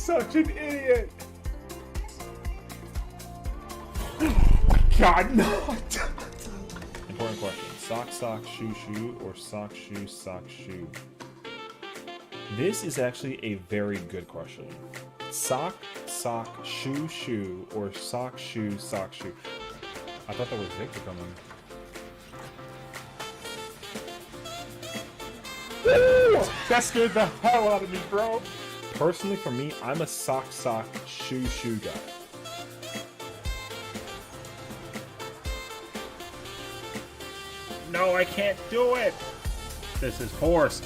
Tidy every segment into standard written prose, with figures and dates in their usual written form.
such an idiot. God, no. Important question. Sock, sock, shoe, shoe, or sock, shoe, sock, shoe? This is actually a very good question. Sock, sock, shoe, shoe, or sock, shoe, sock, shoe? I thought that was Victor coming. Woo! That scared the hell out of me, bro. Personally, for me, I'm a sock, sock, shoe, shoe guy. No, I can't do it. This is horse.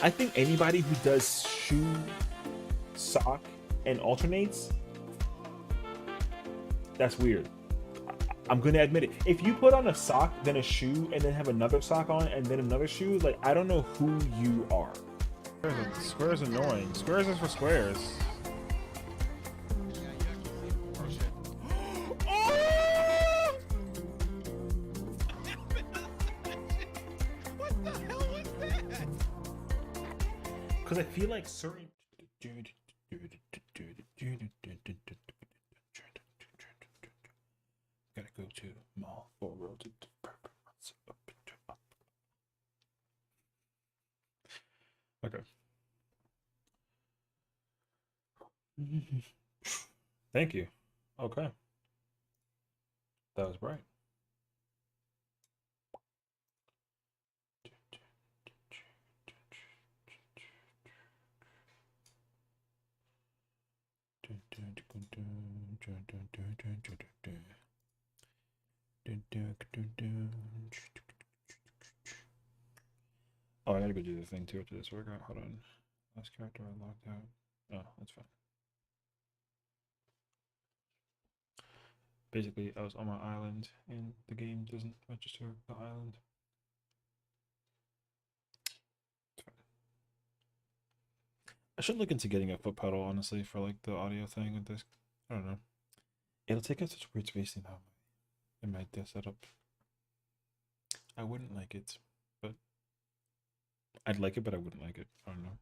I think anybody who does shoe, sock, and alternates, that's weird. I'm gonna admit it. If you put on a sock, then a shoe, and then have another sock on, and then another shoe, like, I don't know who you are. Squares annoying. Squares is for squares. Because I feel like certain... Gotta go to mall for road. Okay. Thank you. Okay. That was bright. Oh, I gotta go do the thing too after this workout. Hold on. Last character I locked out. Oh, that's fine. Basically, I was on my island and the game doesn't register the island. I should look into getting a foot pedal, honestly, for like the audio thing with this. I don't know. It'll take up such weird spacing now in my setup. I wouldn't like it, but I'd like it, but I wouldn't like it. I don't know.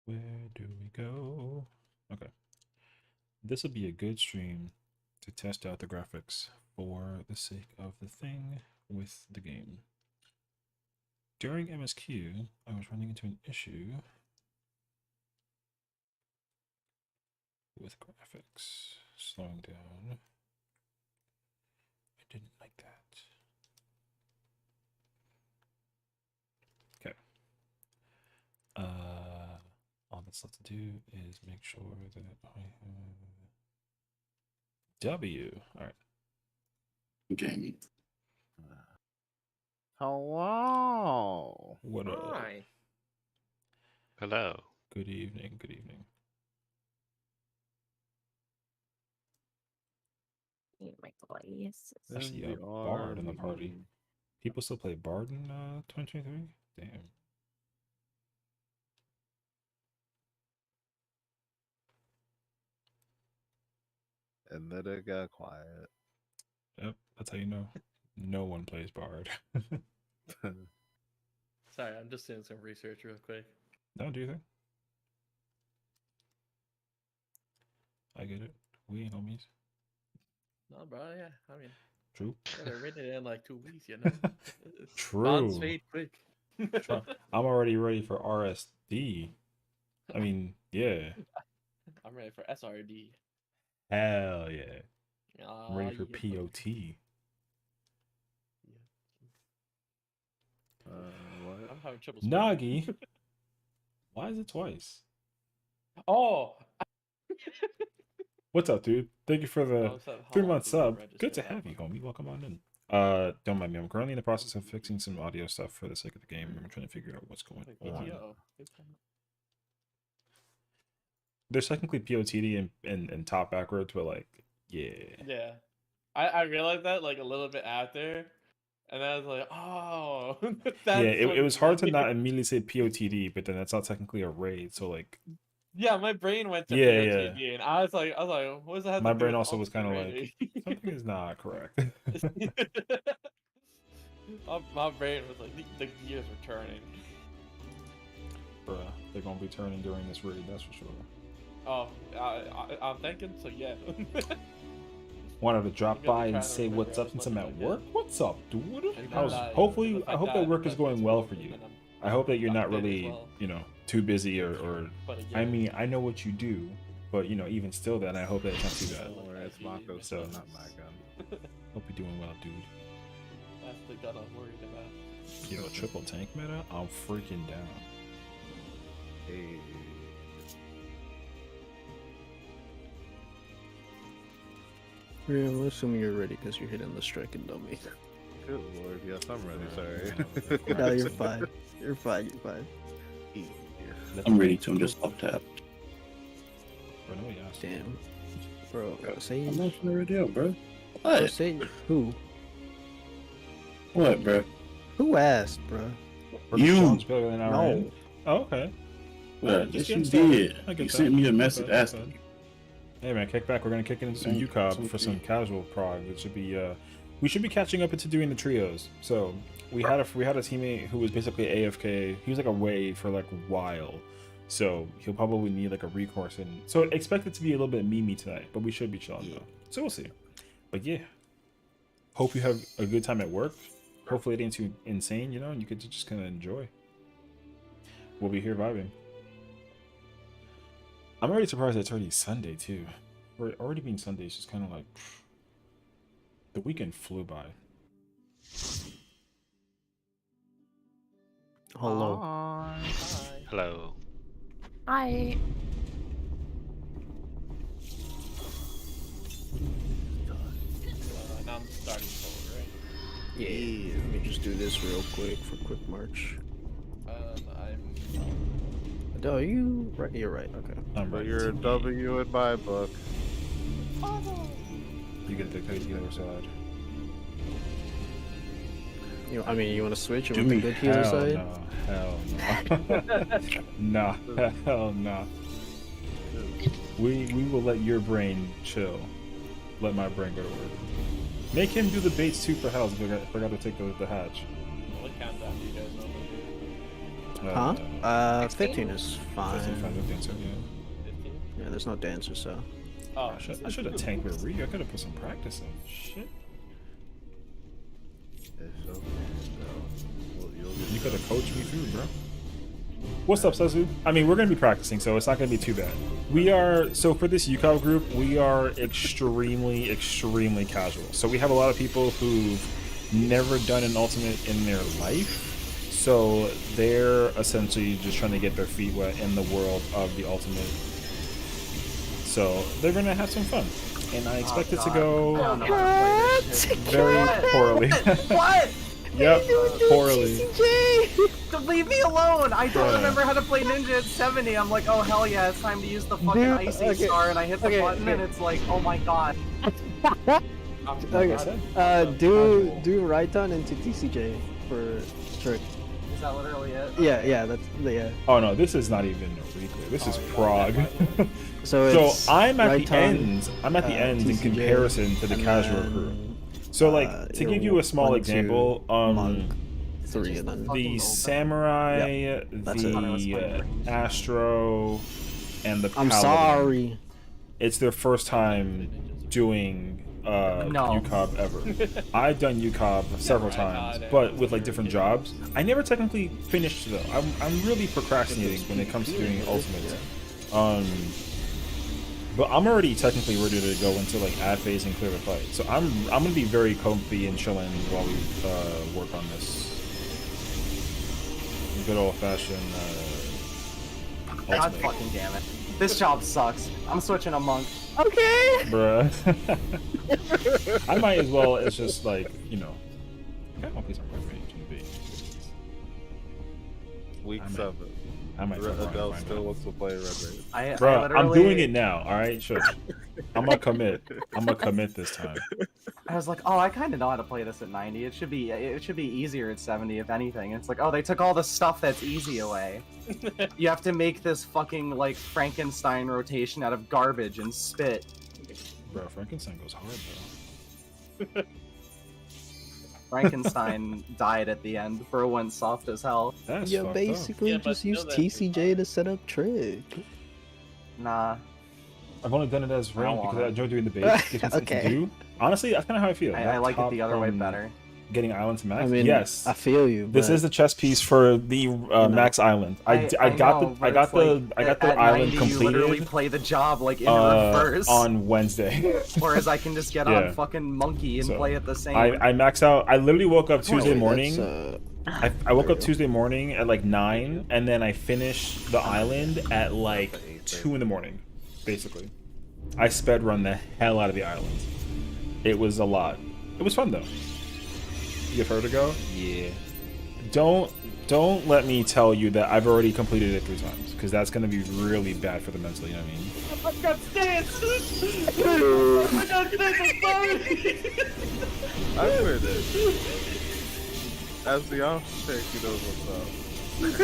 Where do we go? Okay. This will be a good stream to test out the graphics for the sake of the thing with the game. During MSQ, I was running into an issue with graphics slowing down. I didn't like that. Okay. All that's left to do is make sure that I have W. All right. Okay. Hello. What up? Hi. Hello. Good evening. Good evening. Need my glasses. I see a Bard in the party. People still play Bard in 2023? Damn. And then it got quiet. Yep, that's how you know. No one plays Bard. Sorry, I'm just doing some research real quick. No, do you think? I get it. We ain't homies. No, bro, yeah. I mean, True. they're written in like 2 weeks, you know? True. Bonds fade quick. I'm already ready for RSD. I mean, yeah. I'm ready for SRD. Hell yeah. I'm ready for yeah. POT. having triple spam. Nagi. Why is it twice? Oh, What's up, dude? Thank you for the what's up? 3 Hold on, month please sub. register. Good to have you, homie. Welcome on in. Don't mind me. I'm currently in the process of fixing some audio stuff for the sake of the game. I'm trying to figure out what's going Like, on. PTO. There's technically POTD and top backwards, but like, yeah. Yeah, I realized that like a little bit after, and then I was like, oh, that's Yeah, what it was hard to means. not immediately say POTD, but then that's not technically a raid. So like, Yeah, my brain went to Yeah, POTD, and I was like, what does that have my to do brain with also was kind of like, ultimate something is not correct. rating? my brain was like, the gears were turning. Bruh, they're gonna be turning during this raid, that's for sure. Oh, I'm thinking so. Yeah. Wanted to drop I'm gonna by be and trying to say remember what's up as since much I'm as at I can. work. What's up, dude? And I was then hopefully if I hope die, that work is that's going well fine, for and you. then I'm I hope that you're not dead as really, well. you know, too busy or But I again, mean, I know what you do, but you know, even still then I hope that it's not too bad. Don't worry, it's Mako's So- gun, not my gun. Hope you're doing well, dude. that's the gun I'm worried about. Yo, triple tank meta? I'm freaking down. Hey. Yeah, I'm assuming you're ready because you're hitting the striking dummy. Good lord, yes, I'm ready, sorry. No, you're fine. You're fine. You're fine. I'm ready to. I'm just up tap. Bro, nobody asked. Damn, bro. Say, I'm not ready up, bro. bro, What? say who? What, bro? Who asked, bro? You. Sounds better than our No. end. Oh, okay. What? Just Yes, you getting started. did. I get You that. sent me a My message bad, my asking. bad. Hey man, kick back. We're gonna kick into some Thank- UCOB thank for you. some casual prog. It should be we should be catching up into doing the trios. So we had a teammate who was basically AFK. He was like away for like a while. So he'll probably need like a recourse, and so expect it to be a little bit memey tonight, but we should be chilling Yeah. though. So we'll see. But yeah, hope you have a good time at work. Hopefully it ain't too insane, you know, and you could just kind of enjoy. We'll be here vibing. I'm already surprised that it's already Sunday too. We're already being Sunday is just kind of like the weekend flew by. Hello. Hi. Hello. Hi. Now I'm starting forward, right? Yeah. Let me just do this real quick for quick march. I'm. Oh, you right? You're right. Okay. I'm But ready. you're a W in my book. You get the good healer side. I mean, you want to switch? You Do want the me. good healer side? Hell no. Nah, hell no. We will let your brain chill. Let my brain go to work. Make him do the baits too for hells. Forgot to take the hatch. What countdown do you guys normally do? Huh? 15 is fine. 15, so yeah. 15? Yeah, there's no dancer, so. Oh, I should have tanked with Ryu. I could have put some practice in. Shit. It's okay, bro. You'll get You could have coached me through, bro. What's up, Sazu? I mean, we're going to be practicing, so it's not going to be too bad. We are, so for this UCOB group, we are extremely, extremely casual. So we have a lot of people who've never done an ultimate in their life. So they're essentially just trying to get their feet wet in the world of the ultimate. So they're going to have some fun. And I expect it to go very poorly. What? Yep, poorly. Leave me alone! I don't Bruh. remember how to play Ninja at 70. I'm like, oh hell yeah, it's time to use the fucking Dude, Icy okay, Star, and I hit the okay, button, and okay. it's like, oh my god. Okay. Do Raiton into TCJ for trick. Is that literally it? Yeah, that's yeah. Oh no, this is not even a replay. This is Prague. So So it's I'm at the Raiton, ends. I'm at the ends in TCJ, comparison to the and casual then, crew. So like to your give you a small 1, 2, example, monk, 3 and then the samurai, that's the Astro, and the I'm paladin, sorry. it's their first time doing UCOB ever. I've done UCOB several times, but with like different jobs. I never technically finished though. I'm really procrastinating when it comes to doing ultimates. But I'm already technically ready to go into like ad phase and clear the fight. So I'm gonna be very comfy and chilling while we work on this. good old fashioned. God Ultimate. fucking damn it. This job sucks. I'm switching a monk. Okay. Bruh. I might as well. It's just like, you know. Okay, One Piece on Red Range and B. Week I might- 7. I might fucking Adele find still out. wants to play Red Raid. Bruh, I'm literally- doing it now. All right, shush. I'm gonna commit. I'm gonna commit this time. I was like, oh, I kind of know how to play this at 90. It should be easier at 70, if anything. And it's like, oh, they took all the stuff that's easy away. You have to make this fucking like Frankenstein rotation out of garbage and spit. Bro, Frankenstein goes hard though. Frankenstein died at the end. Bro went soft as hell. That's You fucked up. basically Yeah, but just use still that- TCJ to set up Trick. Nah. I've only done it as I don't rank because wanna. I enjoy doing the base. It gives me something Okay. to do. Honestly, that's kind of how I feel. I That like it top the other way from better. Getting island to max. I mean, yes, I feel you. this but is the chess piece for the max island. I got know, the I but got it's the like, I got at the island 90, You literally completed play the job like in reverse. on Wednesday. Whereas I can just get Yeah. on fucking Monkey and So, play it the same. I maxed out. I literally woke up Tuesday Wait, morning. that's, I woke up Tuesday morning at like 9, and then I finished the island at like 2 in the morning, basically. I sped run the hell out of the island. It was a lot. It was fun though. You give her to go? Yeah. Don't let me tell you that I've already completed it 3 times, because that's gonna be really bad for the mental. You know what I mean? I got stance! I got stance, I'm sorry! I swear this. As the off take, he knows what's up. This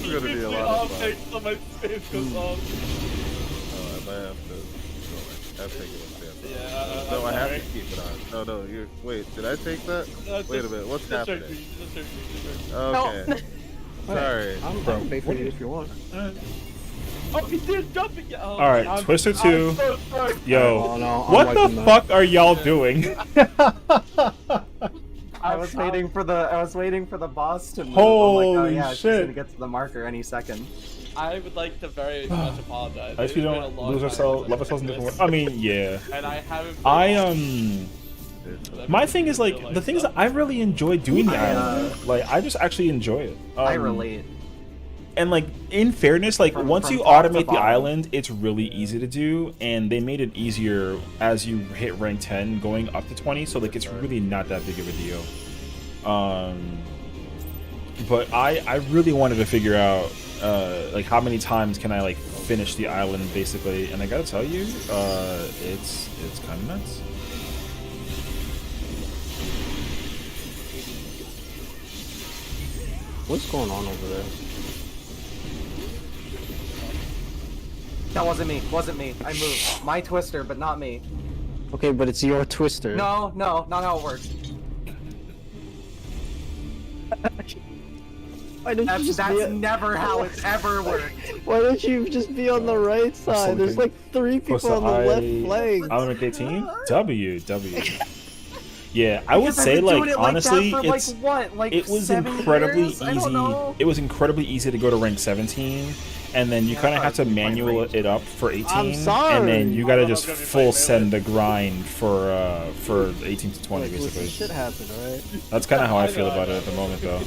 is gonna be a lot of fun. So my stance goes off. Oh, I might have to. No, I have to take it with stance. Yeah, No, I'm I have sorry. to keep it on. No, you're. Wait, did I take that? Wait a minute, what's just happening? hurt me, just hurt me. Okay. Sorry. I'm Bro, pay for what you do if you want. Oh, he did jumping! Oh, All right, I'm- Twister I'm 2. so sorry. Yo, Oh, no, I'm what the wiping that. fuck are y'all doing? I was waiting for the boss to move. Holy I'm like, oh yeah, she's shit. gonna get to the marker any second. I would like to very much apologize. I just we It's been a don't long lose time ourselves, since love I've ourselves in done different this, ways. I mean, yeah. And I haven't. My thing is like the thing is I really enjoy doing the island. Like I just actually enjoy it. I relate. And like in fairness, like From once you top to automate the bottom. island, it's really easy to do, and they made it easier as you hit rank 10 going up to 20. So like it's really not that big of a deal. But I really wanted to figure out like how many times can I like finish the island basically, and I gotta tell you, it's kind of nuts. What's going on over there? That wasn't me. Wasn't me. I moved. My Twister, but not me. Okay, but it's your Twister. No, not how it works. Why don't you That's just be? never how it's ever worked. Why don't you just be on the right side? There's like 3 people on the left flank. Island 18? W. Yeah, I would Because I've say been doing like it honestly, that for, it's like, what? Like it was 7 incredibly years? I don't easy. know. It was incredibly easy to go to rank 17 and then you Yeah, kind of I have to was playing manual range. it up for 18 I'm and then sorry. you gotta I'm just gonna be full playing send the grind for 18 to 20 Like, listen, basically. shit happened, alright? That's kind of how I feel I know, about it at the moment though.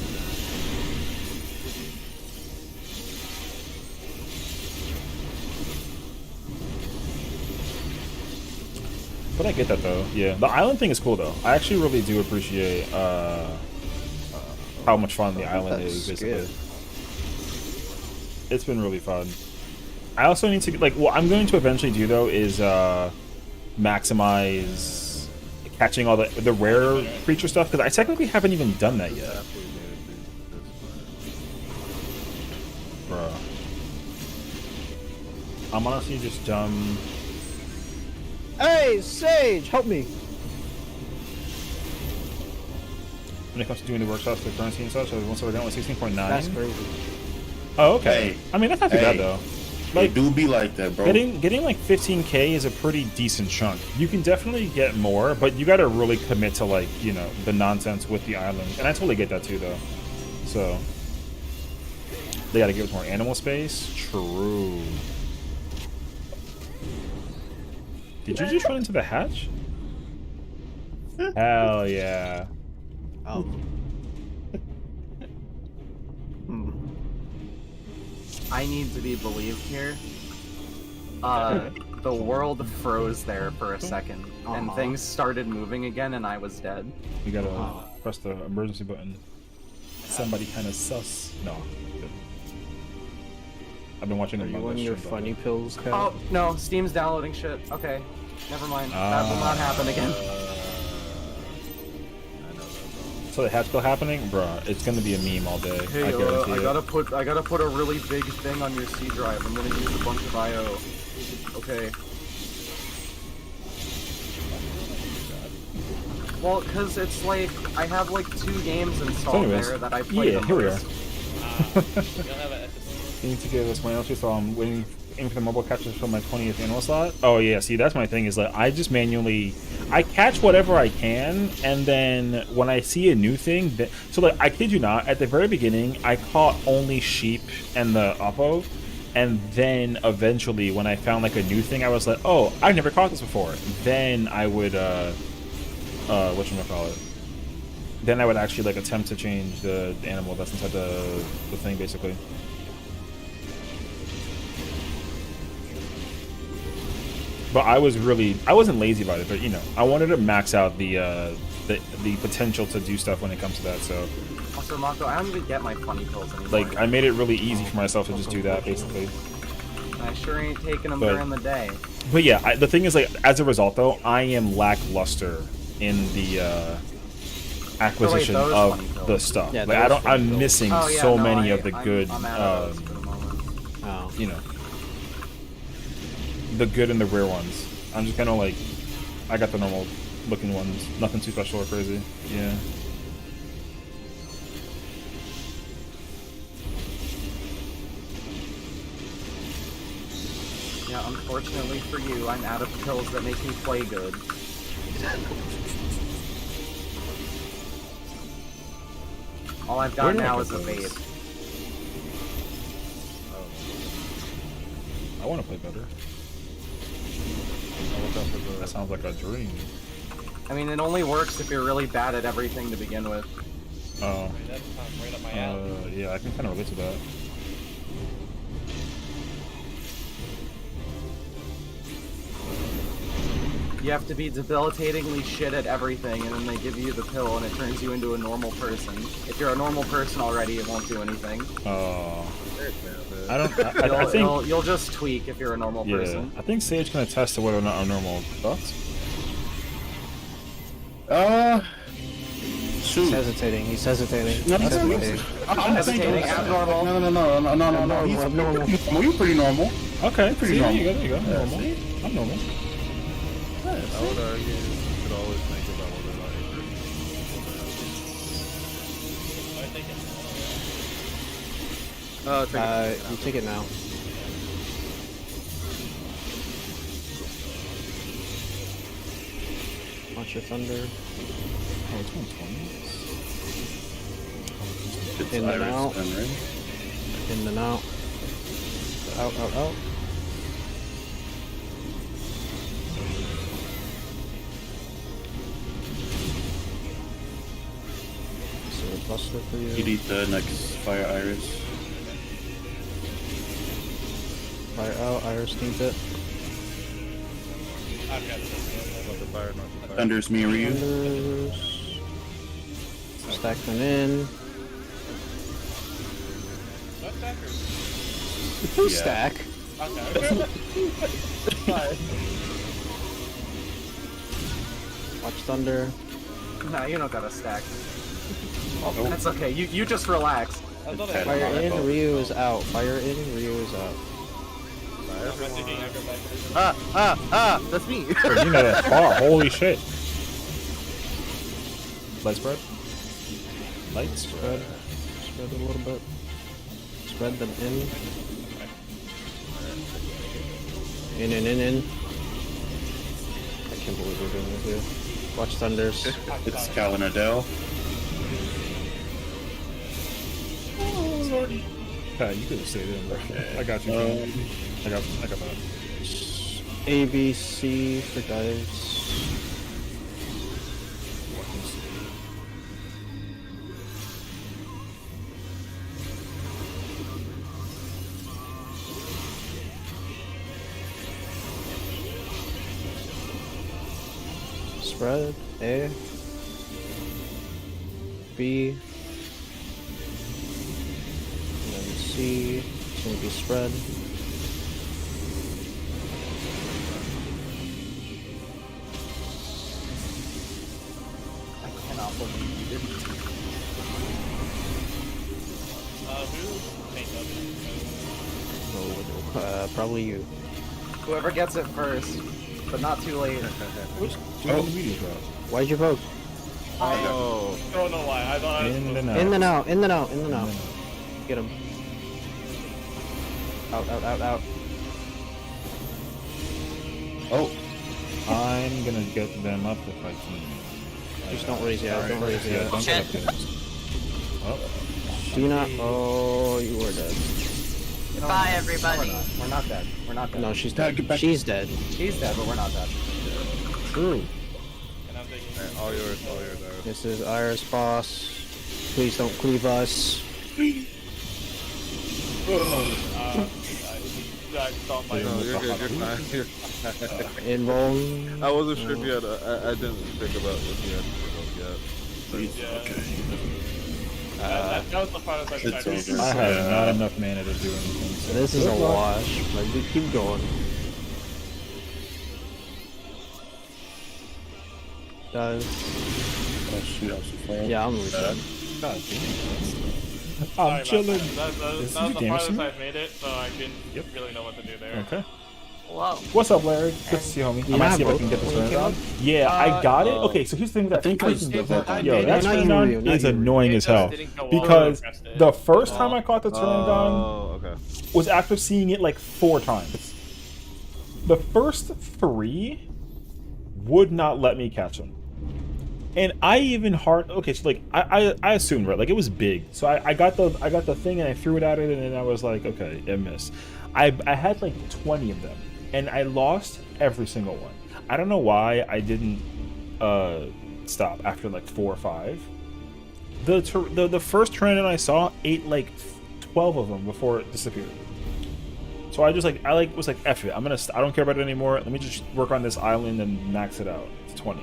But I get that though. Yeah, the island thing is cool though. I actually really do appreciate how much fun the island is. That's Basically, good. it's been really fun. I also need to like what I'm going to eventually do though is maximize catching all the rare creature stuff because I technically haven't even done that yet, bro. I'm honestly just dumb. Hey, Sage, help me. When it comes to doing the workshops for currency and such, I was once we're done with 16.9. That's crazy. Oh, okay. Hey. I mean, that's not too bad though. Like, it do be like that, bro. Getting like 15k is a pretty decent chunk. You can definitely get more, but you got to really commit to like the nonsense with the island, and I totally get that too though. So they got to give us more animal space. True. Did you just run into the hatch? Hell yeah. Oh. I need to be believed here. The world froze there for a second, and things started moving again, and I was dead. You gotta press the emergency button. Somebody kind of sus. No. Good. I've been watching Are them you on on the your stream, funny pills, Cal? Oh, no, Steam's downloading shit. Okay, never mind. That will not happen again. So the hatch bill happening, bruh. It's gonna be a meme all day. Hey, I guarantee I it. gotta put a really big thing on your C drive. I'm gonna use a bunch of IO. Okay. Well, cause it's like I have like 2 games installed anyways, there that I play. yeah, the here we are. most. You'll have an episode. You need to give us my entry, so I'm waiting for the mobile catches for my 20th annual slot. Oh yeah, see that's my thing is like I just manually I catch whatever I can, and then when I see a new thing, so like I kid you not, at the very beginning I caught only sheep and the oppo, and then eventually when I found like a new thing, I was like, oh, I've never caught this before. Then I would whatchamacallit? Then I would actually like attempt to change the animal that's inside the thing basically. But I wasn't lazy about it, but you know, I wanted to max out the potential to do stuff when it comes to that. So, Also, Mako, I don't even get my funny pills anymore. like, I made it really easy for myself to just do that, basically. I sure ain't taking them But- during the day. But yeah, the thing is, like, as a result, though, I am lackluster in the acquisition those of funny pills. the stuff. Yeah, like, those funny I'm pills. missing Oh, yeah, so no, many of the good, I'm out of those for the moment. Oh. you know, the good and the rare ones. I'm just kind of like, I got the normal looking ones, nothing too special or crazy. Yeah. Yeah, unfortunately for you, I'm out of pills that make me play good. All I've got Where did I now get is a those? vape. I want to play better. That sounds like a dream. I mean, it only works if you're really bad at everything to begin with. Oh. That sounds right up my alley. Yeah, I can kind of relate to that. You have to be debilitatingly shit at everything, and then they give you the pill, and it turns you into a normal person. If you're a normal person already, it won't do anything. Oh. I don't. I think. You'll just tweak if you're a normal Yeah, person. I think Sage can attest to whether or not I'm normal. Thoughts? He's Shoot. hesitating. He's hesitating. No, He's he's hesitating. I'm Hesitating, abnormal. No. He's Abnormal. You're pretty normal. Okay. Pretty See, normal. There you go. I'm normal. I'm normal. I would argue you should always think about whether or not you're I think it's Oh, take it. You take it now. Watch your thunder. Oh, it's 120. It's In and Iris out. then, right? In and out. Out. Is there a buster for you? You'd eat the next Fire Iris. Fire out. Iris needs it. I've got this. Not the fire, not the fire. Thunder's me, Ryu. Thunders. Stack them in. What stacker? Two Yeah. stack. Okay. Watch thunder. Nah, you don't gotta stack. That's okay. You just relax. I thought Okay. I Fire in. Oh. Ryu is out. Fire in. Ryu is out. That's me. You know that far. Holy shit. Light spread. Light spread. Spread a little bit. Spread them in. In. I can't believe we're doing this here. Watch thunders. It's Cal and Adele. Yeah, you could have stayed in, bro. I got you. man. I got that. A, B, C for dives. Spread. A. B. And then C. It's gonna be spread. I cannot believe you didn't. Who made Oh, probably you. Whoever gets it first, but not too late. Oh, the video drop. Why'd you vote? Oh. I don't know why. I thought I was In supposed the to- In the now, in the now, in the now. Get him. Out, out, out, out. Oh, I'm gonna get them up if I can. Just don't raise yet, don't raise Yeah, yet. don't get up there. Oh, Do not. Oh, you are dead. You know, Bye, no, everybody. We're not dead. We're not dead. No, she's Dad, dead. get back. She's dead. She's dead, but we're not dead. true. And I'm thinking, Alright, all yours, Iris. This is Iris boss. Please don't cleave us. I saw my. No, you're good, you're fine. You're fine. Invuln. I wasn't sure if you had. I didn't think about if you had yet. please. Yeah. Okay. That was the farthest I It's tried to over. I do. have not enough mana to do anything. So This is a wash. Like, dude, keep going. Guys. Oh, shoot, I was so far. Yeah, I'm reset. God Sorry I'm about chilling. That, Is that this was your the game farthest stream? I've made it, so I didn't Yep. really know what to do there. Okay. Whoa. What's up, Larry? Good to see you, homie. You I might have see if I both can get this when you turned came on. up? Yeah, I got it. uh, Okay, so here's the thing with that. I think I freaking- did that one. Yo, that not turn you, on Ryu, not is you. annoying It as just hell. didn't go on Because when I pressed it. the first time I caught the turn on Oh, okay. was after seeing it like 4 times. The first 3 would not let me catch him. And I even okay, so like I assumed, right, like it was big, so I got the thing and I threw it at it and then I was like, okay, it missed. I had like 20 of them and I lost every single one. I don't know why I didn't stop after like 4 or 5. The first turn I saw ate like 12 of them before it disappeared. So I just like was like, F it, I don't care about it anymore. Let me just work on this island and max it out to 20.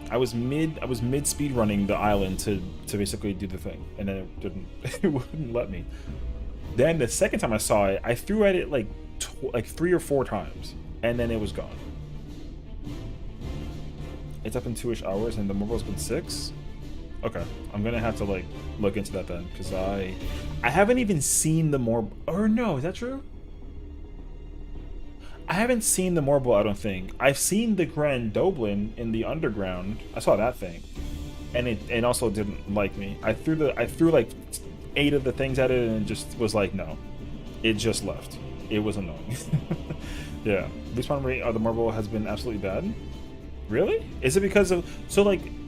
I was mid speed running the island to basically do the thing, and then it didn't. It wouldn't let me. Then the second time I saw it, I threw at it like 3 or 4 times, and then it was gone. It's up in 2-ish hours, and the mobile's been 6. Okay, I'm gonna have to like look into that then, because I haven't even seen the or no, is that true? I haven't seen the Morble, I don't think. I've seen the Grand Doblin in the underground. I saw that thing, and it also didn't like me. I threw like 8 of the things at it, and it just was like, no. It just left. It was annoying. Yeah, respawn rate of the Morble has been absolutely bad. Really? Is it because of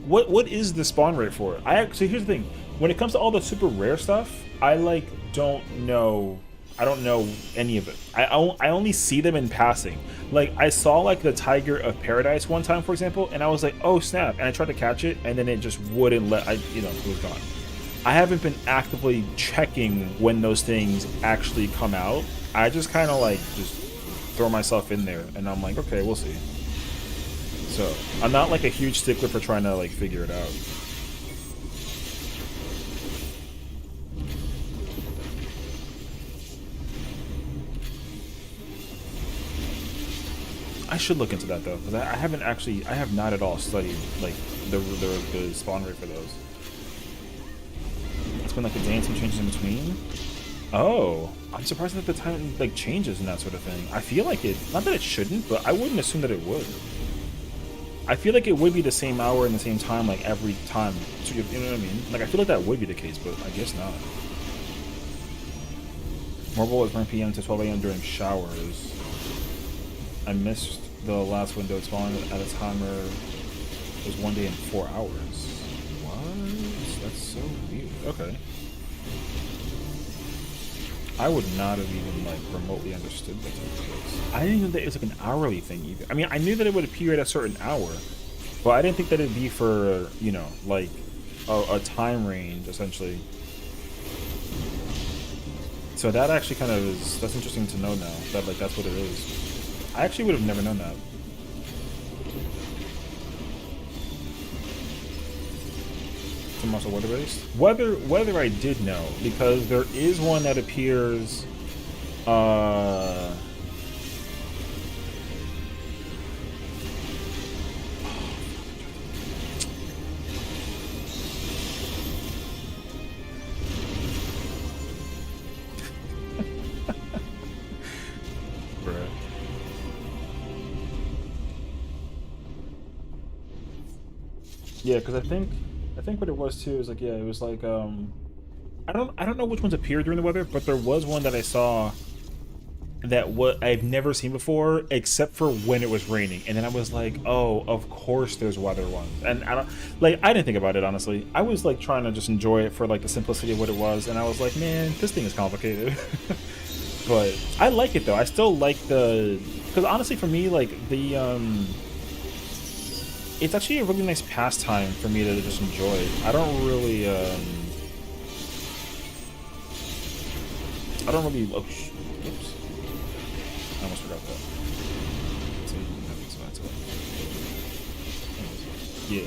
what is the spawn rate for it? So here's the thing. When it comes to all the super rare stuff, I don't know. I don't know any of it. I only see them in passing. Like, I saw like the Tiger of Paradise one time, for example, and I was like, oh snap, and I tried to catch it, and then it just wouldn't let, it was gone. I haven't been actively checking when those things actually come out. I just kind of like just throw myself in there, and I'm like, okay, we'll see. So I'm not like a huge stickler for trying to like figure it out. I should look into that though, because I have not at all studied like the spawn rate for those. It's been like a day and some changes in between. Oh, I'm surprised that the time like changes and that sort of thing. I feel like it, not that it shouldn't, but I wouldn't assume that it would. I feel like it would be the same hour and the same time like every time. So you know what I mean? Like I feel like that would be the case, but I guess not. Mobile is 9 p.m. to 12 a.m. during showers. I missed the last window. It's falling at a timer. It was 1 day and 4 hours. What? That's so weird. Okay. I would not have even like remotely understood that. I didn't even think it was like an hourly thing either. I mean, I knew that it would appear at a certain hour, but I didn't think that it'd be for, you know, like a time range essentially. So that actually kind of that's interesting to know now, that like that's what it is. I actually would have never known that. Some also weather based. Weather I did know because there is one that appears. Yeah, because I think what it was too is like, yeah, it was like I don't know which ones appeared during the weather, but there was one that I saw that what I've never seen before except for when it was raining, and then I was like, oh, of course there's weather ones, and I didn't think about it honestly. I was like trying to just enjoy it for like the simplicity of what it was, and I was like, man, this thing is complicated. But I like it though. I still like because honestly for me like it's actually a really nice pastime for me to just enjoy. I don't really oh, oops. I almost forgot that. Yeah.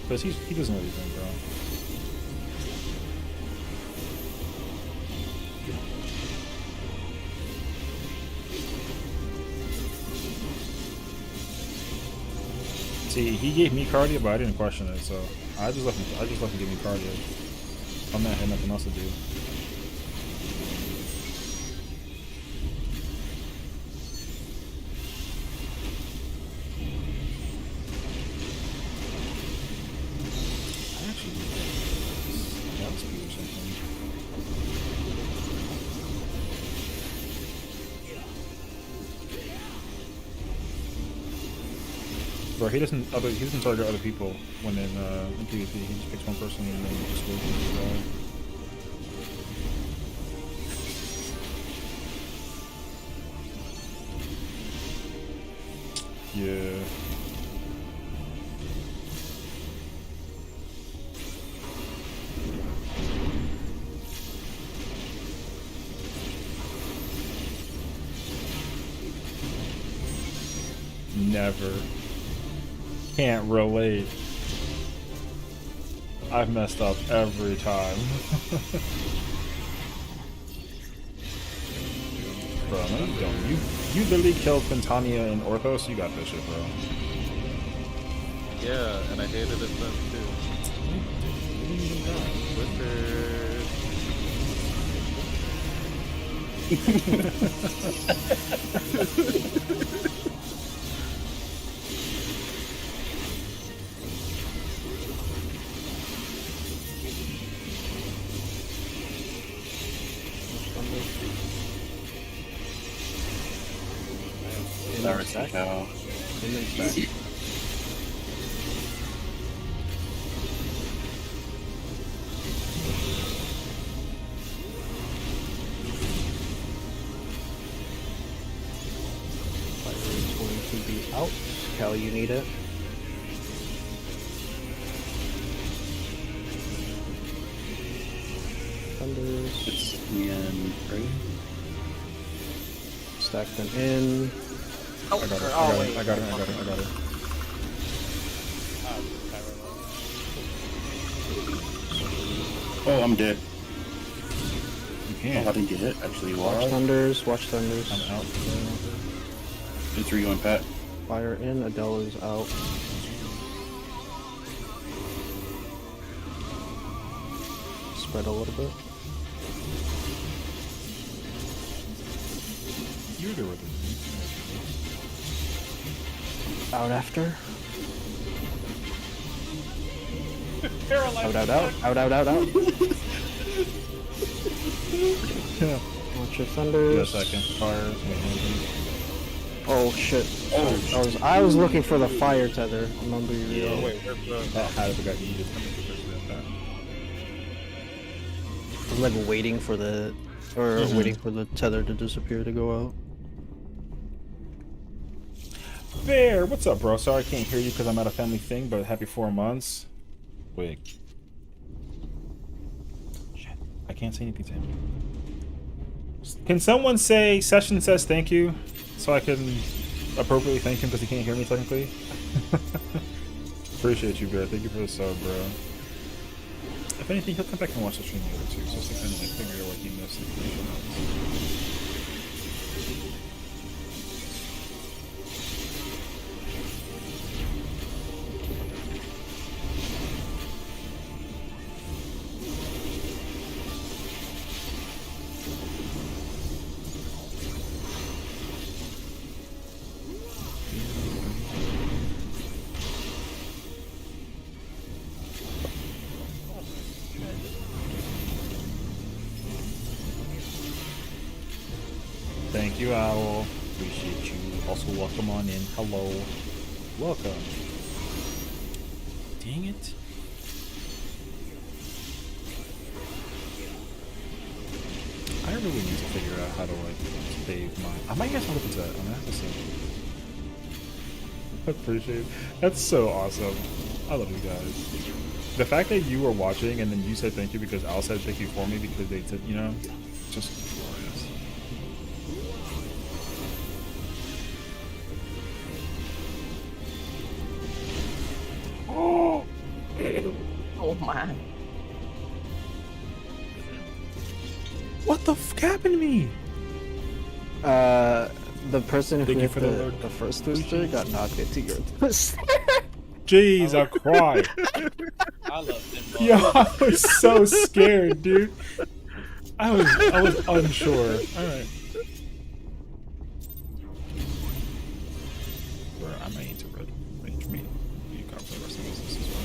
Because he doesn't know anything, bro. See, he gave me cardio, but I didn't question it, so I just let him give me cardio. I'm not had nothing else to do. Bro, he doesn't target other people when in PvP. He just picks one person and then just goes into the guy. Yeah. Never. Can't relate. I've messed up every time. Bro, no, you don't. You literally killed Quintania and Orthos. You got this shit, bro. Yeah, and I hated it then too. Cow. Fire is going to be out. Cal, you need it. Thunders. It's in right? Stack them in. I got it. I got it. Oh, I'm dead. You Oh, can't. I didn't get hit. Actually, Watch wow. Thunders. Watch Thunders. I'm out. It's for you and Pat. Fire in. Adele is out. Spread a little bit. You're there with it. Out after. Paralyzed. Out. Yeah. Watch your Give thunder. a second. Fire. Oh shit. I was looking for the fire tether. I'm gonna be real. Wait, where's the... That had to got yeeted. I was like waiting for the waiting for the tether to disappear to go out. Bear, what's up, bro? Sorry I can't hear you because I'm at a family thing, but happy 4 months. Wait. Shit. I can't say anything to him. Can someone say Session says thank you so I can appropriately thank him because he can't hear me technically? Appreciate you, Bear. Thank you for the sub, bro. If anything, he'll come back and watch the stream later too, so just to kind of like figure out what he missed. Thank you, Owl. Appreciate you. Also, welcome on in. Hello. Welcome. Dang it. I really need to figure out how to, like, save my... I might have to look into that. I'm gonna have to see. I appreciate it. That's so awesome. I love you guys. The fact that you were watching and then you said thank you because Al said thank you for me because they said, you know, just glorious. Oh! Oh my. What the f happened to me? The person who Thank you hit for the first booster got knocked into your booster. Jeez, I cried. I love him. Yo, I was so scared, dude. I was unsure. Alright. Bro, I might need to range me. You come for the rest of this. This is what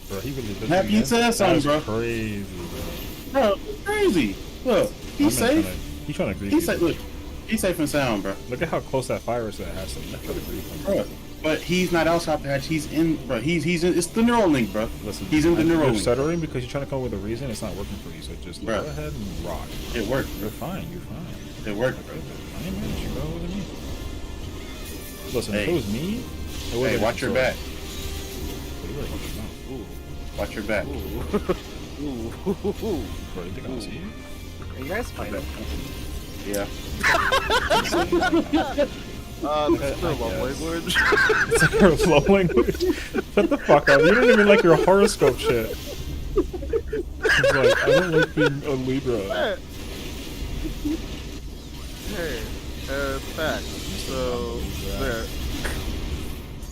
Bro, he really did Happy you said that something, bro. Crazy, bro. Bro, crazy. Look, he's safe. He's trying to grieve He's you. safe. Look, he's safe and sound, bro. Look at how close that fire is to that has to grieve him. Bro, but he's not outside the hatch. He's in, bro. He's in. It's the neural link, bro. Listen, he's in the neural you're link. stuttering because you're trying to come up with a reason. It's not working for you. So just Bro. go ahead and rock. It worked. You're fine. You're fine. It worked, bro. I ain't mad at you, bro. It wasn't me. Listen, if Hey. it was me, it Hey, would've watch your been back. But you better watch your mouth. Ooh. Watch your back. Ooh. Bro, you think I don't see you? Are you guys fighting? Yeah. This is their love language. It's like your love language. Shut the fuck up. You don't even like your horoscope shit. It's like, I don't like being a Libra. Hey, fact. So, there.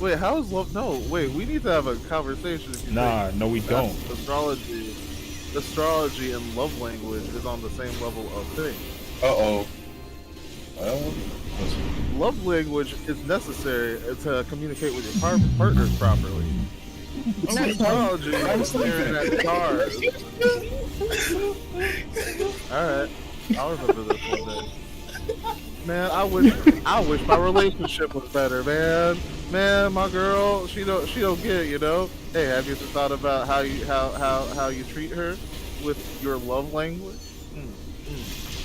Wait, how is love? No, wait, we need to have a conversation. If you Nah, think no we don't. astrology and love language is on the same level of thing. Uh-oh. Well, Love language is necessary to communicate with your partners properly. Astrology is staring at stars. Alright, I'll remember this one day. Man, I wish my relationship was better, man. Man, my girl, she don't get it, you know. Hey, have you ever thought about how you treat her with your love language?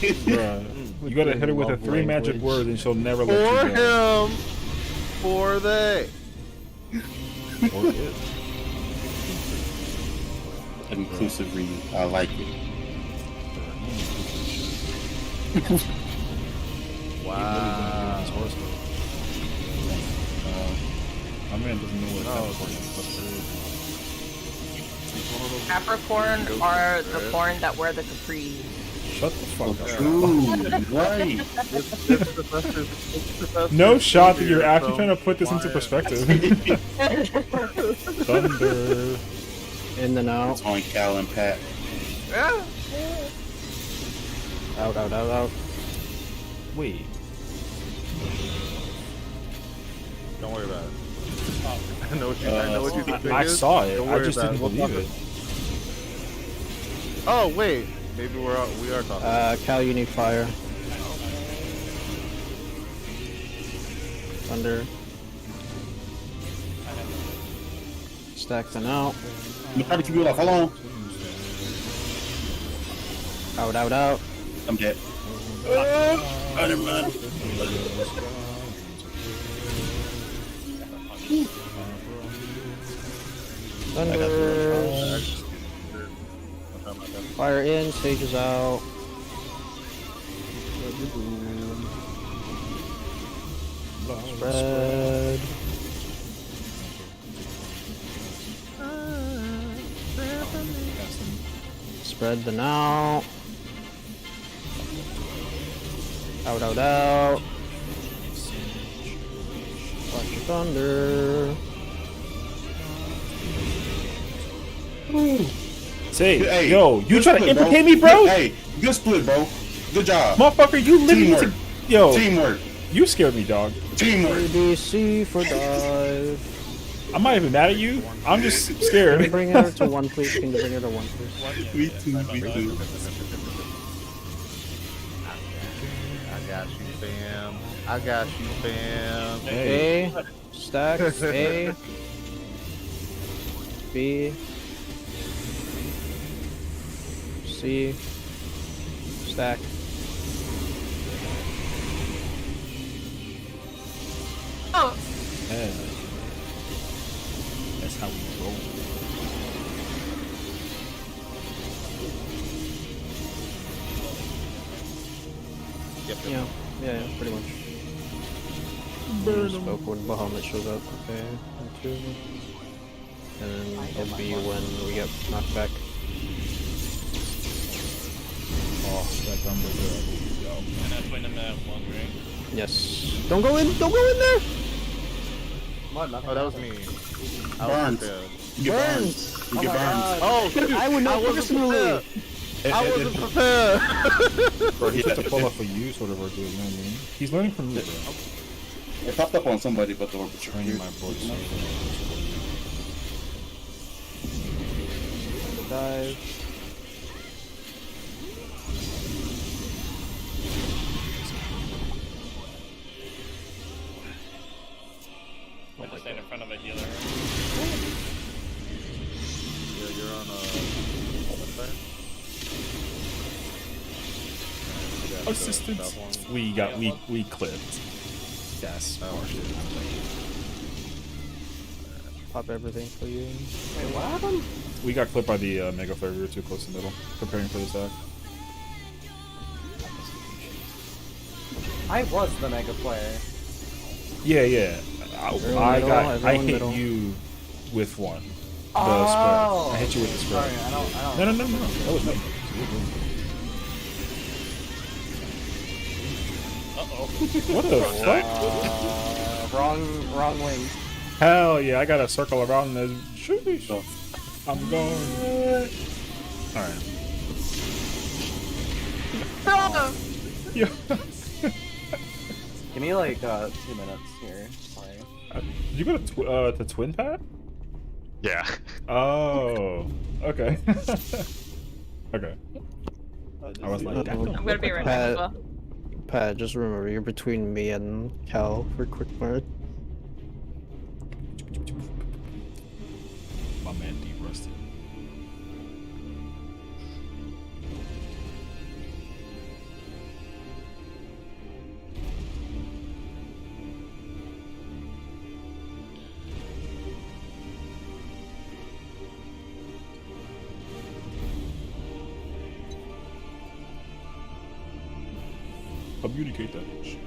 Bruh, you gotta hit her with her Love 3 magic language. words and she'll never let For you go. him, for they. Or it. An inclusive read. I like it. Wow. My man doesn't know what No. Capricorn are the corn that wear the capris. Shut the fuck up. True. Right. No shot that you're actually trying to put this into perspective. Thunder. In and out. It's on Cal and Pat. Yeah. Out, out, out, out. Wait. Don't worry about it. I know what you think. I saw it. Don't I worry just about didn't it. We'll believe talk it. Oh wait, maybe we are talking. Cal, you need fire. Thunder. Stack then out. I'm trying to keep you alive. Hold on. Out, out, out. I'm dead. Oh, never mind. Thunder. Fire in, stages out. Spread. Spread the now. Out, out, out. Watch your thunder. Say, Hey, yo, you good trying to split, bro. implicate me, bro? Hey, good split, bro. Good job. Motherfucker, you literally need to. Teamwork. Yo, Teamwork. you scared me, dog. Teamwork. ABC for dive. I'm not even mad at you. I'm just Can you scared. bring her to one, please? Can you bring her to one, please? Me too. Me too. I got you, fam. I got you, fam. Hey. A. Stack. A. B. C. Stack. Oh, Yeah. That's how we roll. Yeah, pretty much. Spoke when Bahamut shows up. Okay, and 2. And then it'll be when we get knocked back. Oh, that number good. Yo. And that's when I'm at 1, right? Yes. Don't go in! Don't go in there! Oh, that was me. I was Burns. prepared. You get burns. You get burns. Oh, I would know wasn't personally. prepared. I wasn't prepared. Bro, he took the pull up for you, sort of, or do you know what I mean? He's learning from you, bro. It popped up on somebody, but the Training my voice. Dive. I just stand in front of a healer. Yeah, you're on website? Assistance. We clipped. Yes. Oh, shit. Pop everything for you. Wait, what happened? We got clipped by the Mega Flare. We were too close to the middle, preparing for the stack. I was the mega player. Yeah. Everyone I middle, I everyone hit middle. you with one. The Oh. spread. I hit you with the spread. Sorry, I don't. No. That was me. What the fuck? Wrong wing. Hell yeah, I got a circle around the sheesh. I'm going. Alright. Yeah. Give me like 2 minutes here. Sorry. Did you go to Twin Pad? Yeah. Oh. Okay. Okay. I was like, Uh-oh. I'm gonna be right back as well. Pat, just remember, you're between me and Cal for quick word. my man deep rusted. communicate that much.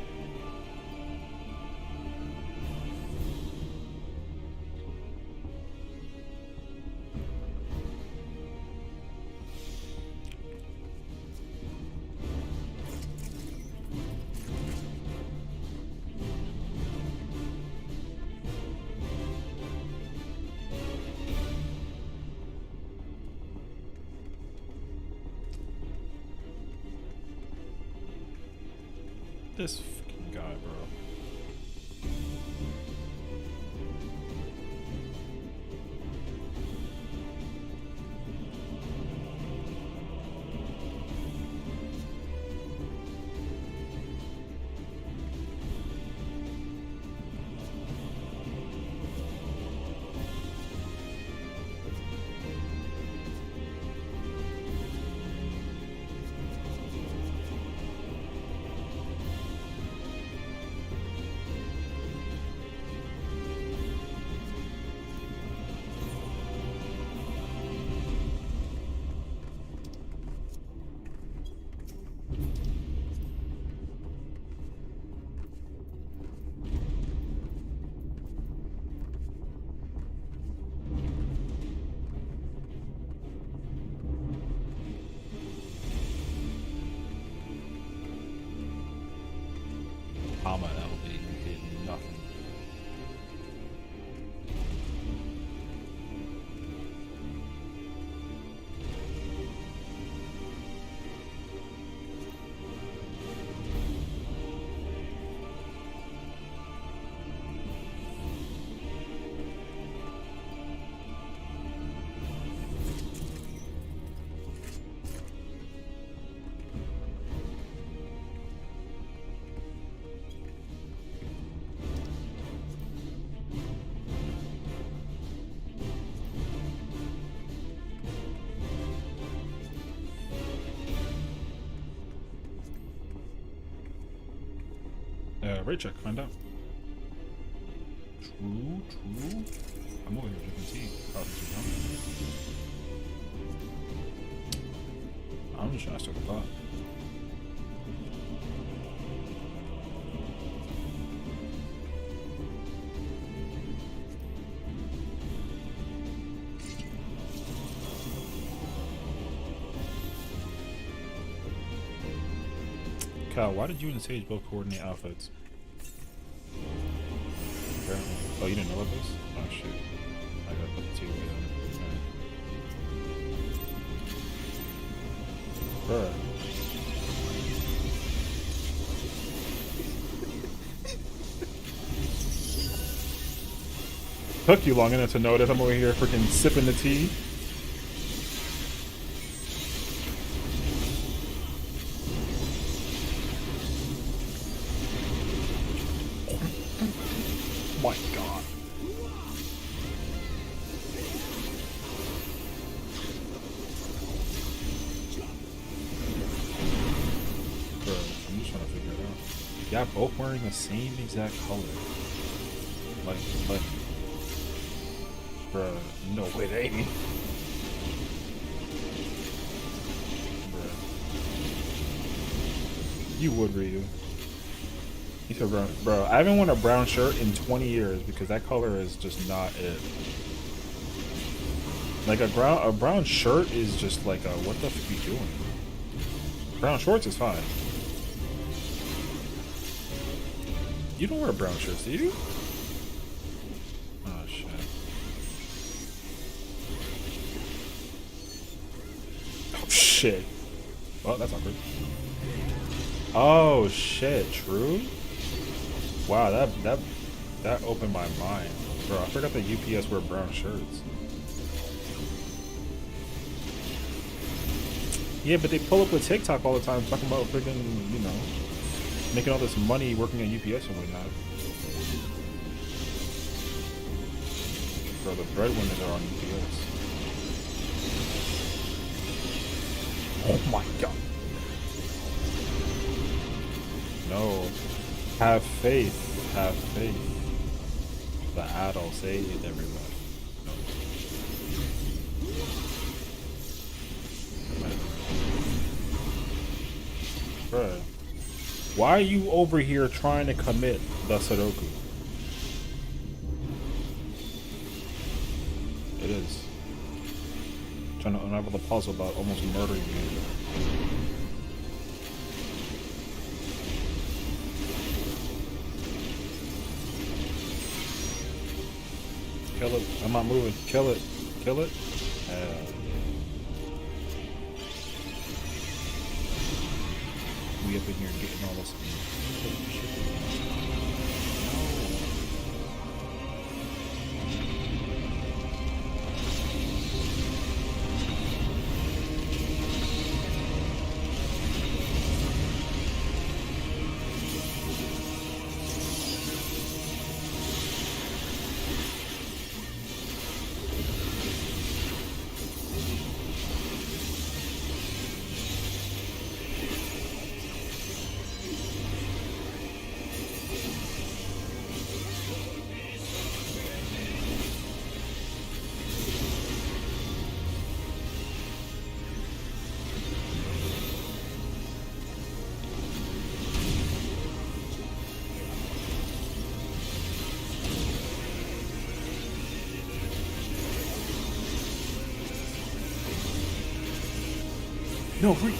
This fucking guy, bro. Alma LB did nothing. Rate check, find out. True. I'm over here drinking tea. Oh, too I'm just trying to start the pot. Kyle, why did you and Sage both coordinate outfits? Apparently. Oh, you didn't know about this? Oh shit. I gotta put the two away then. Alright. Bruh. Took you long enough to notice I'm over here freaking sipping the tea. My god. Bro, I'm just trying to figure it out. Yeah, both wearing the same exact color. Like, bro, no way they ain't. Bro. You would, Ryu. He said, bro, I haven't worn a brown shirt in 20 years because that color is just not it. Like a brown shirt is just like a, what the fuck are you doing? Brown shorts is fine. You don't wear brown shirts, do you? Oh shit. Oh shit. Well, that's awkward. Oh shit, true? Wow, that opened my mind. Bro, I forgot that UPS wear brown shirts. Yeah, but they pull up with TikTok all the time talking about freaking, you know, making all this money working at UPS and whatnot. Bro, the breadwinners are on UPS. Oh my god. No. Have faith. Have faith. The adult saved everybody. No. Bruh. Why are you over here trying to commit the Sudoku? It is. Trying to unravel the puzzle about almost murdering you. Kill it. I'm not moving. Kill it. Kill it. We up in here getting all this. No, freak.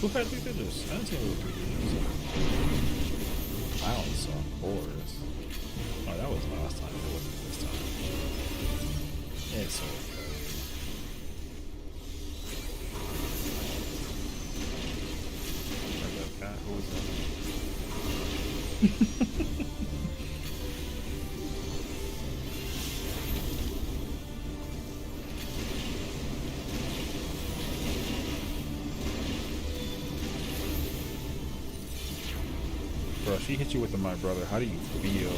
Who had 3 digits? I didn't see who had 3 digits. Balance on chorus. Oh, that was last time. It wasn't this time. It's okay. That cat, who was that? Bro, she hit you with the my brother. How do you feel?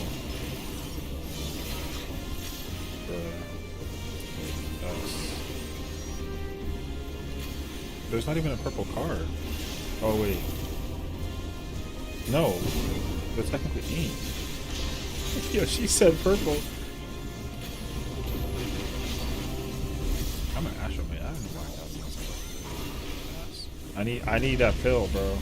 There's not even a purple card. Oh wait. No. They're technically ain't. Yo, she said purple. I'm an Astro man. I don't know why I need that pill, bro.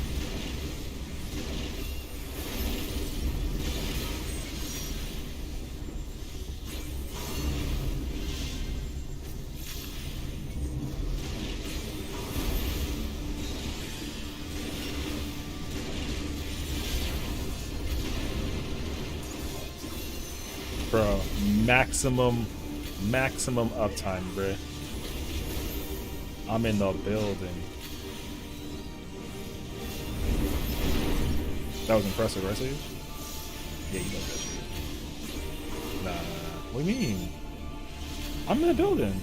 Bro, maximum uptime, bro. I'm in the building. That was impressive, right, Sage? Yeah, you know that shit. Nah. What do you mean? I'm in the building.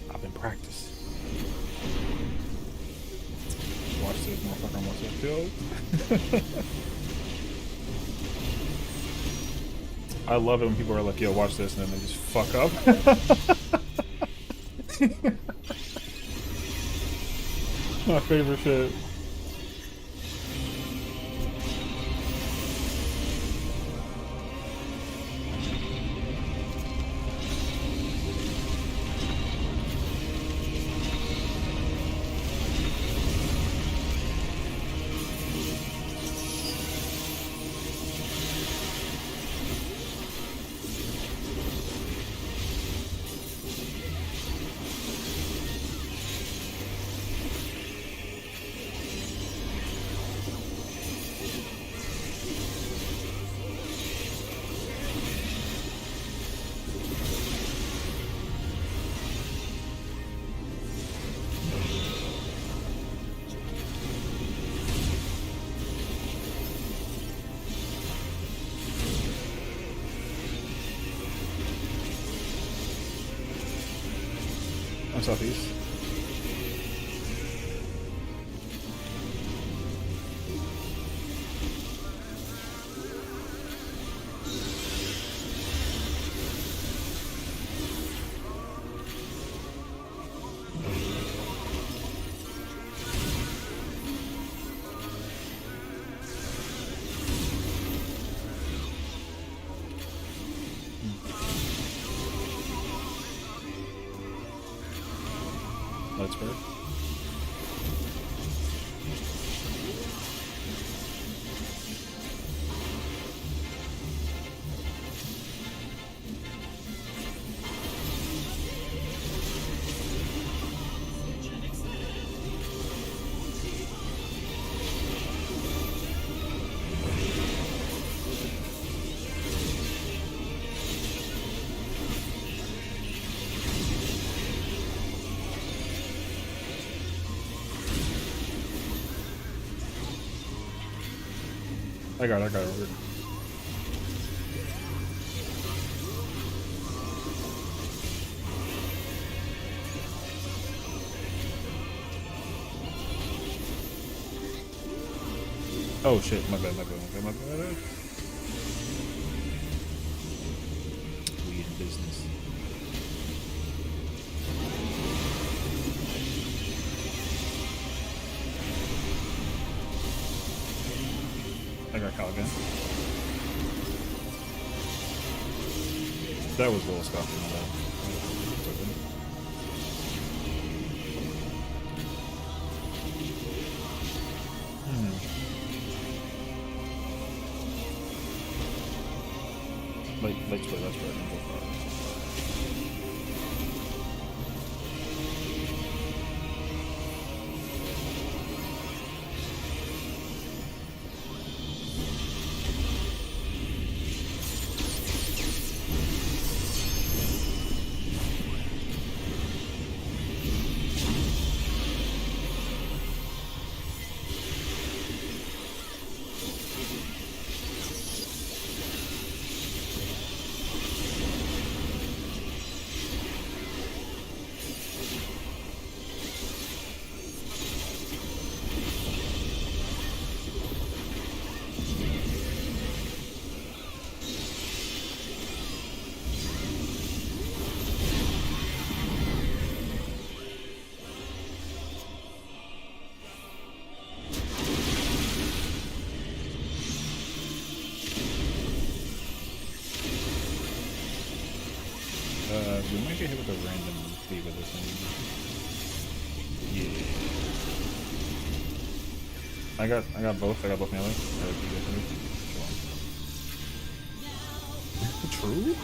I've been practicing. Watch this, motherfucker. Watch this build. I love it when people are like, yo, watch this, and then they just fuck up. My favorite shit. I'm southeast. Let's go. I got it. We're good. Oh shit, my bad. We in business. I got caught again. That was a little scuffy, my bad. It's okay. Let's play. We might get hit with a random feed with this thing. Yeah. I got both. I got both melee. True?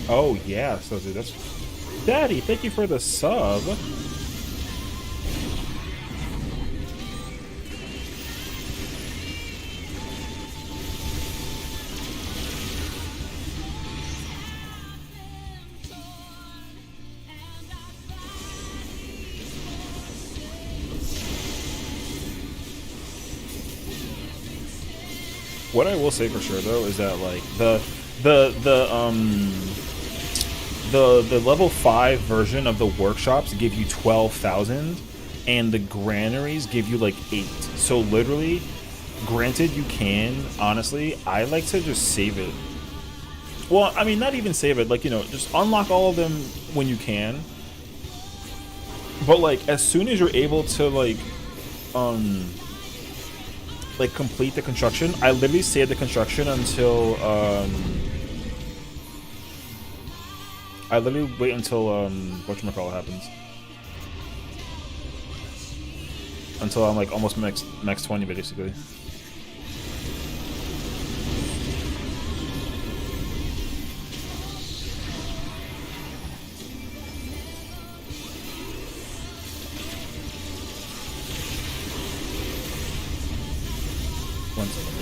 Oh yeah, so dude, that's Daddy, thank you for the sub. What I will say for sure though is that like the level 5 version of the workshops give you 12,000, and the granaries give you like 8. So literally, granted you can, honestly, I like to just save it. Well, I mean, not even save it, like, you know, just unlock all of them when you can. But like, as soon as you're able to like complete the construction, I literally save the construction until I literally wait until whatchamacallit happens. Until I'm like almost max 20 basically. One second.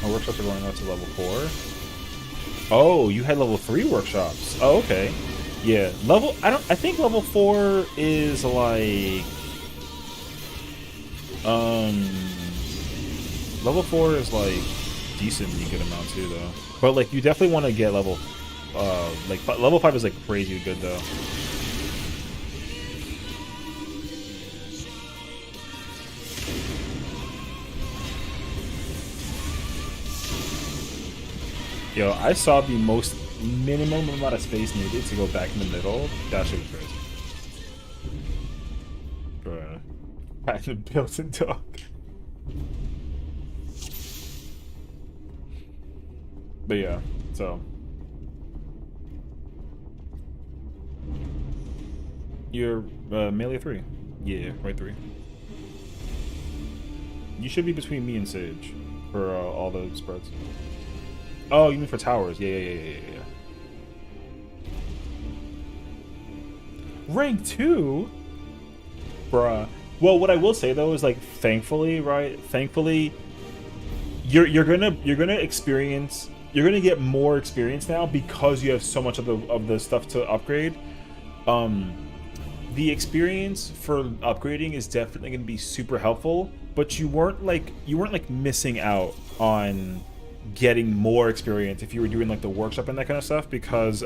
My workshops are going up to level 4. Oh, you had level 3 workshops. Oh, okay. Yeah, I think level 4 is like level 4 is like decently good amount too though. But like you definitely want to get level level 5 is like crazy good though. Yo, I saw the most minimum amount of space needed to go back in the middle. That shit was crazy. Bruh. I had to build a dog. But yeah, so. You're melee 3. Yeah, right 3. You should be between me and Sage for all the spreads. Oh, you mean for towers? Yeah. Rank 2? Bruh. Well, what I will say though is like, thankfully, right? Thankfully, you're gonna experience. You're gonna get more experience now because you have so much of the stuff to upgrade. The experience for upgrading is definitely gonna be super helpful, but you weren't missing out on getting more experience if you were doing like the workshop and that kind of stuff, because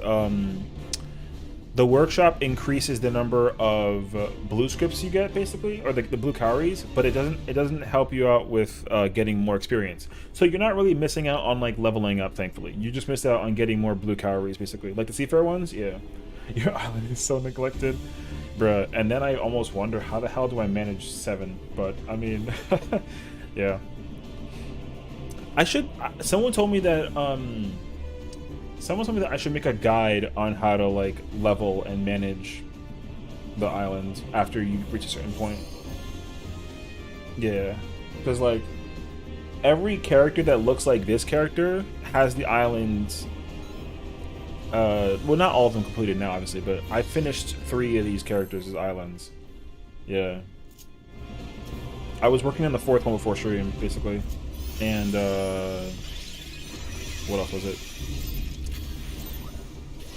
the workshop increases the number of blue scripts you get basically, or the blue calories, but it doesn't help you out with getting more experience. So you're not really missing out on like leveling up, thankfully. You just missed out on getting more blue calories basically, like the Seafarer ones. Yeah. Your island is so neglected, bruh. And then I almost wonder how the hell do I manage 7, but I mean yeah. Someone told me that I should make a guide on how to like level and manage the island after you reach a certain point. Yeah, because like every character that looks like this character has the island. Well, not all of them completed now, obviously, but I finished 3 of these characters as islands. Yeah, I was working on the 4th one before stream, basically. And what else was it?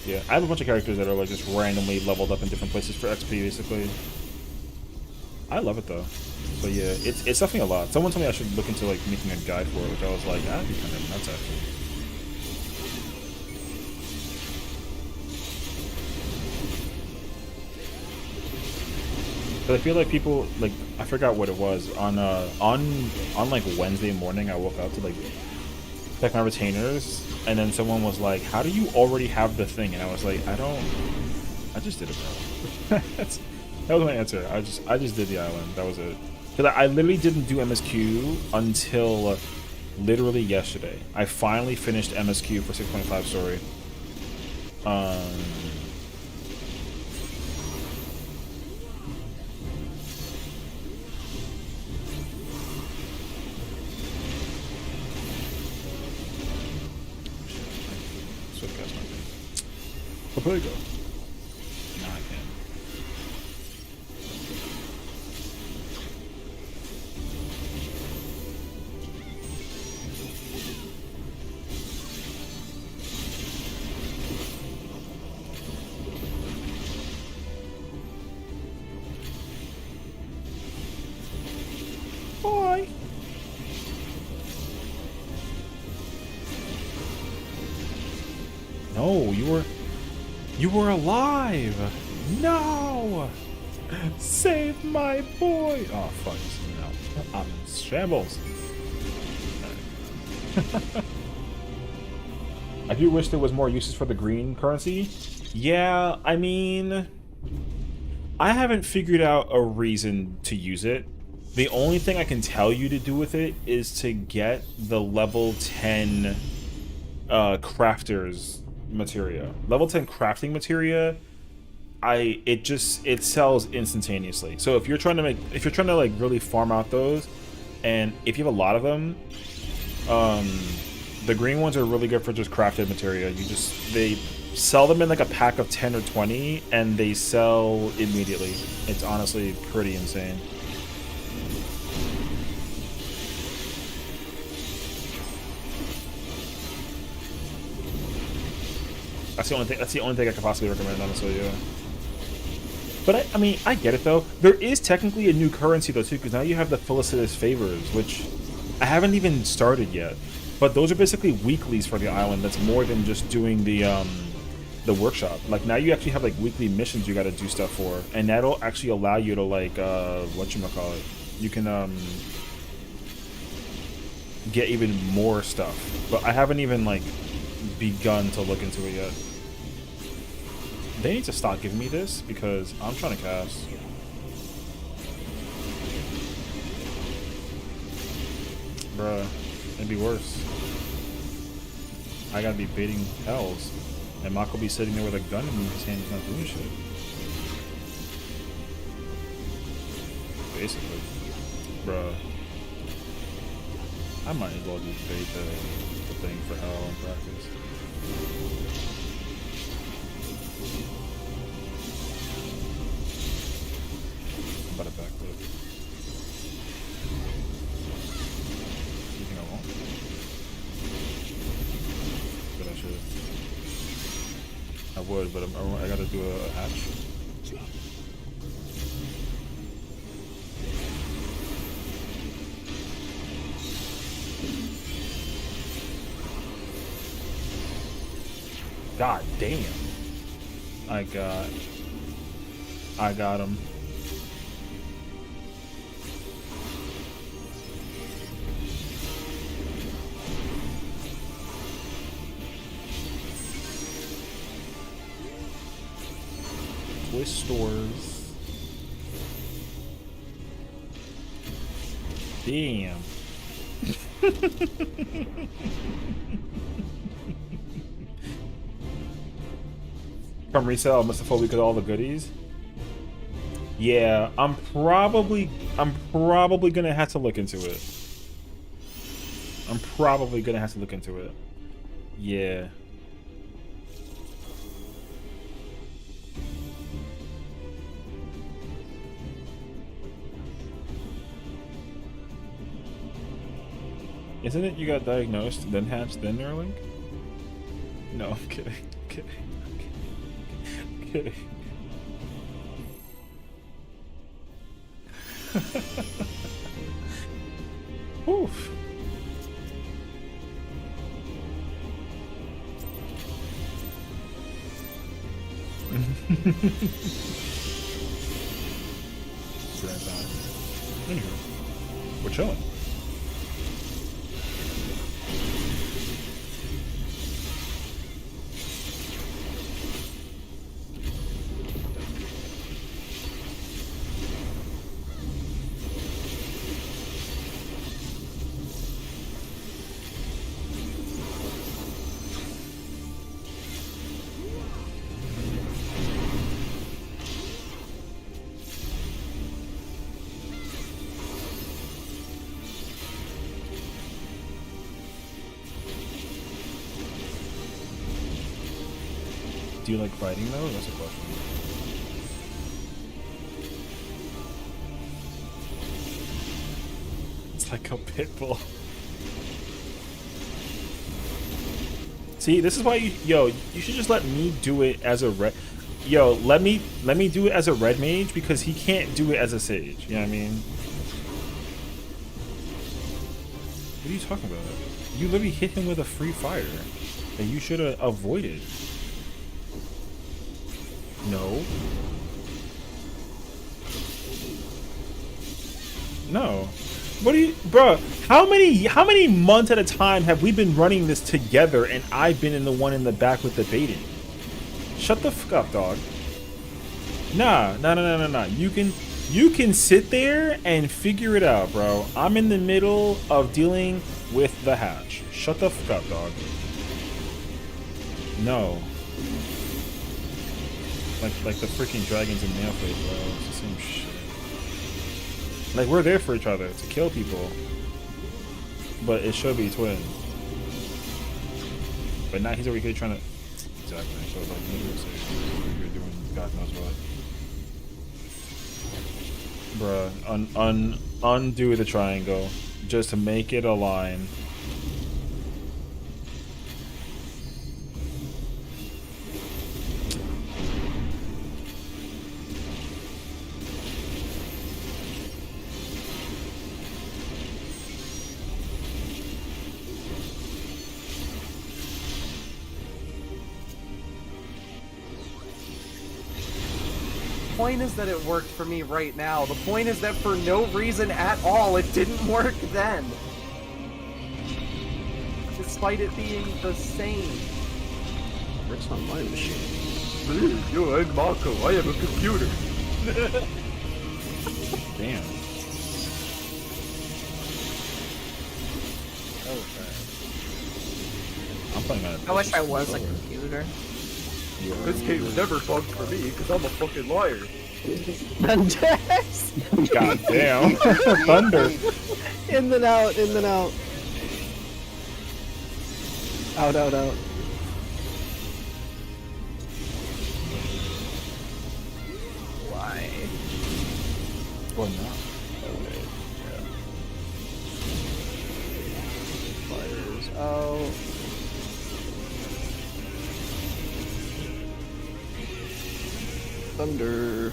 Yeah, I have a bunch of characters that are like just randomly leveled up in different places for XP, basically. I love it though. But yeah, it's definitely a lot. Someone told me I should look into like making a guide for it, which I was like, that'd be kind of nuts actually. But I feel like people like, I forgot what it was on like Wednesday morning. I woke up to like check my retainers, and then someone was like, "How do you already have the thing?" And I was like, I just did it, bro. That was my answer. I just did the island. That was it. Because I literally didn't do MSQ until literally yesterday. I finally finished MSQ for 6.5 story. There you go. Now I can. no, you were alive. No, save my boy. Oh fuck, no, I'm in shambles. I do wish there was more uses for the green currency. Yeah, I mean, I haven't figured out a reason to use it. The only thing I can tell you to do with it is to get the level 10 crafters materia. Level 10 crafting materia, it sells instantaneously. So if you're trying to like really farm out those, and if you have a lot of them, the green ones are really good for just crafted materia. They sell them in like a pack of 10 or 20 and they sell immediately. It's honestly pretty insane. That's the only thing I could possibly recommend, honestly, yeah. But I mean, I get it though. There is technically a new currency though too, because now you have the felicitous favors, which I haven't even started yet. But those are basically weeklies for the island. That's more than just doing the workshop. Like now you actually have like weekly missions you got to do stuff for, and that'll actually allow you to like whatchamacallit. You can get even more stuff. But I haven't even like begun to look into it yet. They need to stop giving me this because I'm trying to cast. Bruh, it'd be worse. I gotta be baiting hells, and Mako be sitting there with a gun in his hand, he's not doing shit. Basically. Bruh. I might as well just bait the thing for hell in practice. I'm about to backflip. You think I won't? But I should. I would, but I gotta do a hatch. God damn. I got him. Twist stores. Damn. From resale, must have full week of all the goodies. Yeah, I'm probably gonna have to look into it. I'm probably gonna have to look into it. Yeah. Isn't it you got diagnosed, then hatched, then Neuralink? No, I'm kidding. I'm kidding. Kidding. Oof. Anywho, we're chilling. Do you like fighting though? That's a question. It's like a pit bull. See, this is why you should just let me do it as a red. Let me do it as a red mage because he can't do it as a sage. You know what I mean? What are you talking about? You literally hit him with a free fire that you should have avoided. No. No. What do you, bro? How many months at a time have we been running this together, and I've been in the one in the back with the baiting? Shut the fuck up, dog. Nah. You can sit there and figure it out, bro. I'm in the middle of dealing with the hatch. Shut the fuck up, dog. No. Like the freaking dragons in Nailface, bro. It's the same shit. Like, we're there for each other to kill people, but it should be twin. But now he's over here trying to. Exactly. So like, maybe we'll say you're doing God knows what. Bruh, undo the triangle just to make it align. The point is that it worked for me right now. The point is that for no reason at all, it didn't work then. Despite it being the same. It's not my machine. Yo, I'm Marco. I have a computer. Damn. I'm playing on I wish I was a computer. This game never fucked for me because I'm a fucking liar. God damn. Thunder. In and out, in and out. Out, out, out. Why? Well, no. Fires out. Thunder.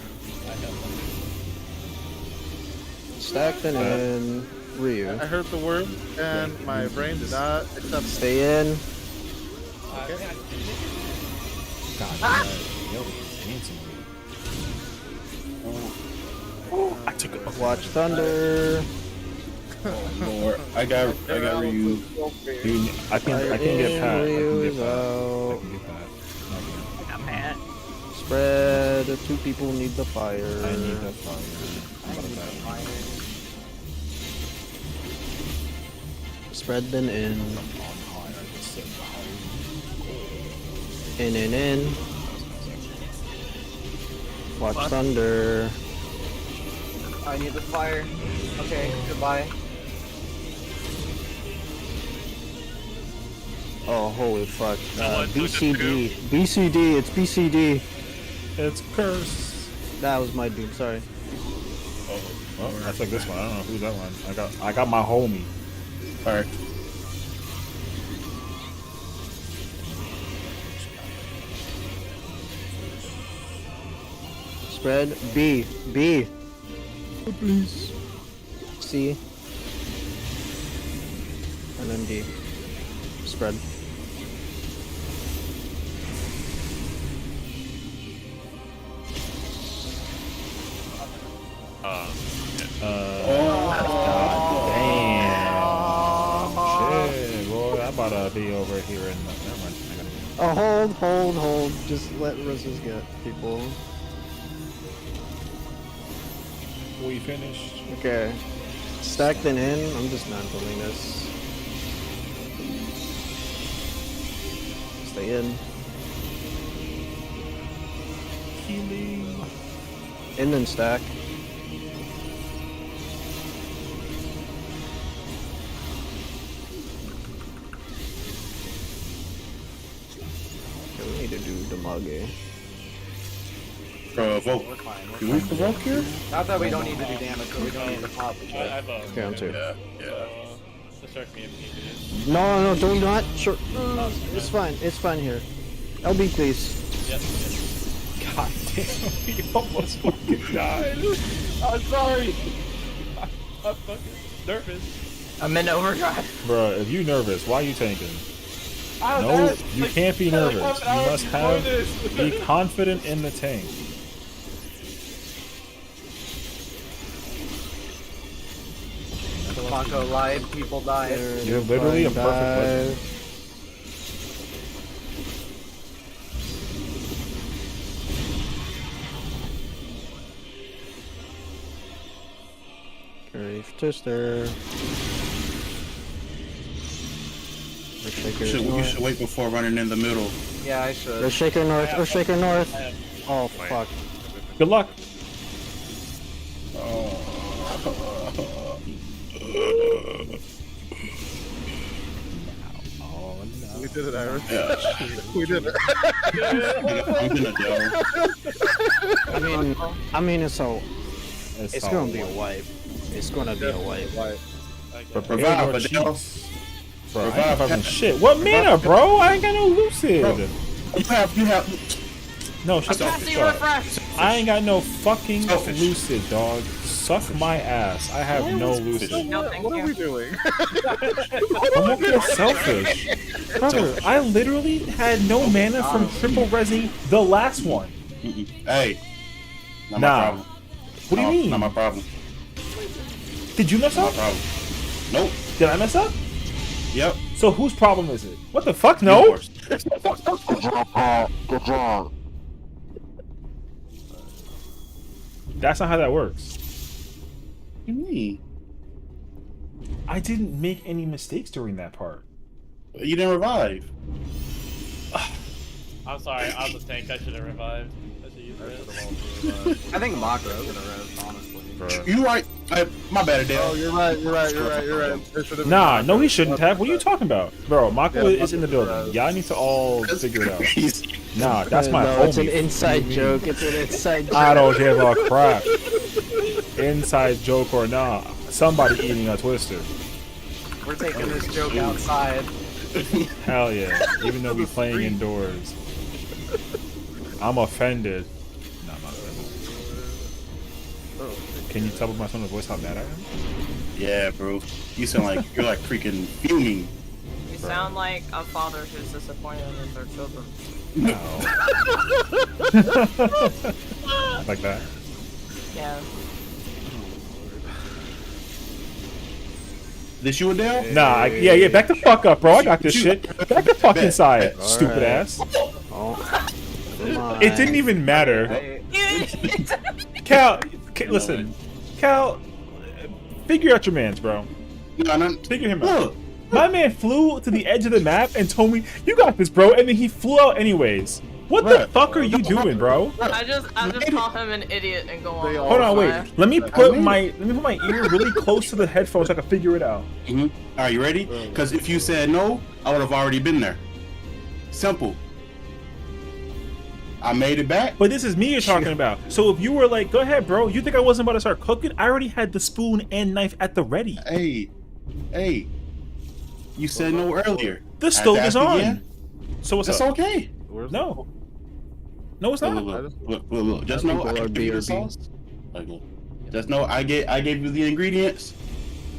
Stacked and in. Ryu. I heard the word, and my brain did not accept it. Stay in. God damn. Yo, dancing. I took it. Watch Thunder. Oh Lord, I got Ryu. Dude, I can't get Pat. I Ryu can is get Pat. I out. can get Pat. I got Pat. Spread. Two people need the fire. I need that fire. I'm about to Pat. Spread then in. On high, I just said high. In. Watch Thunder. I need the fire. Okay, goodbye. Oh, holy fuck. Someone took the BCD. BCD, it's BCD. It's curse. That was my dude, sorry. Oh, I took this one. I don't know who's that one. I got my homie. Alright. Spread. B. B. Please. C. And then D. Spread. Damn. Shit, boy. I'm about to be over here in the. Never mind. I gotta go. Oh, hold. Just let Roses get people. We finished. Okay. Stacked and in. I'm just not doing this. Stay in. Healing. In then stack. Okay, we need to do Damage. Provoke. Do we provoke here? Not that we don't need to do damage, but we don't need to pop. I have a. Okay, I'm too. Distract me if needed. No, do not. Sure. It's fine here. LB, please. Yep. God damn. We almost fucking died. I'm sorry. I'm fucking nervous. I'm in overdrive. Bruh, if you nervous, why you tanking? No, you can't be nervous. You must be confident in the tank. Mako lied, people died. You're literally a perfect legend. Grave Twister. You should wait before running in the middle. Yeah, I should. Earthshaker North. Earthshaker North. Oh fuck. Good luck. We did it, Iris. Yeah. We did it. I'm gonna go. I mean, it's gonna be a wipe. It's gonna be a wipe. Revive, but Bro, I ain't fucking shit. What mana, bro? I ain't got no lucid. Bro, you have. No, shut the Casting fuck up. refresh. I ain't got no fucking Selfish. lucid, dog. Suck my ass. I have no lucid. No, thank What are we you. doing? I'm okay selfish. Brother, I literally had no mana from triple resing the last one. Hey. Not Nah. my problem. What do you mean? Not my problem. Did you mess Not my up? problem. Nope. Did I mess up? Yep. So whose problem is it? What the fuck? No. That's not how that works. What do you mean? I didn't make any mistakes during that part. You didn't revive. I'm sorry, I was a tank. I should have revived. I should use it. I think Mako could have res, honestly. You right. My bad, Adele. Oh, you're right. You're right. It should've been- Nah, no, he shouldn't have. What are you talking about, bro? Mako is in the building. Y'all need to all figure it out. Nah, that's my No, homie. it's an inside joke. It's an inside joke. I don't give a crap. Inside joke or not, somebody eating a twister. We're taking this joke outside. Hell yeah. Even though we playing indoors. I'm offended. No, I'm not offended. Can you tell by my tone of voice how mad I am? Yeah, bro. You sound like you're like freaking fuming. You sound like a father who's disappointed in their children. No. Like that. Yeah. This you, Adele? Nah, yeah, back the fuck up, bro. I got this shit. Back the fuck inside, stupid Alright. ass. Oh, come on. It didn't even matter. Hey, Cal, listen. Cal, figure out your mans, bro. No. Figure him out. Look. My man flew to the edge of the map and told me, "You got this, bro," and then he flew out anyways. What the Right. fuck are you doing, bro? I just call him an idiot and go on. They all- Hold on, wait. Fire. Let me put my ear really close to the headphones so I can figure it out. Are you ready? Because if you said no, I would have already been there. Simple. I made it back. But this is me you're talking about. So if you were like, "Go ahead, bro," you think I wasn't about to start cooking? I already had the spoon and knife at the ready. Hey. You said no earlier. The stove I is asked on. again. So what's That's up? okay. No. No, it's not. Look. Just know I gave you the sauce. Like, look. Just know I gave you the ingredients,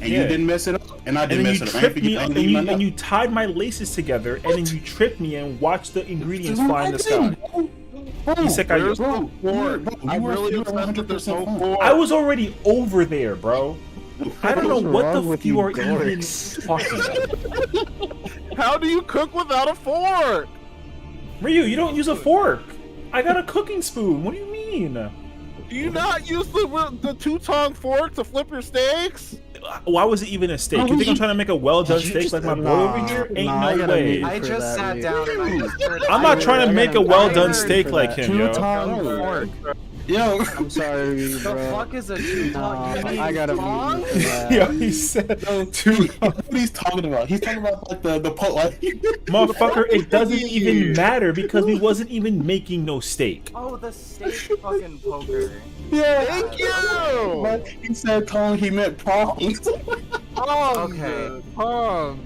and you Yeah. didn't mess it up, and I And didn't then mess you it up. I ain't tripped forget- me, I and didn't leave nothing you up. tied my laces together, and then you tripped me and watched the ingredients fly in the sky. Isekai, Where's bro. the fork? I'm really you were upset that there's no 100% fork. I was already over there, bro. I don't know What's what wrong the with f you you are even dorks? talking about. How do you cook without a fork? Ryu, you don't use a fork. I got a cooking spoon. What do you mean? Do you not use the two-tong fork to flip your steaks? Why was it even a steak? You think I'm trying to make a well-done steak like my boy over here? Ain't I no gotta way. mute I for just that, sat dude. down and I just heard. I'm not trying to make a well-done I steak for like that. him, yo. Two-tong fork. Yo, I'm sorry, The bro. fuck is a two-tong? You mean I gotta tong? mute you for that. Yo, he said two. what he's talking about? He's talking about like the pot, like. Motherfucker, it doesn't even matter because we wasn't even making no steak. Oh, the steak fucking poker. Yeah. Thank you! But he said tongue, he meant prongs. Okay.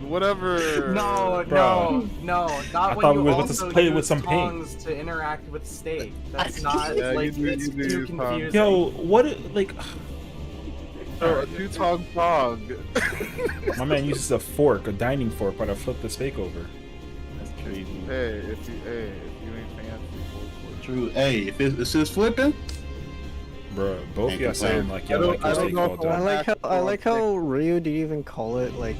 Whatever. No, Bro. not I when thought you we were about to also play use with some paint. tongs to interact with steak. That's not Yeah, like you it's do too use tongs. confusing. Yo, what? Like, So, a two-tong frog. my man uses a fork, a dining fork, but I flip the steak over. crazy. Hey, if you ain't fancy, True. Hey, if it's just flipping, Bro, both Ain't y'all sound complaining. like y'all like I your don't steak know well if I done. I like how Ryu did you even call it like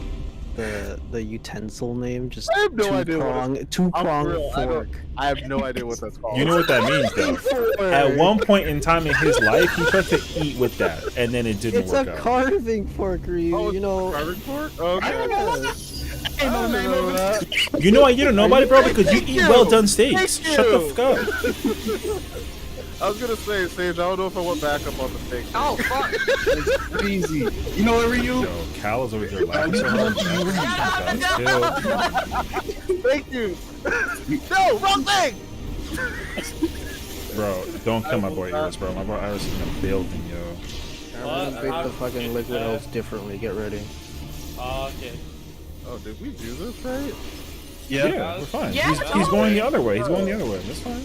the utensil name? Just I have no idea what two I'm prong real, fork. I have no idea what that's called. You know what that means, though. At one point in time in his life, he tried to eat with that, and then it didn't It's work a out. carving fork, Ryu. Oh, you know. carving fork? Okay. I don't know that. You know why you don't know about it, bro? Because you eat well done steaks. Thank Shut the you. fuck up. I was gonna say, Sage, I don't know if I went back up on the steak. Oh fuck! Crazy. You know what, Ryu? Yo, Cal is over there laughing so hard. Chill. Thank you. No, wrong thing. Bro, don't kill my boy Iris, bro. My boy Iris is in the building, yo. I'm gonna bake the fucking liquid elves differently. Get ready. Okay. Oh, did we do this right? Yeah. Yeah, we're fine. Yeah, He's going the other way. He's going the other way. That's fine.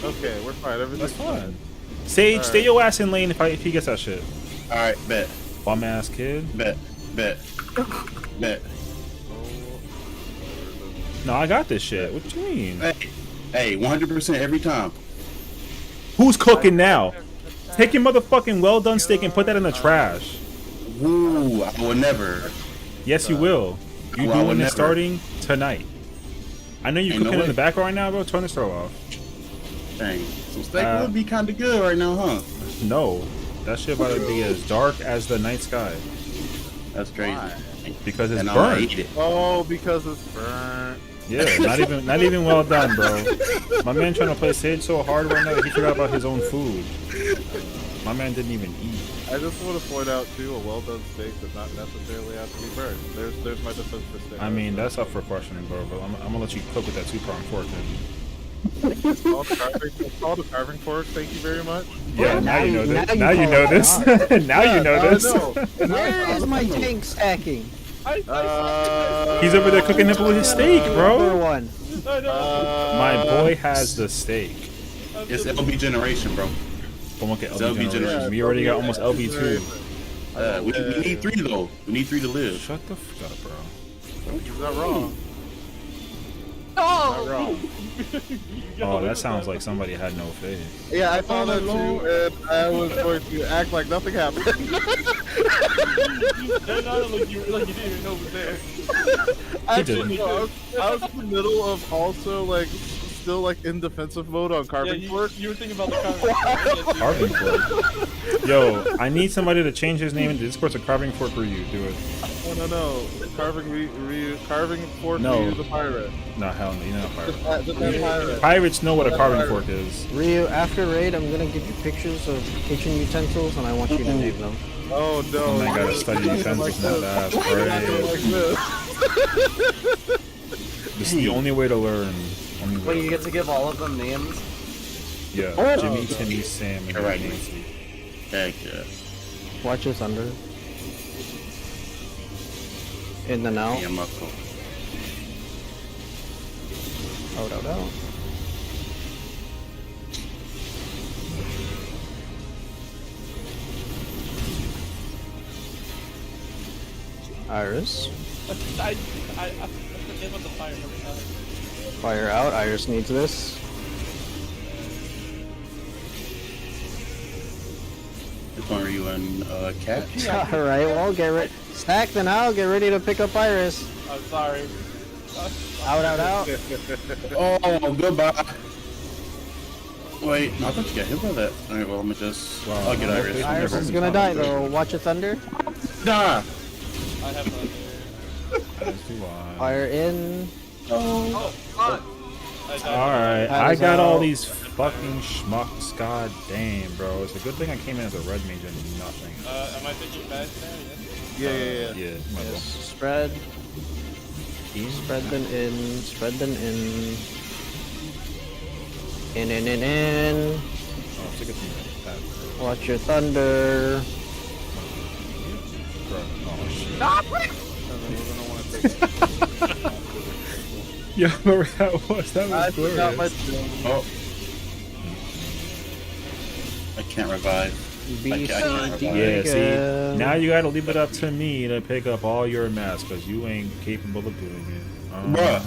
Okay, we're fine. Everything's That's fine. Sage, stay your ass in lane if he gets that shit. All right, bet, Bum ass kid. bet. No, I got this shit. What you mean? Hey, 100% every time. Who's cooking now? Take your motherfucking well done steak and put that in the trash. Woo, I will never. Yes, you will. You Well, I would doing it never. starting tonight. I know you're Ain't no cooking in way. the background right now, bro. Turn the stove off. Dang, some steak Uh, would be kind of good right now, huh? No, that shit about to be as dark as the night sky That's crazy. because it's And I'm gonna burnt. eat it. Oh, because it's burnt. Yeah, not even well done, bro. My man trying to play Sage so hard right now that he forgot about his own food. My man didn't even eat. I just want to point out too, a well done steak does not necessarily have to be burnt. There's my defense for steak. I mean, that's up for questioning, bro. But I'm gonna let you cook with that 2-prong fork. Then. It's called a carving fork. Thank you very much. Yeah, now you know this. now you Now you call know it this. Now you know I this. know. Where is my tank stacking? He's over there cooking nipple with his steak, Number bro. one. My boy has the steak. It's LB generation, bro. Come on, get It's LB LB generation. generation. We already got almost LB2. We need 3 though. We need 3 to live. Shut the fuck up, bro. He's not wrong. Oh! Not wrong. Oh, that sounds like somebody had no faith. Yeah, I thought that too, and I was going to act like nothing happened. They're not like you didn't even know it was there. Actually, no, I was in the middle of also like still like in defensive mode on Yeah, carving fork. you were thinking about the carving. Carving fork. Yo, I need somebody to change his name into Discord to Carving Fork Ryu. Do it. No. Carving fork. No. Ryu the pirate. No, hell no. You're not a pirate. Just that pirate. Pirates know what a carving fork is. Ryu, after raid, I'm gonna give you pictures of kitchen utensils, and I want you to name them. Oh no! Oh my god, study utensils now. That's Like great. this. This is the only way to learn. Only Wait, you way. get to give all of them names? Yeah, Jimmy, Timmy, Sam, and Alright. Nancy. Heck yeah. Watch your thunder. In and out. Yeah, muscle. Out. Iris. I forget about the fire every time. Fire out. Iris needs this. Which one are you in? Cat? Alright, well, get ready. Stack the now. Get ready to pick up Iris. I'm sorry. Out. Oh, goodbye. Wait, I thought you got hit by that. Alright, well, let me just. Wow. I'll get Iris. Iris is gonna die though. Watch your thunder. Nah! I have no idea. As do I. Fire in. Oh, fuck! Alright, That I is got all out. these fucking schmucks. God damn, bro. It's a good thing I came in as a red mage and nothing. Am I thinking bad now? Yeah. Yeah, might as well. Yes. Spread. Spread them in. Spread them in. In. Oh, it's a good thing that. Watch your thunder. Bro, oh shit. Stop it! Yeah, whoever that was, that I was forgot my. glorious. Oh. I can't revive. B, I C, can't D, revive. Yeah, see, again. now you gotta leave it up to me to pick up all your mats, because you ain't capable of doing it. Bruh.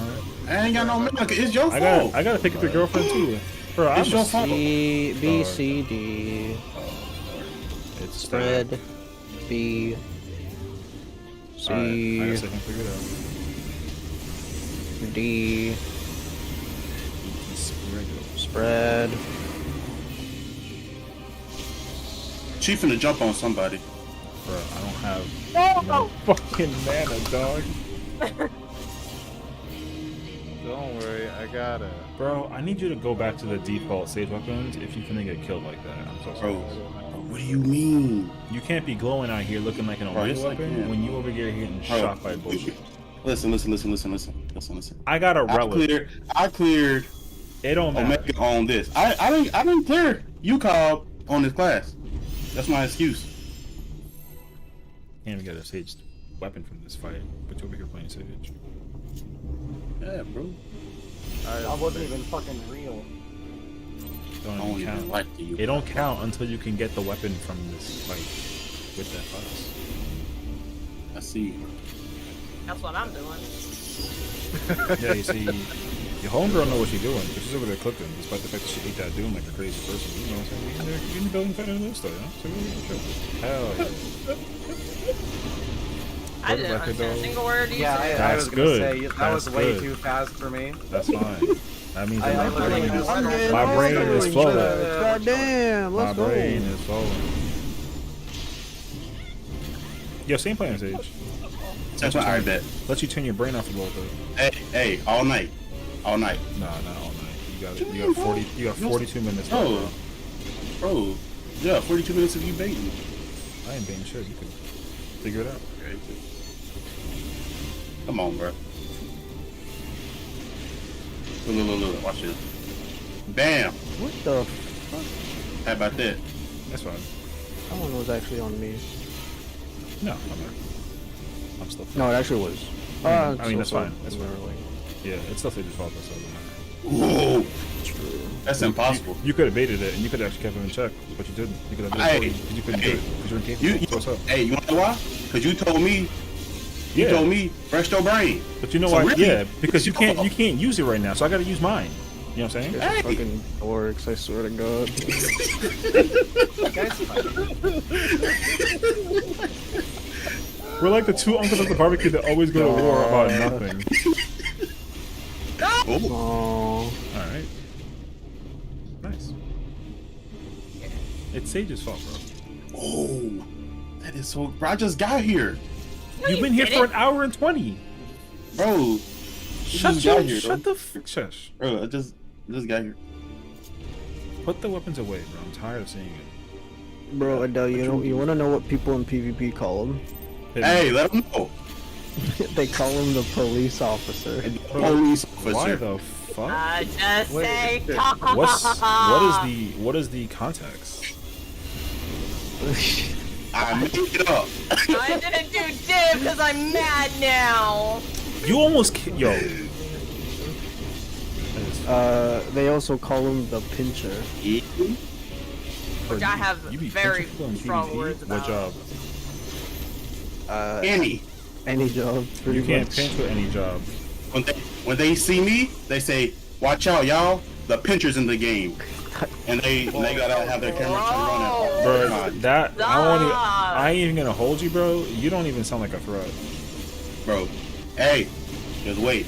I ain't got no milk. It's your fault. I gotta pick up your girlfriend too. Bro, It's your fault. C, B, C, D. It's Spread. B. C. Alright, I guess I can figure it out. D. Spread. She finna jump on somebody. Bro, I don't have no fucking mana, dog. Don't worry, I got it. Bro, I need you to go back to the default sage weapons if you finna get killed like that. I'm so sorry. Bro, what do you mean? You can't be glowing out here looking like an Omega yes, I weapon can. when you over here getting Bro. shot by bullshit. Listen. I got a relic. I cleared It don't matter. Omega on this. I didn't clear UCOB on this class. That's my excuse. Can't even get a sage weapon from this fight, but you're over here playing sage. Yeah, bro. That wasn't even fucking real. Don't I don't even count. even like the It don't count until you can get the weapon from this fight with that class. I see. That's what I'm doing. Yeah, you see, your homegirl know what she's doing, but she's over there cooking, despite the fact that she ate that doom like a crazy person. You know what I'm saying? You're in the building fighting the stuff, you know? So chill. Hell yeah. I didn't understand a single word you Yeah, said. I That's was gonna good. say that That's was way good. too fast for me. That's fine. That means I that my brain literally is, just- my brain is flowing. Goddamn, My let's go. brain is flowing. Yo, same playing sage. That's what I bet. Let you turn your brain off a little bit. Hey, all night. All night. Nah, not all night. You got 42 minutes left, Bro. Bro. Yeah, 42 minutes of you baiting. I ain't being shit. You can figure it out. Okay. Come on, bro. Look. Watch this. Bam. What the fuck? How about that? That's fine. That one was actually on me. No, I'm not. I'm still fine. No, it actually was. I mean, that's fine. That's fine. Literally. Yeah, it's still Sage's fault. That's all that matters. Whoa. True. That's impossible. You could have baited it, and you could have actually kept him in check, but you didn't. You could have done Hey, it because you couldn't do it. Because you were incapable. So what's up? Hey, you know why? Because you told me. Yeah. You told me, rest your brain. But you know So why? really, Yeah, because you it's your can't use it right now, so I got to use mine. You know what I'm saying? It's Hey. fucking dorks, I swear to God. We're like the two uncles at the barbecue that always go to war about nothing. Oh. Oh. All right. Nice. It's Sage's fault, bro. Oh. That is so. Bro, I just got here. You've been here for an hour and 20. Bro. Shut just got your, here, shut bro. the shush. Bro, I just got here. Put the weapons away, bro. I'm tired of seeing it. Bro, Adele, you wanna know what people in PvP call him? Hey, let them know. They call him the police officer. Police officer. Why the fuck? I just say What is the context? I made it up. I didn't do div because I'm mad now. You almost yo. They also call him the pincher. Which I have You be very pinching people in strong PvP? words about. What job? Any job, pretty You can't much. pinch with any job. When they see me, they say, "Watch out, y'all! The pinchers in the game," and they gotta have their camera turned on. Bro, Time. that Stop. I ain't even gonna hold you, bro. You don't even sound like a threat. Bro, hey, just wait.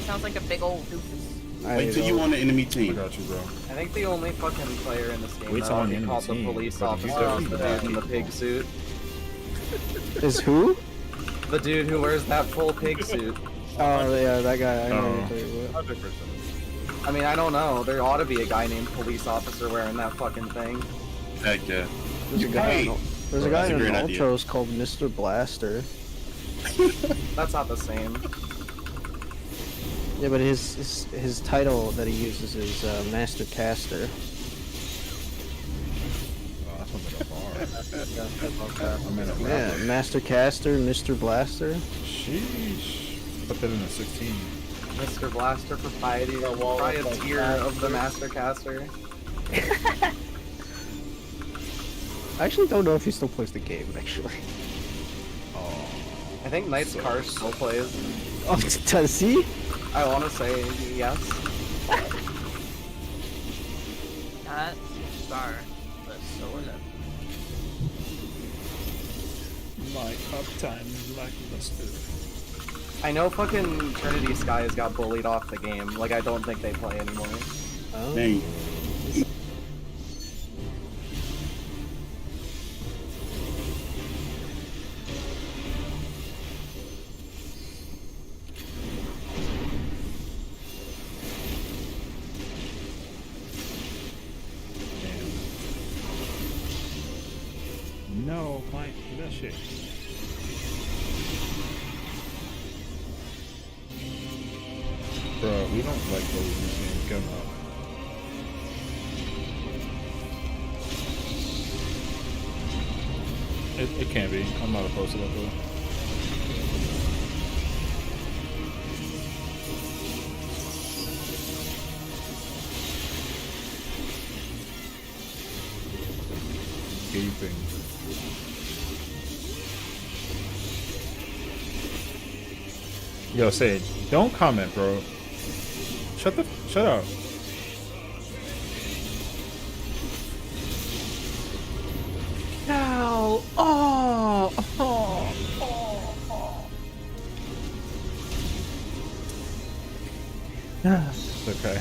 Sounds like a big old doofus. Wait till you on the enemy I team. got you, bro. I think the only fucking player in this game Wait that till I'll I'm be in the called the team, police but officer he's is the definitely dude in the pig suit. Is who? The dude who wears that full pig suit. Oh yeah, that guy. I know Oh. what you're talking about. 100%. I mean, I don't know. There ought to be a guy named police officer wearing that fucking thing. Heck yeah. There's a guy. Hey. There's a Bro, guy that's a in great idea. Ultros called Mr. Blaster. That's not the same. Yeah, but his title that he uses is Master Caster. Oh, that sounds like a bar. Okay. I'm in a Yeah, rapper. Master Caster, Mr. Blaster. Sheesh. Put that in a 16. Mr. Blaster, proprietor of the Master Caster. I actually don't know if he still plays the game, actually. Oh. I think Knight's car still plays. Oh, does he? I want to say yes. Not star, but so in it. My uptime is lackluster. I know fucking Trinity Skies got bullied off the game. Like, I don't think they play anymore. Oh. Dang. No, Mike, that shit. Bro, we don't like those machines. Get them out. It can be. I'm not opposed to that though. Gaping. Yo, Sage, don't comment, bro. Shut up. Cal! It's okay.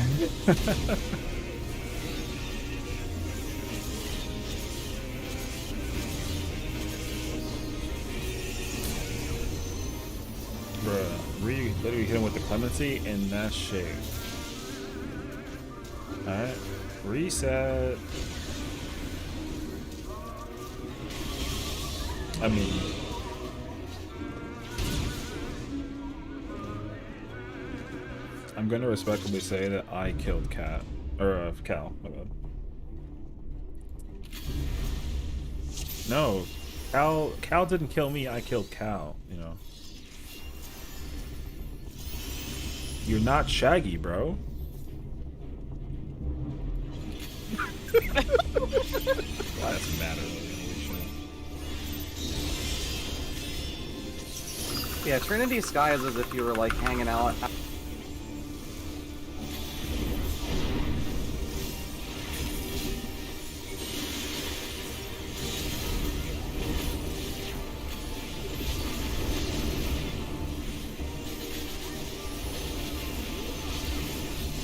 Bruh, literally hit him with the clemency and that shit. Alright, reset. I mean, I'm gonna respectfully say that I killed Cat, or Cal, my bad. No, Cal didn't kill me, I killed Cal, you know. You're not Shaggy, bro. That's matter. Yeah, Trinity Sky is as if you were like hanging out. That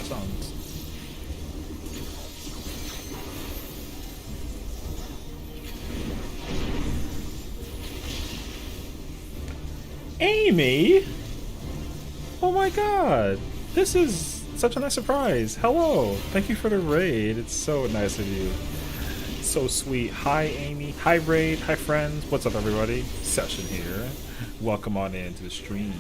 sounds. Amy? Oh my god. This is such a nice surprise. Hello. Thank you for the raid. It's so nice of you. So sweet. Hi, Amy. Hi, raid. Hi, friends. What's up, everybody? Session here. Welcome on into the stream.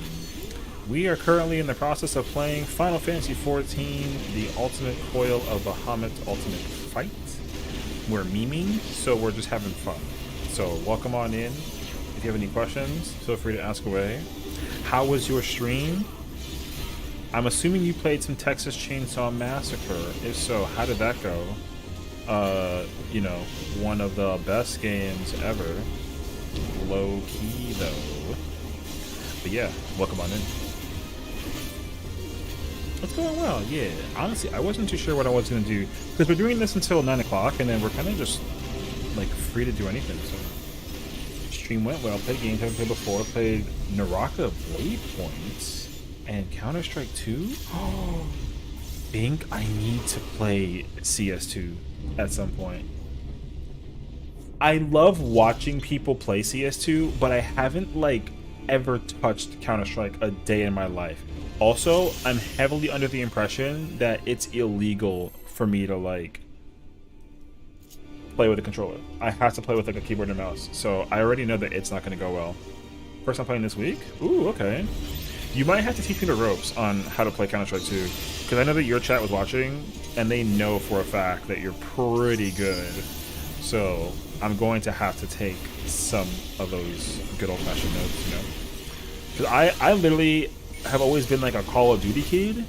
We are currently in the process of playing Final Fantasy XIV, the Ultimate Coil of Bahamut Ultimate Fight. We're memeing, so we're just having fun. So welcome on in. If you have any questions, feel free to ask away. How was your stream? I'm assuming you played some Texas Chainsaw Massacre. If so, how did that go? You know, one of the best games ever. Low key though. But yeah, welcome on in. It's going well, yeah. Honestly, I wasn't too sure what I was gonna do because we're doing this until 9 o'clock, and then we're kind of just like free to do anything. So stream went well. Played games I've played before. Played Naraka Blade Points and Counter-Strike 2. Think I need to play CS2 at some point. I love watching people play CS2, but I haven't like ever touched Counter-Strike a day in my life. Also, I'm heavily under the impression that it's illegal for me to like play with a controller. I have to play with like a keyboard and mouse, so I already know that it's not going to go well. First time playing this week? Ooh, okay. You might have to teach me the ropes on how to play Counter-Strike 2, because I know that your chat was watching, and they know for a fact that you're pretty good. So I'm going to have to take some of those good old-fashioned notes, you know. Because I literally have always been like a Call of Duty kid,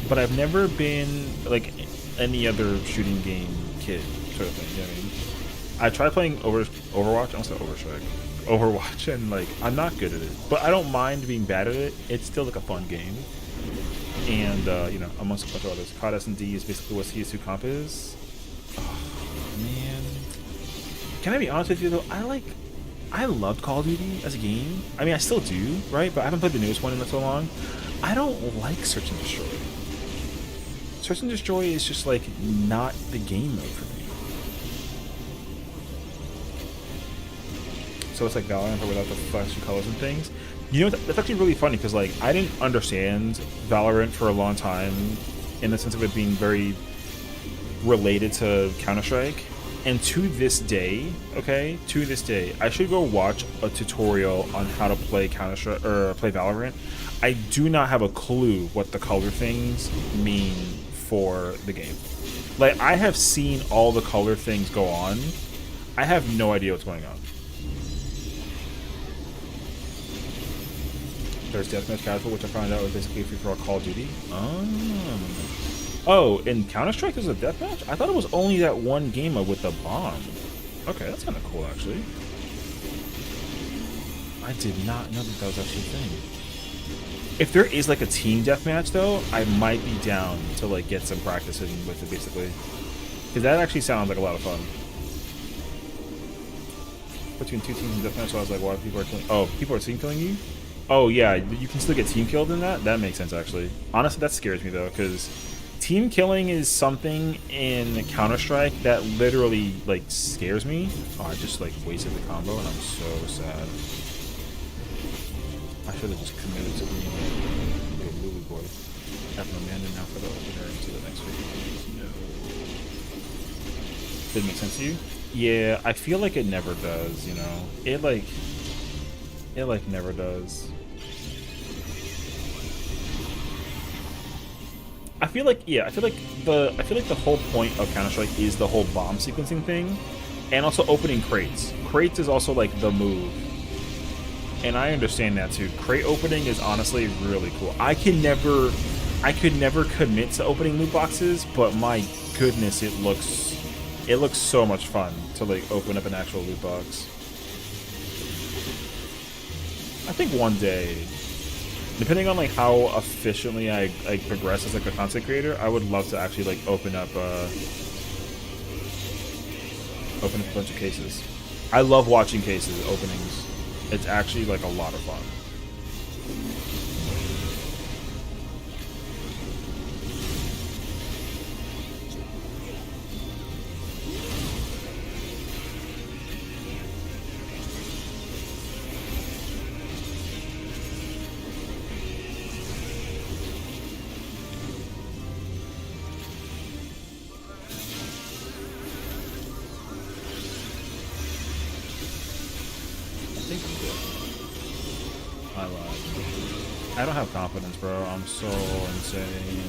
but I've never been like any other shooting game kid sort of thing, you know what I mean? I tried playing Overwatch. I almost said Overstrike. Overwatch, and like I'm not good at it, but I don't mind being bad at it. It's still like a fun game. And you know, amongst a bunch of others, COD S&D is basically what CS2 comp is. Oh, man, can I be honest with you though? I loved Call of Duty as a game. I mean, I still do, right? But I haven't played the newest one in so long. I don't like Search and Destroy. Search and Destroy is just like not the game mode for me. So it's like Valorant, but without the flashy colors and things. You know, that's actually really funny because like I didn't understand Valorant for a long time in the sense of it being very related to Counter-Strike. And to this day, okay, to this day, I should go watch a tutorial on how to play Counter-Strike or play Valorant. I do not have a clue what the color things mean for the game. Like, I have seen all the color things go on. I have no idea what's going on. There's Deathmatch Casual, which I found out was basically free-for-all Call of Duty. Oh, in Counter-Strike there's a deathmatch? I thought it was only that one game with the bomb. Okay, that's kind of cool, actually. I did not know that was actually a thing. If there is like a team deathmatch, though, I might be down to like get some practice in with it, basically. Because that actually sounds like a lot of fun. Between two teams in deathmatch, so I was like, why people are killing? Oh, people are team killing you? Oh yeah, you can still get team killed in that? That makes sense, actually. Honestly, that scares me, though, because team killing is something in Counter-Strike that literally, like, scares me. Oh, I just, like, wasted the combo, and I'm so sad. I should have just committed to being a Lulu boy. Have an Amanda now for the opener into the next week. No. Did it make sense to you? Yeah, I feel like it never does, you know? It never does. I feel like the whole point of Counter-Strike is the whole bomb sequencing thing, and also opening crates. Crates is also like the move, and I understand that too. Crate opening is honestly really cool. I could never commit to opening loot boxes, but my goodness, it looks so much fun to like open up an actual loot box. I think one day, depending on like how efficiently I progress as like a content creator, I would love to actually like open up a bunch of cases. I love watching cases openings. It's actually like a lot of fun. I lied. I don't have confidence, bro. I'm so insane.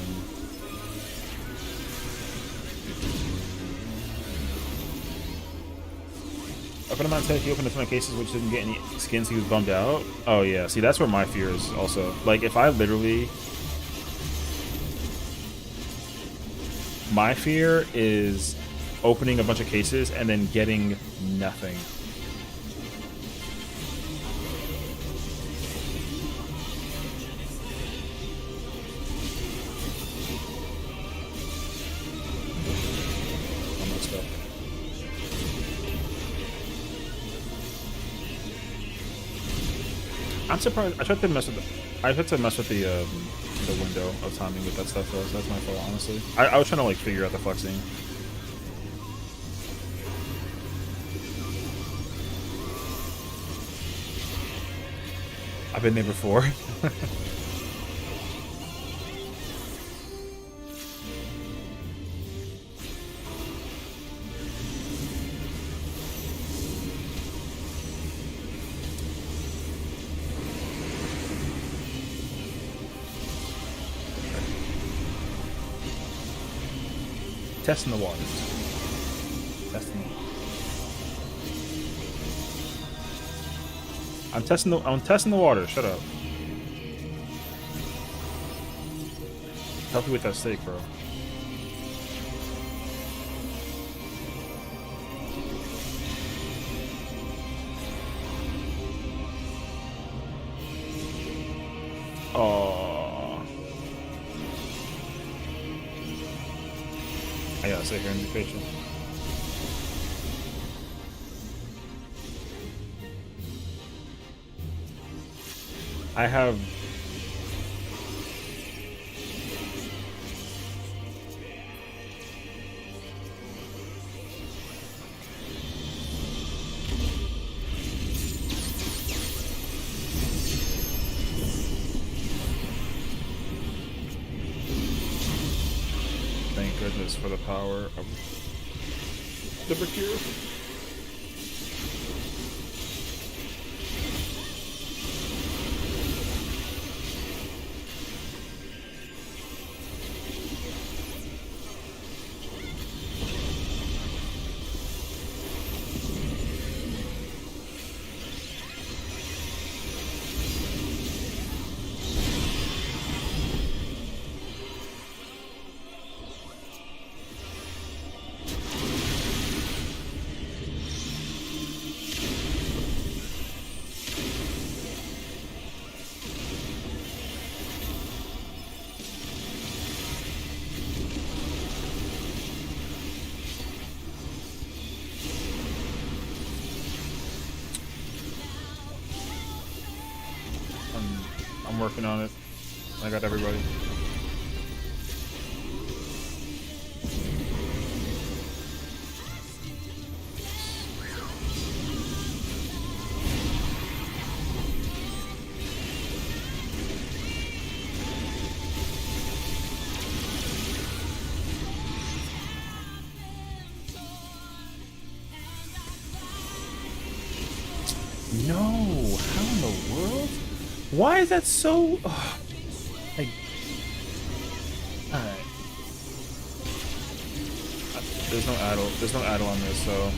Open amount of he opened a ton of cases which didn't get any skins, he was bummed out. Oh yeah, see that's where my fear is also. Like if I literally... My fear is opening a bunch of cases and then getting nothing. I'm surprised. I tried to mess with the window of timing with that stuff, though. So that's my fault, honestly. I was trying to like figure out the flexing. I've been there before. Testing the waters. Testing the... I'm testing the water. Shut up. Help you with that steak, bro. Oh. I gotta sit here and be patient. I have. Thank goodness for the power of the Mercure. I'm working on it. I got everybody. No, how in the world? Why is that so? Like, all right. There's no addle. There's no addle on this, so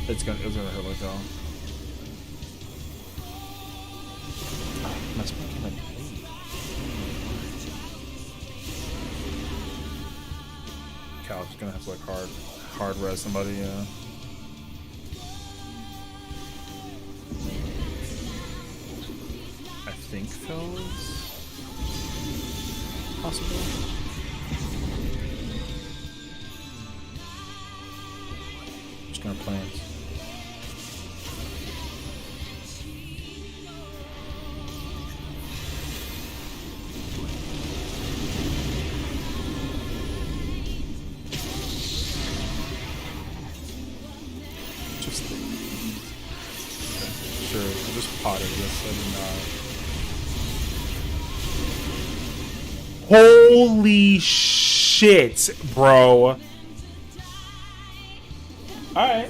it's gonna hurt like hell. Must be killing. Cal's gonna have to like hard res somebody. Yeah. I think Phil's possible. Just gonna plants. Just sure, I just potted this. I did not. Holy shit, bro. Alright.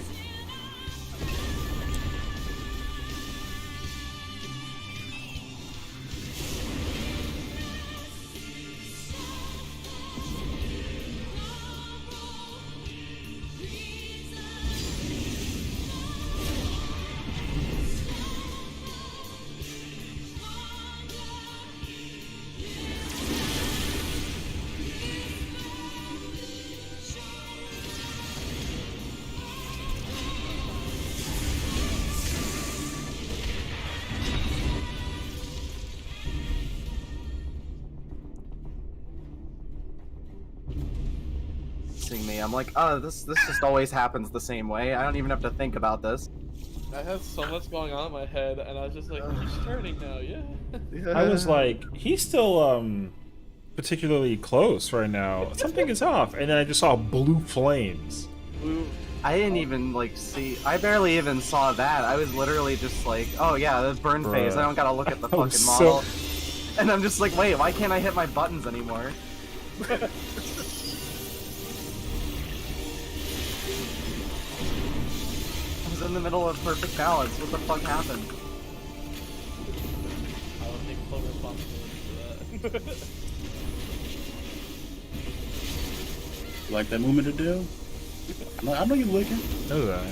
Me, I'm like, oh, this just always happens the same way. I don't even have to think about this. I had so much going on in my head, and I was just like, he's turning now, yeah. I was like, he's still particularly close right now. Something is off, and then I just saw blue flames. I didn't even like see. I barely even saw that. I was literally just like, oh yeah, the burn phase. I don't gotta look at the fucking model. And I'm just like, wait, why can't I hit my buttons anymore? In the middle of perfect balance. What the fuck happened? I will take full responsibility for that. You like that movement to do? I know you're looking. Know that.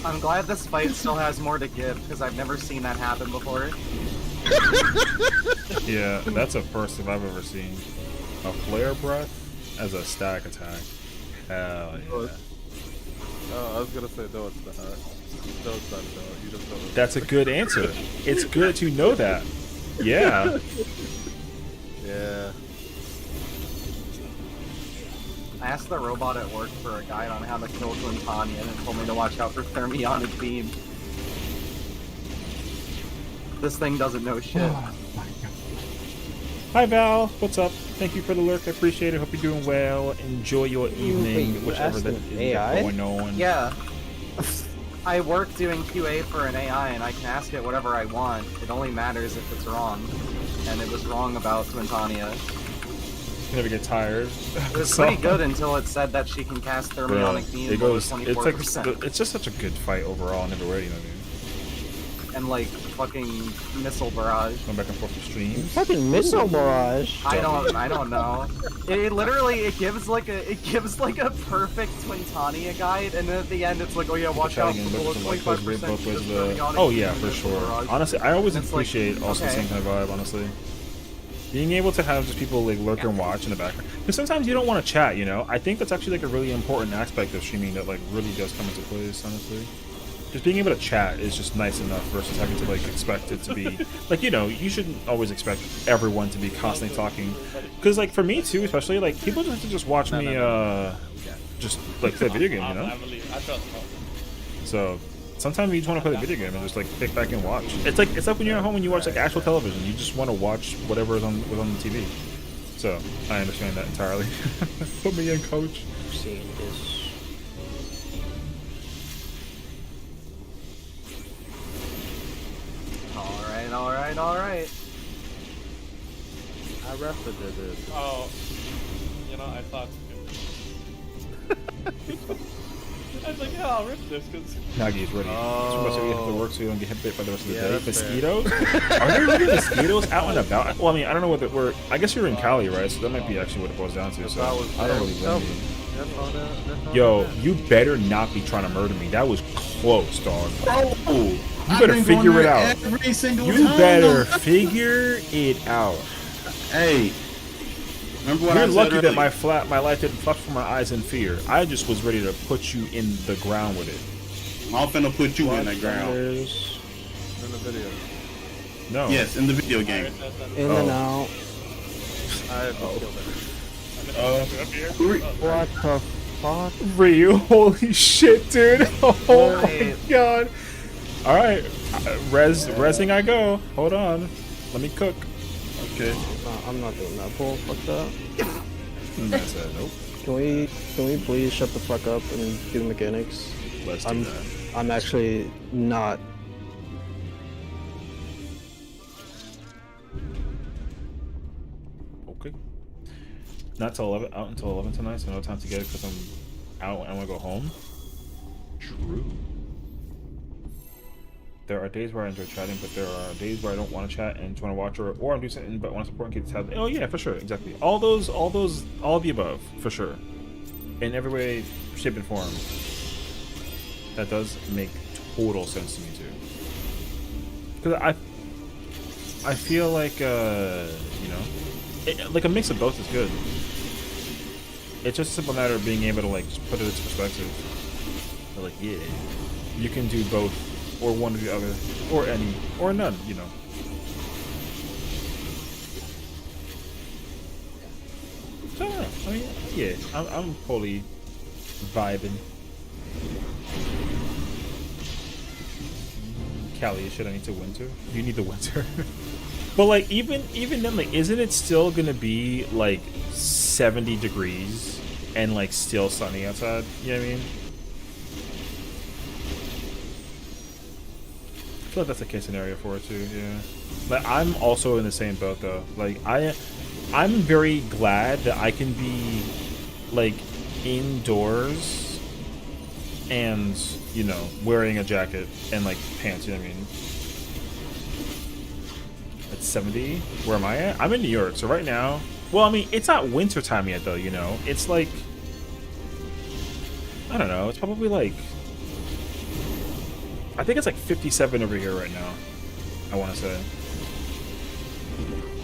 I'm glad this fight still has more to give because I've never seen that happen before. Yeah, that's a first if I've ever seen. A flare breath as a stack attack. Hell yeah. Oh, I was gonna say no, it's not. No, it's not. No, you just know. That's a good answer. It's good to know that. Yeah. asked the robot at work for a guide on how to kill Quintania, and it told me to watch out for thermionic beam. This thing doesn't know shit. Hi Val, what's up? Thank you for the lurk. I appreciate it. Hope you're doing well. Enjoy your evening, Wait, you whichever asked that an is AI? going on. Yeah. I work doing QA for an AI, and I can ask it whatever I want. It only matters if it's wrong. And it was wrong about Quintania. You never get tired. It was pretty good until it said that she can cast thermionic beam It below goes. 24%. It's just such a good fight overall in every way. You know what I mean? And like fucking missile barrage. Going back and forth with streams. Fucking missile barrage. I don't know. It literally gives like a perfect Twintania guide, and then at the end it's like, oh yeah, watch out for below 25%. Oh yeah, for sure. Honestly, I always It's like, appreciate also the okay. same kind of vibe. Honestly, being able to have just people like lurk and watch in the background, because sometimes you don't want to chat. You know, I think that's actually like a really important aspect of streaming that like really does come into place. Honestly. Just being able to chat is just nice enough versus having to like expect it to be like, you know, you shouldn't always expect everyone to be constantly talking, because like for me too, especially like people just have to just watch me just like play a video game, you know. I believe. I trust him. So sometimes you just want to play the video game and just like kick back and watch. It's like when you're at home and you watch like actual television, you just want to watch whatever is on the TV. So I understand that entirely. Put me in, coach. Seeing this. Alright. I rested it. Oh, you know, I thought. I was like, yeah, I'll rip this because. Nagi's ready. Too much that we have to work so you don't get hit bit by the rest of the Yeah, day. that's fair. Mosquitoes? Are there really mosquitoes out and about? Well, I mean, I don't know what we're. I guess you're in Cali, right? So that might be actually what it boils down to. So I don't really blame you. Yo, you better not be trying to murder me. That was close, dog. Bro, You better figure it out. Every single You time. better figure it out. Hey, remember what You're I said lucky that earlier? my light didn't flash from my eyes in fear. I just was ready to put you in the ground with it. I'm finna put you in the ground. In the video. No. Yes, in the video game. In and out. I have to kill What the fuck? Ryu, holy shit, dude. Oh my Wait. god. Alright, resing I go. Hold on. Let me cook. Okay. I'm not doing that. Bull, fuck that. I said nope. Can we please shut the fuck up and do the mechanics? Let's do that. I'm actually not. Okay. Not till 11. Out until 11 tonight, so no time to get it because I'm out and I want to go home. True. There are days where I enjoy chatting, but there are days where I don't want to chat and just want to watch or I'm doing something but want to support kids. Oh yeah, for sure, exactly. All of the above, for sure. In every way, shape, and form. That does make total sense to me too. Because I feel like you know, like a mix of both is good. It's just a simple matter of being able to like just put it into perspective. But, like, yeah, you can do both, or one or the other, or any, or none, you know. So, I mean, yeah, I'm fully vibing. Cali, shit, I need to winter. You need the winter. But like, even then, like, isn't it still gonna be like 70 degrees and like still sunny outside? You know what I mean? I feel like that's the case scenario for it too. Yeah. But I'm also in the same boat though. Like I'm very glad that I can be like indoors and, you know, wearing a jacket and like pants. You know what I mean? It's 70. Where am I at? I'm in New York. So right now, well, I mean, it's not winter time yet though. You know, it's like, I don't know. It's probably like, I think it's like 57 over here right now, I want to say.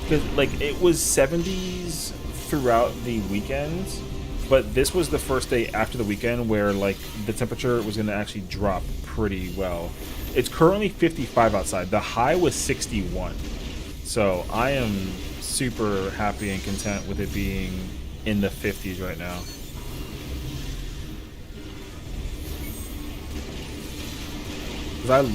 Because, like, it was 70s throughout the weekend, but this was the first day after the weekend where, like, the temperature was going to actually drop pretty well. It's currently 55 outside. The high was 61. So I am super happy and content with it being in the 50s right now. because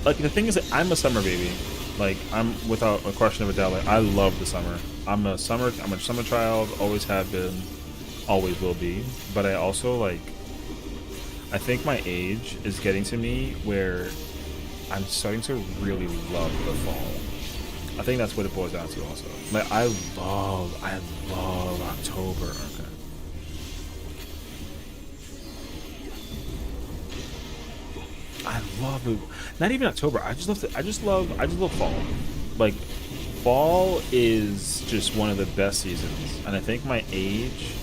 like the thing is that I'm a summer baby. Like I'm without a question of a doubt. Like I love the summer. I'm a summer child. Always have been, always will be. But I also like. I think my age is getting to me where I'm starting to really love the fall. I think that's what it boils down to also. Like I love October. Okay. I love it. Not even October. I just love fall. Like fall is just one of the best seasons. And I think my age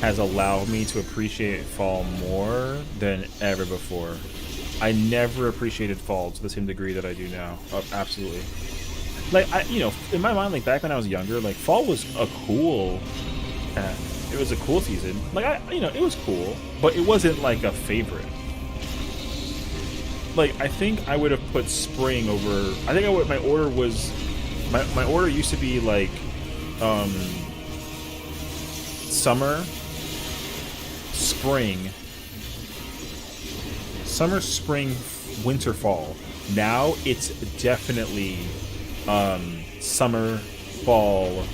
has allowed me to appreciate fall more than ever before. I never appreciated fall to the same degree that I do now. Absolutely. Like in my mind, like back when I was younger, like fall was a cool. It was a cool season. Like it was cool, but it wasn't like a favorite. Like I think I would have put spring over. I think my order was, my order used to be like, summer, spring, winter, fall. Now it's definitely summer, fall,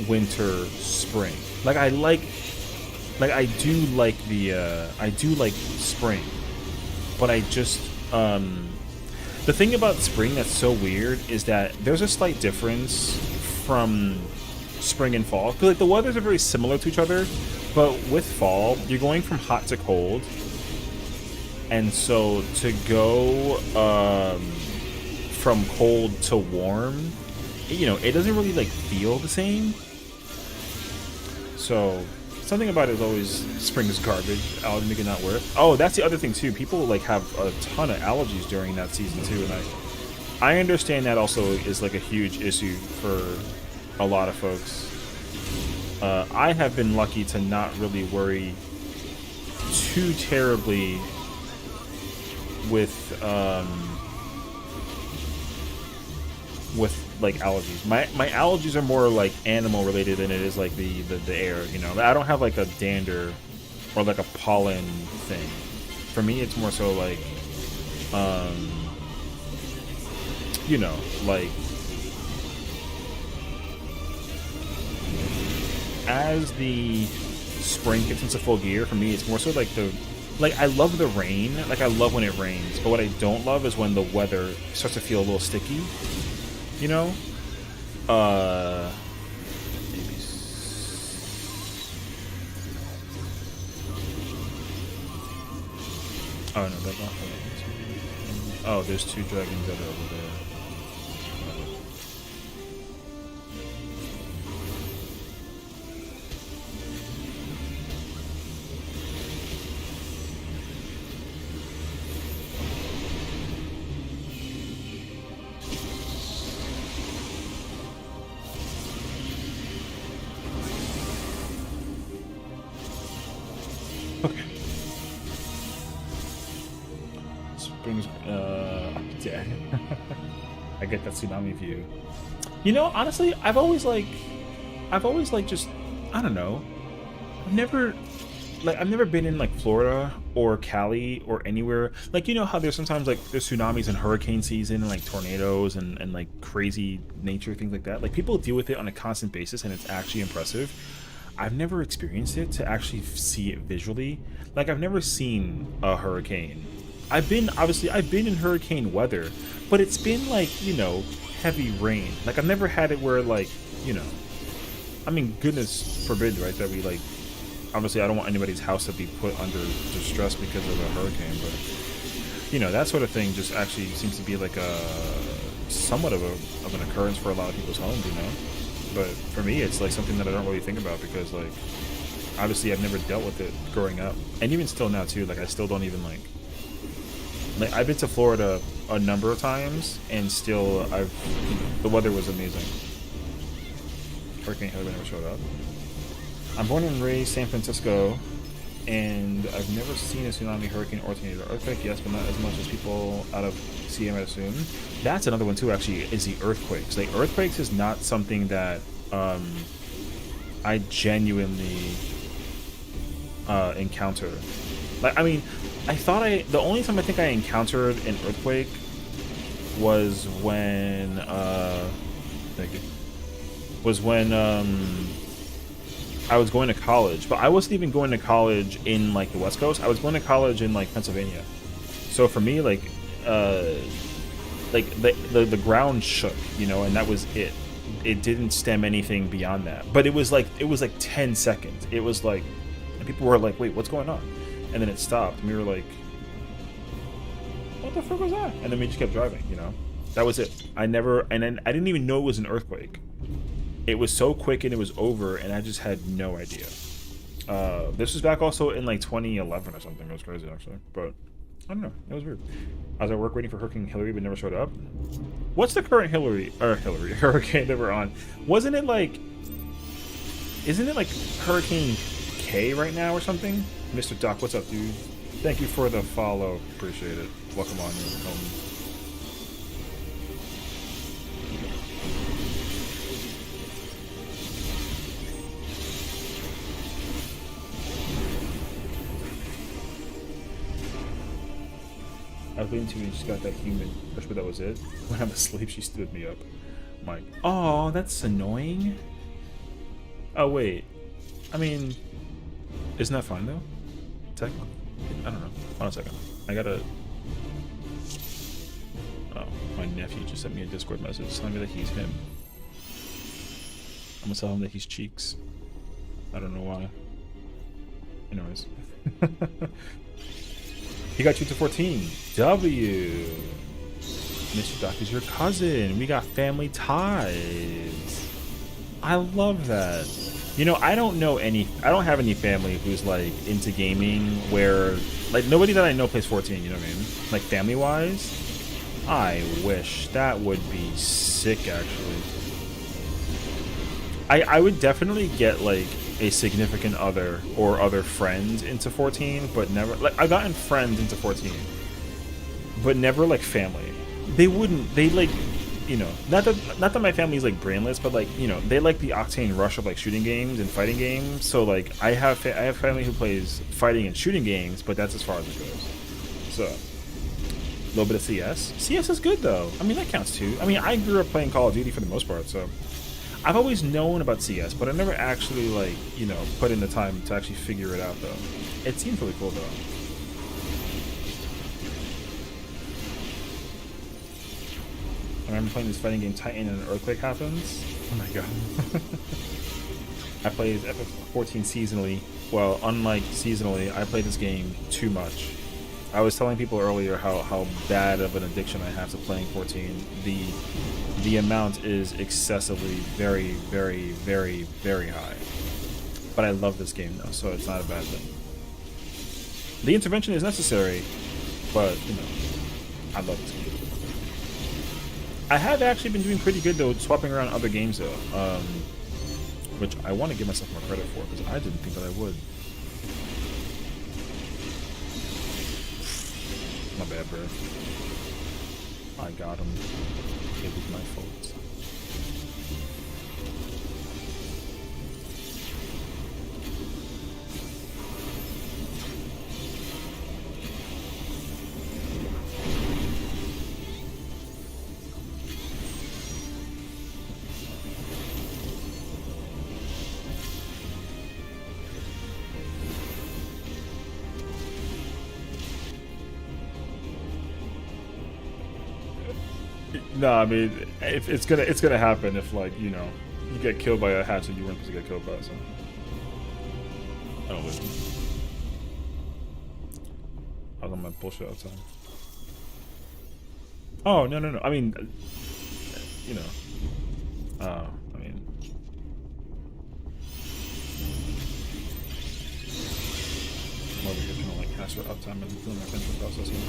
winter, spring. Like I do like spring, but I just the thing about spring that's so weird is that there's a slight difference from spring and fall, because like the weathers are very similar to each other, but with fall you're going from hot to cold, and so to go from cold to warm, it doesn't really like feel the same. So something about it is always spring is garbage. I'll make it not worth. Oh, that's the other thing too. People like have a ton of allergies during that season too, and I understand that also is like a huge issue for a lot of folks. I have been lucky to not really worry too terribly with like allergies. My allergies are more like animal related than it is like the air, I don't have like a dander or like a pollen thing. For me it's more so like like as the spring gets into full gear, for me it's more so like I love the rain. Like I love when it rains, but what I don't love is when the weather starts to feel a little sticky. Maybe. Oh no, that's not. Oh, there's two dragons that are over there. Okay. Spring's dead. I get that tsunami view. Honestly, I've always just, I don't know. I've never been in like Florida or Cali or anywhere. Like, how there's sometimes like there's tsunamis and hurricane season and like tornadoes and like crazy nature, things like that. Like people deal with it on a constant basis and it's actually impressive. I've never experienced it to actually see it visually. Like I've never seen a hurricane. I've been in hurricane weather, but it's been like, heavy rain. Like I've never had it where like, I mean, goodness forbid, right, that we like, obviously I don't want anybody's house to be put under distress because of a hurricane, but that sort of thing just actually seems to be like a somewhat of an occurrence for a lot of people's homes, But for me, it's like something that I don't really think about because, like, obviously I've never dealt with it growing up, and even still now too. Like, I still don't even like I've been to Florida a number of times, and still the weather was amazing. Hurricane Hillary never showed up. I'm born and raised San Francisco, and I've never seen a tsunami, hurricane, or tornado. Earthquake, yes, but not as much as people out of CM, I assume. That's another one too, actually, is the earthquakes. Like, earthquakes is not something that I genuinely encounter. Like, I mean, the only time I think I encountered an earthquake was when thank you. Was when I was going to college, but I wasn't even going to college in like the West Coast. I was going to college in like Pennsylvania. So for me, like the ground shook, you know, and that was it. It didn't stem anything beyond that. But it was like 10 seconds. It was like, and people were like, "Wait, what's going on?" And then it stopped, and we were like, "What the fuck was that?" And then we just kept driving, you know. That was it. I didn't even know it was an earthquake. It was so quick and it was over, and I just had no idea. This was back also in like 2011 or something. It was crazy actually, but I don't know. It was weird. I was at work waiting for Hurricane Hillary, but never showed up. What's the current hurricane that we're on? Isn't it like Hurricane K right now or something? Mr. Doc, what's up, dude? Thank you for the follow. Appreciate it. Welcome on, homie. I was waiting till we just got that human push, but that was it. When I'm asleep, she stood me up. I'm like, oh, that's annoying. Oh, wait. I mean, isn't that fine, though? Technically? I don't know. Hold on a second. I gotta... Oh, my nephew just sent me a Discord message telling me that he's him. I'm gonna tell him that he's Cheeks. I don't know why. Anyways. He got you to 14. W. Mr. Doc is your cousin. We got family ties. I love that. You know, I don't have any family who's like into gaming where like nobody that I know plays 14, you know what I mean? Like family wise. I wish that would be sick actually. I would definitely get like a significant other or other friends into 14, but never like I've gotten friends into 14, but never like family. They like, you know, not that my family's like brainless, but like, you know, they like the octane rush of like shooting games and fighting games. So like I have family who plays fighting and shooting games, but that's as far as it goes. So a little bit of CS. CS is good though. I mean that counts too. I mean I grew up playing Call of Duty for the most part, so I've always known about CS, but I never actually, like, you know, put in the time to actually figure it out, though. It seems really cool, though. I remember playing this fighting game Titan and an earthquake happens. Oh my god. I played FF14 seasonally. Well, unlike seasonally, I played this game too much. I was telling people earlier how bad of an addiction I have to playing 14. The amount is excessively very, very, very, very high. But I love this game though, so it's not a bad thing. The intervention is necessary, but you know, I love this game. I have actually been doing pretty good though, swapping around other games though, which I want to give myself more credit for because I didn't think that I would. My bad, bro. I got him. It was my fault. No, I mean, if it's gonna happen if, like, you know, you get killed by a hatch that you weren't supposed to get killed by. So I don't listen. I was on my bullshit outside. Oh no! I mean, you know, I mean, I'm over here trying to like cash for uptime and doing my venture processing.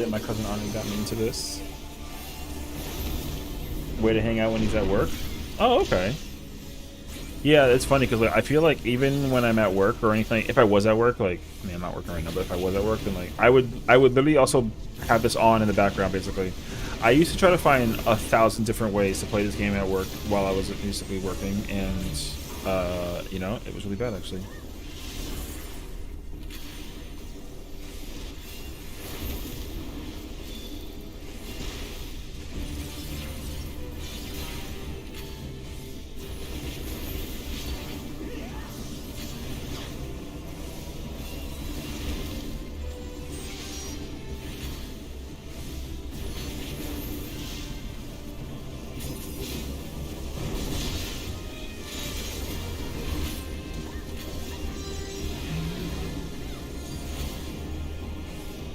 My cousin Ani got me into this. Way to hang out when he's at work. Oh, okay. Yeah, it's funny because like I feel like even when I'm at work or anything, if I was at work, like I mean I'm not working right now, but if I was at work, then like I would literally also have this on in the background. Basically, I used to try to find 1,000 different ways to play this game at work while I was basically working, and you know, it was really bad actually.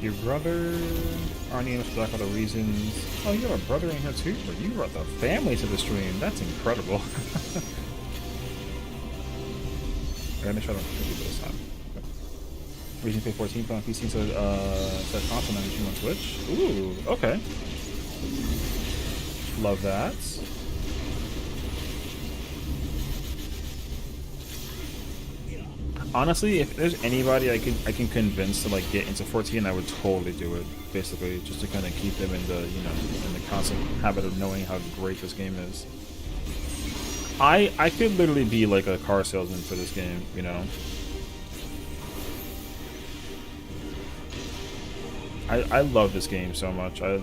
Your brother, Arnie, for lack of the reasons. Oh, you have a brother in here too? But you brought the family to the stream. That's incredible. Alright, make sure I don't do this time. Region Pay 14 on PC, so said console 92 on Twitch. Ooh, okay. Love that. Honestly, if there's anybody I can convince to like get into 14, I would totally do it. Basically, just to kind of keep them in the in the constant habit of knowing how great this game is. I could literally be like a car salesman for this game, you know. I love this game so much. I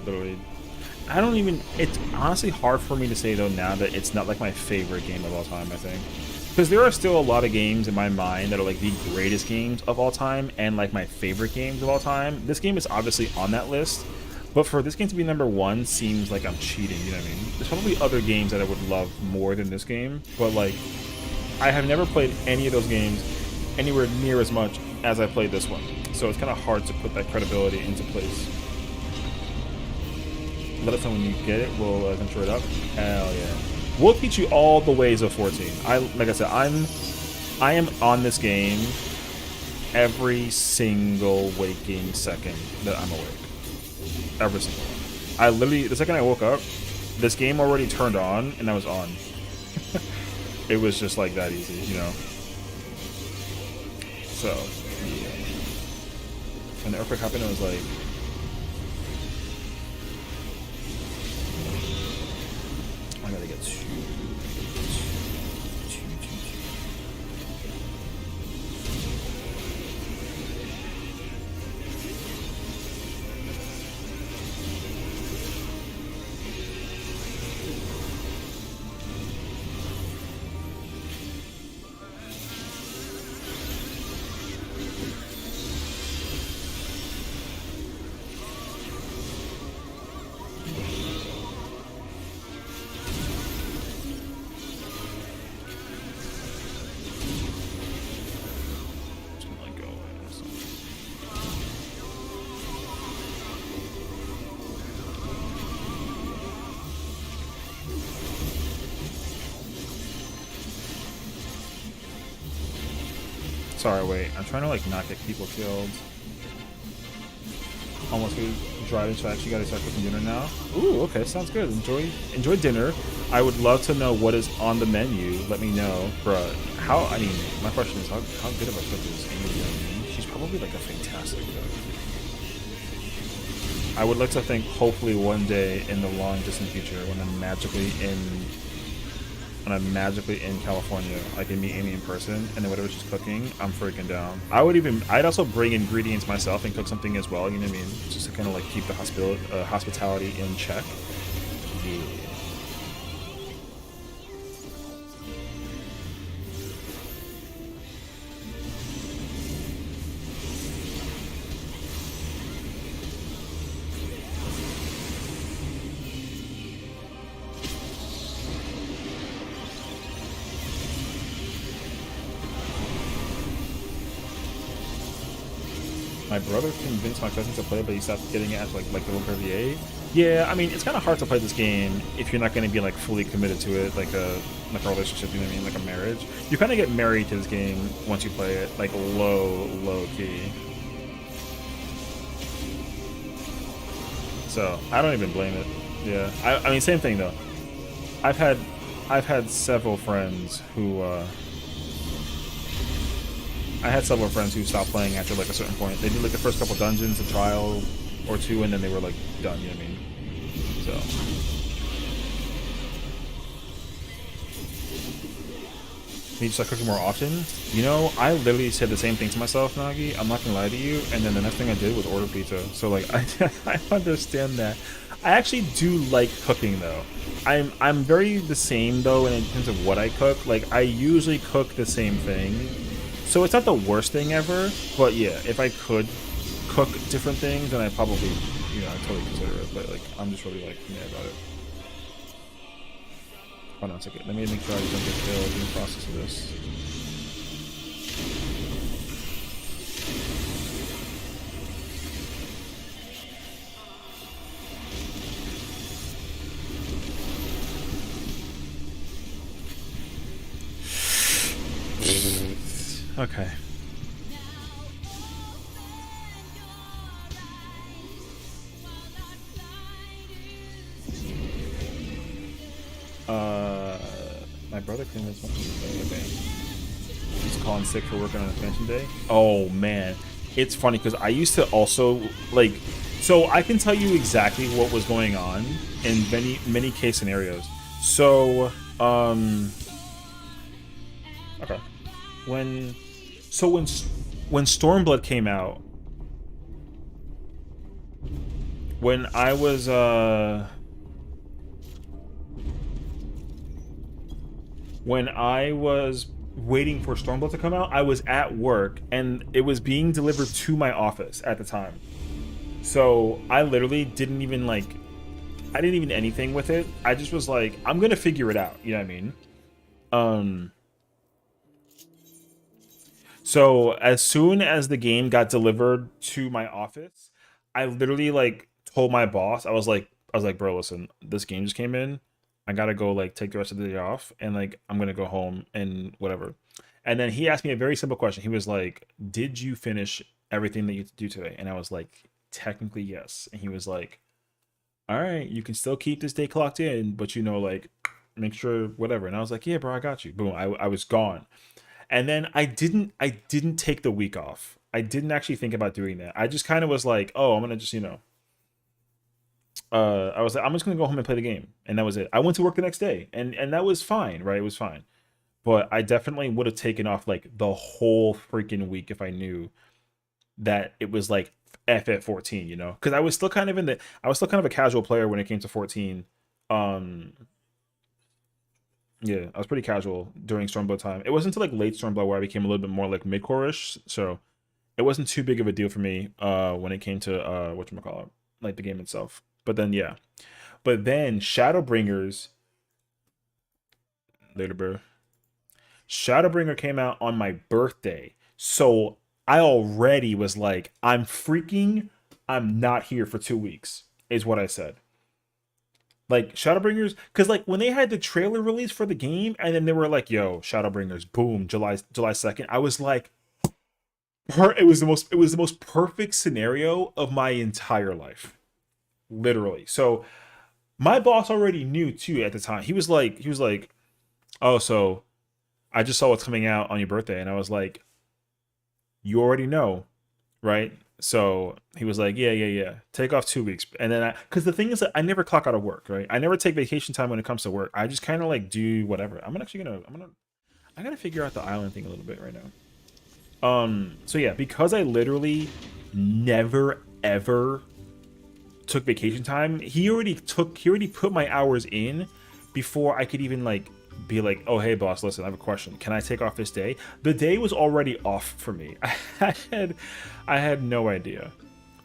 don't even. It's honestly hard for me to say though now that it's not like my favorite game of all time. I think. Because there are still a lot of games in my mind that are like the greatest games of all time and like my favorite games of all time. This game is obviously on that list, but for this game to be number one seems like I'm cheating, you know what I mean? There's probably other games that I would love more than this game, but like, I have never played any of those games anywhere near as much as I played this one. So it's kind of hard to put that credibility into place. Let us know when you get it, we'll control it up. Hell yeah. We'll teach you all the ways of 14. Like I said, I am on this game every single waking second that I'm awake. Every single one. I literally, the second I woke up, this game already turned on and I was on. It was just like that easy, you know. So, yeah. When the earthquake happened, I was like, I gotta get two. Sorry, wait. I'm trying to like not get people killed. Almost driving, so I actually gotta start cooking dinner now. Ooh, okay, sounds good. Enjoy dinner. I would love to know what is on the menu. Let me know, bruh. I mean, my question is how good of a cook is Amy? You know what I mean? She's probably like a fantastic cook. I would like to think hopefully one day in the long distant future when I'm magically in California, I can meet Amy in person, and then whatever she's cooking, I'm freaking down. I'd also bring ingredients myself and cook something as well, you know what I mean? Just to kind of like keep the hospitality in check. Yeah. My brother convinced my cousin to play, but he stopped getting it at like the local VA. Yeah, I mean, it's kind of hard to play this game if you're not going to be like fully committed to it, like a relationship, you know what I mean, like a marriage. You kind of get married to this game once you play it, like low key. So I don't even blame it. Yeah, I mean, same thing though. I've I've had several friends who I had several friends who stopped playing after like a certain point. They did like the first couple dungeons, a trial or two, and then they were like done. You know what I mean? So. Need to start cooking more often. You know, I literally said the same thing to myself, Nagi. I'm not gonna lie to you. And then the next thing I did was order pizza. So like, I understand that. I actually do like cooking though. I'm very the same though in terms of what I cook. Like I usually cook the same thing. So it's not the worst thing ever, but yeah, if I could cook different things, then I probably, you know, I totally consider it. But like, I'm just really like mad about it. Hold on a second. Let me make sure I don't get killed in the process of this. Okay. My brother came this one. Okay. He's calling sick for working on expansion day. Oh man, it's funny because I used to also like. So I can tell you exactly what was going on in many case scenarios. So okay. When Stormblood came out, when I was waiting for Stormblood to come out, I was at work and it was being delivered to my office at the time. So I literally didn't even like, I didn't even anything with it. I just was like, I'm gonna figure it out. You know what I mean? So as soon as the game got delivered to my office, I literally like told my boss, I was like, bro, listen, this game just came in. I gotta go like take the rest of the day off and like I'm gonna go home and whatever. And then he asked me a very simple question. He was like, did you finish everything that you had to do today? And I was like, technically yes. And he was like, all right, you can still keep this day clocked in, but you know, like make sure whatever. And I was like, yeah, bro, I got you. Boom, I was gone. And then I didn't take the week off. I didn't actually think about doing that. I just kind of was like, oh, I'm gonna just, you know, I was like, I'm just gonna go home and play the game, and that was it. I went to work the next day, and that was fine, right? It was fine. But I definitely would have taken off like the whole freaking week if I knew that it was like FF14, you know, because I was still kind of a casual player when it came to 14. Yeah, I was pretty casual during Stormblood time. It wasn't until like late Stormblood where I became a little bit more like mid-core-ish, so it wasn't too big of a deal for me when it came to whatchamacallit, like the game itself. But then yeah. But then Shadowbringers later, bro. Shadowbringer came out on my birthday. So I already was like, I'm not here for 2 weeks, is what I said. Like Shadowbringers, because like when they had the trailer release for the game, and then they were like, "Yo, Shadowbringers, boom, July 2nd." I was like, it was the most perfect scenario of my entire life, literally. So my boss already knew too at the time. He was like, "Oh, so I just saw what's coming out on your birthday," and I was like, "You already know, right?" So he was like, yeah. Take off 2 weeks. And then because the thing is that I never clock out of work, right? I never take vacation time when it comes to work. I just kind of like do whatever. I gotta figure out the island thing a little bit right now. So yeah, because I literally never ever took vacation time, he already put my hours in before I could even like be like, oh hey boss, listen, I have a question, can I take off this day? The day was already off for me. I had no idea.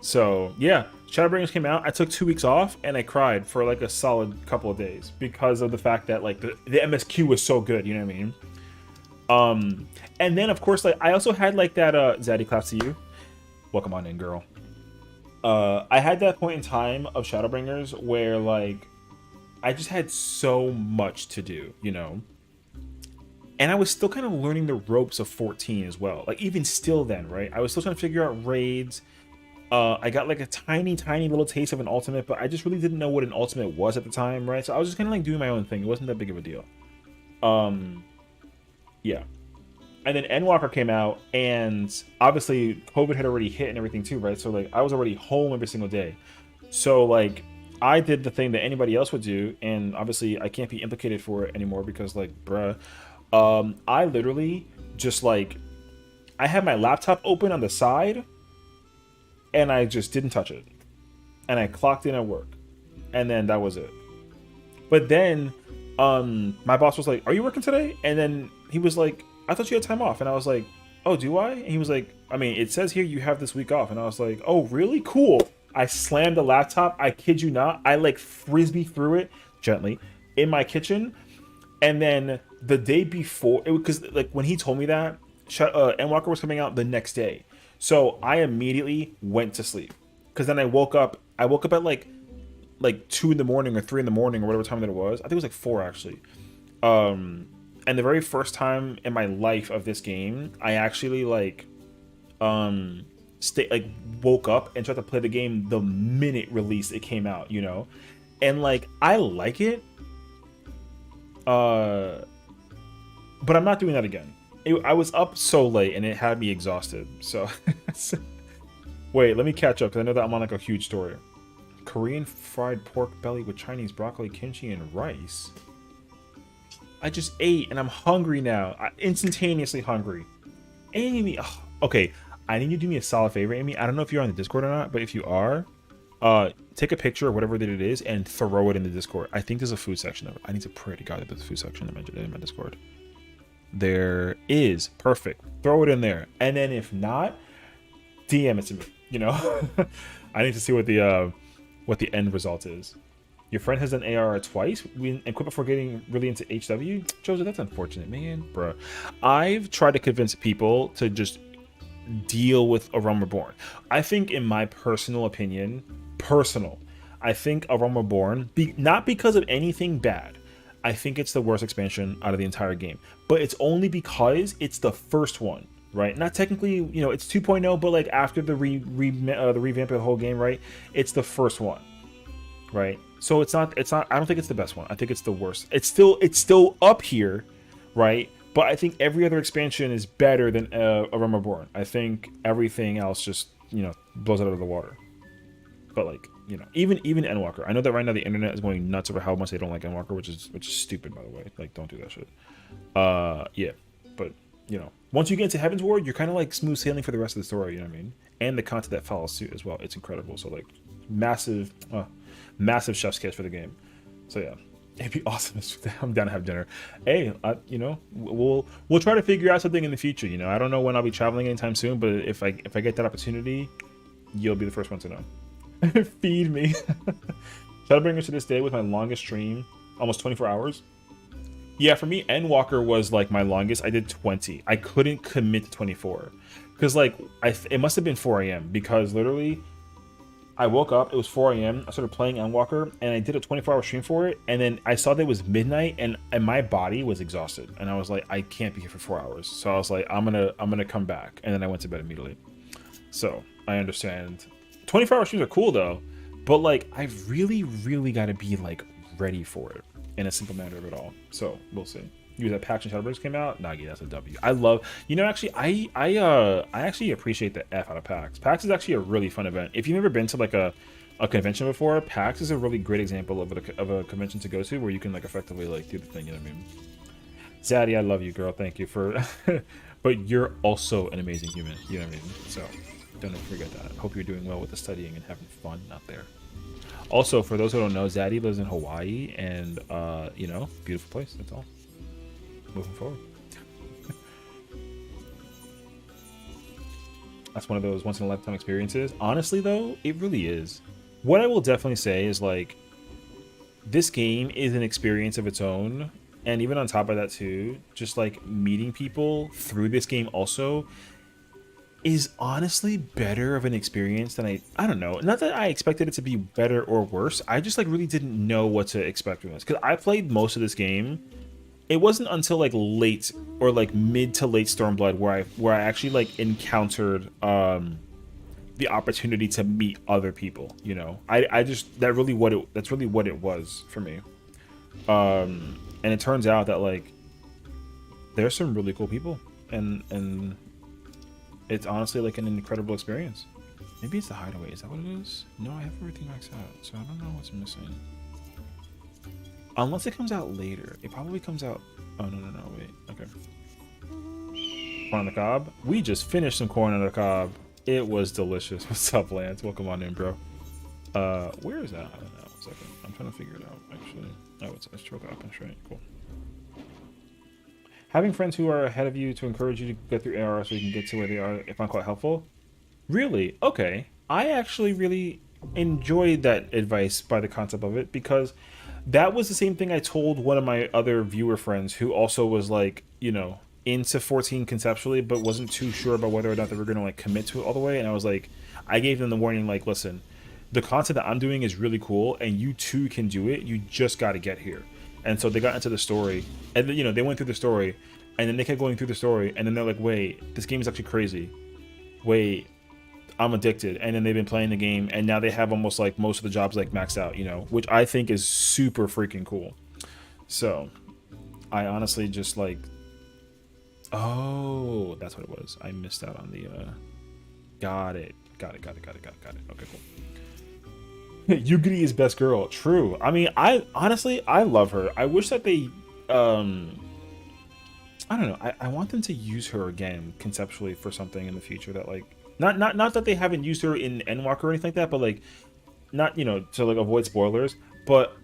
So yeah, Shadowbringers came out, I took 2 weeks off and I cried for like a solid couple of days because of the fact that like the MSQ was so good, you know what I mean? And then of course like I also had like that Zaddy, claps to you, welcome on in, girl. I had that point in time of Shadowbringers where like I just had so much to do, you know? And I was still kind of learning the ropes of 14 as well. Like, even still then, right? I was still trying to figure out raids. I got, like, a tiny little taste of an ultimate, but I just really didn't know what an ultimate was at the time, right? So I was just kind of, like, doing my own thing. It wasn't that big of a deal. Yeah. And then Endwalker came out, and obviously COVID had already hit and everything too, right? So like I was already home every single day. So like I did the thing that anybody else would do, and obviously I can't be implicated for it anymore because like bruh. I literally just like I had my laptop open on the side and I just didn't touch it. And I clocked in at work. And then that was it. But then my boss was like, "Are you working today?" And then he was like, "I thought you had time off." And I was like, "Oh, do I?" And he was like, "I mean, it says here you have this week off." And I was like, "Oh, really? Cool." I slammed the laptop. I kid you not. I like frisbee threw it gently in my kitchen. And then the day before, it because like when he told me that, Endwalker was coming out the next day. So I immediately went to sleep. Because then I woke up. I woke up at like 2 in the morning or 3 in the morning or whatever time that it was. I think it was like 4 actually. And the very first time in my life of this game, I actually like woke up and tried to play the game the minute release it came out, you know? And like I like it. But I'm not doing that again. I was up so late and it had me exhausted. So wait, let me catch up because I know that I'm on like a huge story. Korean fried pork belly with Chinese broccoli, kimchi, and rice. I just ate and I'm hungry now. Instantaneously hungry. Amy, ugh. Okay, I need you to do me a solid favor, Amy. I don't know if you're on the Discord or not, but if you are, take a picture of whatever that it is and throw it in the Discord. I think there's a food section of it. I need to pray to God that there's a food section in my Discord. There is. Perfect. Throw it in there. And then if not, DM it to me. You know? I need to see what the end result is. Your friend has done AR twice and quit before getting really into HW? Joseph, that's unfortunate, man. Bruh. I've tried to convince people to just deal with A Realm Reborn. I think, in my personal opinion, I think A Realm Reborn, not because of anything bad, I think it's the worst expansion out of the entire game. But it's only because it's the first one, right? Not technically, you know, it's 2.0, but like after the revamp of the whole game, right? It's the first one, right? So it's not, I don't think it's the best one. I think it's the worst. It's still up here, right? But I think every other expansion is better than A Realm Reborn. I think everything else just, you know, blows it out of the water. But like, you know, even Endwalker. I know that right now the internet is going nuts over how much they don't like Endwalker, which is stupid, by the way. Like, don't do that shit. Yeah, but you know, once you get into Heaven's Ward, you're kind of like smooth sailing for the rest of the story. You know what I mean? And the content that follows suit as well. It's incredible. So like, massive chef's kiss for the game. So yeah, it'd be awesome. I'm down to have dinner. Hey, you know, we'll try to figure out something in the future. You know, I don't know when I'll be traveling anytime soon, but if I get that opportunity, you'll be the first one to know. Feed me. Shadowbringers to this day with my longest stream, almost 24 hours. Yeah, for me, Endwalker was like my longest. I did 20. I couldn't commit to 24 because like it must have been 4 a.m. because literally I woke up, it was 4 a.m. I started playing Endwalker and I did a 24-hour stream for it, and then I saw that it was midnight and my body was exhausted and I was like, I can't be here for 4 hours. So I was like, I'm gonna come back, and then I went to bed immediately. So I understand. 24-hour streams are cool though, but like I've really got to be like ready for it in a simple matter of it all. So we'll see. You that PAX and Shadowbringers came out, Nagi, that's a W. I love, you know, actually I actually appreciate the F out of PAX. PAX is actually a really fun event. If you've never been to like a convention before, PAX is a really great example of a convention to go to where you can like effectively like do the thing, you know what I mean? Zaddy, I love you, girl. Thank you for but you're also an amazing human, you know what I mean? So don't forget that. Hope you're doing well with the studying and having fun out there. Also, for those who don't know, Zaddy lives in Hawaii, and you know, beautiful place. That's all. Moving forward. That's one of those once in a lifetime experiences. Honestly, though, it really is. What I will definitely say is like, this game is an experience of its own, and even on top of that too, just like meeting people through this game also is honestly better of an experience than I don't know. Not that I expected it to be better or worse. I just like really didn't know what to expect from this. Because I played most of this game. It wasn't until like late or like mid to late Stormblood where I actually like encountered the opportunity to meet other people, you know. I just that's really what it was for me. And it turns out that like there's some really cool people, and it's honestly like an incredible experience. Maybe it's the hideaway. Is that what it is? No, I have everything maxed out, so I don't know what's missing. Unless it comes out later. It probably comes out. Oh no, wait. Okay. Corn on the cob. We just finished some corn on the cob. It was delicious. What's up, Lance? Welcome on in, bro. Where is that? I don't know. 1 second. I'm trying to figure it out, actually. Oh, it's stroke up and straight. Cool. Having friends who are ahead of you to encourage you to get through AR so you can get to where they are, if I'm quite helpful. Really? Okay. I actually really enjoyed that advice by the concept of it, because that was the same thing I told one of my other viewer friends who also was like, you know, into 14 conceptually, but wasn't too sure about whether or not they were going to like commit to it all the way. And I was like, I gave them the warning, like, listen, the content that I'm doing is really cool and you too can do it. You just got to get here. And so they got into the story, and you know, they went through the story, and then they kept going through the story, and then they're like, wait, this game is actually crazy. Wait, I'm addicted. And then they've been playing the game, and now they have almost like most of the jobs like maxed out, you know, which I think is super freaking cool. So I honestly just like, oh, that's what it was. I missed out on the got it. Okay, cool. Yugiri is best girl. True. I mean, I honestly love her. I wish that they I don't know. I want them to use her again conceptually for something in the future that like not that they haven't used her in Endwalker or anything like that, but like not, you know, to like avoid spoilers, but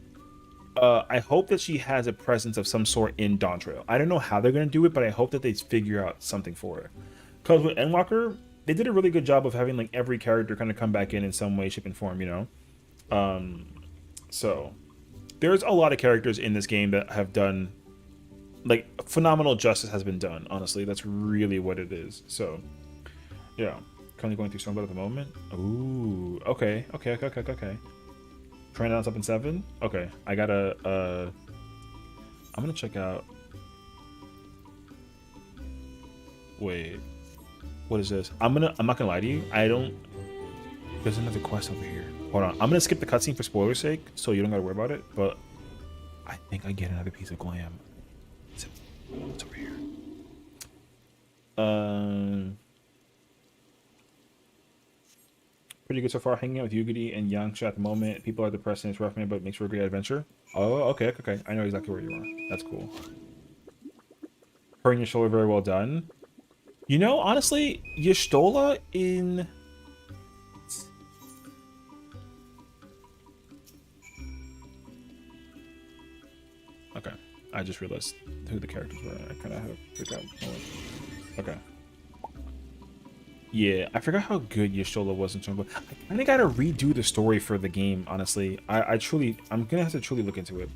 I hope that she has a presence of some sort in Dawn Trail. I don't know how they're gonna do it, but I hope that they figure out something for her. Because with Endwalker, they did a really good job of having like every character kind of come back in some way, shape, and form, you know. So there's a lot of characters in this game that have done like phenomenal justice has been done. Honestly, that's really what it is. So yeah, currently going through Stormblood at the moment. Ooh, okay. Trying out up in 7. Okay, I gotta I'm gonna check out. Wait, what is this? I'm not gonna lie to you. There's another quest over here. Hold on. I'm gonna skip the cutscene for spoiler's sake, so you don't gotta worry about it. But I think I get another piece of glam. It's over here. Pretty good so far. Hanging out with Yugiri and Yangsha at the moment. People are depressed and it's rough, man, but it makes for a great adventure. Oh, okay. I know exactly where you are. That's cool. Her and Y'shtola, very well done. You know, honestly, Y'shtola in... Okay, I just realized who the characters were. I kind of had to figure out. Okay. Yeah, I forgot how good Y'shtola was in Stormblood. I kind of got to redo the story for the game, honestly. I'm gonna have to truly look into it.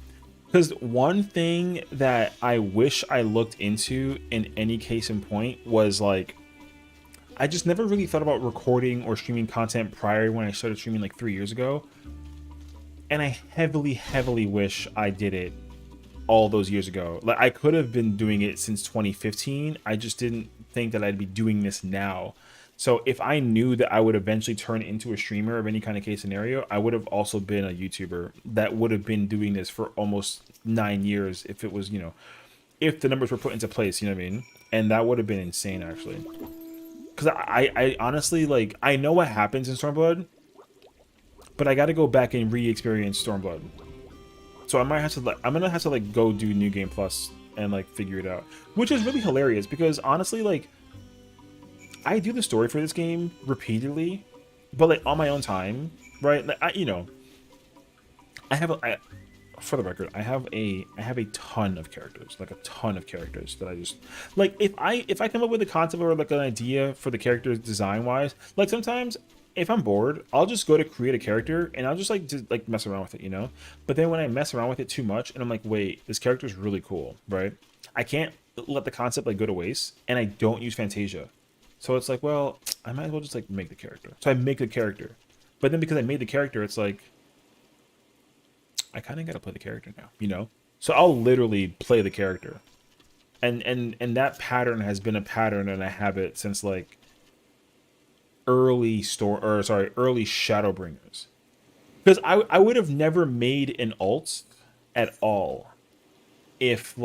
Because one thing that I wish I looked into in any case in point was like, I just never really thought about recording or streaming content prior when I started streaming like 3 years ago. And I heavily wish I did it all those years ago. Like, I could have been doing it since 2015. I just didn't think that I'd be doing this now. So if I knew that I would eventually turn into a streamer of any kind of case scenario, I would have also been a YouTuber that would have been doing this for almost 9 years if it was, you know, if the numbers were put into place, you know what I mean? And that would have been insane, actually. Because I honestly, like, I know what happens in Stormblood, but I got to go back and re-experience Stormblood. So I might have to, like, I'm gonna have to like go do New Game Plus and like figure it out, which is really hilarious because honestly, like, I do the story for this game repeatedly, but like on my own time, right? Like, for the record, I have a ton of characters, like a ton of characters that I just like. If I come up with a concept or like an idea for the characters design wise, like sometimes if I'm bored, I'll just go to create a character and I'll just like mess around with it, you know? But then when I mess around with it too much and I'm like, wait, this character is really cool, right? I can't let the concept like go to waste, and I don't use Fantasia. So it's like, well, I might as well just like make the character. So I make the character. But then because I made the character, it's like, I kind of got to play the character now, you know? So I'll literally play the character. And that pattern has been a pattern and a habit since like early Shadowbringers. Because I would have never made an alt at all if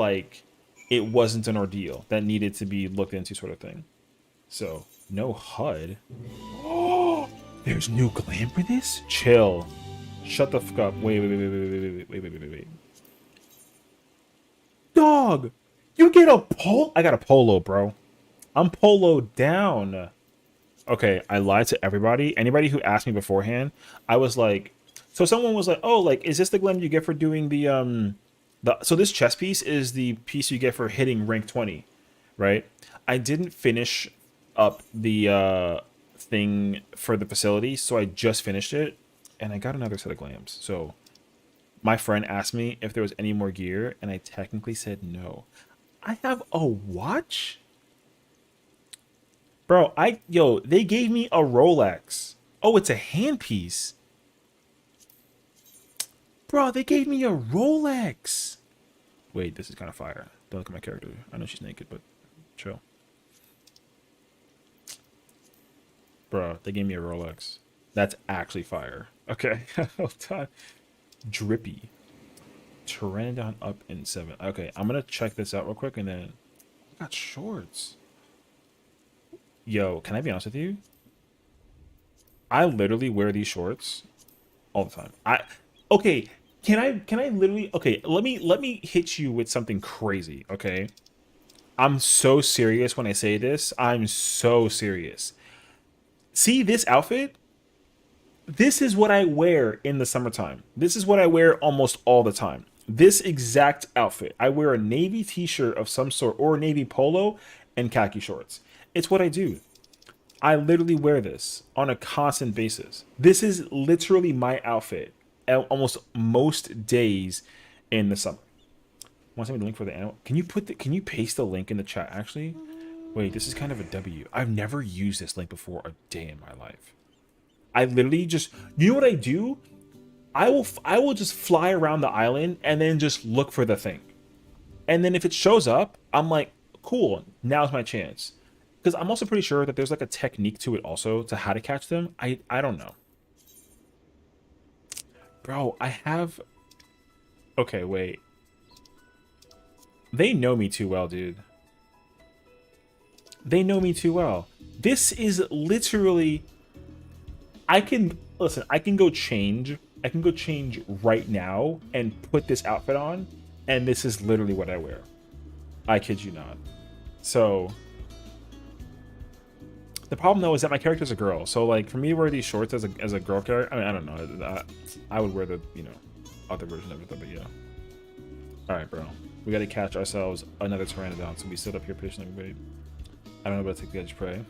it wasn't an ordeal that needed to be looked into, sort of thing. So no HUD. Oh, there's new glam for this? Chill. Shut the fuck up. Wait. Dog, you get a polo? I got a polo, bro. I'm poloed down. Okay, I lied to everybody. Anybody who asked me beforehand, I was like, so someone was like, oh, like, is this the glam you get for doing so this chess piece is the piece you get for hitting rank 20, right? I didn't finish up the thing for the facility, so I just finished it, and I got another set of glams. So my friend asked me if there was any more gear, and I technically said no. I have a watch? Bro, they gave me a Rolex. Oh, it's a handpiece. Bro, they gave me a Rolex. Wait, this is kind of fire. Don't look at my character. I know she's naked, but chill. Bro, they gave me a Rolex. That's actually fire. Okay, hold on. Drippy. Pteranodon up in 7. Okay, I'm gonna check this out real quick, and then I got shorts. Yo, can I be honest with you? I literally wear these shorts all the time. Okay, can I literally, okay, let me hit you with something crazy, okay? I'm so serious when I say this. I'm so serious. See this outfit? This is what I wear in the summertime. This is what I wear almost all the time. This exact outfit. I wear a navy t-shirt of some sort or a navy polo and khaki shorts. It's what I do. I literally wear this on a constant basis. This is literally my outfit almost most days in the summer. Want to send me the link for the animal? Can you paste the link in the chat actually? Wait, this is kind of a W. I've never used this link before a day in my life. I literally just, you know what I do? I will just fly around the island and then just look for the thing. And then if it shows up, I'm like, cool, now's my chance. Because I'm also pretty sure that there's like a technique to it also, to how to catch them. I don't know. Bro, I have... Okay, wait. They know me too well, dude. They know me too well. This is literally... I can go change. I can go change right now and put this outfit on, and this is literally what I wear. I kid you not. So... The problem though is that my character's a girl, so like for me to wear these shorts as a girl character, I mean, I don't know. I would wear the other version of it, but yeah. All right, bro, we got to catch ourselves another Pteranodon, so we sit up here patiently wait. I don't know about take the edge prey.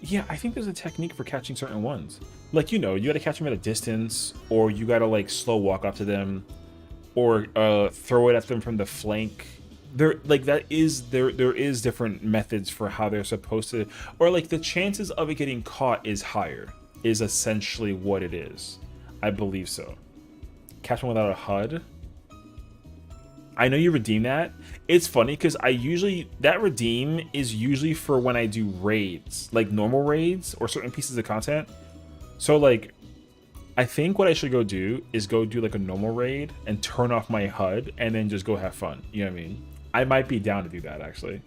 Yeah, I think there's a technique for catching certain ones. Like you got to catch them at a distance, or you got to like slow walk up to them, or throw it at them from the flank. There is different methods for how they're supposed to, or like the chances of it getting caught is higher, is essentially what it is. I believe so. Catch one without a HUD. I know you redeem that. It's funny because that redeem is usually for when I do raids, like normal raids or certain pieces of content. So like, I think what I should go do is go do like a normal raid and turn off my HUD and then just go have fun. You know what I mean? I might be down to do that, actually.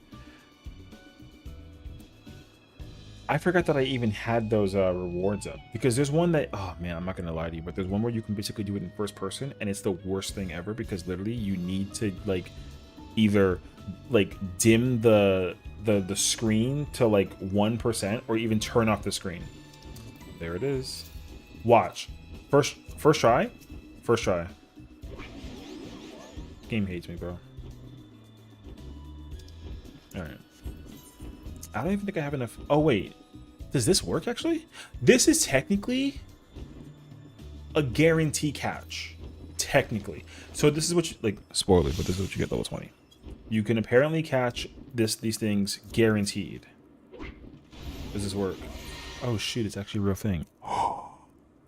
I forgot that I even had those rewards up. Because there's one that... Oh, man, I'm not going to lie to you. But there's one where you can basically do it in first person. And it's the worst thing ever. Because literally, you need to, like, either, like, dim the screen to, like, 1%. Or even turn off the screen. There it is. Watch. First try? First try. Game hates me, bro. Alright. I don't even think I have enough... Oh, wait. Does this work, actually? This is technically a guarantee catch. Technically. So this is what you... Like, spoiler, but this is what you get level 20. You can apparently catch these things guaranteed. Does this work? Oh, shoot. It's actually a real thing.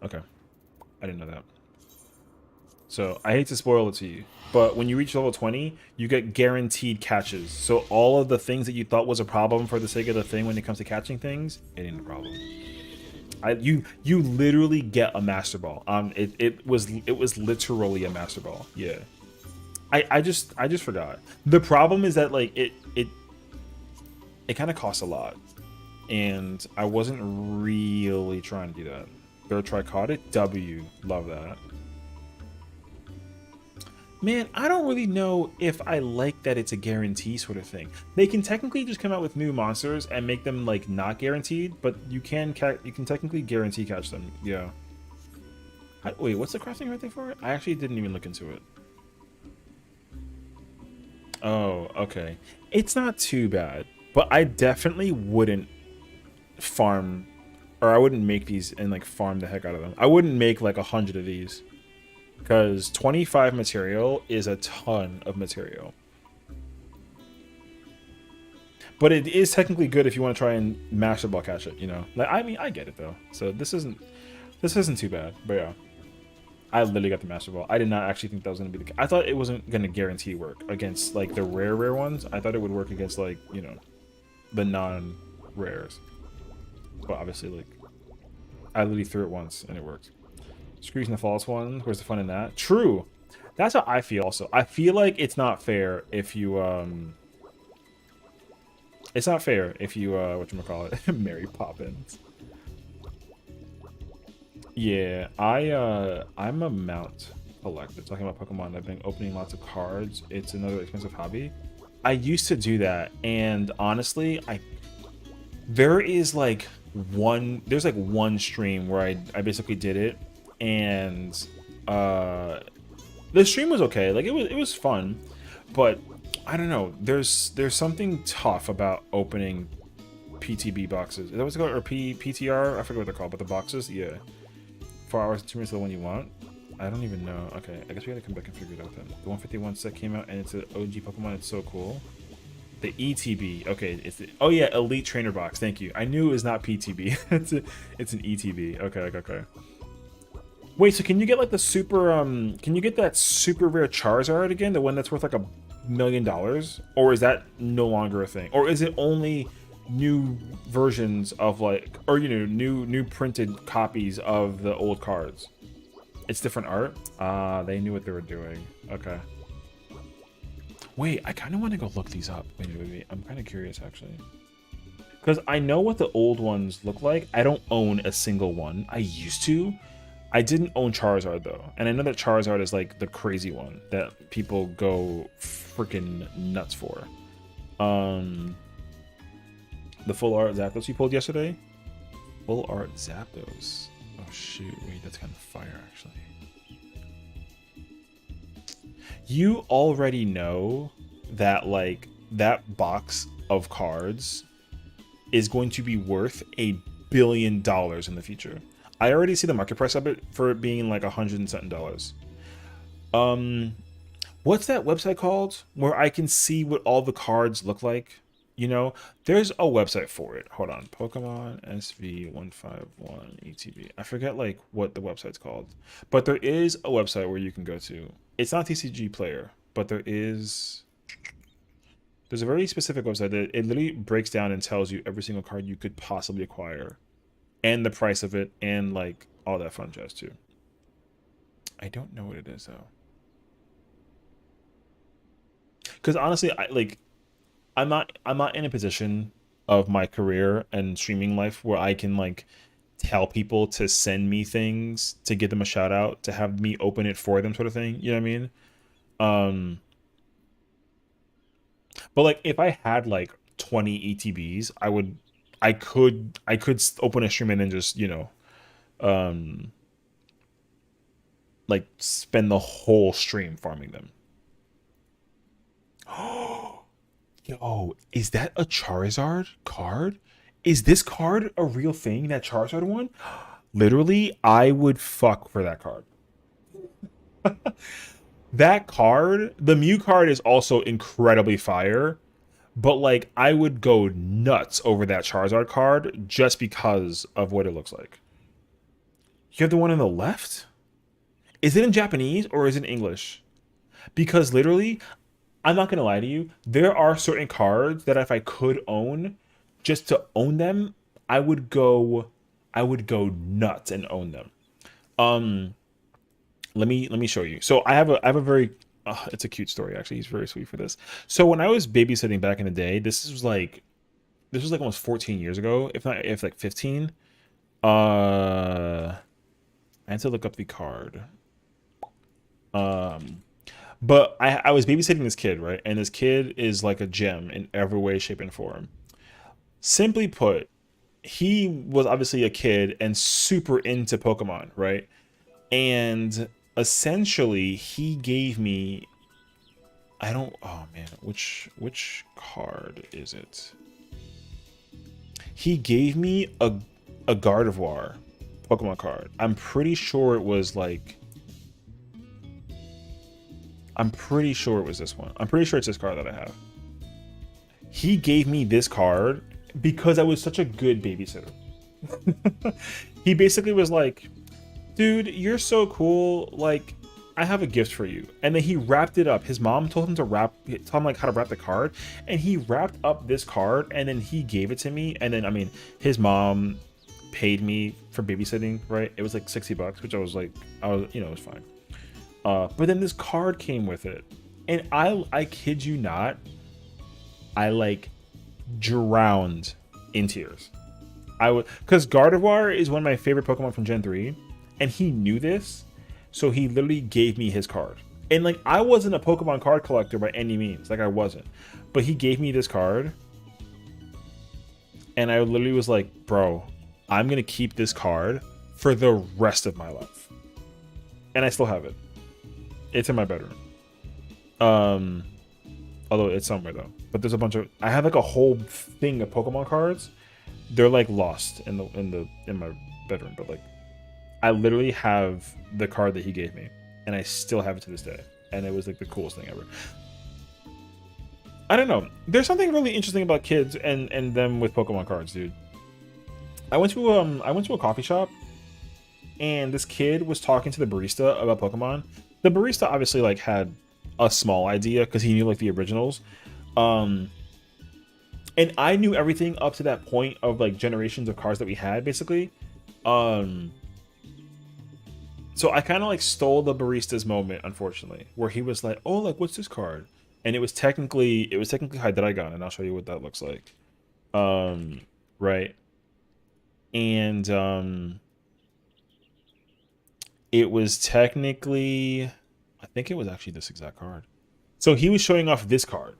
Okay. I didn't know that. So, I hate to spoil it to you, but when you reach level 20, you get guaranteed catches. So all of the things that you thought was a problem for the sake of the thing when it comes to catching things, it ain't a problem. You literally get a Master Ball. It was literally a Master Ball. Yeah. I just forgot. The problem is that like it kind of costs a lot, and I wasn't really trying to do that. Third trichotic W, love that. Man, I don't really know if I like that it's a guarantee sort of thing. They can technically just come out with new monsters and make them like not guaranteed, but you can technically guarantee catch them. Yeah. Wait, what's the crafting right there for it? I actually didn't even look into it. Oh, okay. It's not too bad, but I definitely wouldn't farm, or I wouldn't make these and like farm the heck out of them. I wouldn't make like 100 of these, because 25 material is a ton of material. But it is technically good if you want to try and master ball catch it, you know? Like, I mean, I get it though. So this isn't too bad, but yeah. I literally got the Master Ball. I did not actually think that was going to be the case. I thought it wasn't going to guarantee work against, like, the rare ones. I thought it would work against, like, you know, the non-rares. But obviously, like, I literally threw it once, and it worked. Screws in the false one. Where's the fun in that? True. That's how I feel also. I feel like it's not fair if you, It's not fair if you, whatchamacallit, Mary Poppins. Yeah, I'm a mount collector. Talking about Pokemon, I've been opening lots of cards. It's another expensive hobby. I used to do that, and honestly, there's like one stream where I basically did it, and the stream was okay. Like it was fun, but I don't know. There's something tough about opening PTB boxes. Is that what it's called? Or PTR? I forget what they're called, but the boxes, yeah. 4 hours and 2 minutes of the one you want? I don't even know. Okay, I guess we gotta come back and figure it out then. The 151 set came out and it's an OG Pokemon. It's so cool. The ETB. Okay, it's the, oh yeah, Elite Trainer Box. Thank you. I knew it was not PTB. It's an ETB. Okay. Wait, so can you get like the super can you get that super rare Charizard again? The one that's worth like $1 million? Or is that no longer a thing? Or is it only new versions of like, or you know, new printed copies of the old cards? It's different art. They knew what they were doing. Okay. Wait, I kind of want to go look these up. Wait. I'm kind of curious actually, because I know what the old ones look like. I don't own a single one. I used to. I didn't own Charizard though, and I know that Charizard is like the crazy one that people go freaking nuts for. The full art Zapdos you pulled yesterday? Full art Zapdos. Oh shoot, wait, that's kind of fire actually. You already know that like that box of cards is going to be worth $1 billion in the future. I already see the market price of it for it being like $100 and something. What's that website called where I can see what all the cards look like? You know, there's a website for it. Hold on. Pokemon SV151 ETB. I forget like what the website's called. But there is a website where you can go to. It's not TCG Player, but there's a very specific website that it literally breaks down and tells you every single card you could possibly acquire. And the price of it and like all that fun jazz too. I don't know what it is though. Because honestly, I'm not in a position of my career and streaming life where I can like tell people to send me things to give them a shout out, to have me open it for them sort of thing. You know what I mean? But like if I had like 20 ETBs, I could open a stream and then just, you know, like spend the whole stream farming them. Yo, is that a Charizard card? Is this card a real thing, that Charizard one? Literally, I would fuck for that card. That card, the Mew card is also incredibly fire, but like I would go nuts over that Charizard card just because of what it looks like. You have the one on the left? Is it in Japanese or is it in English? Because literally, I'm not gonna lie to you, there are certain cards that if I could own, just to own them, I would go nuts and own them. Let me show you. So I have a very it's a cute story actually. He's very sweet for this. So when I was babysitting back in the day, this was like almost 14 years ago, if like 15. I had to look up the card. But I was babysitting this kid, right? And this kid is like a gem in every way, shape, and form. Simply put, he was obviously a kid and super into Pokemon, right? And essentially, he gave me, oh man, which card is it? He gave me a Gardevoir Pokemon card. I'm pretty sure it was like, I'm pretty sure it was this one. I'm pretty sure it's this card that I have. He gave me this card because I was such a good babysitter. He basically was like, dude, you're so cool. Like, I have a gift for you. And then he wrapped it up. His mom told him like how to wrap the card. And he wrapped up this card and then he gave it to me. And then, I mean, his mom paid me for babysitting, right? It was like $60, which I was, it was fine. But then this card came with it. And I kid you not, I like drowned in tears. Because Gardevoir is one of my favorite Pokemon from Gen 3. And he knew this. So he literally gave me his card. And like, I wasn't a Pokemon card collector by any means. Like, I wasn't. But he gave me this card. And I literally was like, bro, I'm going to keep this card for the rest of my life. And I still have it. It's in my bedroom. Although it's somewhere though. But there's a bunch of, I have like a whole thing of Pokemon cards. They're like lost in my bedroom, but like, I literally have the card that he gave me, and I still have it to this day. And it was like the coolest thing ever. I don't know. There's something really interesting about kids and them with Pokemon cards, dude. I went to a coffee shop, and this kid was talking to the barista about Pokemon. The barista obviously like had a small idea because he knew like the originals. And I knew everything up to that point of like generations of cards that we had, basically. So I kind of like stole the barista's moment, unfortunately, where he was like, "Oh, like what's this card?" And it was technically Hydreigon, and I'll show you what that looks like. Right. And it was technically, I think it was actually this exact card. So he was showing off this card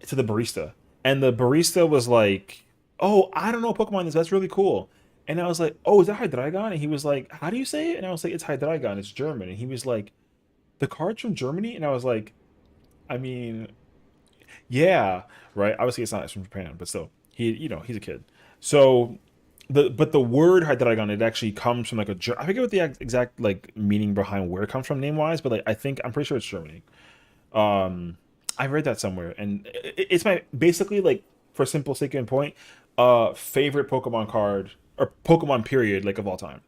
to the barista, and the barista was like, "Oh, I don't know what Pokemon is. That's really cool." And I was like, "Oh, is that Hydreigon?" And he was like, "How do you say it?" And I was like, "It's Hydreigon. It's German." And he was like, "The card's from Germany?" And I was like, I mean, yeah, right. Obviously, it's from Japan, but still, he's a kid. So, the word Hydreigon, it actually comes from like I forget what the exact like meaning behind where it comes from name wise, but like I'm pretty sure it's Germany. I read that somewhere, and it's my basically like for simple sake and point, favorite Pokemon card. Or Pokemon period, like, of all time,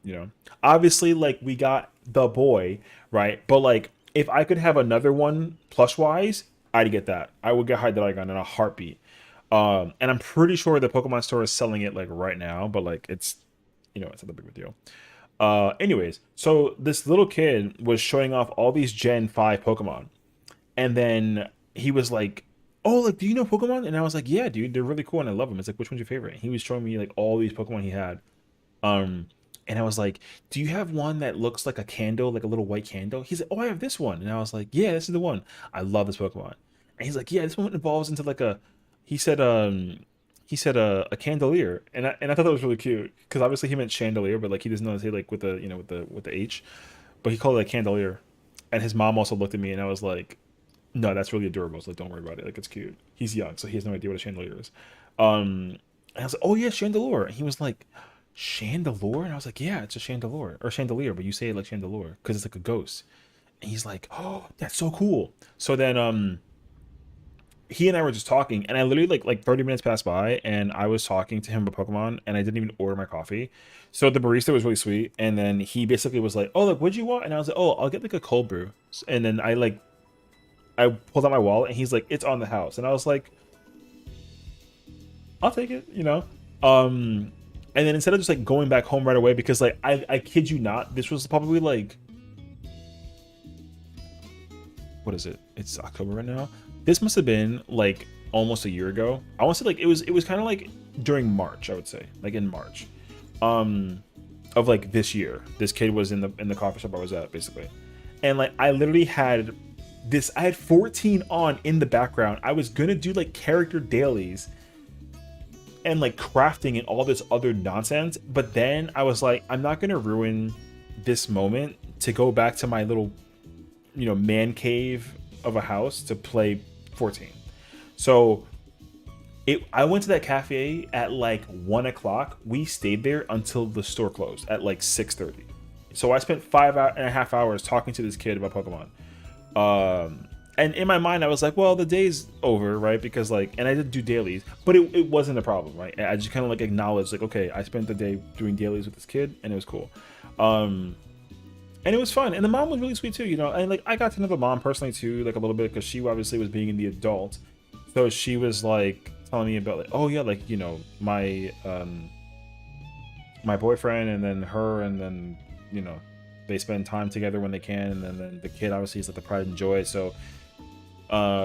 Obviously, like, we got the boy, right? But, like, if I could have another one plush-wise, I'd get that. I would get Hydreigon in a heartbeat. And I'm pretty sure the Pokemon store is selling it, like, right now. But, like, it's not a big of a deal. Anyways, so this little kid was showing off all these Gen 5 Pokemon. And then he was like, "Oh, like, do you know Pokemon?" And I was like, "Yeah, dude, they're really cool and I love them." It's like, "Which one's your favorite?" And he was showing me like all these Pokemon he had. And I was like, "Do you have one that looks like a candle, like a little white candle?" He's like, "Oh, I have this one." And I was like, "Yeah, this is the one. I love this Pokemon." And he's like, "Yeah, this one evolves into like a," he said a candelier. And I thought that was really cute because obviously he meant chandelier, but like he doesn't know how to say like with the H, but he called it a candelier. And his mom also looked at me and I was like, "No, that's really adorable. So like, don't worry about it. Like, it's cute." He's young, so he has no idea what a chandelier is. And I was like, "Oh yeah, Chandelure." And he was like, "Chandelure?" And I was like, "Yeah, it's a chandelier or chandelier, but you say it like Chandelure because it's like a ghost." And he's like, "Oh, that's so cool." So then he and I were just talking, and I literally like 30 minutes passed by, and I was talking to him about Pokemon, and I didn't even order my coffee. So the barista was really sweet, and then he basically was like, "Oh, like, what'd you want?" And I was like, "Oh, I'll get like a cold brew." And then I pulled out my wallet and he's like, "It's on the house." And I was like, "I'll take it," And then instead of just like going back home right away, because like I kid you not, this was probably like, what is it? It's October right now. This must have been like almost a year ago. I want to say like it was kind of like during March, I would say, like in March, of like this year. This kid was in the coffee shop I was at, basically, and like I literally had this. I had 14 on in the background. I was gonna do like character dailies and like crafting and all this other nonsense, but then I was like, I'm not gonna ruin this moment to go back to my little, you know, man cave of a house to play 14. So I went to that cafe at like 1 o'clock. We stayed there until the store closed at like 6:30. So I spent 5.5 hours talking to this kid about Pokemon. And in my mind, I was like, well, the day's over, right? Because like, and I did do dailies, but it wasn't a problem, right? I just kind of like acknowledged like, okay, I spent the day doing dailies with this kid and it was cool. And it was fun. And the mom was really sweet too, you know, and like I got to know the mom personally too, like a little bit, because she obviously was being the adult. So she was like telling me about like, oh yeah, like, you know, my boyfriend and then her, and then, you know, they spend time together when they can, and then the kid obviously is like the pride and joy. So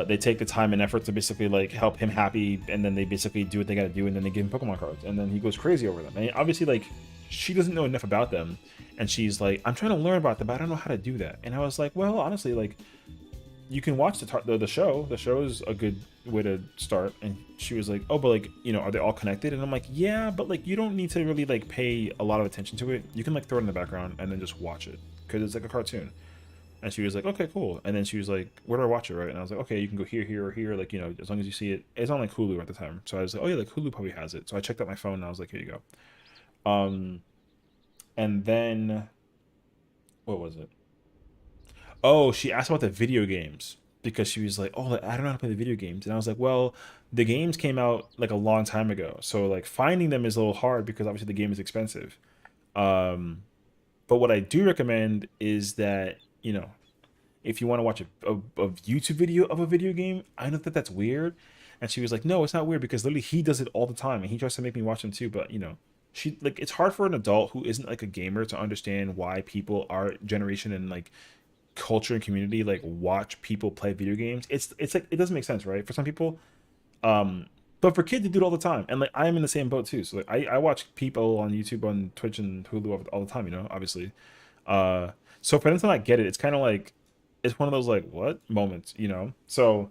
they take the time and effort to basically like help him happy, and then they basically do what they gotta do, and then they give him Pokemon cards, and then he goes crazy over them. And obviously like she doesn't know enough about them, and she's like, I'm trying to learn about them, but I don't know how to do that. And I was like, well, honestly, like you can watch the show. The show is a good way to start. And she was like, oh, but like, you know, are they all connected? And I'm like, yeah, but like you don't need to really like pay a lot of attention to it. You can like throw it in the background and then just watch it, because it's like a cartoon. And she was like, okay, cool. And then she was like, where do I watch it, right? And I was like, okay, you can go here, or here. Like, you know, as long as you see it. It's on like Hulu at the time. So I was like, oh yeah, like Hulu probably has it. So I checked out my phone and I was like, here you go. And then, what was it? Oh, she asked about the video games, because she was like, oh, like, I don't know how to play the video games. And I was like, well, the games came out like a long time ago. So like finding them is a little hard, because obviously the game is expensive. But what I do recommend is that, you know, if you want to watch a YouTube video of a video game, I know that that's weird. And she was like, no, it's not weird, because literally he does it all the time, and he tries to make me watch them too. But, you know, she like, it's hard for an adult who isn't like a gamer to understand why people, our generation and like culture and community, like watch people play video games. It's like, it doesn't make sense, right? For some people. But for kids, they do it all the time. And like, I am in the same boat too. So like, I watch people on YouTube, on Twitch and Hulu all the time, you know, obviously. So for them to not get it, it's kind of like, it's one of those like, what moments, you know? So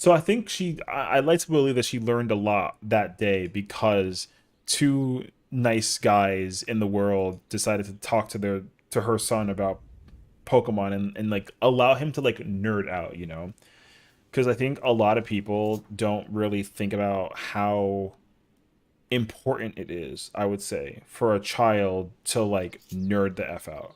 I think I like to believe that she learned a lot that day, because two nice guys in the world decided to talk to her son about Pokemon, and like allow him to like nerd out, you know? Because I think a lot of people don't really think about how important it is, I would say, for a child to like nerd the F out.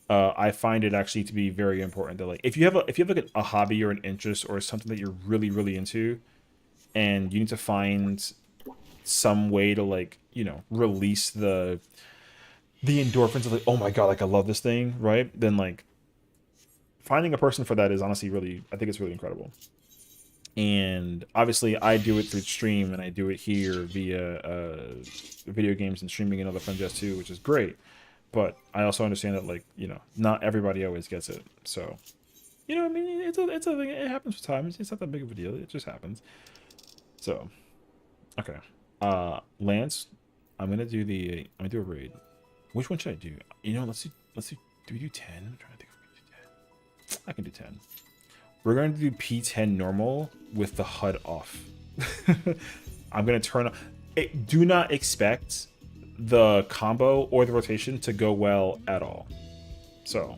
I find it actually to be very important that like, if you have like a hobby or an interest or something that you're really, really into, and you need to find some way to like, you know, release the endorphins of like, oh my god, like I love this thing, right? Then like finding a person for that is honestly really, I think it's really incredible. And obviously I do it through stream, and I do it here via video games and streaming, and other friends just too, which is great. But I also understand that, like, you know, not everybody always gets it. So, you know, I mean, it's a thing. It happens with time. It's not that big of a deal. It just happens. So, okay. Lance, I'm gonna do a raid. Which one should I do? You know, let's do. Do we do 10? I'm trying to think if we can do 10. I can do 10. We're going to do P10 normal with the HUD off. I'm gonna turn on. Do not expect the combo or the rotation to go well at all. So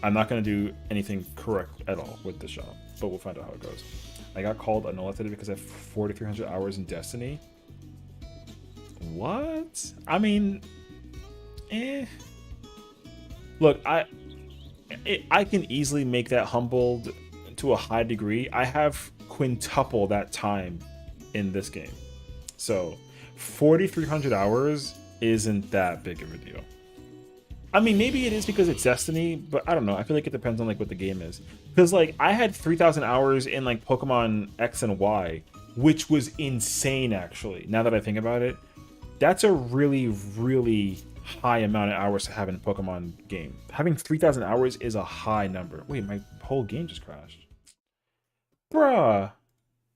I'm not going to do anything correct at all with this shop, but we'll find out how it goes. I got called annulled today because I have 4,300 hours in Destiny. What? I mean, look, I can easily make that humbled to a high degree. I have quintuple that time in this game. So 4,300 hours isn't that big of a deal. I mean, maybe it is because it's Destiny, but I don't know. I feel like it depends on like what the game is. Because like I had 3,000 hours in like Pokemon X and Y, which was insane actually. Now that I think about it, that's a really, really high amount of hours to have in a Pokemon game. Having 3,000 hours is a high number. Wait, my whole game just crashed. Bruh.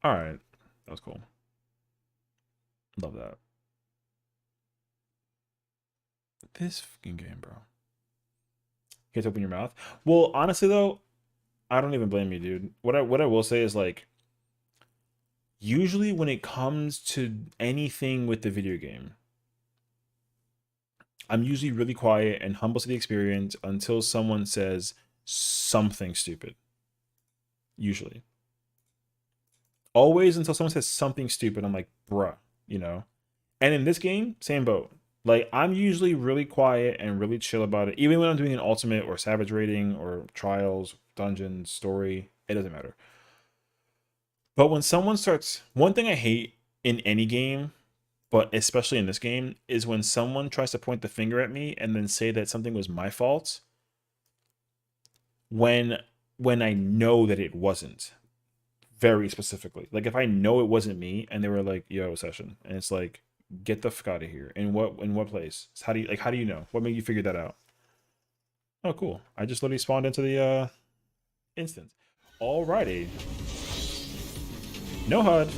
Alright. That was cool. Love that. This fucking game, bro. Can't open your mouth. Well, honestly though, I don't even blame you, dude. What I will say is like, usually when it comes to anything with the video game, I'm usually really quiet and humble to the experience until someone says something stupid. Usually. Always until someone says something stupid, I'm like, bruh, you know? And in this game, same boat. Like, I'm usually really quiet and really chill about it. Even when I'm doing an ultimate or savage rating or trials, dungeons, story, it doesn't matter. But when someone starts... One thing I hate in any game, but especially in this game, is when someone tries to point the finger at me and then say that something was my fault when I know that it wasn't. Very specifically. Like, if I know it wasn't me and they were like, yo, Session, and it's like, get the fuck out of here. In what place? How do you know? What made you figure that out? Oh, cool. I just literally spawned into the instance. Alrighty. No HUD.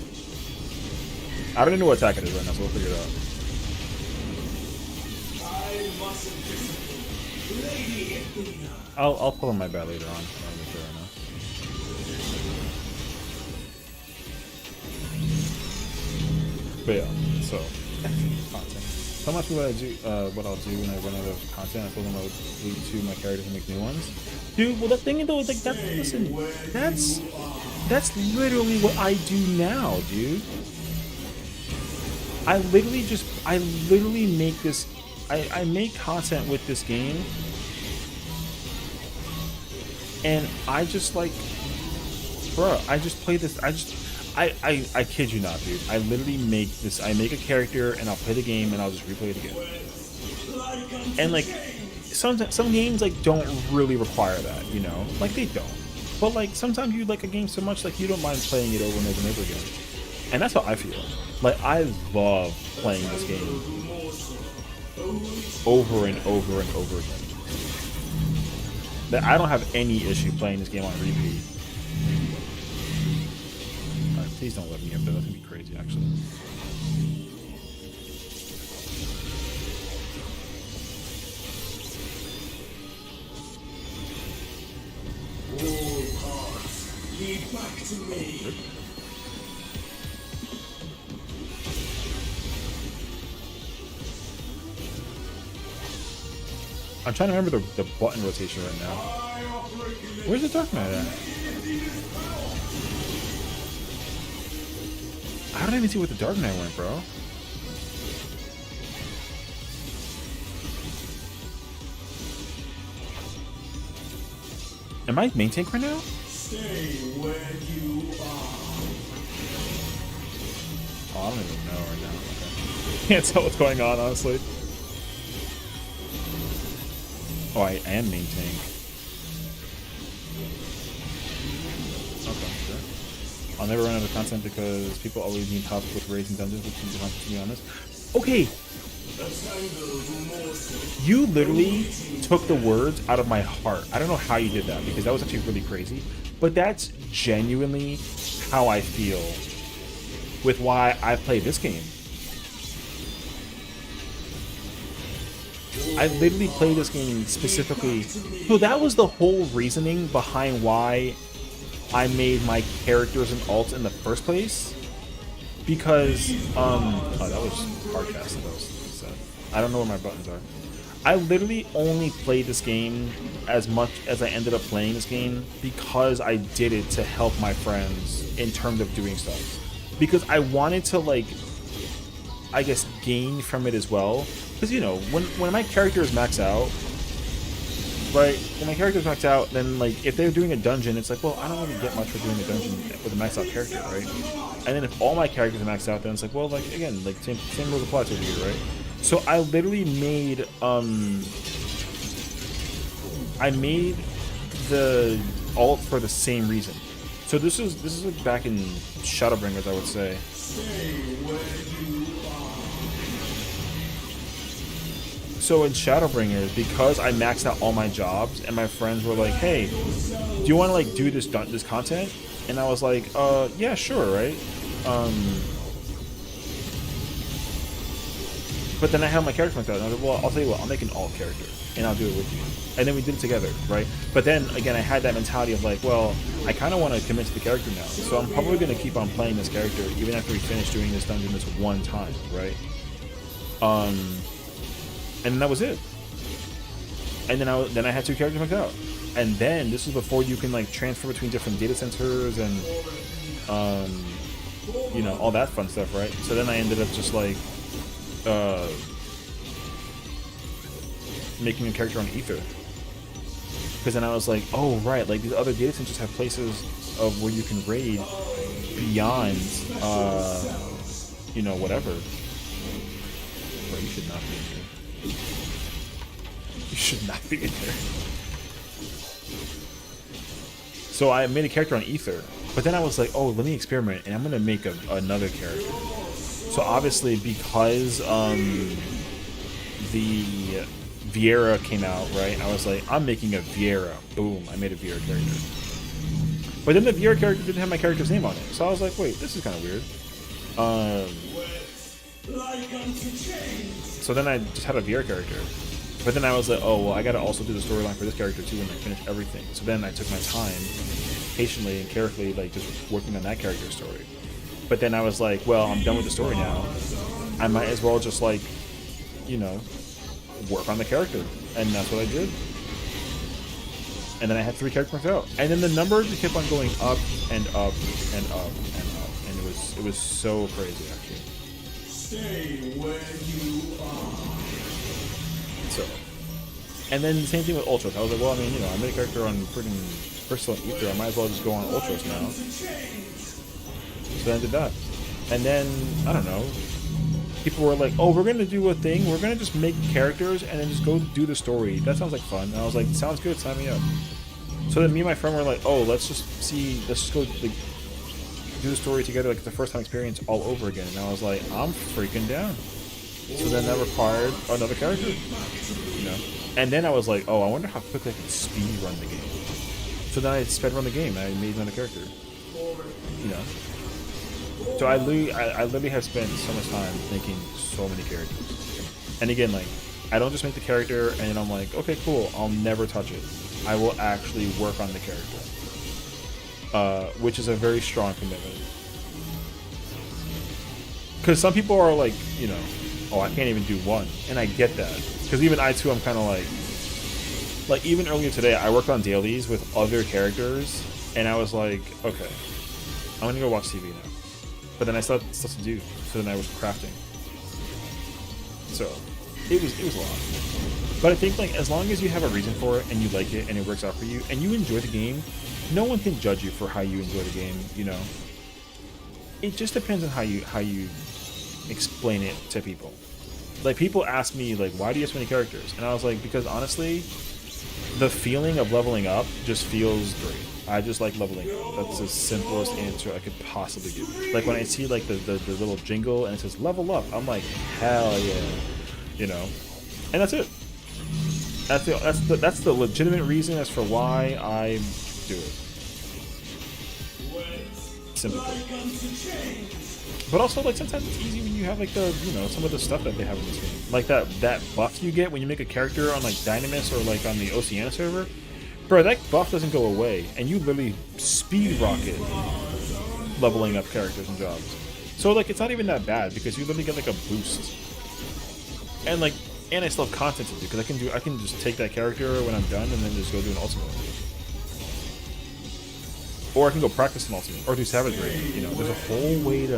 I don't even know what attack it is right now, so we'll figure it out. I'll pull on my bat later on. I'm not sure right now. But yeah, so content. So much what I'll do when I run out of content. I told them I would lead to my characters and make new ones. Dude, well the thing though is like that's literally what I do now, dude. I literally make this I make content with this game and I just like bro, I just play this I kid you not, dude. I literally make this. I make a character and I'll play the game and I'll just replay it again. And like, some games like don't really require that, you know? Like they don't. But like sometimes you like a game so much like you don't mind playing it over and over and over again. And that's how I feel. Like I love playing this game over and over and over again. That I don't have any issue playing this game on repeat. Please don't let me up there. That's gonna be crazy, actually. All paths lead back to me. I'm trying to remember the button rotation right now. Where's the Dark Knight at? I don't even see where the Dark Knight went, bro. Am I main tank right now? Stay where you are. Oh, I don't even know right now. Okay. Can't tell what's going on, honestly. Oh, I am main tank. Okay, sure. I'll never run out of content because people always need help with raids and dungeons, which is not, to be honest. Okay! You literally took the words out of my heart. I don't know how you did that, because that was actually really crazy. But that's genuinely how I feel with why I play this game. I literally play this game specifically. So that was the whole reasoning behind why I made my characters an alt in the first place. Because, oh, that was hardcast. That was sad. I don't know where my buttons are. I literally only played this game as much as I ended up playing this game because I did it to help my friends in terms of doing stuff. Because I wanted to, like, I guess, gain from it as well. Because, you know, when my character is maxed out, right, when my character is maxed out, then, like, if they're doing a dungeon, it's like, well, I don't really get much for doing a dungeon with a maxed out character, right? And then if all my characters are maxed out, then it's like, well, like, again, like, same rules apply to you, right? So I literally made, I made the alt for the same reason. So this is like back in Shadowbringers, I would say. So in Shadowbringers, because I maxed out all my jobs, and my friends were like, "Hey, do you want to like do this content?" And I was like, yeah, sure, right?" But then I had my character like that, and I was like, "Well, I'll tell you what, I'll make an alt character, and I'll do it with you." And then we did it together, right? But then again, I had that mentality of like, well, I kind of want to commit to the character now, so I'm probably going to keep on playing this character even after we finish doing this dungeon this one time, right? And that was it. And then I had 2 characters like out. And then this was before you can like transfer between different data centers and you know, all that fun stuff, right? So then I ended up just like making a character on Ether. Because then I was like, oh right, like these other data centers have places of where you can raid beyond you know, whatever. Bro, you should not be in here. You should not be in here. So I made a character on Ether, but then I was like, oh, let me experiment, and I'm gonna make another character. So obviously, because the Viera came out, right? I was like, I'm making a Viera. Boom, I made a Viera character. But then the Viera character didn't have my character's name on it, so I was like, wait, this is kind of weird. So then I just had a Viera character. But then I was like, oh, well, I gotta also do the storyline for this character too when I finish everything. So then I took my time, patiently and carefully, like just working on that character's story. But then I was like, well, I'm done with the story now. I might as well just like, you know, work on the character. And that's what I did. And then I had 3 characters out. And then the numbers just kept on going up and up and up and up. And it was so crazy, actually. Stay where you are. So, and then the same thing with Ultras. I was like, well, I mean, you know, I made a character on freaking Crystal and Ether. I might as well just go on Ultras now. So then I did that. And then, I don't know, people were like, oh, we're going to do a thing. We're going to just make characters and then just go do the story. That sounds like fun. And I was like, sounds good. Sign me up. So then me and my friend were like, oh, let's just go like, do the story together, like the first time experience all over again. And I was like, I'm freaking down. So then that required another character, you know. And then I was like, oh, I wonder how quickly I can speed run the game. So then I sped run the game and I made another character, you know. So I literally have spent so much time making so many characters. And again, like, I don't just make the character and then I'm like, okay, cool, I'll never touch it. I will actually work on the character, which is a very strong commitment. Because some people are like, you know, oh, I can't even do one. And I get that. Because even I too, I'm kind of like even earlier today, I worked on dailies with other characters, and I was like, okay, I'm going to go watch TV now. But then I still had stuff to do, so then I was crafting. So, it was a lot. But I think, like, as long as you have a reason for it, and you like it, and it works out for you, and you enjoy the game, no one can judge you for how you enjoy the game, you know? It just depends on how you explain it to people. Like, people ask me, like, why do you have so many characters? And I was like, because honestly, the feeling of leveling up just feels great. I just like leveling up. That's the simplest answer I could possibly give. Like, when I see, like, the little jingle and it says level up, I'm like, hell yeah. You know? And that's it. That's the legitimate reason as for why I do it. Simply put. But also, like, sometimes it's easy when you have, like, the, you know, some of the stuff that they have in this game. Like that buff you get when you make a character on, like, Dynamis or, like, on the Oceania server. Bro, that buff doesn't go away, and you literally speed rocket leveling up characters and jobs. So, like, it's not even that bad, because you literally get, like, a boost. And, like, and I still have content to do, because I can just take that character when I'm done, and then just go do an ultimate. Or I can go practice an ultimate, or do Savage Raid. You know, there's a whole way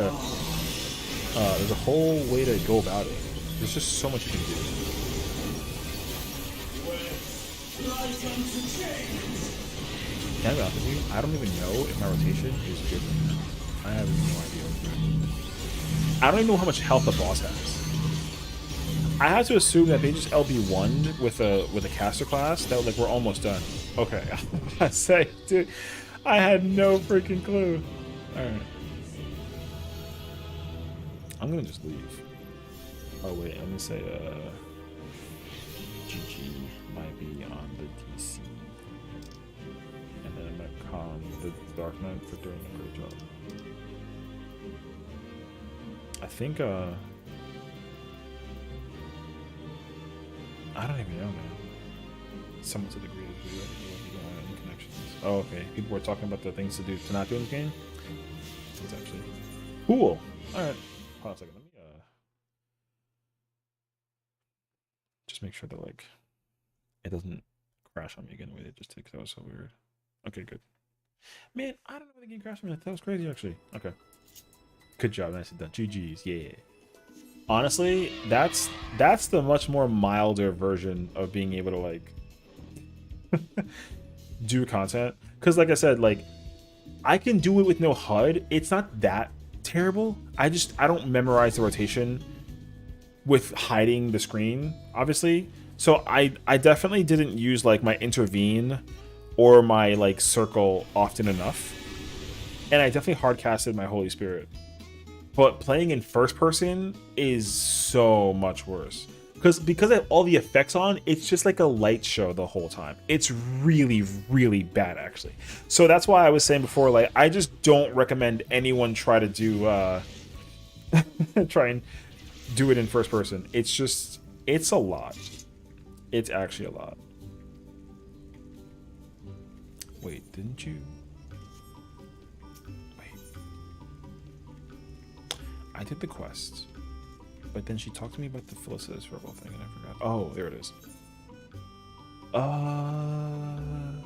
to go about it. There's just so much you can do. Can I be honest with you? I don't even know if my rotation is good or not. I have no idea. I don't even know how much health the boss has. I have to assume that they just LB1 with a caster class that, like, we're almost done. Okay, I say, dude. I had no freaking clue. Alright. I'm gonna just leave. Oh wait, let me say GG might be on the DC. And then I'm gonna con the Dark Knight for doing a great job. I think, I don't even know, man. Someone said agree to do it. You don't have any connections. Oh, okay. People were talking about the things to do to not do in the game. It's actually cool. Alright. Hold on a second. Let me, just make sure that, like, it doesn't crash on me again the way it just did, because that was so weird. Okay, good. Man, I don't know why the game crashed on me. That was crazy, actually. Okay. Good job. Nicely done. GG's. Yeah. Honestly, that's the much more milder version of being able to, like, do content. Because, like I said, like, I can do it with no HUD. It's not that terrible. I don't memorize the rotation with hiding the screen, obviously. So I definitely didn't use, like, my intervene or my, like, circle often enough. And I definitely hard casted my Holy Spirit. But playing in first person is so much worse. Because I have all the effects on, it's just like a light show the whole time. It's really, really bad, actually. So that's why I was saying before, like, I just don't recommend anyone try to do try and do it in first person. It's a lot. It's actually a lot. Wait, didn't you? Wait. I did the quest. But then she talked to me about the Felicitas Rebel thing and I forgot. Oh, there it is. I'm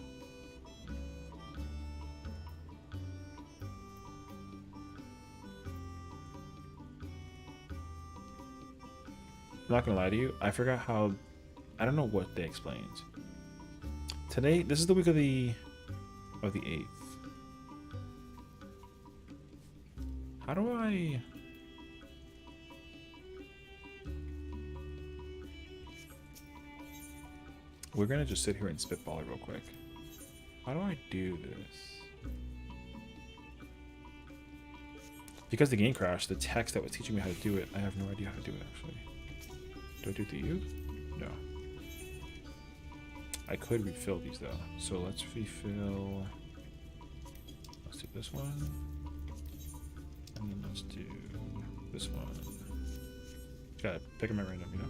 not gonna lie to you. I forgot how. I don't know what they explained. Today, this is the week of the 8th. How do I? We're gonna just sit here and spitball it real quick. How do I do this? Because the game crashed, the text that was teaching me how to do it, I have no idea how to do it actually. Do I do it to you? No. I could refill these though. So let's refill. Let's do this one. And then let's do this one. Gotta pick them at random, you know?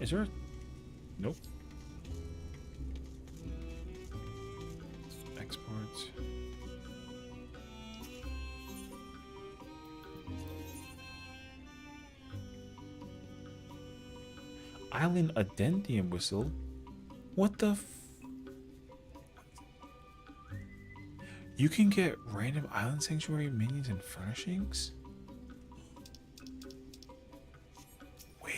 Is there a... Nope. Export. Island Addendum Whistle? What the f... You can get random Island Sanctuary minions and furnishings? Wait.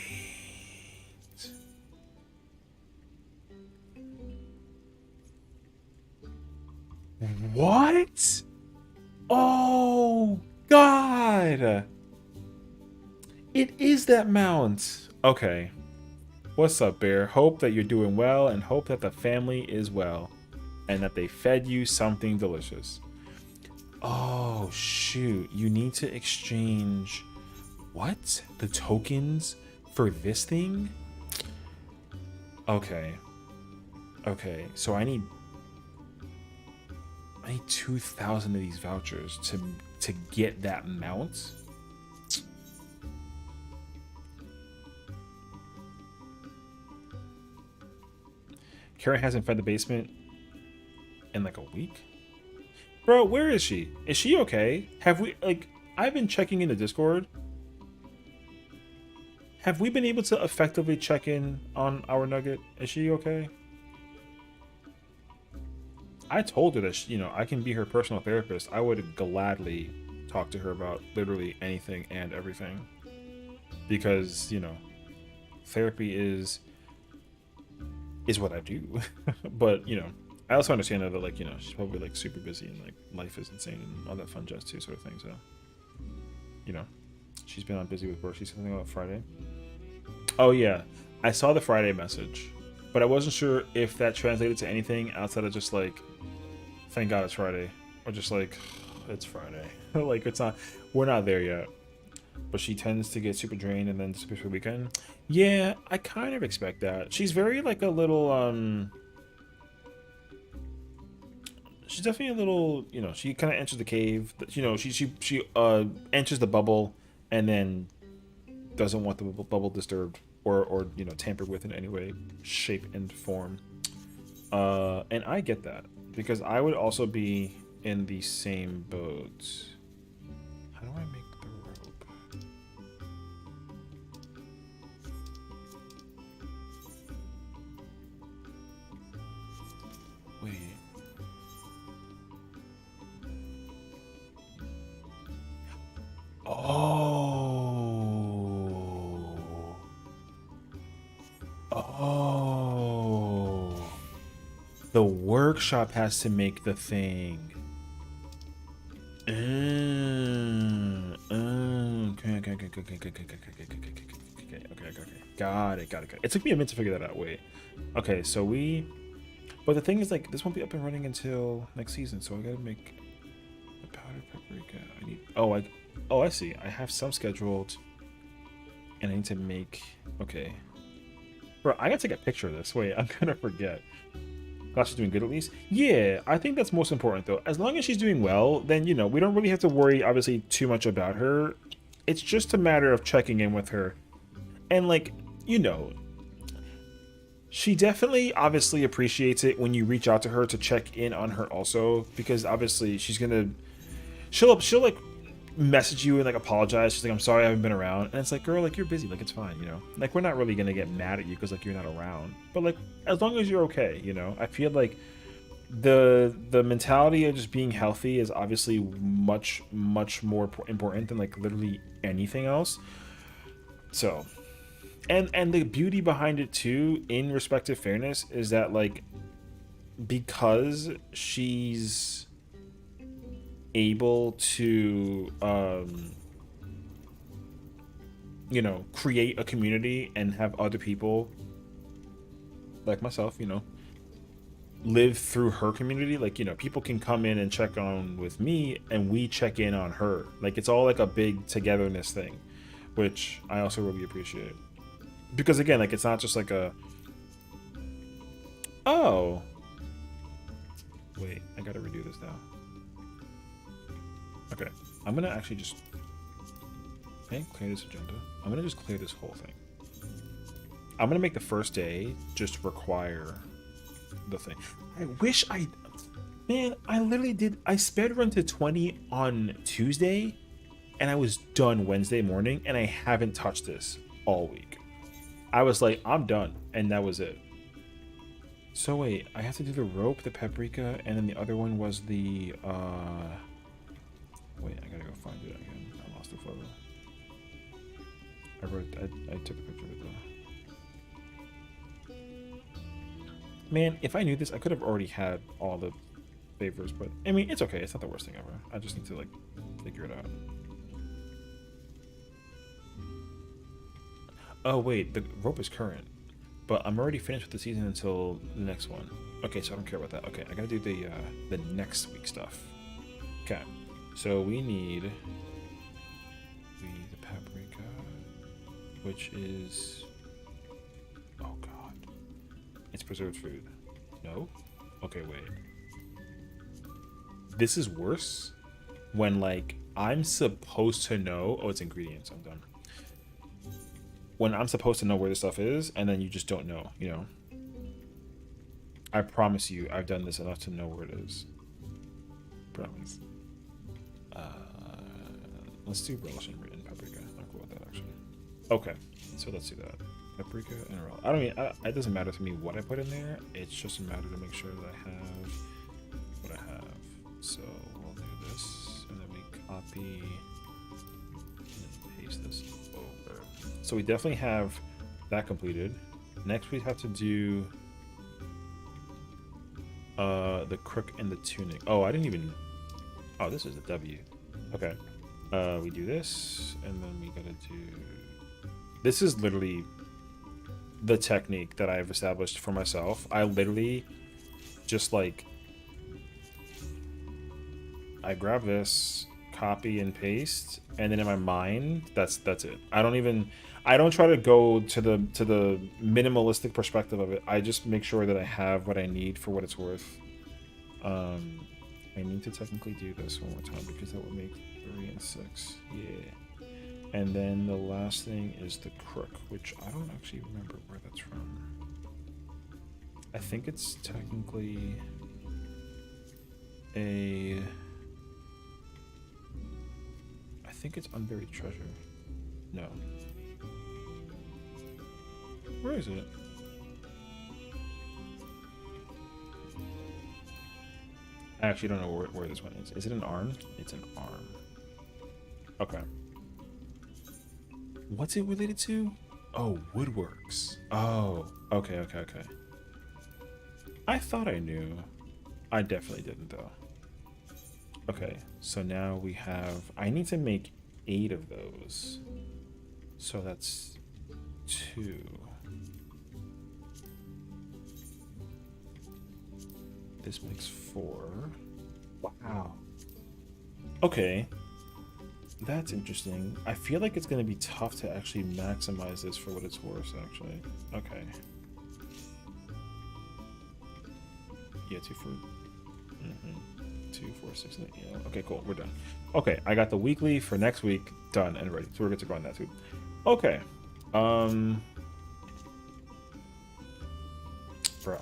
What? Oh, God. It is that mount. Okay. What's up, Bear? Hope that you're doing well and hope that the family is well and that they fed you something delicious. Oh, shoot. You need to exchange... What? The tokens for this thing? Okay. Okay, so I need 2,000 of these vouchers to get that mount. Karen hasn't fed the basement in like a week. Bro, where is she? Is she okay? Have we, like, I've been checking in the Discord. Have we been able to effectively check in on our Nugget? Is she okay? I told her that, you know, I can be her personal therapist. I would gladly talk to her about literally anything and everything. Because, you know, therapy is what I do. But, you know, I also understand that, like, you know, she's probably, like, super busy and, like, life is insane and all that fun jazz too, sort of thing. So, you know, she's been on busy with work. She said something about Friday. Oh, yeah. I saw the Friday message, but I wasn't sure if that translated to anything outside of just, like, thank God it's Friday. Or just, like, it's Friday. Like, it's not, we're not there yet. but she tends to get super drained and then disappears for the weekend. Yeah, I kind of expect that. She's very like a little she's definitely a little, you know, she kind of enters the cave, you know, she enters the bubble and then doesn't want the bubble disturbed or you know, tampered with in any way, shape and form. And I get that because I would also be in the same boat. How do I make the rope? Wait. Oh. The workshop has to make the thing. Okay. Got it. It took me a minute to figure that out. Wait. Okay, so but the thing is, like, this won't be up and running until next season, so I gotta make the powdered paprika. I need. Oh, I see. I have some scheduled, and I need to make. Okay. Bro, I gotta take a picture of this. Wait, I'm gonna forget. Glad she's doing good at least. Yeah, I think that's most important though. As long as she's doing well, then, you know, we don't really have to worry, obviously, too much about her. It's just a matter of checking in with her. And, like, you know, she definitely, obviously, appreciates it when you reach out to her to check in on her also. Because, obviously, she'll like, message you and, like, apologize. She's like, I'm sorry I haven't been around. And it's like, girl, like, you're busy. Like, it's fine, you know? Like, we're not really gonna get mad at you because, like, you're not around. But, like, as long as you're okay, you know? I feel like the mentality of just being healthy is obviously much more important than, like, literally anything else. So, and the beauty behind it, too, in respective fairness, is that, like, because she's able to you know, create a community and have other people like myself, you know, live through her community. Like, you know, people can come in and check on with me and we check in on her. Like, it's all like a big togetherness thing, which I also really appreciate. Because again, like, it's not just like a, oh wait, I gotta redo this now. Okay, I'm gonna actually just clear this agenda. I'm gonna just clear this whole thing. I'm gonna make the first day just require the thing. I wish I literally did. I sped run to 20 on Tuesday and I was done Wednesday morning and I haven't touched this all week. I was like, I'm done, and that was it. So wait, I have to do the rope, the paprika, and then the other one was the wait, I gotta go find it again. I lost the photo. I took a picture of it though. Man, if I knew this, I could have already had all the favors, but I mean, it's okay. It's not the worst thing ever. I just need to, like, figure it out. Oh wait, the rope is current, but I'm already finished with the season until the next one. Okay, so I don't care about that. Okay, I gotta do the next week stuff. Okay, so we need the paprika, which is, oh god, it's preserved food. No? Okay, wait. This is worse when, like, I'm supposed to know. Oh, it's ingredients. I'm done. When I'm supposed to know where this stuff is, and then you just don't know, you know? I promise you, I've done this enough to know where it is. Promise. Let's do relish and paprika. I'm cool with that, actually. Okay, so let's do that. Paprika and relish. I don't mean, it doesn't matter to me what I put in there. It's just a matter to make sure that I have what I have. So we'll do this, and then we copy and paste this over. So we definitely have that completed. Next we have to do the crook and the tunic. Oh, I didn't even, oh, this is a W. Okay. We do this, and then we gotta do, this is literally the technique that I've established for myself. I literally just, like, I grab this, copy and paste, and then in my mind, that's it. I don't try to go to the minimalistic perspective of it. I just make sure that I have what I need for what it's worth. I need to technically do this one more time because that would make 3 and 6. Yeah. And then the last thing is the crook, which I don't actually remember where that's from. I think it's technically I think it's Unburied Treasure. No. Where is it? I actually don't know where this one is. Is it an arm? It's an arm. Okay. What's it related to? Oh, woodworks. Oh, okay. I thought I knew. I definitely didn't, though. Okay, so now we have... I need to make 8 of those. So that's 2. This makes 4. Wow. Okay. That's interesting. I feel like it's going to be tough to actually maximize this for what it's worth, actually. Okay. Yeah, 2 for... 2, 4, 6, 8. Yeah. Okay, cool. We're done. Okay, I got the weekly for next week done and ready. So we're good to go on that too. Okay. Bro,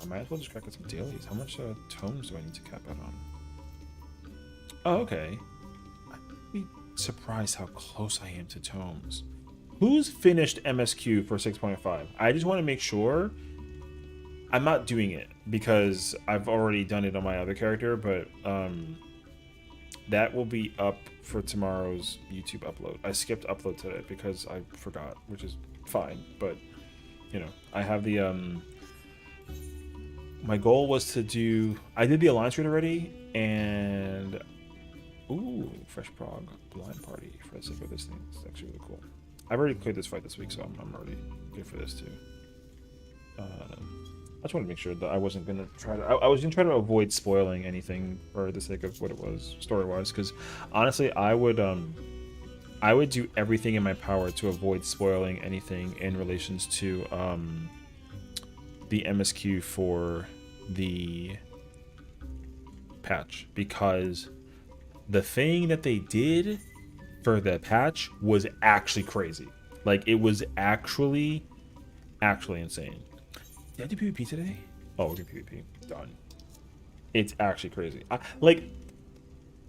I might as well just crack out some dailies. How much tomes do I need to cap out on? Oh, okay. I'd be surprised how close I am to tomes. Who's finished MSQ for 6.5? I just want to make sure. I'm not doing it because I've already done it on my other character, but that will be up for tomorrow's YouTube upload. I skipped upload today because I forgot, which is fine, but you know, I have the my goal was to do... I did the Alliance Raid already, and... Ooh, Fresh Prog Blind Party for the sake of this thing. It's actually really cool. I've already cleared this fight this week, so I'm already good for this too. I just wanted to make sure that I wasn't going to try to... I was going to try to avoid spoiling anything for the sake of what it was, story-wise, because honestly, I would do everything in my power to avoid spoiling anything in relations to the MSQ for the patch, because the thing that they did for the patch was actually crazy. Like, it was actually insane. Did I do PvP today? Oh, we're doing PvP. Done. It's actually crazy.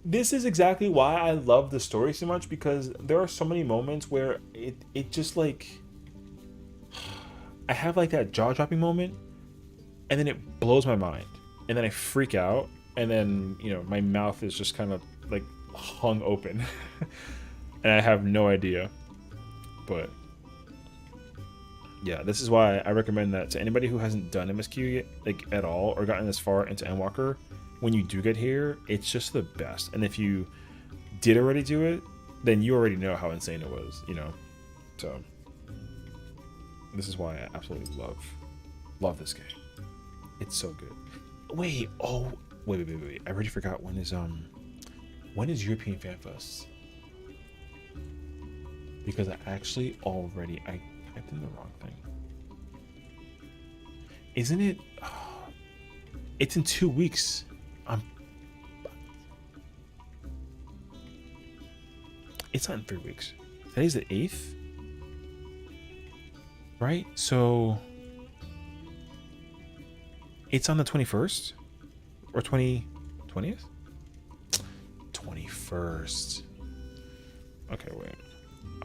This is exactly why I love the story so much, because there are so many moments where it just like... I have like that jaw-dropping moment, and then it blows my mind. And then I freak out, and then, you know, my mouth is just kind of like hung open. And I have no idea. But yeah, this is why I recommend that to anybody who hasn't done MSQ yet, like at all, or gotten this far into Endwalker. When you do get here, it's just the best. And if you did already do it, then you already know how insane it was, you know. So this is why I absolutely love this game. It's so good. Wait, wait. I already forgot when is European Fan Fest? Because I actually already I typed in the wrong thing. Isn't it? It's in 2 weeks. It's not in 3 weeks. Today's the 8th, right? So it's on the 21st or 20th? 21st. Okay, wait.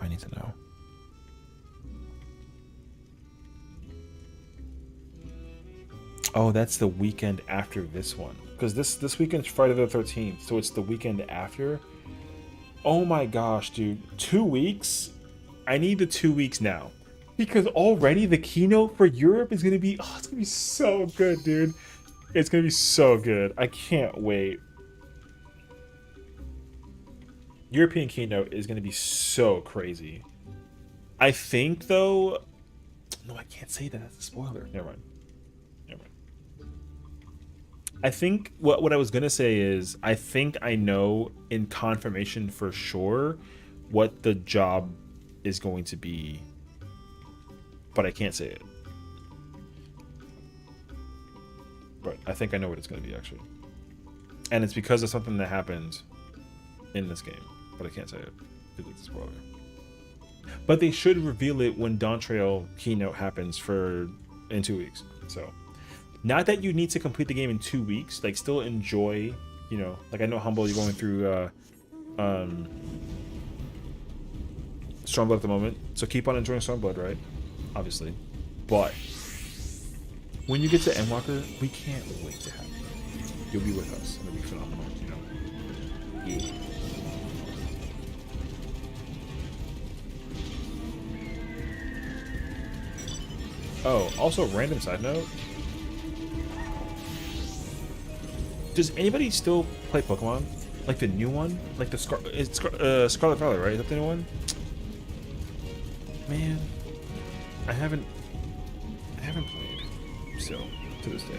I need to know. Oh, that's the weekend after this one. Because this weekend's Friday the 13th, so it's the weekend after. Oh my gosh, dude. 2 weeks? I need the 2 weeks now. Because already the keynote for Europe is going to be... Oh, it's going to be so good, dude. It's going to be so good. I can't wait. European keynote is going to be so crazy. I think, though... No, I can't say that. That's a spoiler. Never mind. I think what I was gonna say is I think I know in confirmation for sure what the job is going to be, but I can't say it. But I think I know what it's gonna be actually, and it's because of something that happened in this game, but I can't say it because it's a spoiler. But they should reveal it when Dawn Trail keynote happens in 2 weeks. So. Not that you need to complete the game in 2 weeks. Like, still enjoy, you know. Like, I know Humble, you're going through Stormblood at the moment, so keep on enjoying Stormblood, right? Obviously, but when you get to Endwalker, we can't wait to have you. You'll be with us. It'll be phenomenal, you know. Yeah. Oh, also, random side note. Does anybody still play Pokemon? Like the new one? Like the Scarlet Violet, right? Is that the new one? Man, I haven't played still to this day.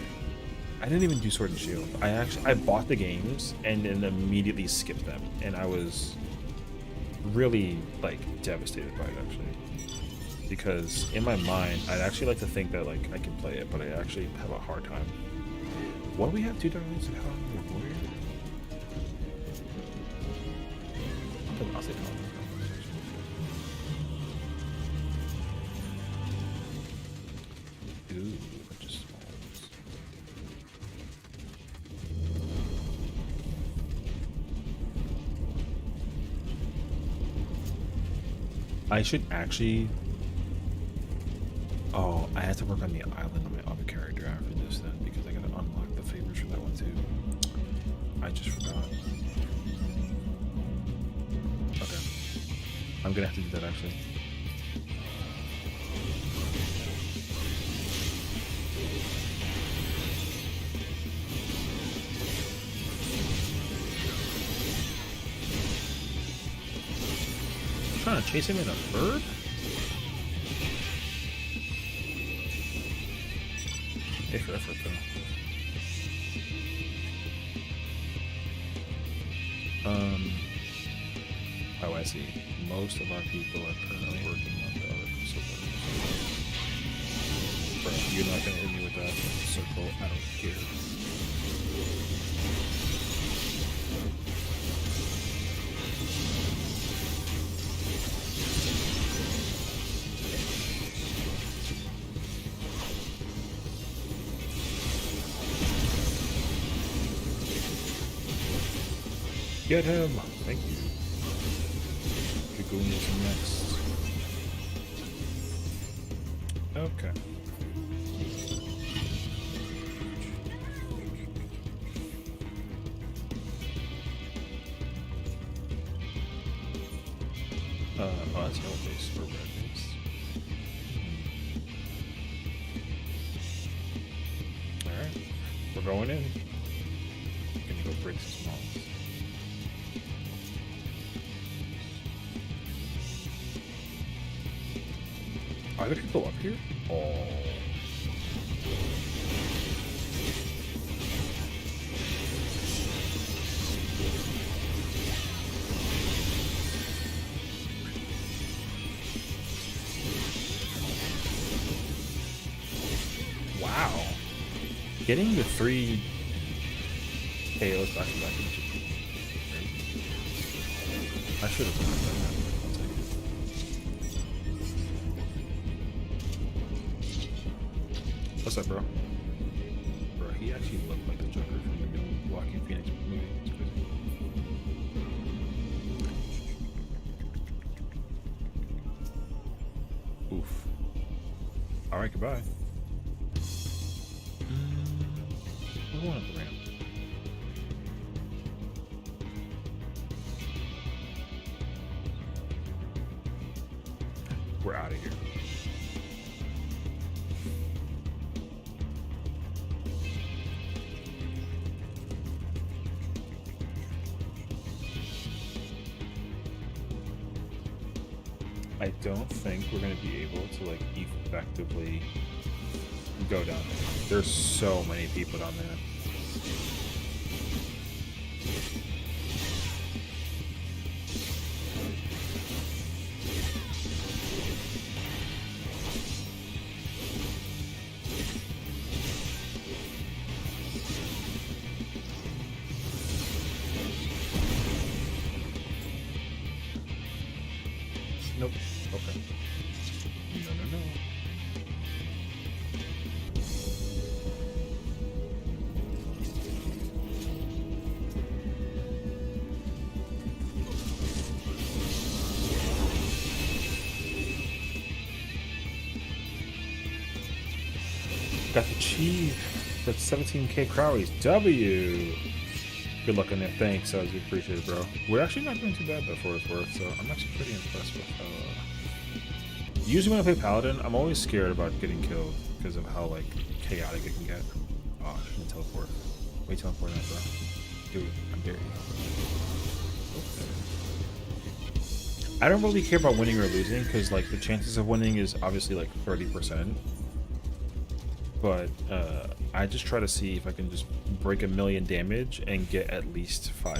I didn't even do Sword and Shield. I bought the games and then immediately skipped them, and I was really like devastated by it actually. Because in my mind, I'd actually like to think that like I can play it, but I actually have a hard time. What do we have? 2 darlings and how many warrior? I'll say no. Ooh, a bunch of smalls. I should actually. Oh, I have to work on the island on my other character after this then, because I gotta unlock the favors for that one too. I just forgot. Okay. I'm gonna have to do that actually. I'm trying to chase him in a bird? If effort though. Oh, I see. Most of our people are currently working on the other circle. Bro, you're not gonna hit me with that circle. I don't care. Get him! Thank you. Dragoon is next. Okay. Oh, that's yellow base or red base. Alright. We're going in. Gonna go break some smalls. Are there people up here? Oh. Wow. Getting the 3 KOs back to back. I should have done that. What's up, bro? Bro, he actually looked like the Joker from the new Joaquin Phoenix movie. It's crazy. Oof. Alright, goodbye. We're going up the ramp. We're out of here. I don't think we're going to be able to like effectively go down there. There's so many people down there. Got the cheese. That's 17k Crowies. W. Good luck in there. Thanks. I appreciate it, bro. We're actually not doing too bad though, for what it's worth. So I'm actually pretty impressed with. Usually when I play Paladin, I'm always scared about getting killed because of how like chaotic it can get. Oh, I shouldn't teleport. Wait, teleport that, bro. Dude, I dare you. I don't really care about winning or losing because like the chances of winning is obviously like 30%. But I just try to see if I can just break 1,000,000 damage and get at least 5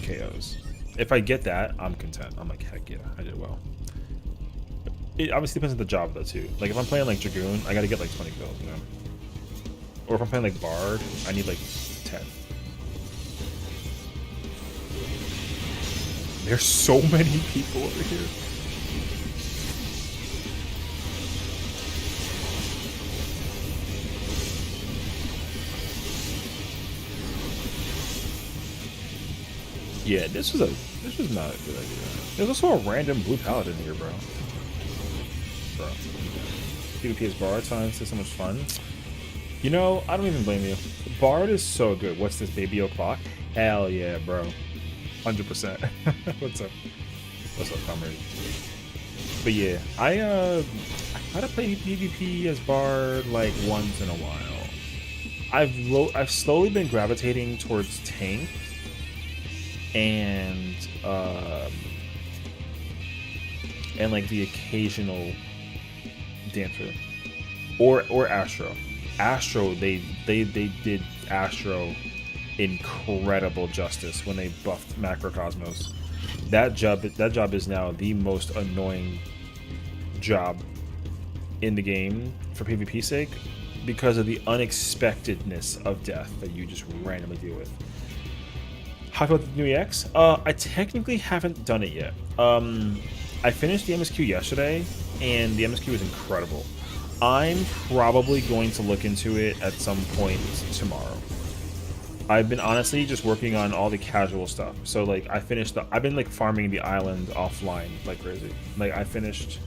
KOs. If I get that, I'm content. I'm like, heck yeah, I did well. It obviously depends on the job though too. Like if I'm playing like Dragoon, I gotta get like 20 kills, you know. Or if I'm playing like Bard, I need like 10. There's so many people over here. Yeah, this was not a good idea. There's also a random blue paladin here, bro. PvP is Bard times is so much fun. You know, I don't even blame you. Bard is so good. What's this, baby o'clock? Hell yeah, bro. 100%. What's up? What's up, comrade? But yeah, I try to play PvP as Bard like once in a while. I've slowly been gravitating towards tank and like the occasional dancer or Astro. Astro, they did Astro incredible justice when they buffed Macrocosmos. That job is now the most annoying job in the game for PvP sake because of the unexpectedness of death that you just randomly deal with. How about the new EX? I technically haven't done it yet. I finished the MSQ yesterday, and the MSQ was incredible. I'm probably going to look into it at some point tomorrow. I've been honestly just working on all the casual stuff. So like I've been like farming the island offline like crazy. Like I finished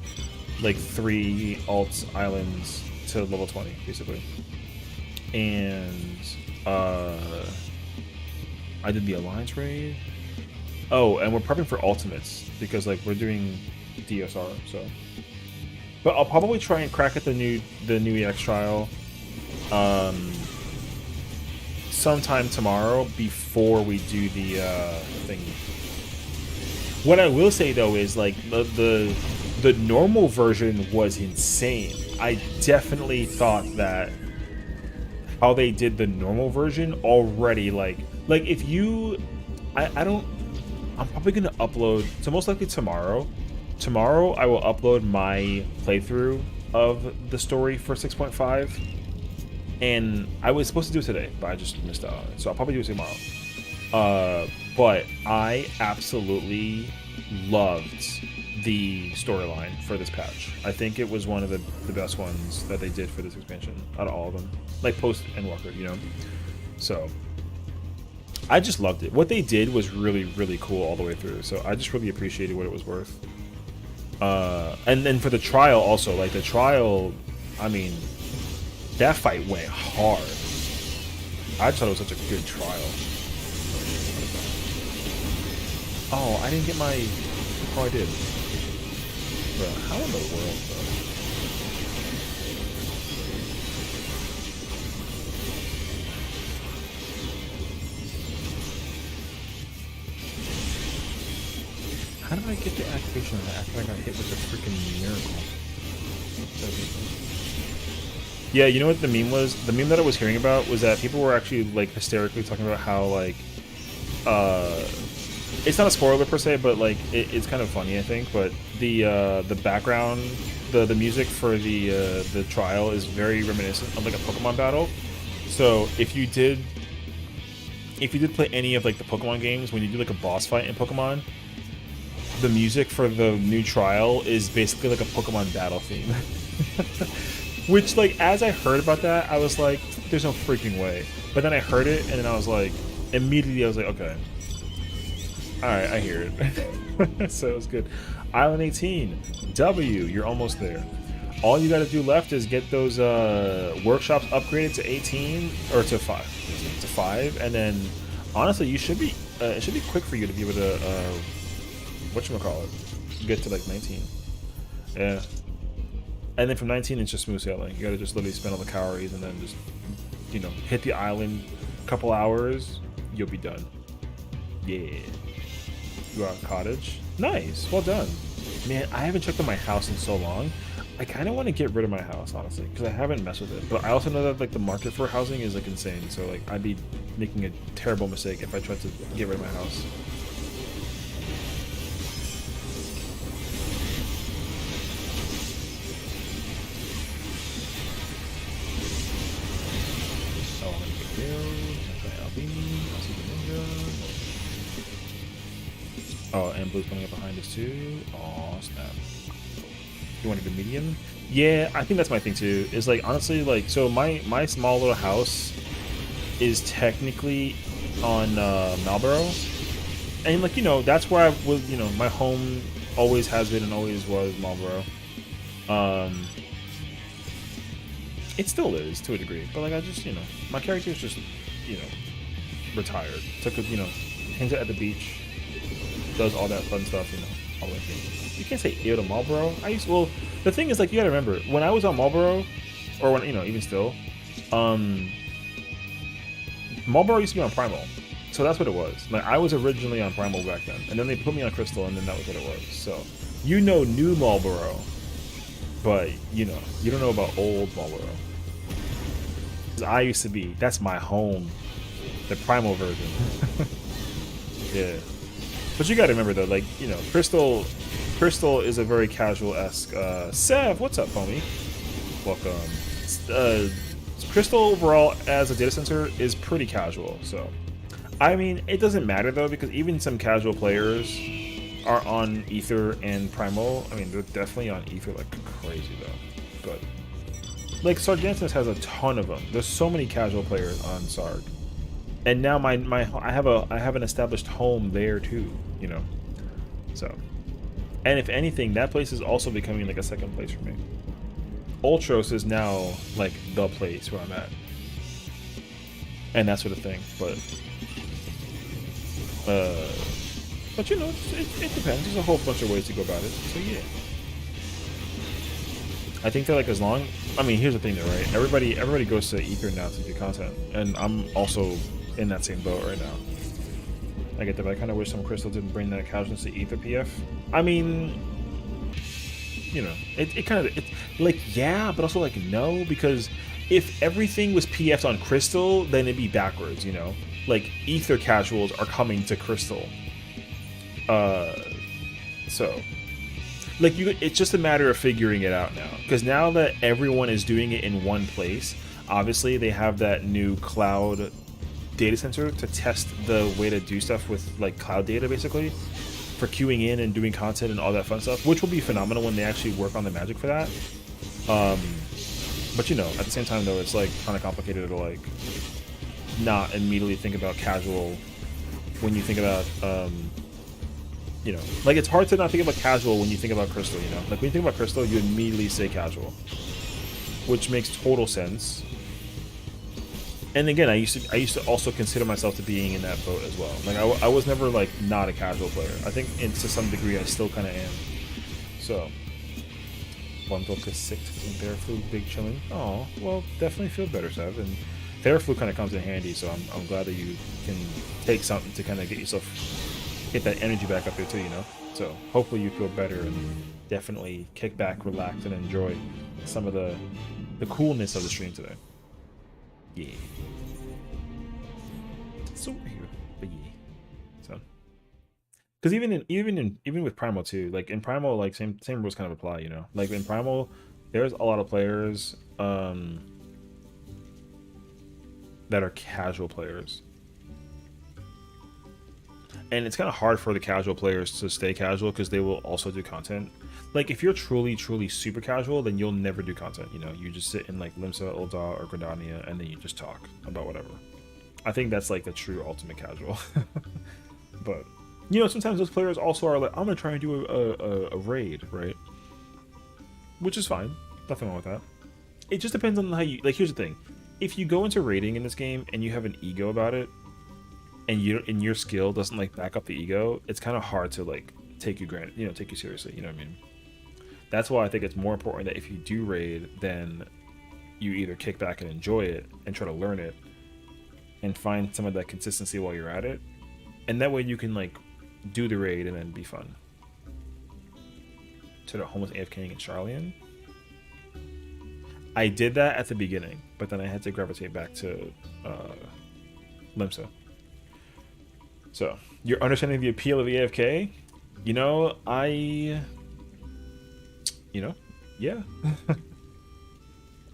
like 3 alts islands to level 20 basically. And I did the Alliance raid. Oh, and we're prepping for ultimates because like we're doing DSR, so. But I'll probably try and crack at the new EX trial sometime tomorrow before we do the thing. What I will say though is like the normal version was insane. I definitely thought that how they did the normal version already like if you I'm probably gonna upload, so most likely tomorrow I will upload my playthrough of the story for 6.5, and I was supposed to do it today, but I just missed out on it, so I'll probably do it tomorrow. But I absolutely loved the storyline for this patch. I think it was one of the best ones that they did for this expansion out of all of them, like post Endwalker, you know. So I just loved it. What they did was really, really cool all the way through. So I just really appreciated what it was worth. And then for the trial also, like the trial, I mean, that fight went hard. I just thought it was such a good trial. Oh, I didn't get my... Oh, I did. Bro, how in the world, bro? How did I get the activation of that after I got hit with the freaking miracle? Yeah, you know what the meme was? The meme that I was hearing about was that people were actually like hysterically talking about how like it's not a spoiler per se, but like it's kind of funny I think. But the background, the music for the trial is very reminiscent of like a Pokemon battle. So if you did play any of like the Pokemon games, when you do like a boss fight in Pokemon, the music for the new trial is basically like a Pokemon battle theme. Which, like, as I heard about that, I was like, there's no freaking way. But then I heard it, and then I was like, immediately I was like, okay. Alright, I hear it. So it was good. Island 18. W, you're almost there. all you got to do left is get those workshops upgraded to 18 or to 5, to 5, and then honestly, you should be it should be quick for you to be able to whatchamacallit, get to like 19. Yeah. And then from 19, it's just smooth sailing. You gotta just literally spend all the calories and then just, you know, hit the island, a couple hours, you'll be done. Yeah. You are a cottage. Nice. Well done. Man, I haven't checked on my house in so long. I kind of want to get rid of my house, honestly, because I haven't messed with it. But I also know that like the market for housing is like insane. So like I'd be making a terrible mistake if I tried to get rid of my house. Oh, I'm gonna get killed. I'll see the ninja. Oh, and blue's coming up behind us too. Oh snap. You want to go medium? Yeah, I think that's my thing too. Is like honestly like so my small little house is technically on Marlboro, and like you know that's where I was. You know my home always has been and always was Marlboro. It still is to a degree, but like I just you know my character is just you know retired. Took a you know hangs out at the beach, does all that fun stuff. You know all that thing. You can't say ew to Marlboro. Well, the thing is, like, you gotta remember, when I was on Marlboro, or when, you know, even still, Marlboro used to be on Primal. So that's what it was. Like, I was originally on Primal back then, and then they put me on Crystal, and then that was what it was. So, you know new Marlboro, but, you know, you don't know about old Marlboro. I used to be, that's my home, the Primal version. Yeah. But you gotta remember, though, like, you know, Crystal is a very casual-esque. Sev, what's up, homie? Welcome. Crystal overall as a data center is pretty casual. So, I mean, it doesn't matter though because even some casual players are on Ether and Primal. I mean, they're definitely on Ether like crazy though. But like Sargentis has a ton of them. There's so many casual players on Sarg, and now I have an established home there too. You know, so. And if anything, that place is also becoming like a second place for me. Ultros is now like the place where I'm at. And that sort of thing. But you know, it depends. There's a whole bunch of ways to go about it. So yeah. I think that like as long, I mean, here's the thing though, right? Everybody goes to Ether now to do content. And I'm also in that same boat right now. I get that, but I kind of wish some Crystal didn't bring that casualness to Ether PF. I mean, you know, it kind of, like, yeah, but also, like, no, because if everything was PF'd on Crystal, then it'd be backwards, you know? Like, Ether casuals are coming to Crystal. So, like, it's just a matter of figuring it out now. Because now that everyone is doing it in one place, obviously they have that new cloud data center to test the way to do stuff with like cloud data basically for queuing in and doing content and all that fun stuff, which will be phenomenal when they actually work on the magic for that. But you know, at the same time though, it's like kind of complicated to like not immediately think about casual when you think about you know, like it's hard to not think about casual when you think about Crystal, you know, like when you think about Crystal you immediately say casual, which makes total sense. And again, I used to also consider myself to being in that boat as well. Like I was never like not a casual player. I think to some degree I still kind of am. So, bundle to 6 in Theraflu, big chillin. Oh, well, definitely feel better, Sev. And Theraflu kind of comes in handy. So I'm glad that you can take something to kind of get that energy back up there too. You know. So hopefully you feel better and definitely kick back, relax, and enjoy some of the coolness of the stream today. Yeah. So here, but yeah. So, because even with Primal too, like in Primal, like same rules kind of apply, you know. Like in Primal, there's a lot of players that are casual players, and it's kind of hard for the casual players to stay casual because they will also do content. Like if you're truly super casual, then you'll never do content. You know, you just sit in like Limsa, Ul'dah, or Gridania, and then you just talk about whatever. I think that's like the true ultimate casual. But you know, sometimes those players also are like, I'm gonna try and do a raid, right? Which is fine. Nothing wrong with that. It just depends on how you like. Here's the thing: if you go into raiding in this game and you have an ego about it, and your skill doesn't like back up the ego, it's kind of hard to like take you take you seriously. You know what I mean? That's why I think it's more important that if you do raid, then you either kick back and enjoy it and try to learn it, and find some of that consistency while you're at it, and that way you can like do the raid and then be fun. To the homeless AFKing in Charlian. I did that at the beginning, but then I had to gravitate back to Limsa. So, you're understanding the appeal of AFK? Yeah.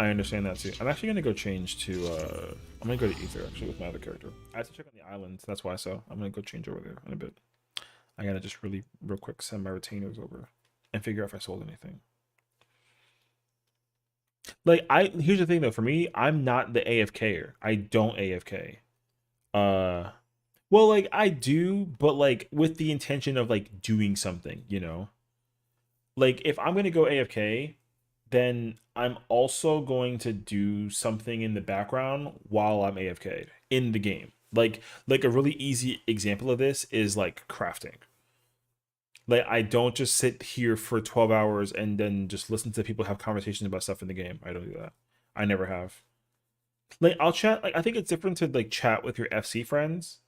I understand that too. I'm actually gonna go change to, I'm gonna go to Ether actually with my other character. I have to check on the islands, that's why, so I'm gonna go change over there in a bit. I gotta just real quick send my retainers over and figure out if I sold anything. Like, here's the thing though, for me, I'm not the AFKer. I don't AFK. Well, like, I do, but like with the intention of like doing something, Like, if I'm gonna go AFK, then I'm also going to do something in the background while I'm AFK in the game. Like a really easy example of this is like crafting. Like, I don't just sit here for 12 hours and then just listen to people have conversations about stuff in the game. I don't do that. I never have. Like, I'll chat. Like, I think it's different to like chat with your FC friends,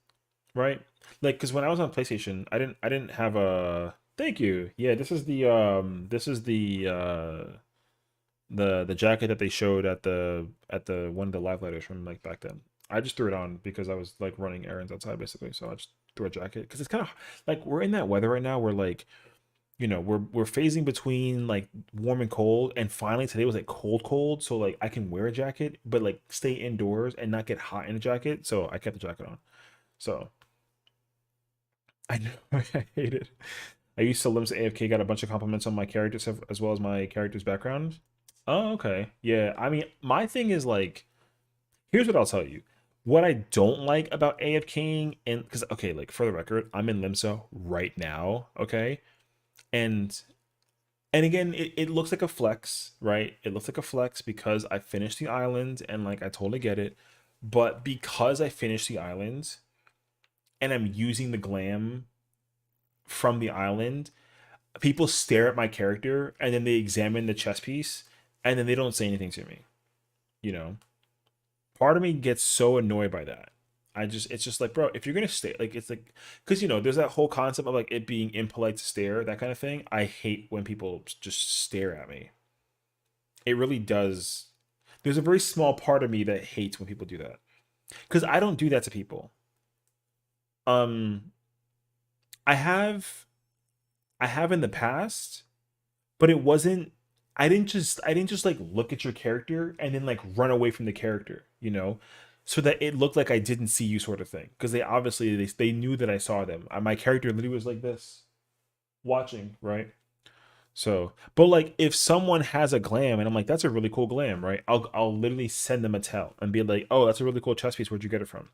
right? Like, because when I was on PlayStation, I didn't have a. Thank you. Yeah, this is the the jacket that they showed at the one of the live letters from like back then. I just threw it on because I was like running errands outside basically, so I just threw a jacket because it's kind of like we're in that weather right now where like we're phasing between like warm and cold, and finally today was like cold, so like I can wear a jacket but like stay indoors and not get hot in a jacket, so I kept the jacket on. So I know I hate it. I used to Limbs AFK, got a bunch of compliments on my characters as well as my character's background. Oh, okay. Yeah, I mean, my thing is like, here's what I'll tell you. What I don't like about AFKing, and because okay, like for the record, I'm in Limsa right now, okay? And again, it looks like a flex, right? It looks like a flex because I finished the island and like I totally get it. But because I finished the island and I'm using the glam from the island, people stare at my character and then they examine the chess piece and then they don't say anything to me. Part of me gets so annoyed by that. It's just like, bro, if you're gonna stare, like, it's like, because there's that whole concept of like it being impolite to stare, that kind of thing. I hate when people just stare at me. It really does. There's a very small part of me that hates when people do that, because I don't do that to people. I have in the past, but it wasn't. I didn't just like look at your character and then like run away from the character, so that it looked like I didn't see you, sort of thing. Because they obviously they knew that I saw them. My character literally was like this, watching, right? So, but like if someone has a glam and I'm like, that's a really cool glam, right? I'll literally send them a tell and be like, oh, that's a really cool chess piece. Where'd you get it from?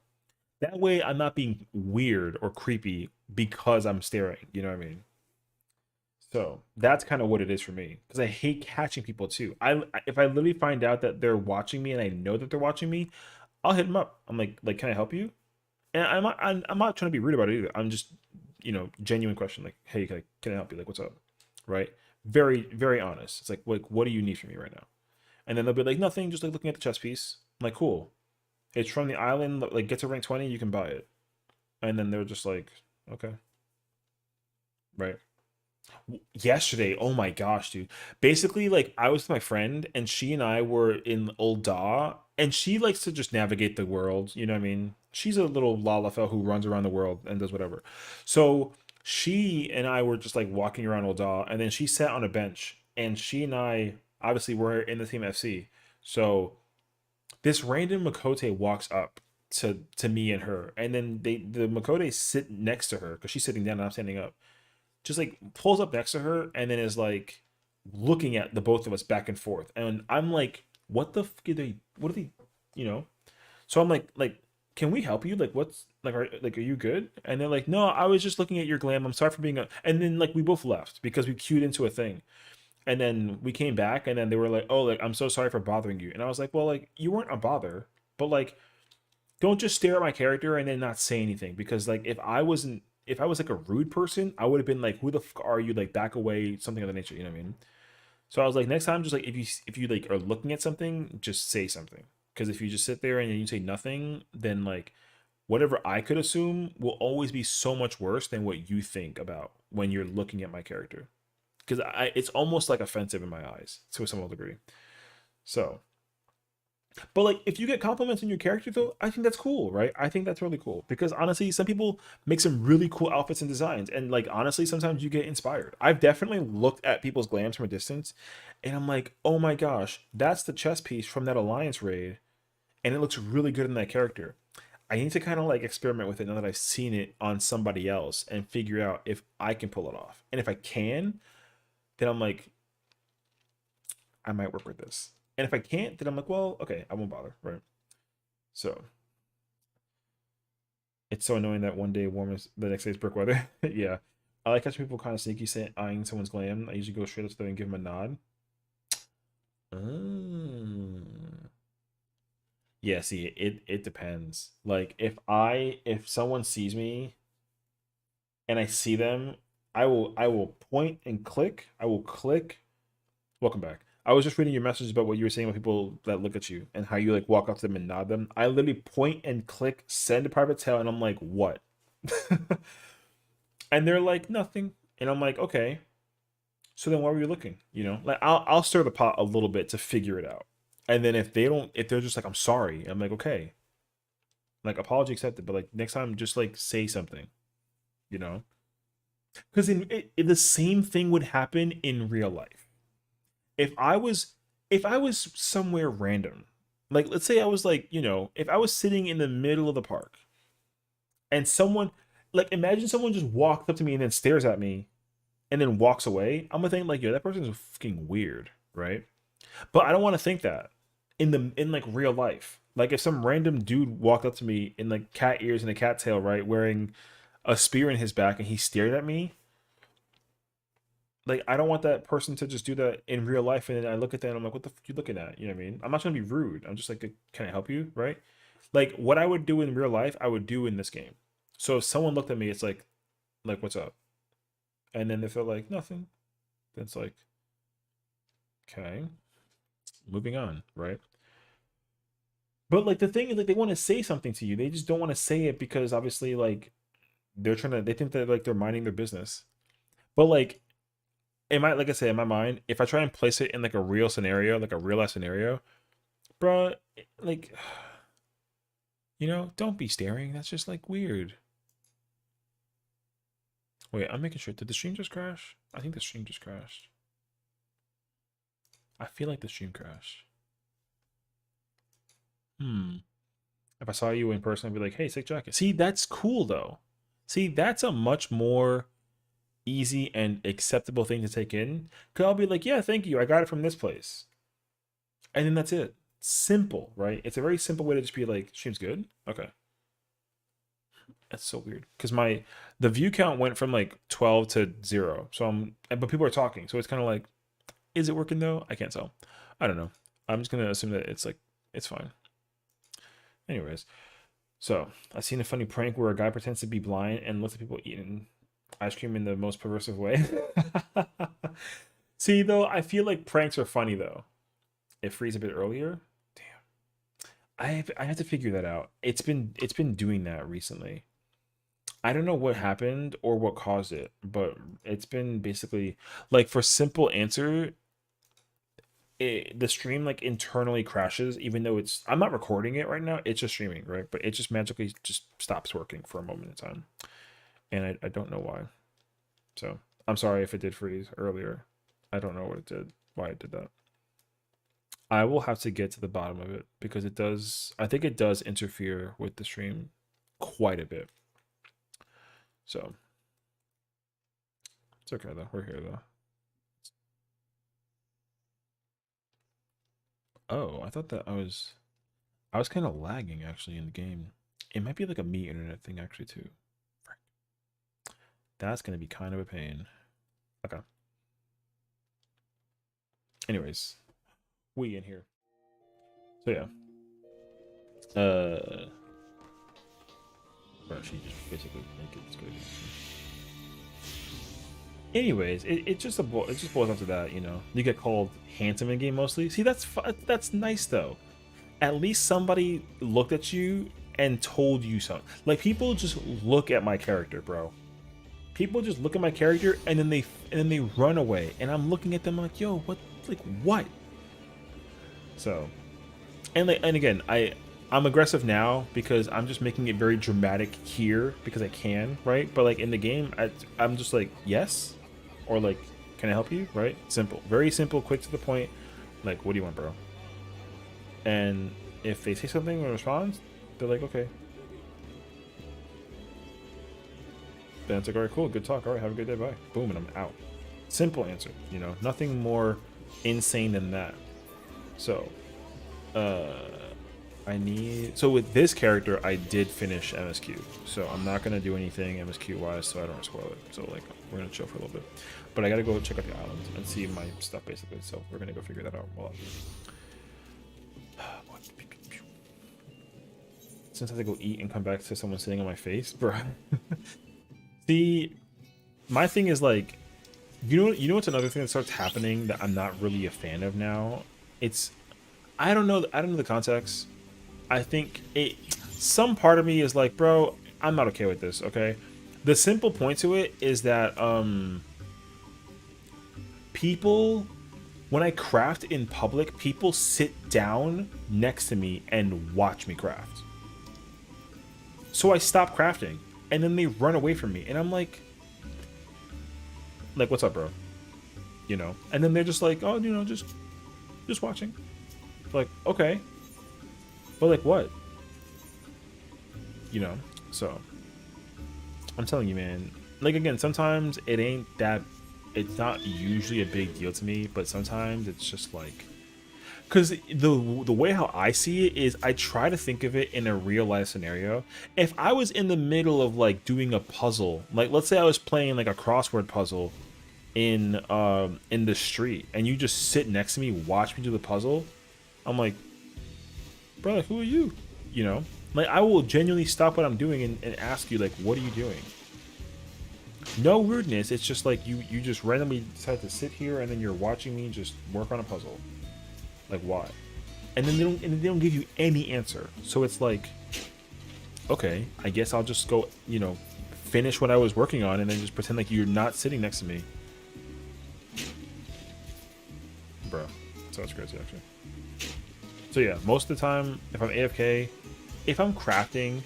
That way, I'm not being weird or creepy because I'm staring. You know what I mean? So that's kind of what it is for me, because I hate catching people too. If I literally find out that they're watching me and I know that they're watching me, I'll hit them up. I'm like, can I help you? And I'm not trying to be rude about it either. I'm just, genuine question, like, hey, can I help you? Like, what's up? Right? Very, very honest. It's like, what do you need from me right now? And then they'll be like, nothing, just like looking at the chess piece. I'm like, cool. It's from the island, like, get to rank 20, you can buy it. And then they're just like, okay. Right. Yesterday, oh my gosh, dude. Basically, like, I was with my friend and she and I were in Old Daw, and she likes to just navigate the world, you know what I mean? She's a little Lalafell who runs around the world and does whatever. So she and I were just like walking around Old Daw, and then she sat on a bench, and she and I obviously were in the same FC. So this random Makote walks up to me and her, and then the Makote sit next to her because she's sitting down and I'm standing up. Just like pulls up next to her and then is like looking at the both of us back and forth, and I'm like, what the fuck are they, so I'm like, can we help you, like, what's like, are you good? And they're like, no, I was just looking at your glam, I'm sorry for being and then like we both left because we queued into a thing. And then we came back, and then they were like, "Oh, like I'm so sorry for bothering you." And I was like, "Well, like you weren't a bother, but like don't just stare at my character and then not say anything because like if I was like a rude person, I would have been like, "Who the fuck are you?" Like back away, something of the nature. You know what I mean? So I was like, next time, just like if you like are looking at something, just say something. Because if you just sit there and you say nothing, then like whatever I could assume will always be so much worse than what you think about when you're looking at my character. Because it's almost like offensive in my eyes to some degree. So, but like if you get compliments on your character though, I think that's cool, right? I think that's really cool because honestly, some people make some really cool outfits and designs, and like honestly, sometimes you get inspired. I've definitely looked at people's glams from a distance, and I'm like, oh my gosh, that's the chess piece from that alliance raid, and it looks really good in that character. I need to kind of like experiment with it now that I've seen it on somebody else and figure out if I can pull it off. And if I can, then I'm like, I might work with this. And if I can't, then I'm like, well, okay, I won't bother, right? So it's so annoying that one day warm is the next day is brick weather. Yeah. I like catching people kind of sneaky say, eyeing someone's glam. I usually go straight up to them and give them a nod. Mm. Yeah, see, it depends. Like if someone sees me and I see them, I will point and click. I will click. Welcome back. I was just reading your message about what you were saying about people that look at you and how you like walk up to them and nod them. I literally point and click send a private tail and I'm like, what? And they're like, nothing. And I'm like, okay. So then why were you looking? You know, like I'll stir the pot a little bit to figure it out. And then if they're just like, I'm sorry, I'm like, okay. Like apology accepted, but like next time just like say something, you know? Because the same thing would happen in real life. If I was if I was somewhere random, like let's say I was like, if I was sitting in the middle of the park and someone like imagine someone just walked up to me and then stares at me and then walks away, I'm gonna think like, yo, that person's fucking weird, right? But I don't want to think that in like real life. Like if some random dude walked up to me in like cat ears and a cat tail, right, wearing a spear in his back and he stared at me, like I don't want that person to just do that in real life and then I look at that and I'm like, what the fuck you looking at? You know what I mean? I'm not trying to be rude. I'm just like, can I help you? Right? Like what I would do in real life, I would do in this game. So if someone looked at me, it's like what's up? And then they feel like nothing. Then it's like, okay, moving on, right? But like the thing is like they want to say something to you. They just don't want to say it because obviously like they think that like they're minding their business. But like like I said, in my mind, if I try and place it in like a real scenario, like a real life scenario, bruh, like, don't be staring. That's just like weird. Wait, I'm making sure. Did the stream just crash? I think the stream just crashed. I feel like the stream crashed. If I saw you in person, I'd be like, hey, sick jacket. See, that's cool though. See, that's a much more easy and acceptable thing to take in. Cause I'll be like, yeah, thank you. I got it from this place. And then that's it. Simple, right? It's a very simple way to just be like, stream's good. Okay. That's so weird. Because the view count went from like 12 to 0. But people are talking. So it's kind of like, is it working though? I can't tell. I don't know. I'm just gonna assume that it's fine. Anyways, so I seen a funny prank where a guy pretends to be blind and looks at people eating ice cream in the most perversive way. See, though, I feel like pranks are funny though. It frees a bit earlier. Damn, I have to figure that out. It's been doing that recently. I don't know what happened or what caused it, but it's been basically like for simple answer, the stream like internally crashes even though I'm not recording it right now, it's just streaming, right? But it just magically just stops working for a moment in time, and I don't know why. So I'm sorry if it did freeze earlier. I don't know what it did, why it did that. I will have to get to the bottom of it because I think it does interfere with the stream quite a bit. So it's okay though, we're here though. Oh, I thought that I was kind of lagging actually in the game. It might be like a me internet thing actually too. That's gonna be kind of a pain. Okay. Anyways, we in here. So yeah. Bro, she just basically naked. It's crazy. Anyways, it just boils down to that, you know. You get called handsome in game mostly. See, that's nice though. At least somebody looked at you and told you something. Like, people just look at my character, bro. People just look at my character and then they run away, and I'm looking at them like, yo, what? So, and again, I'm aggressive now because I'm just making it very dramatic here because I can, right? But like in the game, I'm just like, yes, or like, can I help you, right? Simple, very simple, quick to the point. Like, what do you want, bro? And if they say something or respond, they're like, okay. Then it's like, all right, cool, good talk. All right, have a good day, bye. Boom, and I'm out. Simple answer, you know, nothing more insane than that. So, so with this character, I did finish MSQ. So I'm not gonna do anything MSQ wise, so I don't spoil it. So like, we're gonna chill for a little bit. But I gotta go check out the island and see my stuff basically. So we're gonna go figure that out while I'm since I have to go eat and come back to someone sitting on my face, bro. See, my thing is like, you know what's another thing that starts happening that I'm not really a fan of now? It's, I don't know the context. I think some part of me is like, bro, I'm not okay with this, okay? The simple point to it is that people, when I craft in public, people sit down next to me and watch me craft. So I stop crafting, and then they run away from me, and I'm like, what's up, bro? You know? And then they're just like, oh, you know, just watching. Like, okay. But like what? You know? So I'm telling you, man. Like, again, sometimes it's not usually a big deal to me, but sometimes it's just like, because the way how I see it is I try to think of it in a real life scenario. If I was in the middle of like doing a puzzle, like let's say I was playing like a crossword puzzle in the street, and you just sit next to me, watch me do the puzzle, I'm like, bro, like, who are you? You know, like I will genuinely stop what I'm doing and ask you, like, what are you doing? No rudeness. It's just like you just randomly decide to sit here and then you're watching me just work on a puzzle. Like, why? And then they don't give you any answer. So it's like, okay, I guess I'll just go, you know, finish what I was working on and then just pretend like you're not sitting next to me. Bro, so that's crazy actually. So yeah, most of the time, if I'm AFK, if I'm crafting,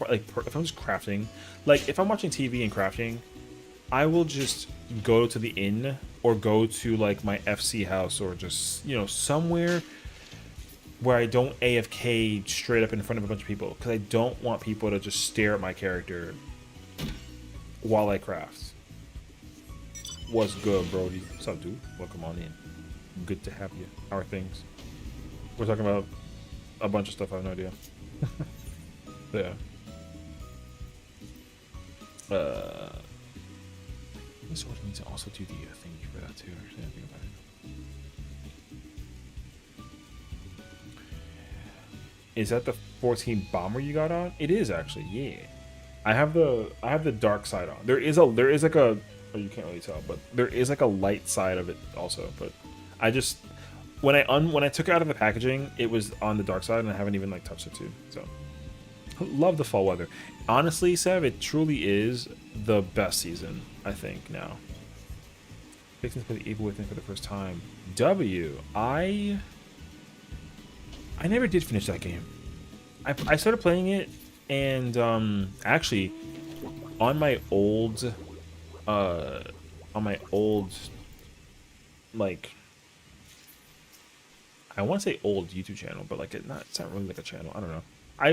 if I'm just crafting, like if I'm watching TV and crafting, I will just go to the inn or go to like my FC house or just, you know, somewhere where I don't AFK straight up in front of a bunch of people, because I don't want people to just stare at my character while I craft. What's good, Brody? What's up, dude? Welcome on in. Good to have you. How are things? We're talking about a bunch of stuff I have no idea. Yeah. So I need to also do the thingy for that too. Actually, I think about it. Is that the 14 bomber you got on? It is actually, yeah. I have the dark side on. There is like a, oh, you can't really tell, but there is like a light side of it also. But I just when I took it out of the packaging, it was on the dark side, and I haven't even like touched it too. So love the fall weather. Honestly, Sev, it truly is the best season, I think, now. Fixing to play the Evil Within for the first time. I never did finish that game. I started playing it, and actually, on my old, like, I want to say old YouTube channel, but like it's not really like a channel. I don't know.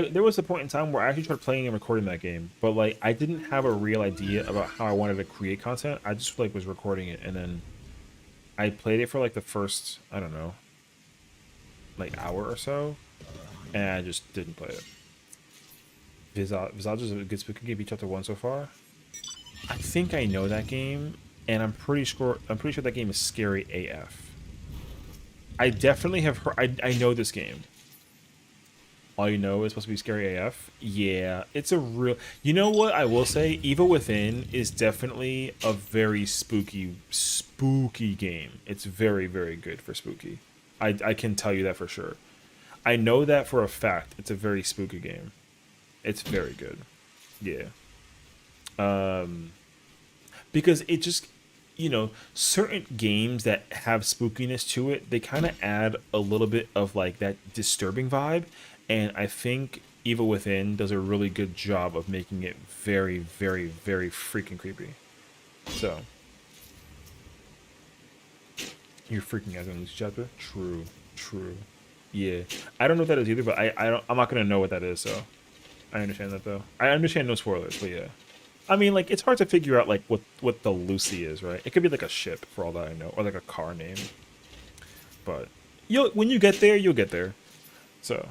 There was a point in time where I actually tried playing and recording that game, but like I didn't have a real idea about how I wanted to create content. I just like was recording it, and then I played it for like the first, I don't know, like hour or so, and I just didn't play it. Visage is a good spooky game. Beat chapter 1 so far. I think I know that game, and I'm pretty sure that game is scary AF. I definitely have heard. I know this game. All you know is supposed to be scary AF. Yeah, it's a real. You know what I will say? Evil Within is definitely a very spooky game. It's very, very good for spooky. I can tell you that for sure. I know that for a fact. It's a very spooky game. It's very good. Yeah. Because it just, you know, certain games that have spookiness to it, they kind of add a little bit of like that disturbing vibe. And I think Evil Within does a really good job of making it very, very, very freaking creepy. So. You're freaking out on this chapter? True. True. Yeah. I don't know what that is either, but I'm not going to know what that is, so. I understand that, though. I understand no spoilers, but yeah. I mean, like, it's hard to figure out, like, what the Lucy is, right? It could be, like, a ship, for all that I know, or, like, a car name. But when you get there, you'll get there. So.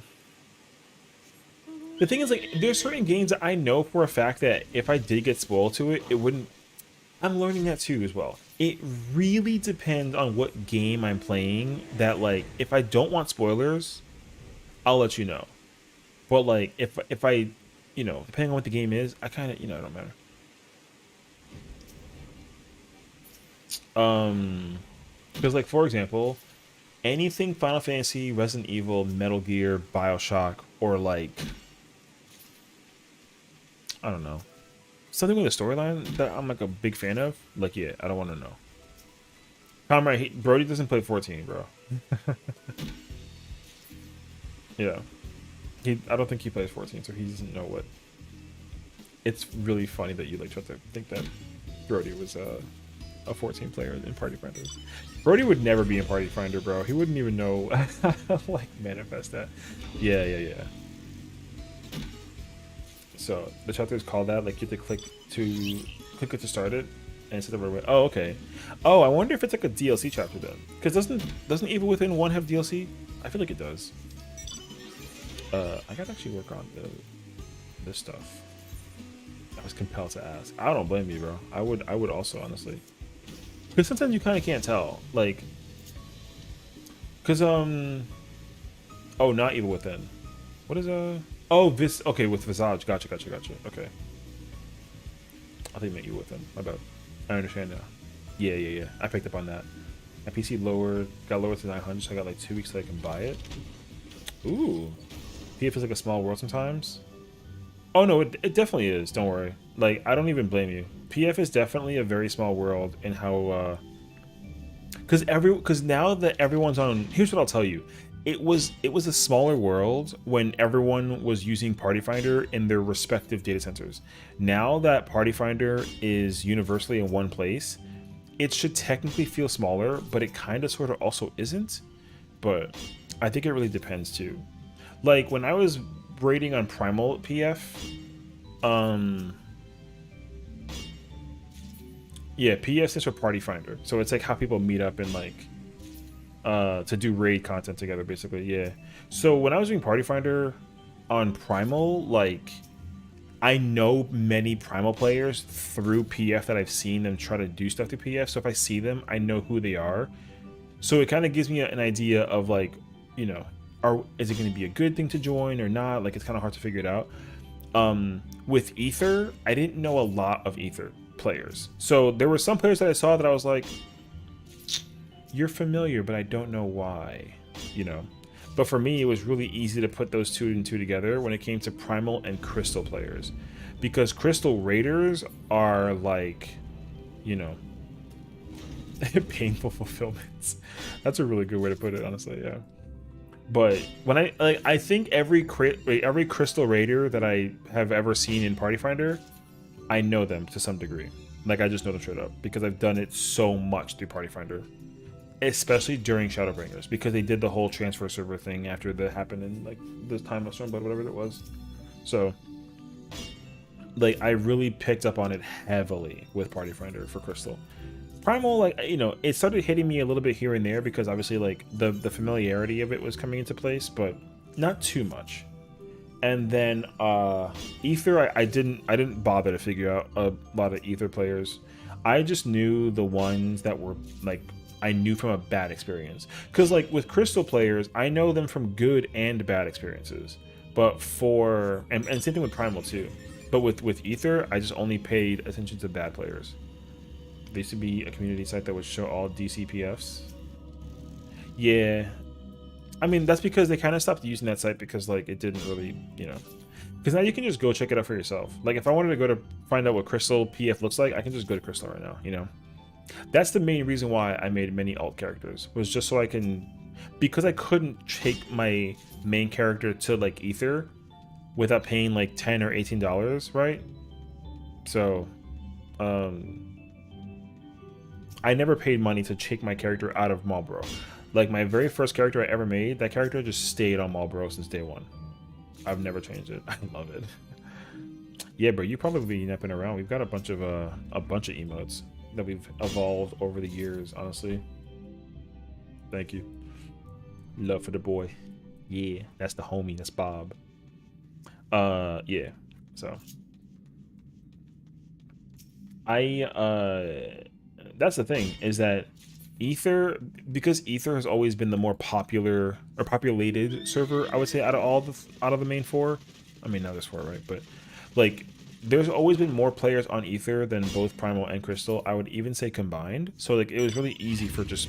The thing is, like, there's certain games that I know for a fact that if I did get spoiled to it, it wouldn't... I'm learning that, too, as well. It really depends on what game I'm playing that, like, if I don't want spoilers, I'll let you know. But, like, if I, you know, depending on what the game is, I kind of, you know, it don't matter. Because, like, for example, anything Final Fantasy, Resident Evil, Metal Gear, BioShock, or, like, I don't know, something with a storyline that I'm, like, a big fan of, like, yeah, I don't want to know. Comrade, Brody doesn't play 14, bro. Yeah. I don't think he plays 14, so he doesn't know what. It's really funny that you like try to think that Brody was a 14 player in Party Finder. Brody would never be in Party Finder, bro. He wouldn't even know how to, like, manifest that. Yeah. So the chapter is called that. Like, you have to click it to start it, and it's the right way. Oh, okay. Oh, I wonder if it's like a DLC chapter then. Because doesn't Evil Within 1 have DLC? I feel like it does. I gotta actually work on this stuff. I was compelled to ask. I don't blame you, bro. I would also, honestly. Because sometimes you kind of can't tell. Like, because, oh, not Evil Within. What is, oh, this, okay, with Visage. Gotcha. Okay. I think meant Evil Within. My bad. I understand now. Yeah. I picked up on that. My PC got lowered to 900, so I got like 2 weeks so I can buy it. Ooh. PF is like a small world sometimes. Oh no, it definitely is. Don't worry. Like, I don't even blame you. PF is definitely a very small world in how, because now that everyone's on, here's what I'll tell you. It was a smaller world when everyone was using Party Finder in their respective data centers. Now that Party Finder is universally in one place, it should technically feel smaller, but it kind of sort of also isn't. But I think it really depends too. Like, when I was raiding on Primal PF, yeah, PF stands for Party Finder. So it's like how people meet up and, like, to do raid content together, basically, yeah. So when I was doing Party Finder on Primal, like, I know many Primal players through PF that I've seen them try to do stuff to PF. So if I see them, I know who they are. So it kind of gives me an idea of, like, you know, is it going to be a good thing to join or not? Like, it's kind of hard to figure it out. With Ether, I didn't know a lot of Ether players. So there were some players that I saw that I was like, you're familiar, but I don't know why, you know. But for me, it was really easy to put those two and two together when it came to Primal and Crystal players. Because Crystal Raiders are like, you know, painful fulfillments. That's a really good way to put it, honestly, yeah. But when I think every Crystal Raider that I have ever seen in Party Finder, I know them to some degree. Like, I just know them straight up because I've done it so much through Party Finder, especially during Shadowbringers, because they did the whole transfer server thing after that happened in, like, the time of Stormblood, whatever it was. So, like, I really picked up on it heavily with Party Finder for Crystal. Primal, like, you know, it started hitting me a little bit here and there because obviously, like, the familiarity of it was coming into place, but not too much. And then Ether, I didn't bother to figure out a lot of Ether players. I just knew the ones that were, like, I knew from a bad experience. Because like with Crystal players, I know them from good and bad experiences. But and same thing with Primal too. But with Ether, I just only paid attention to bad players. There used to be a community site that would show all DCPFs. Yeah. I mean, that's because they kind of stopped using that site because like it didn't really, you know. Because now you can just go check it out for yourself. Like if I wanted to go to find out what Crystal PF looks like, I can just go to Crystal right now, you know. That's the main reason why I made many alt characters, was just so I can, because I couldn't take my main character to like Ether without paying like $10 or $18, right? So, I never paid money to take my character out of Marlboro. Like my very first character I ever made, that character just stayed on Marlboro since day one. I've never changed it. I love it. Yeah, bro, you probably be napping around. We've got a bunch of emotes that we've evolved over the years, honestly. Thank you. Love for the boy. Yeah, that's the homie. That's Bob. Yeah. So that's the thing, is that Ether, because Ether has always been the more popular or populated server, I would say, out of the main four. I mean, now there's four, right? But like, there's always been more players on Ether than both Primal and Crystal. I would even say combined. So like, it was really easy for just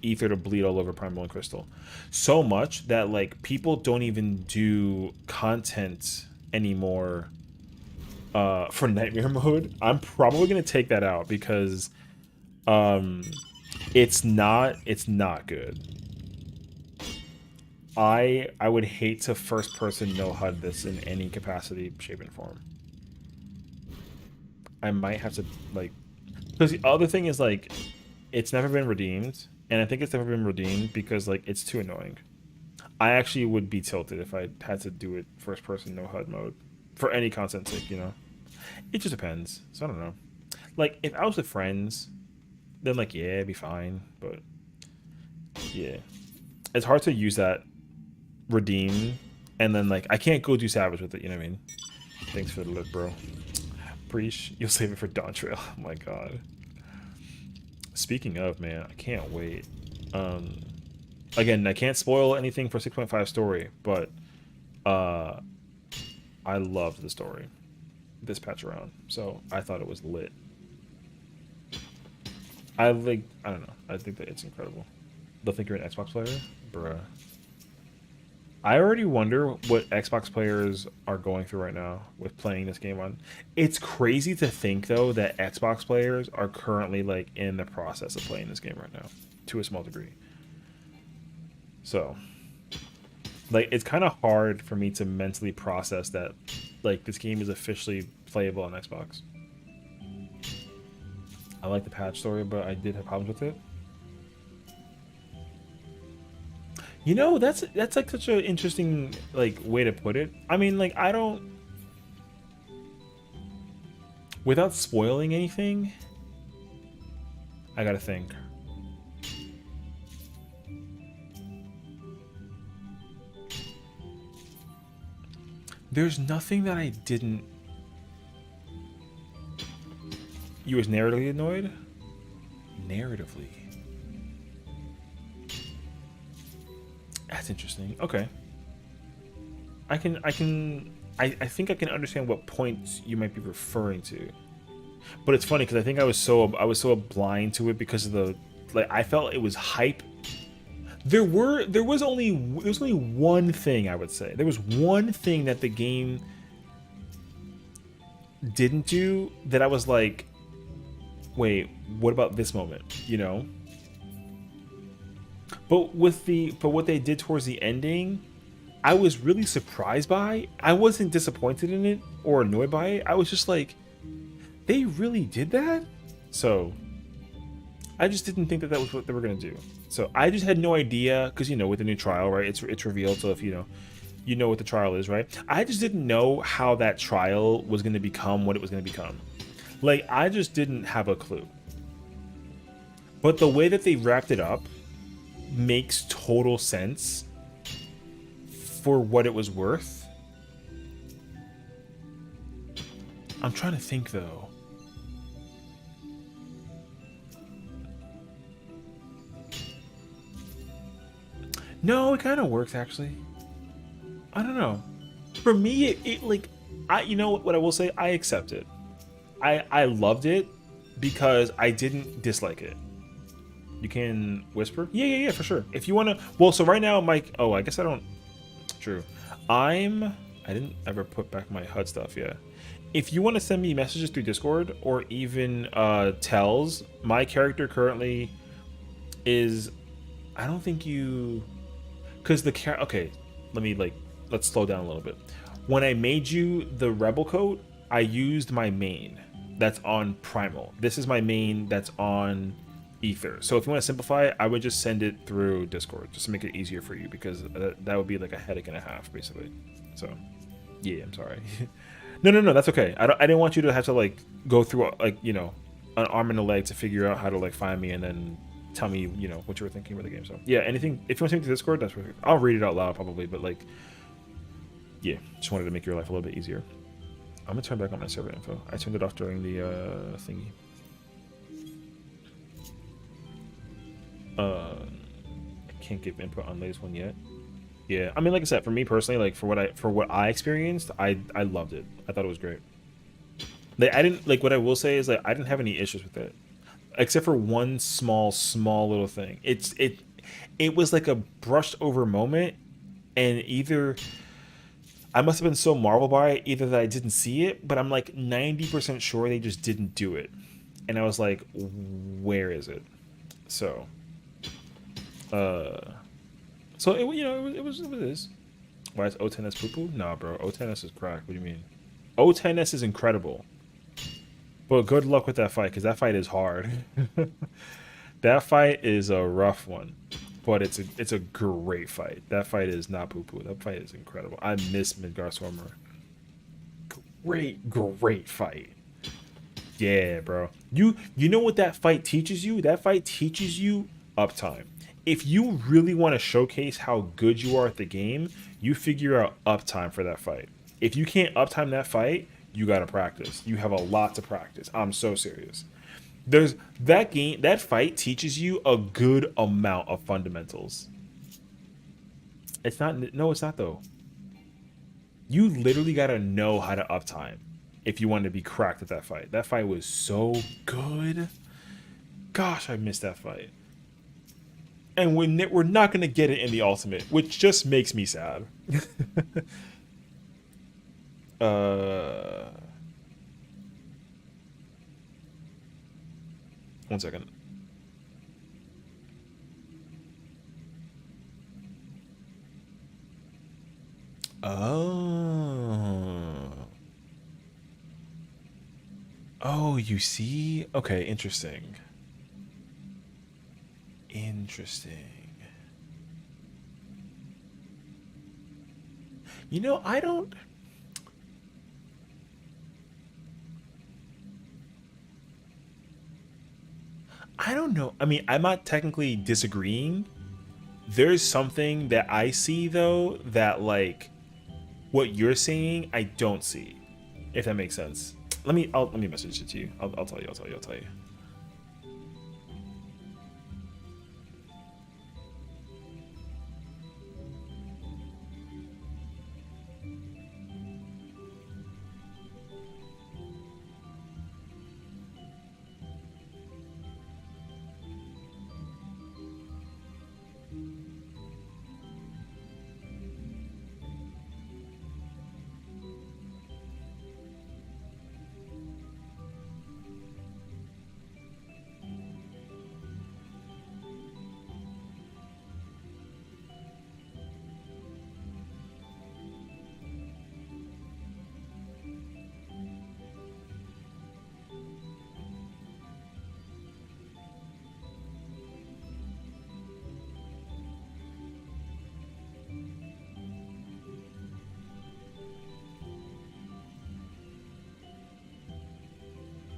Ether to bleed all over Primal and Crystal. So much that like people don't even do content anymore for Nightmare mode. I'm probably gonna take that out because it's not good. I would hate to first person no HUD this in any capacity, shape, and form. I might have to like, because the other thing is like, it's never been redeemed, and I think it's never been redeemed because like it's too annoying. I actually would be tilted if I had to do it first person no HUD mode for any content sake, you know. It just depends. So I don't know. Like if I was with friends, then like, yeah, it'd be fine. But yeah, it's hard to use that redeem and then like I can't go do savage with it, you know what I mean? Thanks for the look, bro. Preach. You'll save it for Dawn Trail. Oh my god. Speaking of, man, I can't wait. Again, I can't spoil anything for 6.5 story, but I loved the story this patch around, so I thought it was lit. I don't know. I think that it's incredible. They'll think you're an Xbox player? Bruh. I already wonder what Xbox players are going through right now with playing this game on. It's crazy to think, though, that Xbox players are currently, like, in the process of playing this game right now, to a small degree. So, like, it's kind of hard for me to mentally process that, like, this game is officially playable on Xbox. I like the patch story, but I did have problems with it. You know, that's like such an interesting like way to put it. I mean, like I don't, without spoiling anything, I gotta think. There's nothing that I didn't. You was narratively annoyed? Narratively. That's interesting. Okay. I think I can understand what points you might be referring to. But it's funny because I think I was so blind to it because of the, like, I felt it was hype. There was only one thing, I would say. There was one thing that the game didn't do that I was like, wait, what about this moment? You know? But what they did towards the ending, I was really surprised by. I wasn't disappointed in it or annoyed by it. I was just like, they really did that? So I just didn't think that was what they were gonna do. So I just had no idea, because you know, with the new trial, right? It's revealed. So if you know what the trial is, right? I just didn't know how that trial was gonna become what it was gonna become. Like I just didn't have a clue. But the way that they wrapped it up makes total sense for what it was worth. I'm trying to think though. No, it kind of works actually. I don't know. For me, it like, you know what I will say, I accept it. I loved it because I didn't dislike it. You can whisper? Yeah, for sure. If you want to, well, so right now, Mike, oh, I guess I don't, true. I didn't ever put back my HUD stuff yet. If you want to send me messages through Discord or even tells, my character currently is, I don't think you, because the okay, let's slow down a little bit. When I made you the rebel coat, I used my main that's on Primal. This is my main that's on Ether. So if you want to simplify it, I would just send it through Discord just to make it easier for you, because that would be like a headache and a half basically. So yeah, I'm sorry. no, that's okay. I didn't want you to have to like go through like, you know, an arm and a leg to figure out how to like find me and then tell me, you know, what you were thinking about the game. So yeah, anything, if you want to send me to Discord, that's perfect. I'll read it out loud probably, but like, yeah, just wanted to make your life a little bit easier. I'm gonna turn back on my server info. I turned it off during the thingy. I can't give input on latest one yet. Yeah, I mean, like I said, for me personally, like for what I experienced, I loved it. I thought it was great. Like, I didn't, like, what I will say is like I didn't have any issues with it, except for one small little thing. It was like a brushed over moment, and either I must have been so marveled by it, either that I didn't see it, but I'm like 90% sure they just didn't do it, and I was like, where is it? So, you know, it was this. Why is O10S poo poo? Nah, bro, O10S is crack. What do you mean? O10S is incredible, but good luck with that fight, because that fight is hard. That fight is a rough one. But it's a great fight. That fight is not poo-poo. That fight is incredible. I miss Midgar Stormer. Great fight. Yeah, bro. You know what that fight teaches you? That fight teaches you uptime. If you really want to showcase how good you are at the game, you figure out uptime for that fight. If you can't uptime that fight, you gotta practice. You have a lot to practice. I'm so serious. There's that fight teaches you a good amount of fundamentals. It's not though. You literally gotta know how to uptime if you want to be cracked at that fight. That fight was so good. Gosh, I missed that fight. And we're not gonna get it in the ultimate, which just makes me sad. One second. Oh, you see? Okay, interesting. You know, I don't know. I mean, I'm not technically disagreeing. There's something that I see though that like what you're saying I don't see. If that makes sense. Let me message it to you. I'll tell you.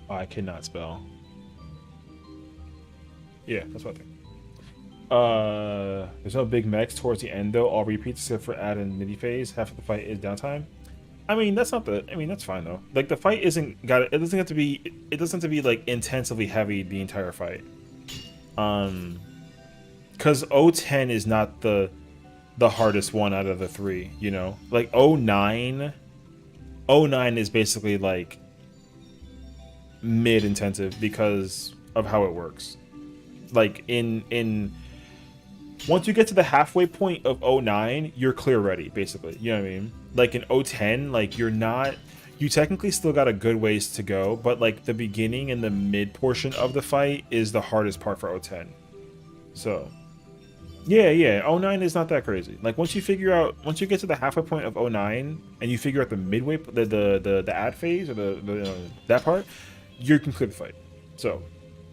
Oh, I cannot spell. Yeah, that's what I think. There's no big mechs towards the end though. All repeats except for add and midi phase. Half of the fight is downtime. I mean, that's not the. I mean, that's fine though. Like the fight isn't got. It doesn't have to be. It doesn't have to be like intensively heavy the entire fight. Because O10 is not the the hardest one out of the three, you know? Like 09 is basically like mid intensive because of how it works. Like in once you get to the halfway point of 09, you're clear ready, basically. You know what I mean? Like in 010, like you technically still got a good ways to go, but like the beginning and the mid portion of the fight is the hardest part for 010. So yeah, 09 is not that crazy. Like once you get to the halfway point of 09 and you figure out the midway, the ad phase or that part, you can clear the fight. So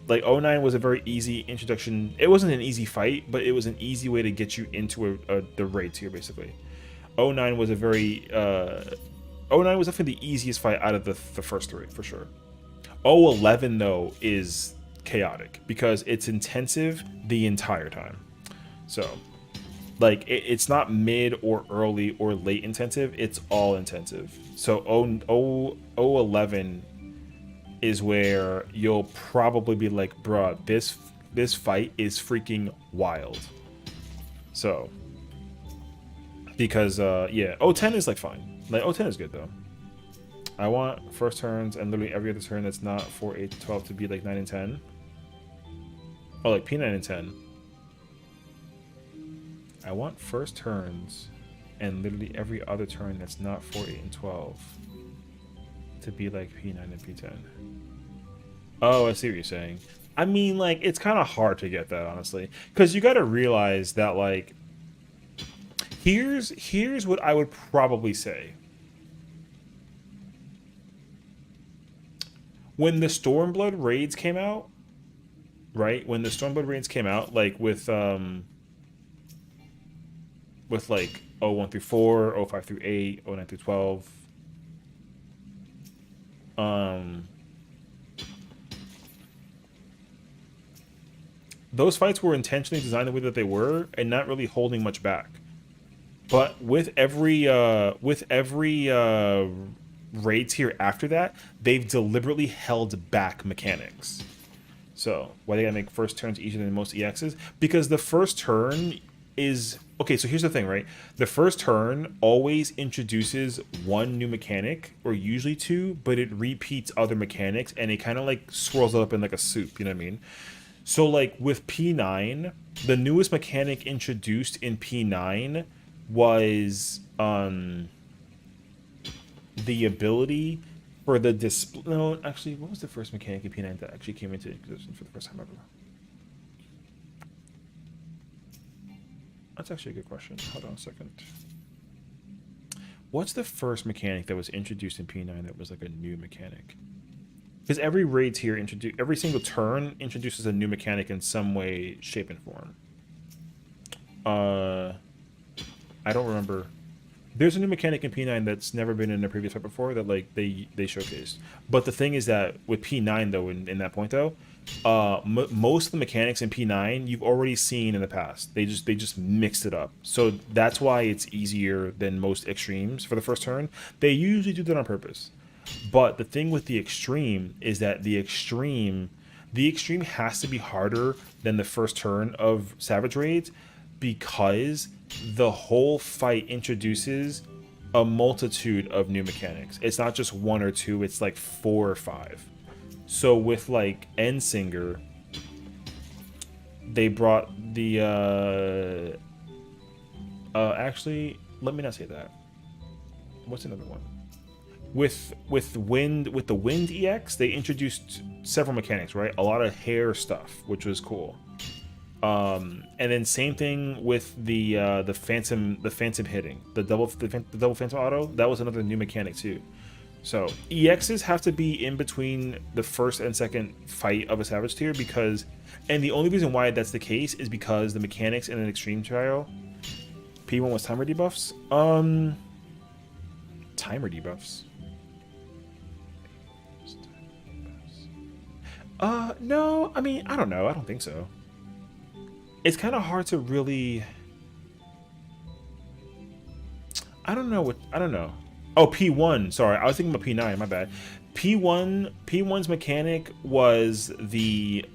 like 09 was a very easy introduction. It wasn't an easy fight, but it was an easy way to get you into the raid tier basically. 09 was a very 09 was definitely the easiest fight out of the first three for sure. 011 though is chaotic because it's intensive the entire time. So like it's not mid or early or late intensive, it's all intensive. So 011 is where you'll probably be like, bruh, this fight is freaking wild. So because yeah, 010 is like fine. Like 010 is good though. I want first turns and literally every other turn that's not 4, 8, 12 to be like 9 and 10. Oh, like P9 and 10. I want first turns and literally every other turn that's not 4, 8, and 12 to be like P9 and P10. Oh, I see what you're saying. I mean, like, it's kind of hard to get that, honestly. Because you got to realize that, like, here's what I would probably say. When the Stormblood raids came out, right? When the Stormblood raids came out, like, with like 01 through 4, 05 through 8, 09 through 12. Those fights were intentionally designed the way that they were and not really holding much back. But with every raid tier after that, they've deliberately held back mechanics. So why they gotta make first turns easier than most EXs? Because the first turn is okay. So here's the thing, right? The first turn always introduces one new mechanic, or usually two, but it repeats other mechanics, and it kind of like swirls it up in like a soup. You know what I mean? So like with P9, the newest mechanic introduced in P9 was the ability for the display. No, actually, what was the first mechanic in P9 that actually came into existence for the first time ever? That's actually a good question. Hold on a second. What's the first mechanic that was introduced in P9 that was like a new mechanic? Because every raid tier every single turn introduces a new mechanic in some way, shape, and form. I don't remember. There's a new mechanic in P9 that's never been in a previous fight before that like they showcased. But the thing is that with P9 though, in that point though, most of the mechanics in P9 you've already seen in the past. They just mixed it up. So that's why it's easier than most extremes for the first turn. They usually do that on purpose. But the thing with the extreme is that the extreme has to be harder than the first turn of Savage Raids because the whole fight introduces a multitude of new mechanics. It's not just one or two, it's like 4 or 5. So with like Endsinger, they brought the actually, let me not say that. What's another one? With the Wind EX, they introduced several mechanics, right? A lot of hair stuff, which was cool. And then same thing with the phantom hitting, the double phantom auto. That was another new mechanic too. So EXs have to be in between the first and second fight of a Savage tier and the only reason why that's the case is because the mechanics in an extreme trial. P1 was timer debuffs. Timer debuffs. No, I mean, I don't know. I don't think so. It's kind of hard to really... I don't know. Oh, P1. Sorry, I was thinking about P9. My bad. P1's mechanic was the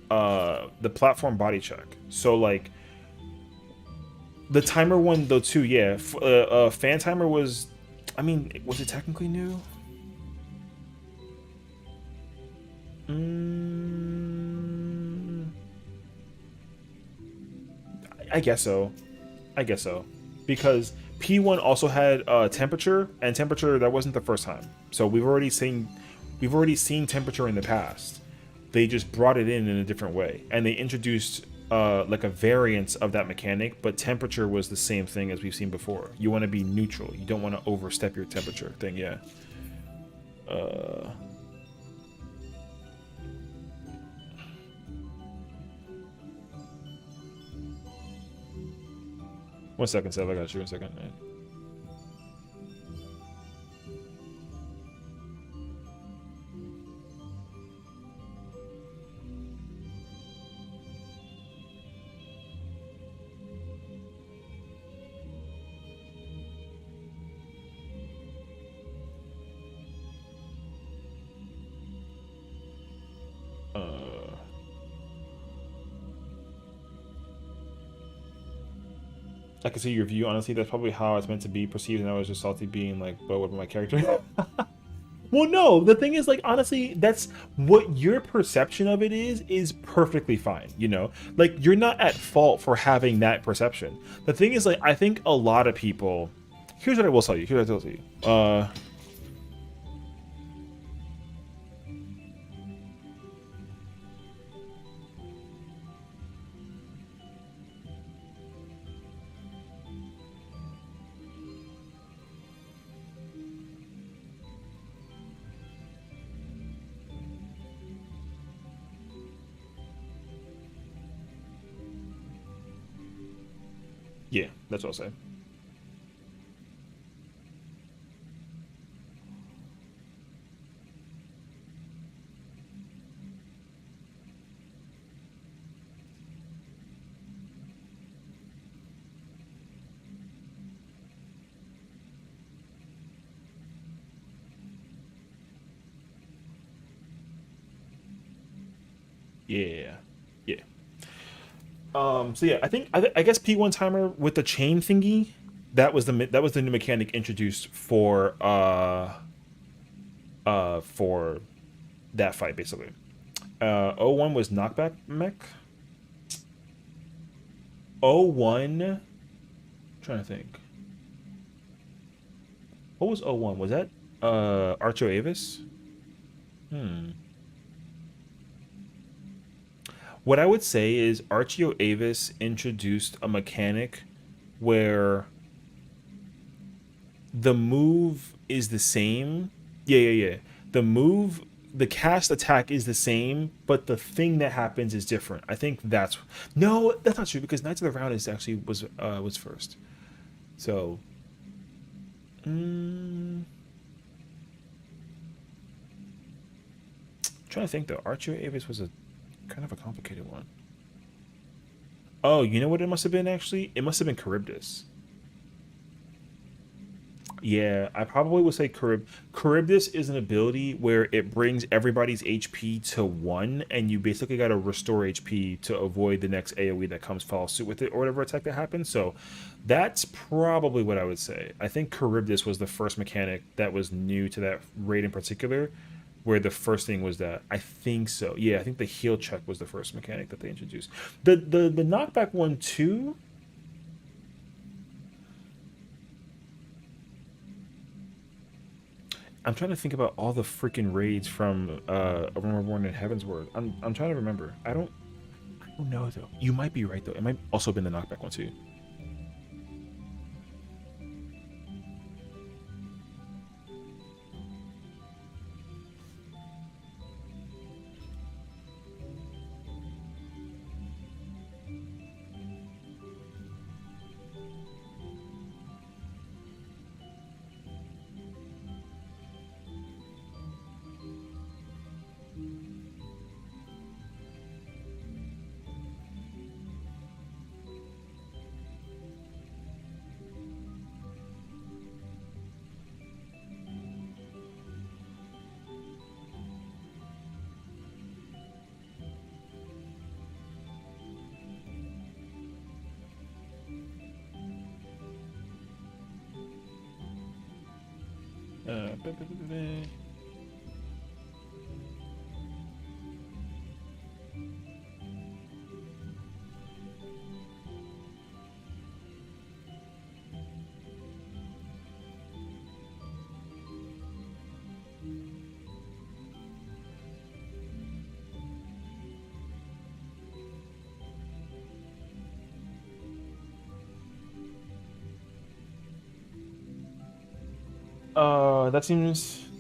platform body check. So like The timer one though too, yeah. Fan timer was, I mean, was it technically new? I guess so. I guess so, because P1 also had temperature, and temperature that wasn't the first time. So we've already seen temperature in the past. They just brought it in a different way, and they introduced like a variance of that mechanic. But temperature was the same thing as we've seen before. You want to be neutral. You don't want to overstep your temperature thing. Yeah. 1 second, Sev. I got you. 1 second. Man. I can see your view. Honestly, that's probably how it's meant to be perceived, and I was just salty being like, "But what about my character?" Well, no. The thing is, like, honestly, that's what your perception of it is perfectly fine. You know, like you're not at fault for having that perception. The thing is, like, I think a lot of people. Here's what I will tell you. Here's what I will tell you. Yeah, that's what I'll say. Yeah, yeah. So yeah, I guess P1 timer with the chain thingy, that was the new mechanic introduced for that fight basically. O1 was knockback mech. O1, trying to think. What was O1? Was that Archo Avis? What I would say is Archeo Avis introduced a mechanic where the move is the same. Yeah. The cast attack is the same, but the thing that happens is different. I think that's no, that's not true because Knights of the Round is actually was first. So, trying to think though. Archeo Avis was a kind of a complicated one. Oh, you know what it must have been actually? It must have been Charybdis. Yeah, I probably would say Charybdis is an ability where it brings everybody's HP to 1, and you basically got to restore HP to avoid the next AoE that comes follow suit with it or whatever attack that happens. So that's probably what I would say. I think Charybdis was the first mechanic that was new to that raid in particular, where the first thing was that. I think so. Yeah, I think the heal check was the first mechanic that they introduced. The knockback one too. I'm trying to think about all the freaking raids from Aroma Born in Heavensward. I'm trying to remember. I don't know though. You might be right though. It might also have been the knockback one too.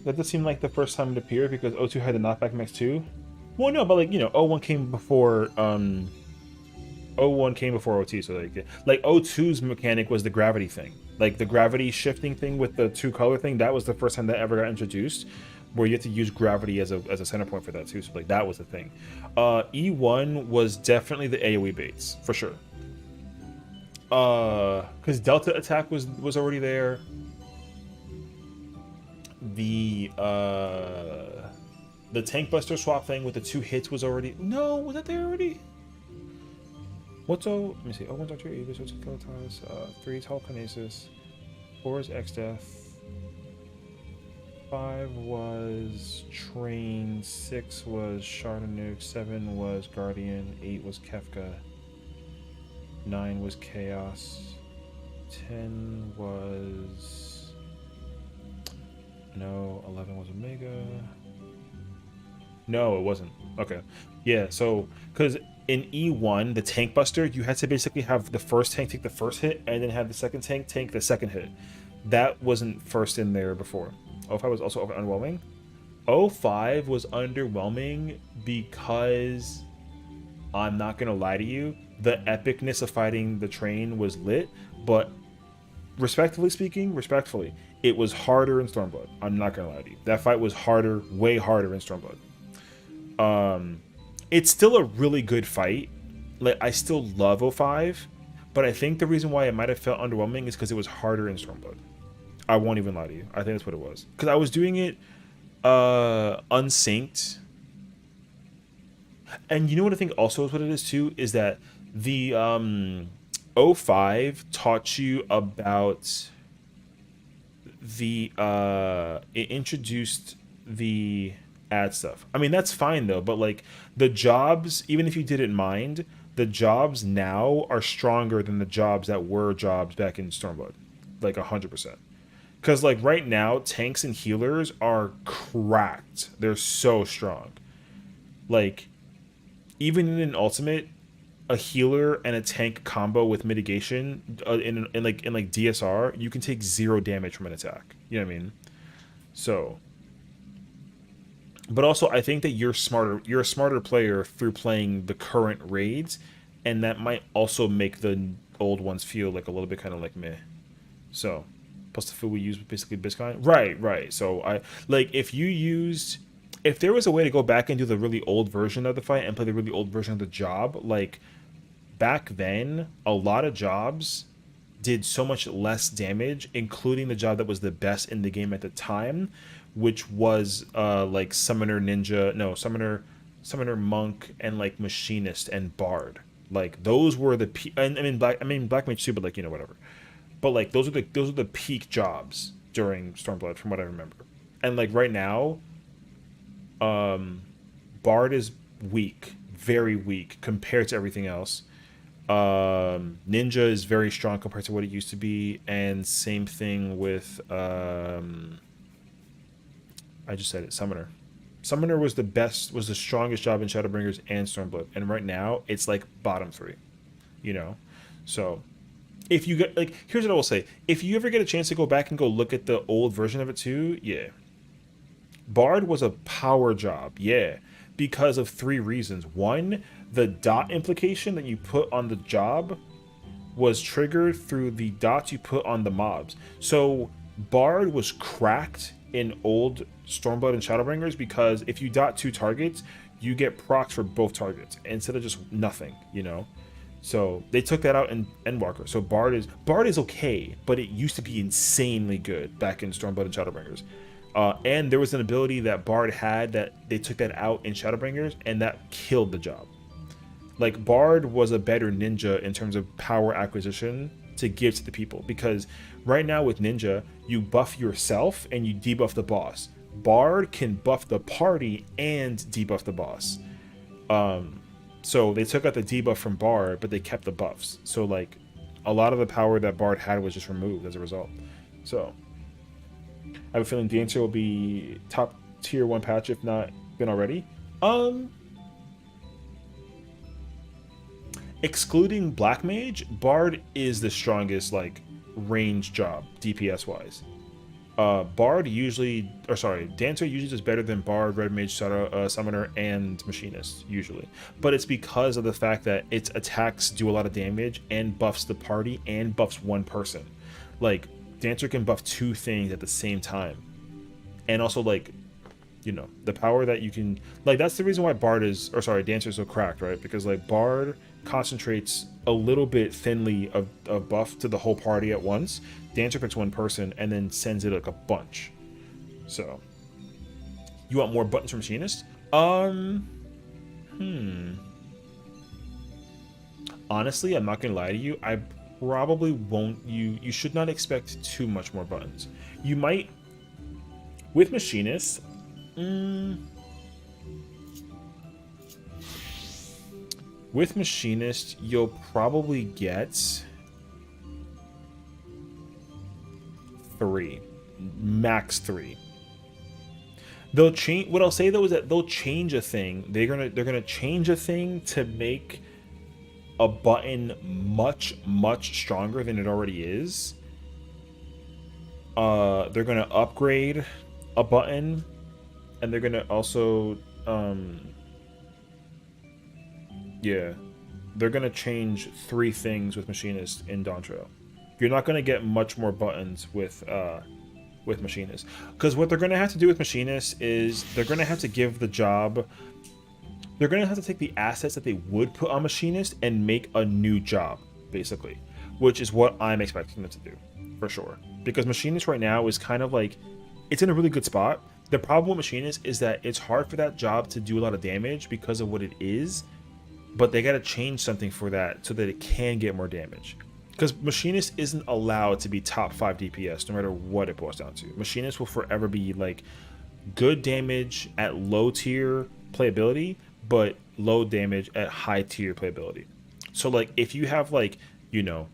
That does seem like the first time it appeared because O2 had the knockback mix too. Well, no, but like O1 came before O1 came before OT, so like O2's mechanic was the gravity thing, like the gravity shifting thing with the two color thing. That was the first time that ever got introduced, where you had to use gravity as a center point for that too. So like that was the thing. E1 was definitely the AOE baits for sure. Because Delta attack was already there. The tank buster swap thing with the 2 hits was already was that there already? What's let me see. 1's Archer, Aegis, 2 Kilotas, 3 Telekinesis, 4 is X-Death, 5 was Train, 6 was Shardanook, 7 was Guardian, 8 was Kefka, 9 was Chaos, 10 was... No, 11 was Omega. No, it wasn't. Okay. Yeah, so, because in E1, the tank buster, you had to basically have the first tank take the first hit and then have the second tank take the second hit. That wasn't first in there before. 05 was also underwhelming. 05 was underwhelming because, I'm not going to lie to you, the epicness of fighting the train was lit, but respectfully, it was harder in Stormblood. I'm not going to lie to you. That fight was harder, way harder in Stormblood. It's still a really good fight. Like, I still love 05, but I think the reason why it might have felt underwhelming is because it was harder in Stormblood. I won't even lie to you. I think that's what it was. Because I was doing it unsynced. And you know what I think also is what it is too? Is that the 05 taught you about the... it introduced the ad stuff. I mean, that's fine though, but like the jobs, even if you didn't mind, the jobs now are stronger than the jobs that were jobs back in Stormblood. Like 100%. Because like right now, tanks and healers are cracked. They're so strong. Like, even in an ultimate, a healer and a tank combo with mitigation in like DSR, you can take 0 damage from an attack. You know what I mean? So, but also I think that you're smarter. You're a smarter player through playing the current raids, and that might also make the old ones feel like a little bit kind of like meh. So, plus the food we use was basically Biscon. Right. So I like if there was a way to go back and do the really old version of the fight and play the really old version of the job, like back then, a lot of jobs did so much less damage, including the job that was the best in the game at the time, which was like Summoner Monk and like Machinist and Bard. Like those were the Black Mage too, but like whatever. But like those are the peak jobs during Stormblood from what I remember. And like right now, Bard is weak, very weak compared to everything else. Ninja is very strong compared to what it used to be, and same thing with I just said it, Summoner. Summoner was the strongest job in Shadowbringers and Stormblood, and right now it's like bottom 3, So if you get here's what I will say: if you ever get a chance to go back and go look at the old version of it too, yeah. Bard was a power job, yeah, because of 3 reasons. 1, the dot implication that you put on the job was triggered through the dots you put on the mobs. So Bard was cracked in old Stormblood and Shadowbringers because if you dot 2 targets, you get procs for both targets instead of just nothing, So they took that out in Endwalker. So Bard is okay, but it used to be insanely good back in Stormblood and Shadowbringers. And there was an ability that Bard had that they took that out in Shadowbringers, and that killed the job. Like, Bard was a better ninja in terms of power acquisition to give to the people, because Right now with Ninja, you buff yourself and you debuff the boss. Bard can buff the party and debuff the boss. So they took out the debuff from Bard, but they kept the buffs. So like a lot of the power that Bard had was just removed as a result. So I have a feeling Dancer will be top tier 1 patch if not been already. Excluding Black Mage, Bard is the strongest like range job DPS wise. Dancer usually does better than Bard, Red Mage, Summoner, and Machinist, usually. But it's because of the fact that its attacks do a lot of damage and buffs the party and buffs one person. Like, Dancer can buff 2 things at the same time. And also, like, you know, the power that you can... Like, that's the reason why Dancer is so cracked, right? Because, like, Bard concentrates a little bit thinly of buff to the whole party at once. Dancer picks one person and then sends it like a bunch. So, you want more buttons from Machinist? Honestly, I'm not gonna lie to you. I probably won't. You should not expect too much more buttons. You might with Machinist. With Machinist, you'll probably get 3, max 3. They'll change. What I'll say though is that they'll change a thing. They're gonna change a thing to make a button much stronger than it already is. They're gonna upgrade a button, and they're gonna also yeah, they're gonna change 3 things with Machinist in Dawntrail. You're not gonna get much more buttons with Machinist, because what they're gonna have to do with Machinist is they're gonna have to give the job. They're gonna have to take the assets that they would put on Machinist and make a new job, basically, which is what I'm expecting them to do, for sure. Because Machinist right now is kind of like, it's in a really good spot. The problem with Machinist is that it's hard for that job to do a lot of damage because of what it is. But they gotta change something for that so that it can get more damage. Because Machinist isn't allowed to be top 5 DPS no matter what it boils down to. Machinist will forever be like good damage at low tier playability, but low damage at high tier playability. So like if you have like, you know,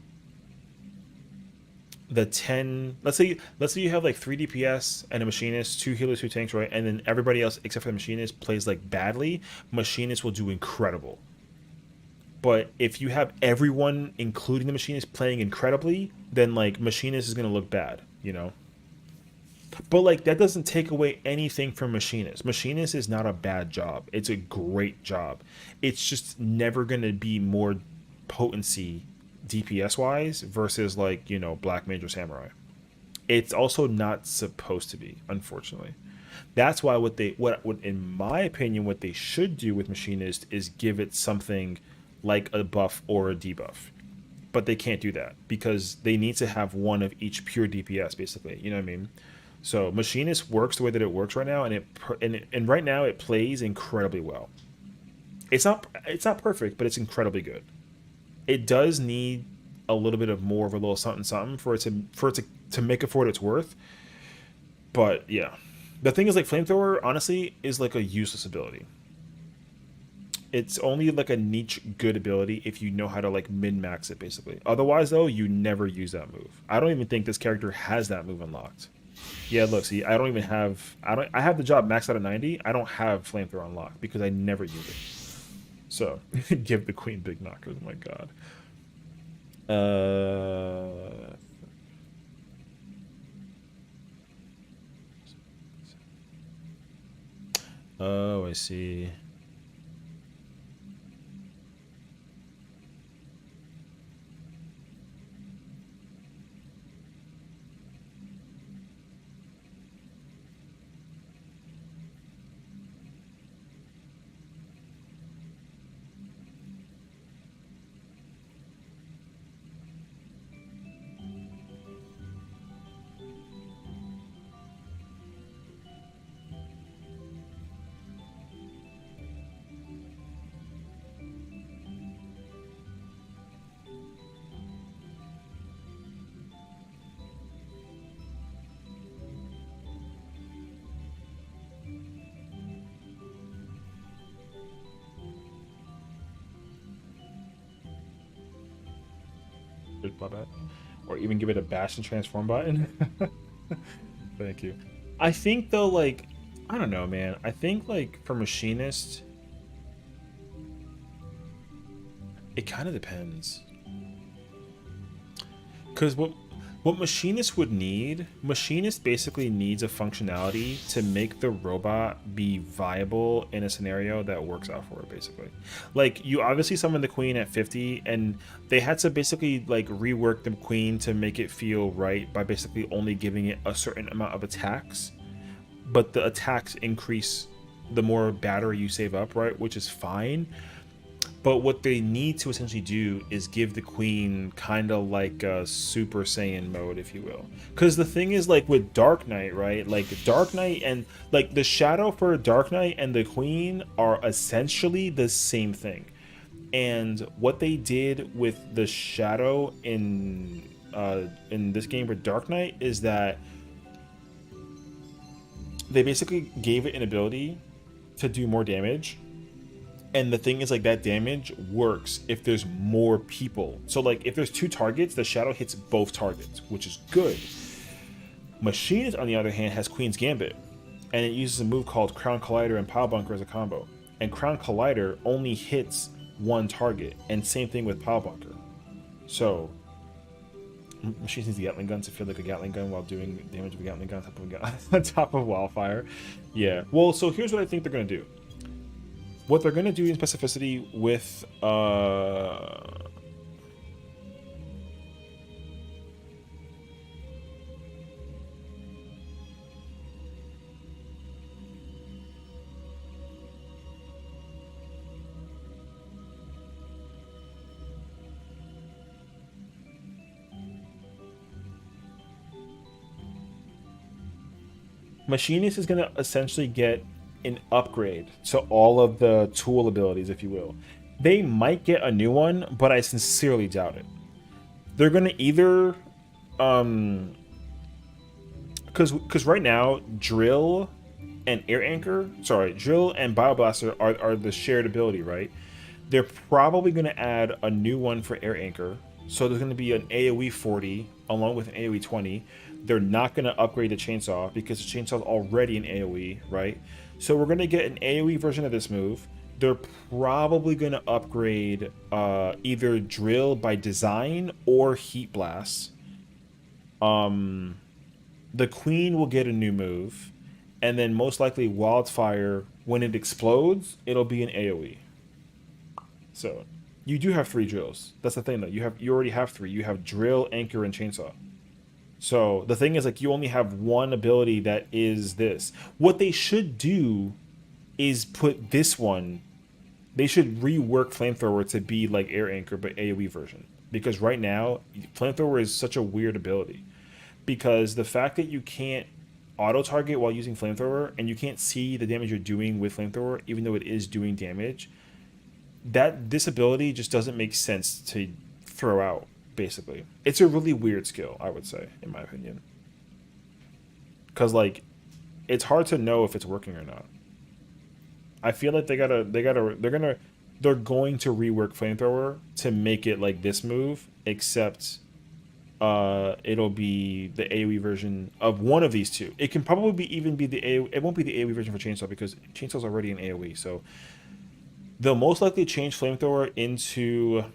the 10, let's say you have like 3 DPS and a Machinist, 2 healers, 2 tanks, right? And then everybody else except for the Machinist plays like badly, Machinist will do incredible. But if you have everyone, including the Machinist, playing incredibly, then like Machinist is gonna look bad, you know. But like that doesn't take away anything from Machinist. Machinist is not a bad job. It's a great job. It's just never gonna be more potency DPS wise versus like, you know, Black Mage or Samurai. It's also not supposed to be, unfortunately. That's why what in my opinion what they should do with Machinist is give it something like a buff or a debuff. But they can't do that because they need to have one of each pure DPS, basically. You know what I mean? So Machinist works the way that it works right now, and right now it plays incredibly well. It's not perfect, but it's incredibly good. It does need a little bit of more of a little something for it to make it for what it's worth. But yeah, the thing is like Flamethrower honestly is like a useless ability. It's only like a niche good ability if you know how to like min-max it, basically. Otherwise, though, you never use that move. I don't even think this character has that move unlocked. Yeah, look, see, I have the job maxed out at 90. I don't have Flamethrower unlocked because I never use it. So, give the queen big knockers, oh my god. Oh, I see. My bad. Or even give it a bash and transform button. Thank you. I think though, like, I don't know, man. I think like for machinist, it kind of depends. Because what machinist would need, machinist basically needs a functionality to make the robot be viable in a scenario that works out for it, basically. Like, you obviously summoned the queen at 50, and they had to basically like rework the queen to make it feel right by basically only giving it a certain amount of attacks, but the attacks increase the more battery you save up, right? Which is fine. But what they need to essentially do is give the queen kind of like a Super Saiyan mode, if you will. Because the thing is, like with Dark Knight, right? Like Dark Knight and like the shadow for Dark Knight and the queen are essentially the same thing. And what they did with the shadow in this game with Dark Knight is that they basically gave it an ability to do more damage. And the thing is, like, that damage works if there's more people. So, like, if there's 2 targets, the shadow hits both targets, which is good. Machinist, on the other hand, has Queen's Gambit. And it uses a move called Crown Collider and Pile Bunker as a combo. And Crown Collider only hits 1 target. And same thing with Pile Bunker. So, Machinist needs the Gatling gun to feel like a Gatling gun while doing damage with a Gatling gun on top of Wildfire. Yeah. Well, so here's what I think they're going to do. What they're going to do in specificity with Machinist is going to essentially get an upgrade to all of the tool abilities, if you will. They might get a new one, but I sincerely doubt it. They're going to either because right now drill and drill and bioblaster are the shared ability, right? They're probably going to add a new one for air anchor, so there's going to be an AoE 40 along with an AoE 20. They're not going to upgrade the chainsaw because the chainsaw is already an AoE, right? So we're going to get an AoE version of this move. They're probably going to upgrade either drill by design or heat blast. The queen will get a new move, and then most likely wildfire, when it explodes, it'll be an AoE. So you do have 3 drills. That's the thing, though. You already have 3. You have drill, anchor, and chainsaw. So the thing is, like, you only have one ability that is this. What they should do is put this one. They should rework Flamethrower to be like Air Anchor, but AoE version. Because right now, Flamethrower is such a weird ability. Because the fact that you can't auto-target while using Flamethrower, and you can't see the damage you're doing with Flamethrower, even though it is doing damage, this ability just doesn't make sense to throw out. Basically, it's a really weird skill, I would say, in my opinion, because like it's hard to know if it's working or not. I feel like they're going to rework Flamethrower to make it like this move, except it'll be the AoE version of one of these 2. It can probably even be the AoE. It won't be the AoE version for Chainsaw because Chainsaw's already an AoE. So they'll most likely change Flamethrower into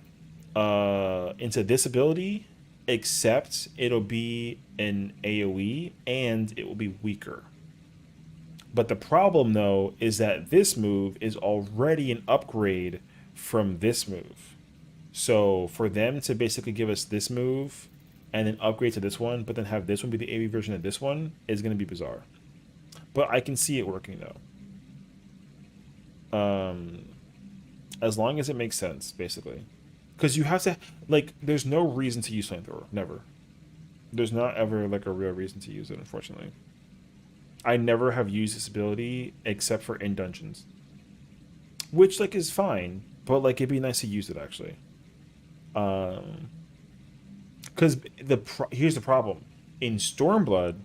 this ability, except it'll be an AoE and it will be weaker. But the problem, though, is that this move is already an upgrade from this move. So for them to basically give us this move and then upgrade to this one, but then have this one be the AoE version of this one, is going to be bizarre. But I can see it working, though. As long as it makes sense, basically. Because you have to, like, there's no reason to use Flamethrower. Never. There's not ever, like, a real reason to use it, unfortunately. I never have used this ability except for in dungeons. Which, like, is fine. But, like, it'd be nice to use it, actually. Because here's the problem. In Stormblood,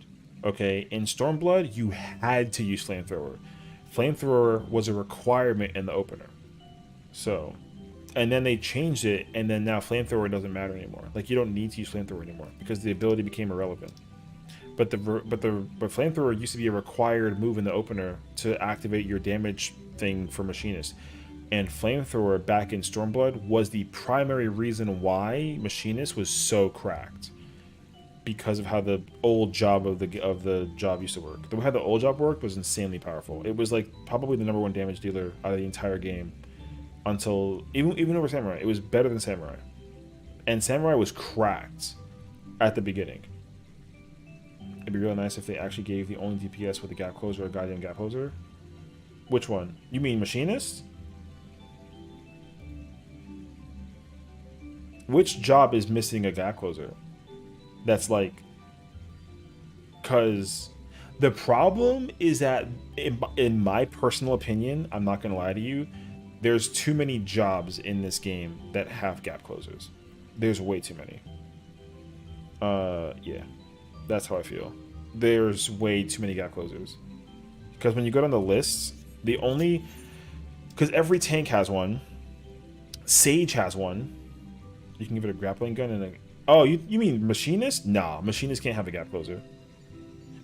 you had to use Flamethrower. Flamethrower was a requirement in the opener. So... And then they changed it, and then now flamethrower doesn't matter anymore. Like, you don't need to use flamethrower anymore because the ability became irrelevant. But flamethrower used to be a required move in the opener to activate your damage thing for machinist. And flamethrower back in Stormblood was the primary reason why machinist was so cracked, because of how the old job of the job used to work. The way how the old job worked was insanely powerful. It was like probably the #1 damage dealer out of the entire game until even over Samurai. It was better than Samurai, and Samurai was cracked at the beginning. It'd be really nice if they actually gave the only DPS with a gap closer a goddamn gap closer. Which one? You mean machinist? Which job is missing a gap closer? That's like, because the problem is that in my personal opinion, I'm not gonna lie to you, there's too many jobs in this game that have gap closers. There's way too many. Yeah, that's how I feel. There's way too many gap closers. Because when you go down the lists, because every tank has one, Sage has one. You can give it a grappling gun and a... Oh, you mean machinist? Nah, machinist can't have a gap closer.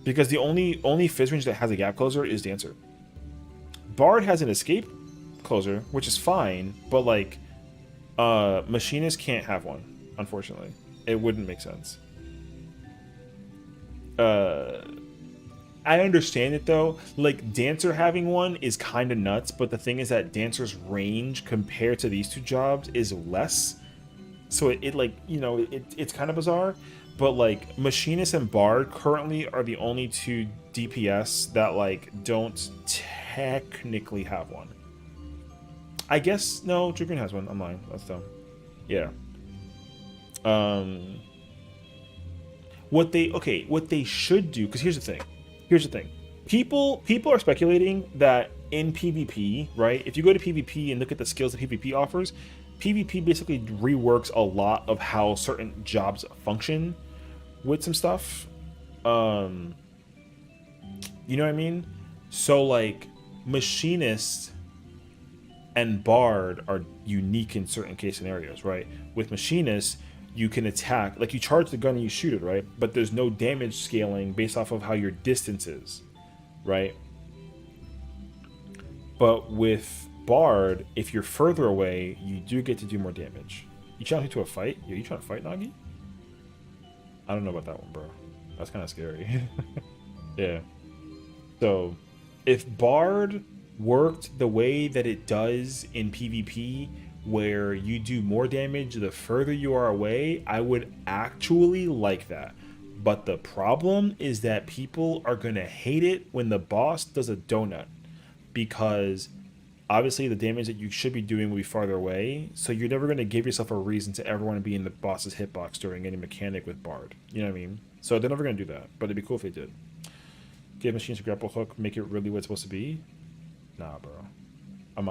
Because the only fizz range that has a gap closer is Dancer. Bard has an escape closer, which is fine, but like, machinist can't have one, unfortunately. It wouldn't make sense. I understand it though. Like, Dancer having one is kind of nuts, but the thing is that Dancer's range compared to these two jobs is less. So it like, you know, it's kind of bizarre, but like Machinist and Bard currently are the only two DPS that like don't technically have one. I guess, no, Dragoon has one. I'm lying. That's dumb. Yeah. What they should do, because here's the thing. People are speculating that in PvP, right? If you go to PvP and look at the skills that PvP offers, PvP basically reworks a lot of how certain jobs function with some stuff. You know what I mean? So like Machinist and Bard are unique in certain case scenarios, right? With Machinist, you can attack, like you charge the gun and you shoot it, right? But there's no damage scaling based off of how your distance is, right? But with Bard, if you're further away, you do get to do more damage. You challenge me to a fight? Yo, you trying to fight, Nagi? I don't know about that one, bro. That's kind of scary. Yeah. So, if Bard worked the way that it does in PvP, where you do more damage the further you are away, I would actually like that. But the problem is that people are going to hate it when the boss does a donut, because obviously the damage that you should be doing will be farther away, so you're never going to give yourself a reason to ever want to be in the boss's hitbox during any mechanic with Bard. You know what I mean? So they're never going to do that, but it'd be cool if they did. Give machines a grapple hook, make it really what it's supposed to be? Nah, bro. I'm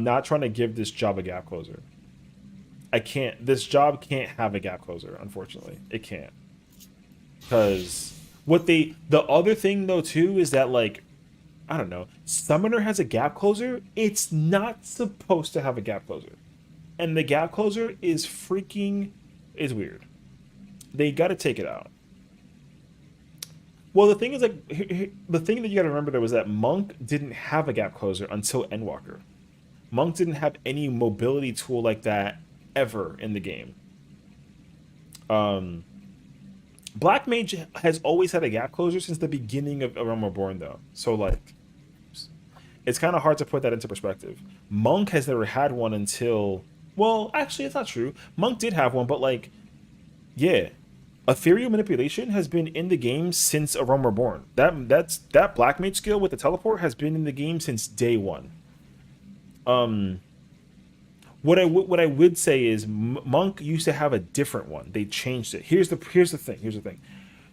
not trying to give this job a gap closer. I can't. This job can't have a gap closer, unfortunately. It can't. Because the other thing though too is that, like, I don't know, Summoner has a gap closer. It's not supposed to have a gap closer. And the gap closer is weird. They got to take it out. Well, the thing is, like, the thing that you got to remember, though, was that Monk didn't have a gap closer until Endwalker. Monk didn't have any mobility tool like that ever in the game. Black Mage has always had a gap closer since the beginning of Realm Reborn, though. So, like, it's kind of hard to put that into perspective. Monk has never had one until... Well, actually, it's not true. Monk did have one, but, like, yeah. Ethereal Manipulation has been in the game since A Realm Reborn. That Black Mage skill with the teleport has been in the game since day one. What I would say is Monk used to have a different one. They changed it. Here's the thing.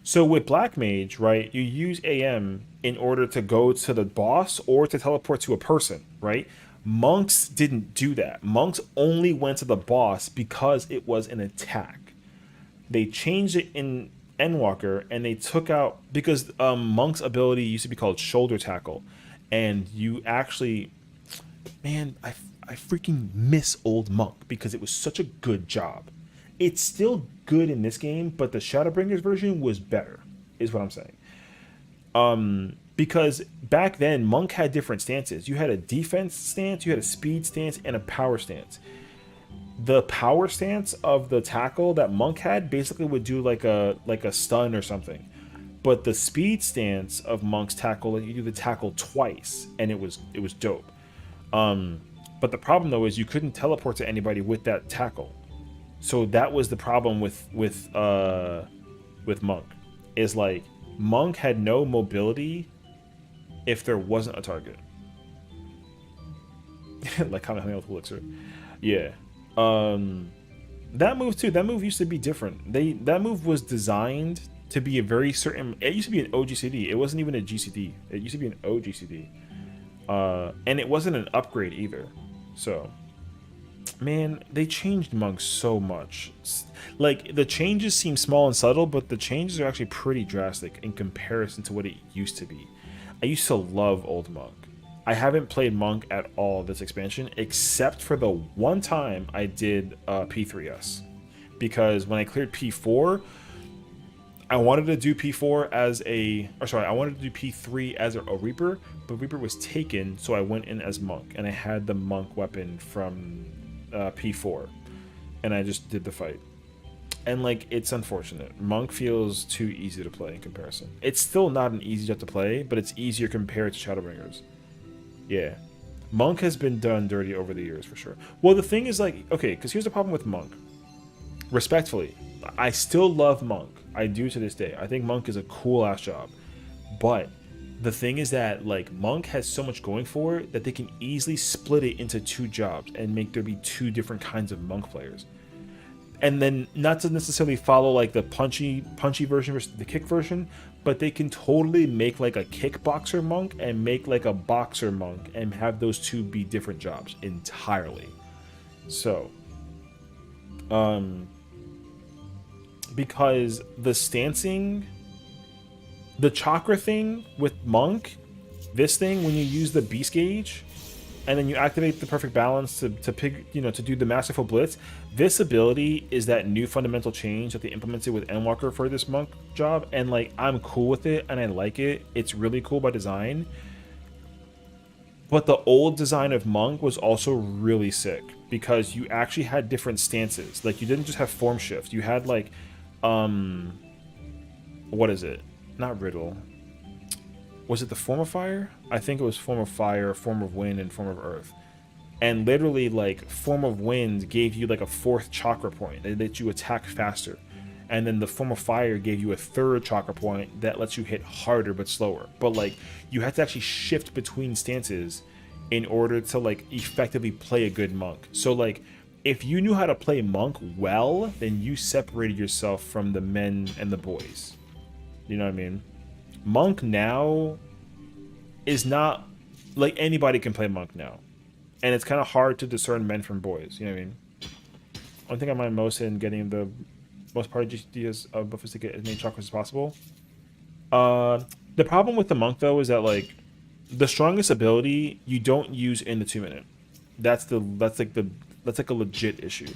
So with Black Mage, right, you use AM in order to go to the boss or to teleport to a person, right? Monks didn't do that. Monks only went to the boss because it was an attack. They changed it in Endwalker, and they took out, because Monk's ability used to be called Shoulder Tackle, and you actually, man, I freaking miss old Monk because it was such a good job. It's still good in this game, but the Shadowbringers version was better, is what I'm saying. Because back then, Monk had different stances. You had a defense stance, you had a speed stance, and a power stance. The power stance of the tackle that Monk had basically would do like a stun or something. But the speed stance of Monk's tackle, you do the tackle twice, and it was dope. But the problem though is you couldn't teleport to anybody with that tackle. So that was the problem with Monk. Is like Monk had no mobility if there wasn't a target. Like Kamehameha with Elixir. Yeah. That move too. That move used to be different. That move was designed to be a very certain. It used to be an OGCD. It wasn't even a GCD. It used to be an OGCD. And it wasn't an upgrade either. So, man, they changed Monk so much. Like, the changes seem small and subtle, but the changes are actually pretty drastic in comparison to what it used to be. I used to love old Monk. I haven't played Monk at all this expansion, except for the one time I did P3S. Because when I cleared P4, I wanted to do P4 as I wanted to do P3 as a Reaper, but Reaper was taken, so I went in as Monk, and I had the Monk weapon from P4, and I just did the fight. And, like, it's unfortunate. Monk feels too easy to play in comparison. It's still not an easy job to play, but it's easier compared to Shadowbringers. Yeah. Monk has been done dirty over the years, for sure. Well, the thing is, like, okay, because here's the problem with Monk. Respectfully, I still love Monk. I do to this day. I think Monk is a cool-ass job. But the thing is that, like, Monk has so much going for it that they can easily split it into two jobs and make there be two different kinds of Monk players. And then not to necessarily follow, like, the punchy version versus the kick version, but they can totally make, like, a kickboxer Monk and make, like, a boxer Monk and have those two be different jobs entirely. So, because the stancing, the chakra thing with Monk, this thing, when you use the beast gauge and then you activate the perfect balance to pick, you know, to do the masterful blitz, this ability is that new fundamental change that they implemented with Endwalker for this Monk job, and, like, I'm cool with it and I like it. It's really cool by design. But the old design of Monk was also really sick because you actually had different stances. Like, you didn't just have form shift. You had, like, what is it? Not Riddle. Was it the Form of Fire? I think it was Form of Fire, Form of Wind, and Form of Earth. And literally, like, Form of Wind gave you, like, a 4th chakra point that lets you attack faster. And then the Form of Fire gave you a 3rd chakra point that lets you hit harder but slower. But, like, you had to actually shift between stances in order to, like, effectively play a good Monk. So, like, if you knew how to play Monk well, then you separated yourself from the men and the boys. You know what I mean? Monk now is not, like, anybody can play Monk now. And it's kind of hard to discern men from boys, you know what I mean? One thing I mind most in getting the most part of GCD's buff is to get as many chakras as possible. The problem with the Monk, though, is that, like, the strongest ability you don't use in the 2-minute. That's like a legit issue.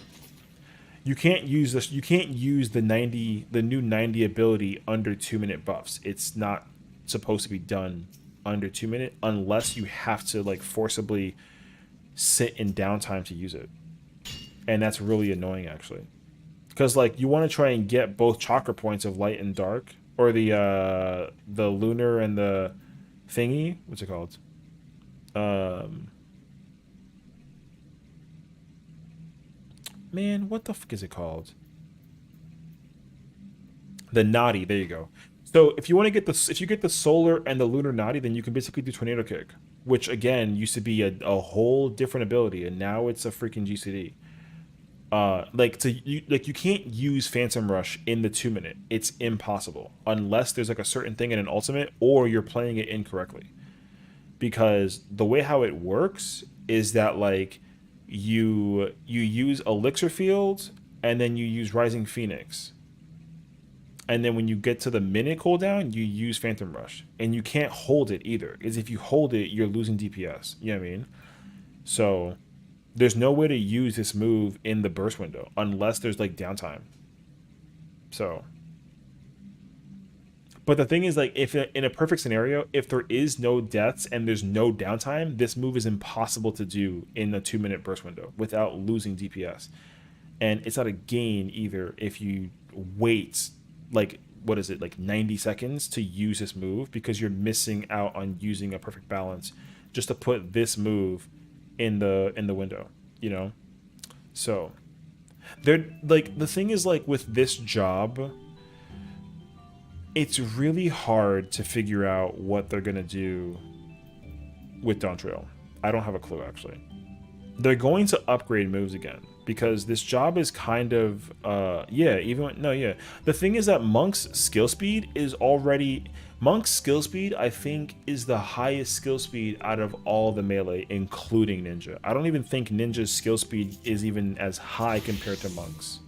You can't use this. You can't use the new 90 ability under 2-minute buffs. It's not supposed to be done under 2-minute unless you have to, like, forcibly sit in downtime to use it, and that's really annoying actually. Because, like, you want to try and get both chakra points of light and dark, or the lunar and the thingy. What's it called? Man, what the fuck is it called? The Nadi. There you go. So if you want to get if you get the solar and the lunar Nadi, then you can basically do tornado kick, which again used to be a whole different ability, and now it's a freaking GCD. You can't use Phantom Rush in the 2-minute. It's impossible unless there's, like, a certain thing in an ultimate or you're playing it incorrectly. Because the way how it works is that, like, you use Elixir Field and then you use Rising Phoenix. And then when you get to the minute cooldown, you use Phantom Rush. And you can't hold it either. Because if you hold it, you're losing DPS. You know what I mean? So There's no way to use this move in the burst window unless there's like downtime. So, but the thing is, like, if in a perfect scenario, if there is no deaths and there's no downtime, this move is impossible to do in a 2-minute burst window without losing DPS. And it's not a gain either if you wait, like, what is it, like 90 seconds to use this move, because you're missing out on using a perfect balance just to put this move in the window, you know? So they're like, the thing is, like, with this job, it's really hard to figure out what they're gonna do with Dawn Trail. I don't have a clue, actually. They're going to upgrade moves again because this job is kind of the thing is that Monk's skill speed is already, Monk's skill speed, I think, is the highest skill speed out of all the melee, including Ninja. I don't even think Ninja's skill speed is even as high compared to Monk's.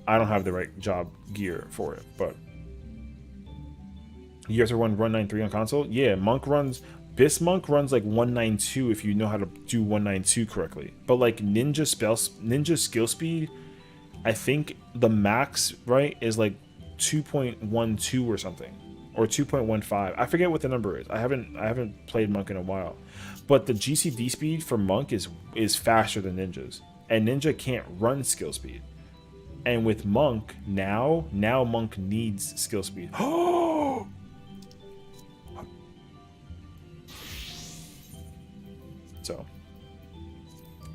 I don't have the right job gear for it, but you guys are run 193 on console? Yeah, This Monk runs like 192 if you know how to do 192 correctly. But like Ninja skill speed, I think the max, right, is like 2.12 or something, or 2.15. I forget what the number is. I haven't played Monk in a while. But the GCD speed for Monk is faster than Ninja's, and Ninja can't run skill speed. And with Monk now Monk needs skill speed. Oh. So,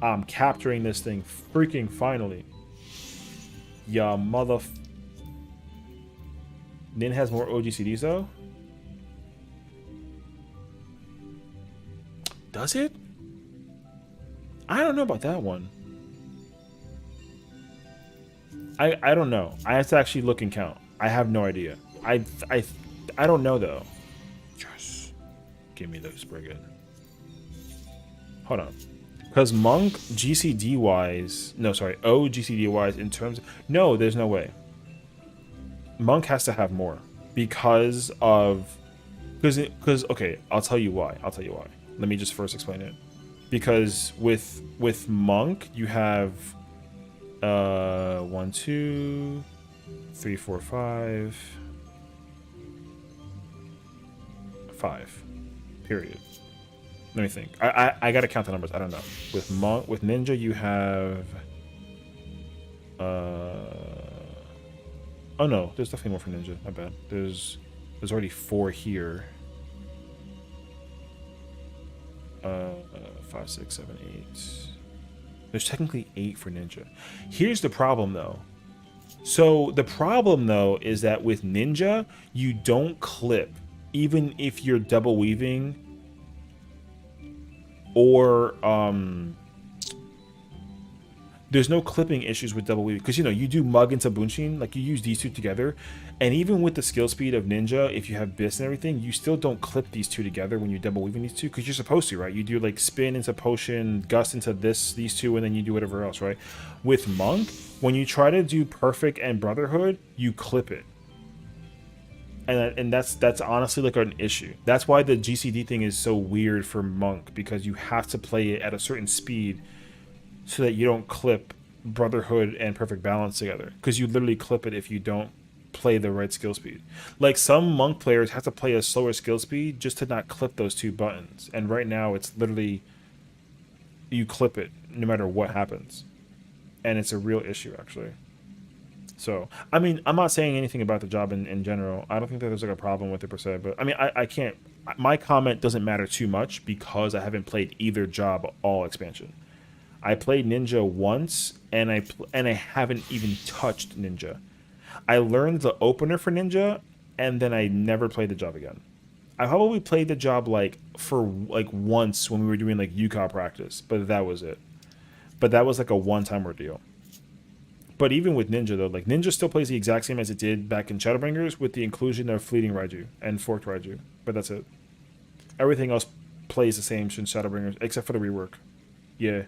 I'm capturing this thing freaking finally. Ya mother... Nin has more OGCDs though? Does it? I don't know about that one. I don't know. I have to actually look and count. I have no idea. I don't know though. Yes. Give me those, Brigand. Hold on. Because Monk GCD wise, no, sorry, OGCD wise, in terms of, no, there's no way. Monk has to have more because okay, I'll tell you why. Let me just first explain it. Because with Monk, you have 1, 2, 3, 4, 5, 5. Period. Let me think. I gotta count the numbers. I don't know. With Ninja, you have. Oh no, there's definitely more for Ninja. My bad. There's already 4 here. 5, 6, 7, 8. There's technically 8 for Ninja. Here's the problem though. So the problem though is that with Ninja, you don't clip, even if you're double weaving. Or there's no clipping issues with double weaving because, you know, you do Mug into Bunshin, like you use these two together, and even with the skill speed of Ninja, if you have Bis and everything, you still don't clip these two together when you're double weaving these two, because you're supposed to, right? You do like Spin into Potion, Gust into these two, and then you do whatever else, right? With Monk, when you try to do Perfect and Brotherhood, you clip it. And that's honestly like an issue. That's why the GCD thing is so weird for Monk, because you have to play it at a certain speed so that you don't clip Brotherhood and Perfect Balance together, because you literally clip it if you don't play the right skill speed. Like some Monk players have to play a slower skill speed just to not clip those two buttons, and right now it's literally you clip it no matter what happens, and it's a real issue actually. So, I mean, I'm not saying anything about the job in general. I don't think that there's like a problem with it per se, but I mean, I can't, my comment doesn't matter too much because I haven't played either job all expansion. I played Ninja once, and I haven't even touched Ninja. I learned the opener for Ninja, and then I never played the job again. I probably played the job like for like once when we were doing like UCA practice, but that was it. But that was like a one-time ordeal. But even with Ninja, though, like Ninja still plays the exact same as it did back in Shadowbringers with the inclusion of Fleeting Raiju and Forked Raiju. But that's it. Everything else plays the same since Shadowbringers, except for the rework. Yeah.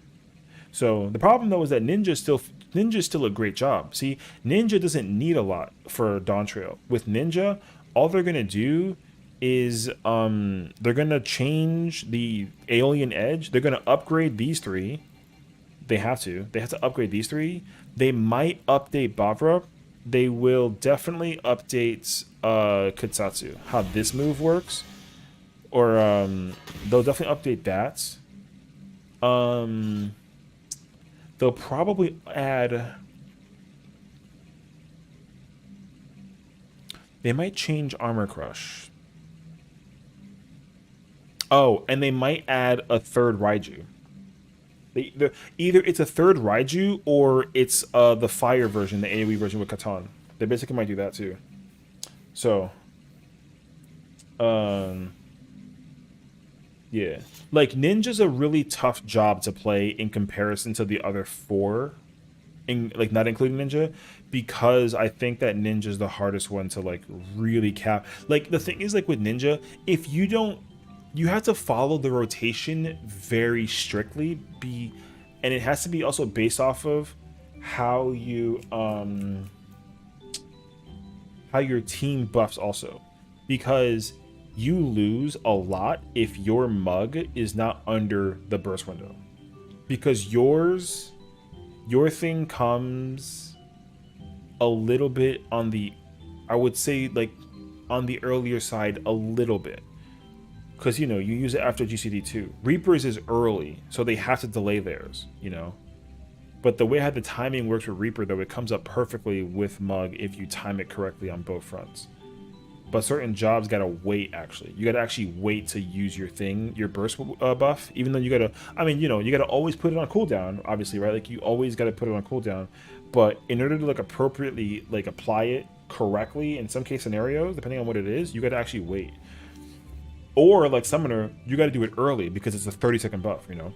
So the problem, though, is that Ninja's still a great job. See, Ninja doesn't need a lot for Dawn Trail. With Ninja, all they're going to do is they're gonna change the alien edge. They're gonna upgrade these three. They have to. They have to upgrade these three. They might update Bavra. They will definitely update Kutsatsu, how this move works. Or they'll definitely update that. They'll probably add. They might change Armor Crush. Oh, and they might add a third Raiju. Either it's a third Raiju or it's the fire version, the AoE version with Katan. They basically might do that too. So, yeah. Like, Ninja's a really tough job to play in comparison to the other four, like not including Ninja, because I think that Ninja's the hardest one to like really cap. Like, the thing is, like with Ninja, if you don't, you have to follow the rotation very strictly, and it has to be also based off of how you how your team buffs also, because you lose a lot if your mug is not under the burst window, because your thing comes a little bit on the, I would say, like on the earlier side a little bit, because you know you use it after GCD2. Reapers is early, so they have to delay theirs, you know. But the way how the timing works with Reaper, though, it comes up perfectly with Mug if you time it correctly on both fronts. But certain jobs gotta wait, actually. You gotta actually wait to use your thing, your burst buff, even though you gotta, I mean, you know, you gotta always put it on cooldown, obviously, right? Like, you always gotta put it on cooldown. But in order to, like, appropriately, like, apply it correctly in some case scenarios, depending on what it is, you gotta actually wait. Or, like Summoner, you gotta do it early because it's a 30-second buff, you know?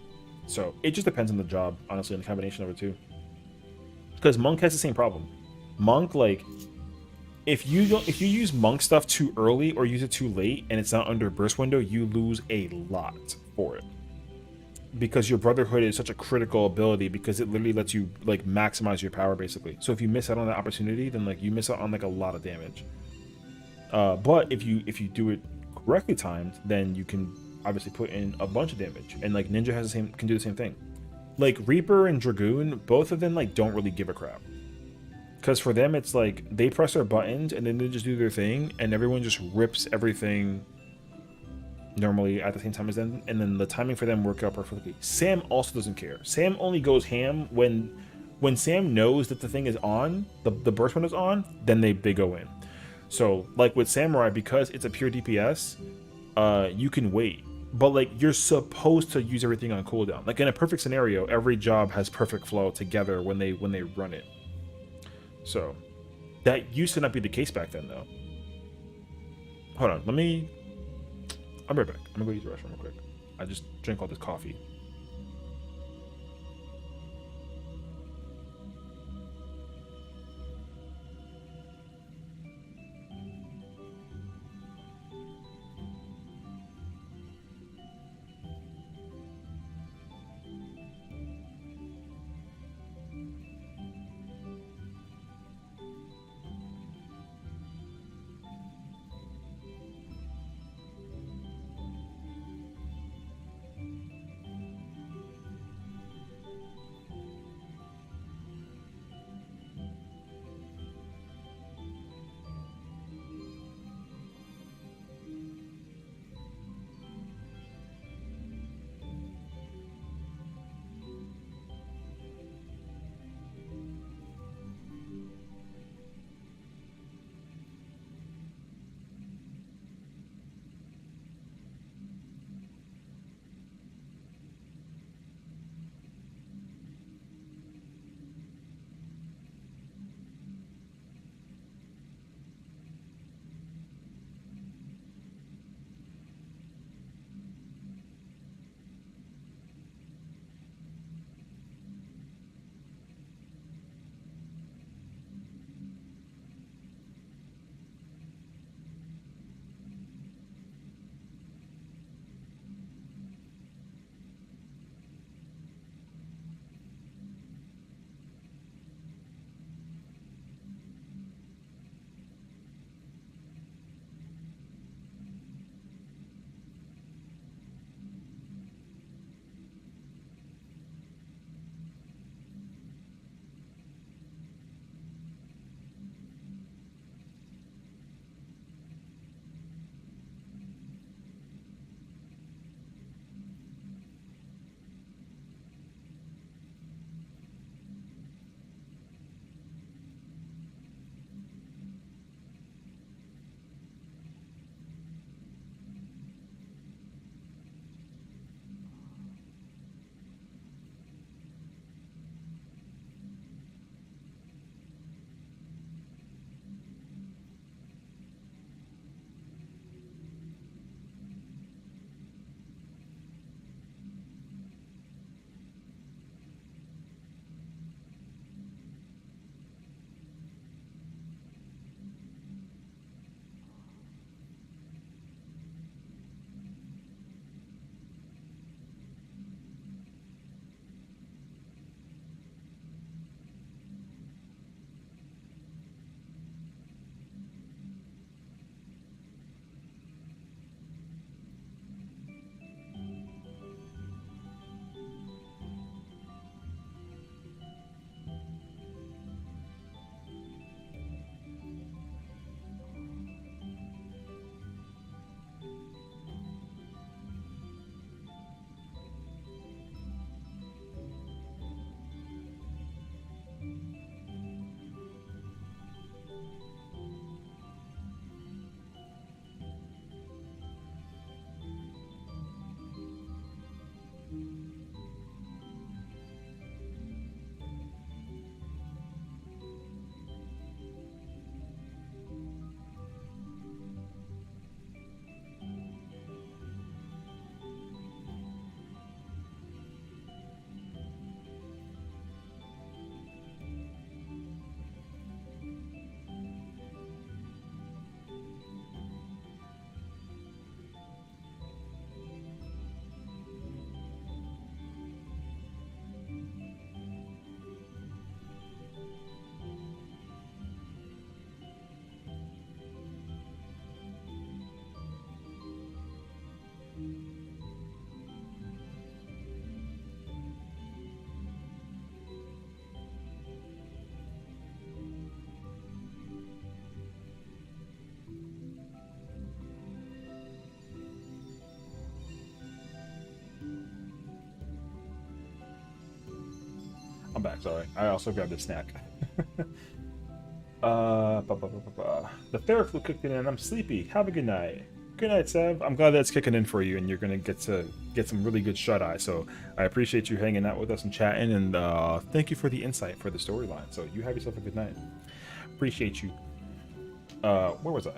So it just depends on the job, honestly, and the combination of it too. Because Monk has the same problem. Monk, like, if you use Monk stuff too early or use it too late and it's not under burst window, you lose a lot for it. Because your Brotherhood is such a critical ability, because it literally lets you like maximize your power basically. So if you miss out on that opportunity, then like you miss out on like a lot of damage. But if you do it correctly timed, then you can obviously put in a bunch of damage, and like Ninja has can do the same thing. Like Reaper and Dragoon, both of them like don't really give a crap, because for them it's like they press their buttons and then they just do their thing, and everyone just rips everything normally at the same time as them, and then the timing for them work out perfectly. Sam also doesn't care. Sam only goes ham when Sam knows that the thing is on, the burst window's on, then they go in. So like with Samurai, because it's a pure DPS, you can wait. But like you're supposed to use everything on cooldown. Like in a perfect scenario, every job has perfect flow together when they run it. So that used to not be the case back then, though. Hold on, I'll be right back. I'm gonna go use the restroom real quick. I just drank all this coffee. I'm back. Sorry, I also grabbed a snack. The ferret flu kicked in, and I'm sleepy. Have a good night. Good night, Sev. I'm glad that's kicking in for you, and you're gonna get some really good shut eye. So I appreciate you hanging out with us and chatting, and thank you for the insight for the storyline. So you have yourself a good night. Appreciate you. Where was I?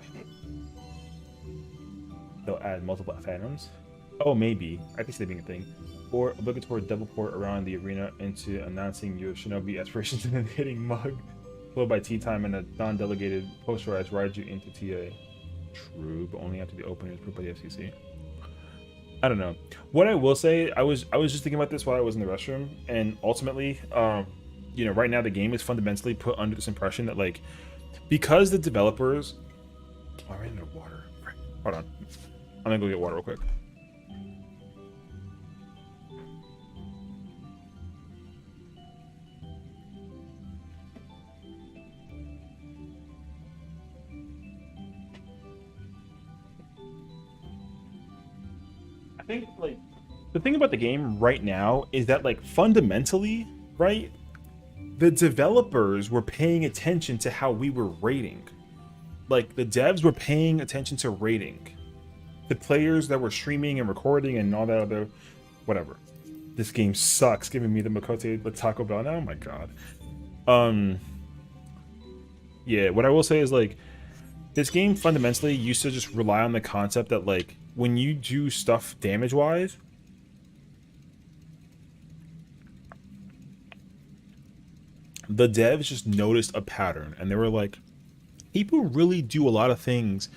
They'll add multiple phantoms. Oh, maybe. I can see that being a thing. Or obligatory double port around the arena into announcing your shinobi aspirations and then hitting mug. Followed by tea time and a non-delegated posterized ride you into TA. True, but only after the opening is approved by the FCC. I don't know. What I will say, I was just thinking about this while I was in the restroom, and ultimately, you know, right now the game is fundamentally put under this impression that, like, because the developers... Oh, I ran out of water. Hold on. I'm gonna go get water real quick. I think, like, the thing about the game right now is that, like, fundamentally, right, the developers were paying attention to how we were rating. Like, the devs were paying attention to rating. The players that were streaming and recording and all that other whatever. This game sucks, giving me the Makote the Taco Bell now. Oh my god. Yeah, what I will say is, like, this game fundamentally used to just rely on the concept that, like, when you do stuff damage-wise, the devs just noticed a pattern, and they were like, people really do a lot of things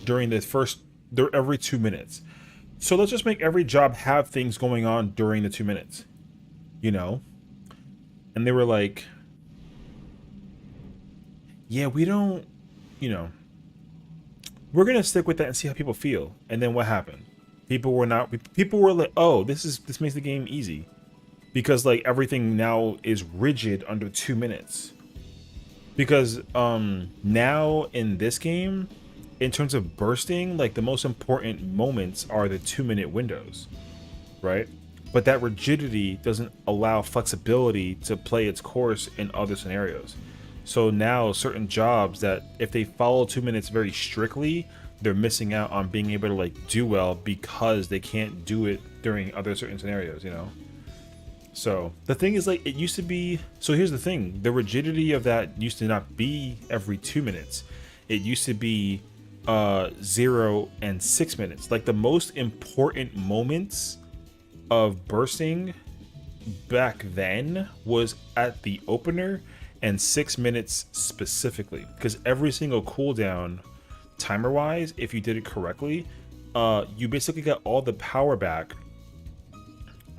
during every 2 minutes. So let's just make every job have things going on during the 2 minutes, you know? And they were like, yeah, we don't, you know, we're gonna stick with that and see how people feel. And then what happened? People were like, oh, this makes the game easy, because, like, everything now is rigid under 2 minutes. Because now in this game, in terms of bursting, like, the most important moments are the 2 minute windows, right? But that rigidity doesn't allow flexibility to play its course in other scenarios. So now certain jobs that, if they follow 2 minutes very strictly, they're missing out on being able to, like, do well because they can't do it during other certain scenarios, you know? So the thing is, like, it used to be, so here's the thing, the rigidity of that used to not be every 2 minutes. It used to be 0 and 6 minutes. Like, the most important moments of bursting back then was at the opener and 6 minutes specifically, because every single cooldown, timer wise, if you did it correctly, you basically got all the power back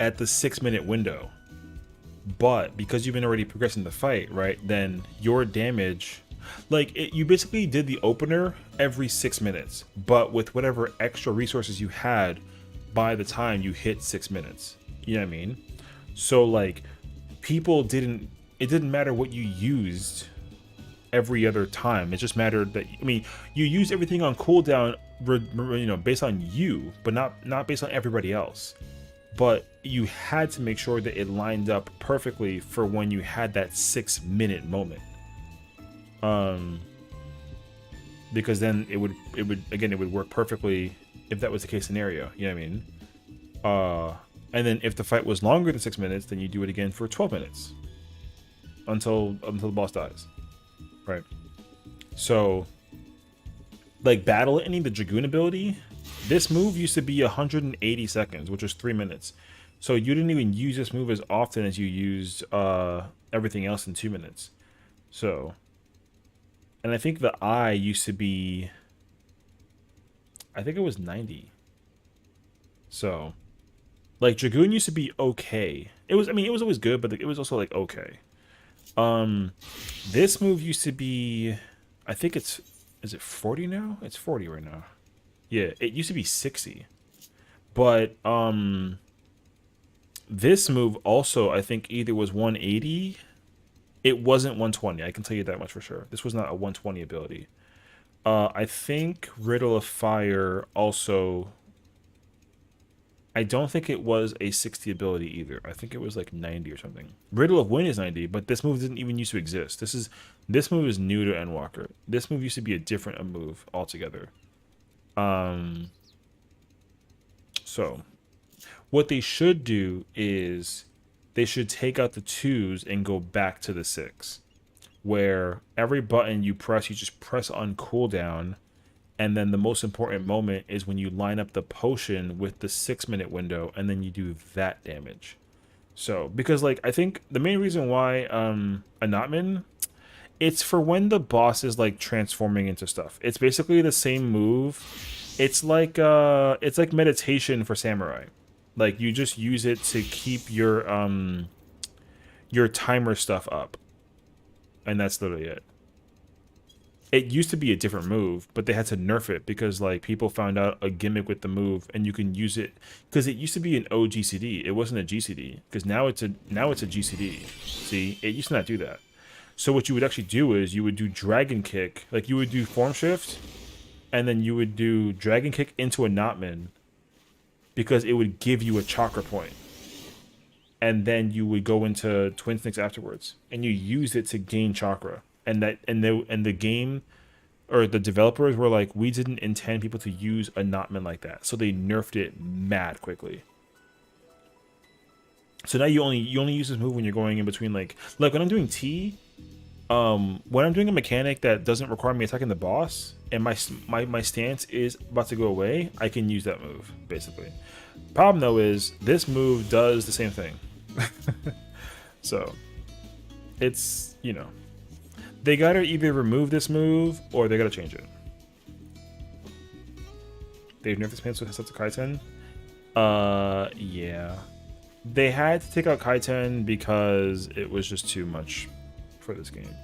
at the 6 minute window. But because you've been already progressing the fight, right, then your damage, like, you basically did the opener every 6 minutes, but with whatever extra resources you had by the time you hit 6 minutes. You know what I mean? So, like, it didn't matter what you used every other time. It just mattered that, I mean, you use everything on cooldown, you know, based on you, but not based on everybody else. But you had to make sure that it lined up perfectly for when you had that 6 minute moment. Because then it would work perfectly if that was the case scenario. You know what I mean? And then if the fight was longer than 6 minutes, then you do it again for 12 minutes until the boss dies, right? So, like, Battle Ending, the Dragoon ability, this move used to be 180 seconds, which was 3 minutes. So you didn't even use this move as often as you used everything else in 2 minutes. So, and I think the eye used to be, I think it was 90. So, like, Dragoon used to be okay. It was, I mean, it was always good, but it was also, like, okay. This move used to be, I think is it 40 now? It's 40 right now. Yeah, it used to be 60. But this move also, I think, either was 180. It wasn't 120. I can tell you that much for sure. This was not a 120 ability. I think Riddle of Fire also I don't think it was a 60 ability either. I think it was like 90 or something. Riddle of Wind is 90, but this move didn't even used to exist. This move is new to Endwalker. This move used to be a different move altogether. So what they should do is they should take out the 2s and go back to the 6, where every button you press, you just press on cooldown. And then the most important moment is when you line up the potion with the 6-minute window, and then you do that damage. So, because, like, I think the main reason why Anatman, it's for when the boss is, like, transforming into stuff. It's basically the same move. It's like meditation for samurai. Like, you just use it to keep your timer stuff up. And that's literally it. It used to be a different move, but they had to nerf it because like people found out a gimmick with the move, and you can use it because it used to be an OGCD. It wasn't a GCD because now it's a GCD. See, it used to not do that. So what you would actually do is you would do dragon kick, like you would do form shift, and then you would do dragon kick into a Notman because it would give you a chakra point. And then you would go into Twin Snakes afterwards, and you use it to gain chakra. And the game or the developers were like, we didn't intend people to use a Notman like that, so they nerfed it mad quickly. So now you only use this move when you're going in between, like when I'm doing T, when I'm doing a mechanic that doesn't require me attacking the boss, and my stance is about to go away, I can use that move basically. Problem though is this move does the same thing. So it's, you know, they gotta either remove this move or they gotta change it. They've nerfed this pencil with Setsu Kaiten. Yeah. They had to take out Kaiten because it was just too much for this game.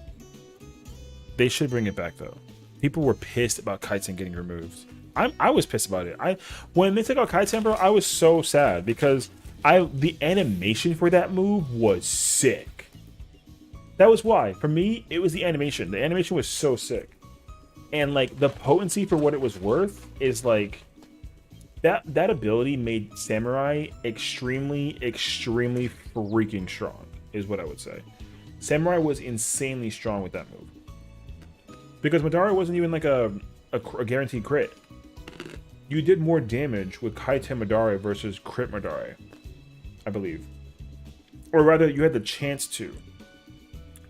They should bring it back though. People were pissed about Kaiten getting removed. I was pissed about it. When they took out Kaiten, bro, I was so sad because the animation for that move was sick. That was why. For me, it was the animation. The animation was so sick. And like the potency for what it was worth is like that ability made Samurai extremely freaking strong, is what I would say. Samurai was insanely strong with that move. Because Madara wasn't even like a guaranteed crit. You did more damage with Kaiten Madara versus crit Madara, I believe. Or rather, you had the chance to.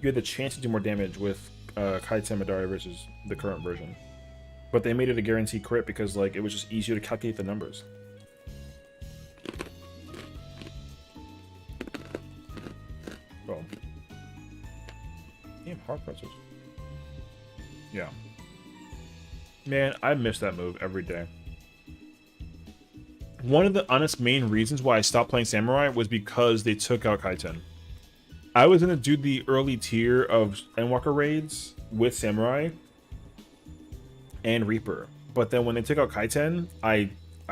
You had the chance to do more damage with Kaiten Madara versus the current version. But they made it a guaranteed crit because like it was just easier to calculate the numbers. Oh. Damn, heart pretzels. Yeah. Man, I miss that move every day. One of the honest main reasons why I stopped playing Samurai was because they took out Kaiten. I was gonna do the early tier of Endwalker raids with Samurai and Reaper, but then when they took out Kaiten, I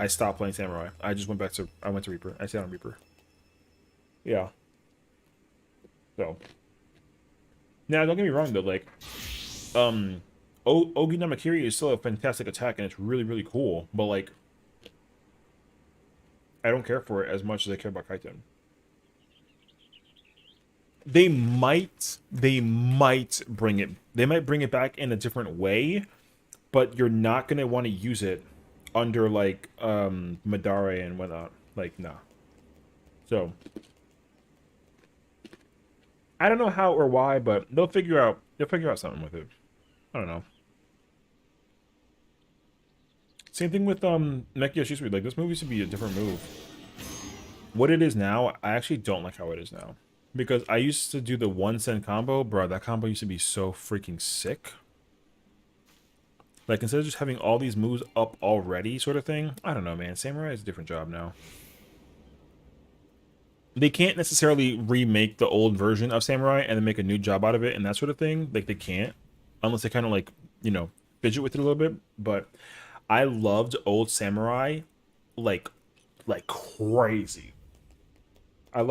stopped playing Samurai. I went to Reaper. I stayed on Reaper. Yeah. So now, don't get me wrong though, like Ogi Namakiri is still a fantastic attack and it's really cool, but like I don't care for it as much as I care about Kaiten. They might bring it. They might bring it back in a different way, but you're not gonna want to use it under like Madara and whatnot. Like, nah. So I don't know how or why, but they'll figure out something with it. I don't know. Same thing with Meki Yoshisui. Like, this movie used to be a different move. What it is now, I actually don't like how it is now. Because I used to do the 1 cent combo, bro. That combo used to be so freaking sick. Like, instead of just having all these moves up already, sort of thing. I don't know, man. Samurai is a different job now. They can't necessarily remake the old version of Samurai and then make a new job out of it and that sort of thing. Like, they can't. Unless they kind of, like, you know, fidget with it a little bit. But I loved old Samurai like crazy. I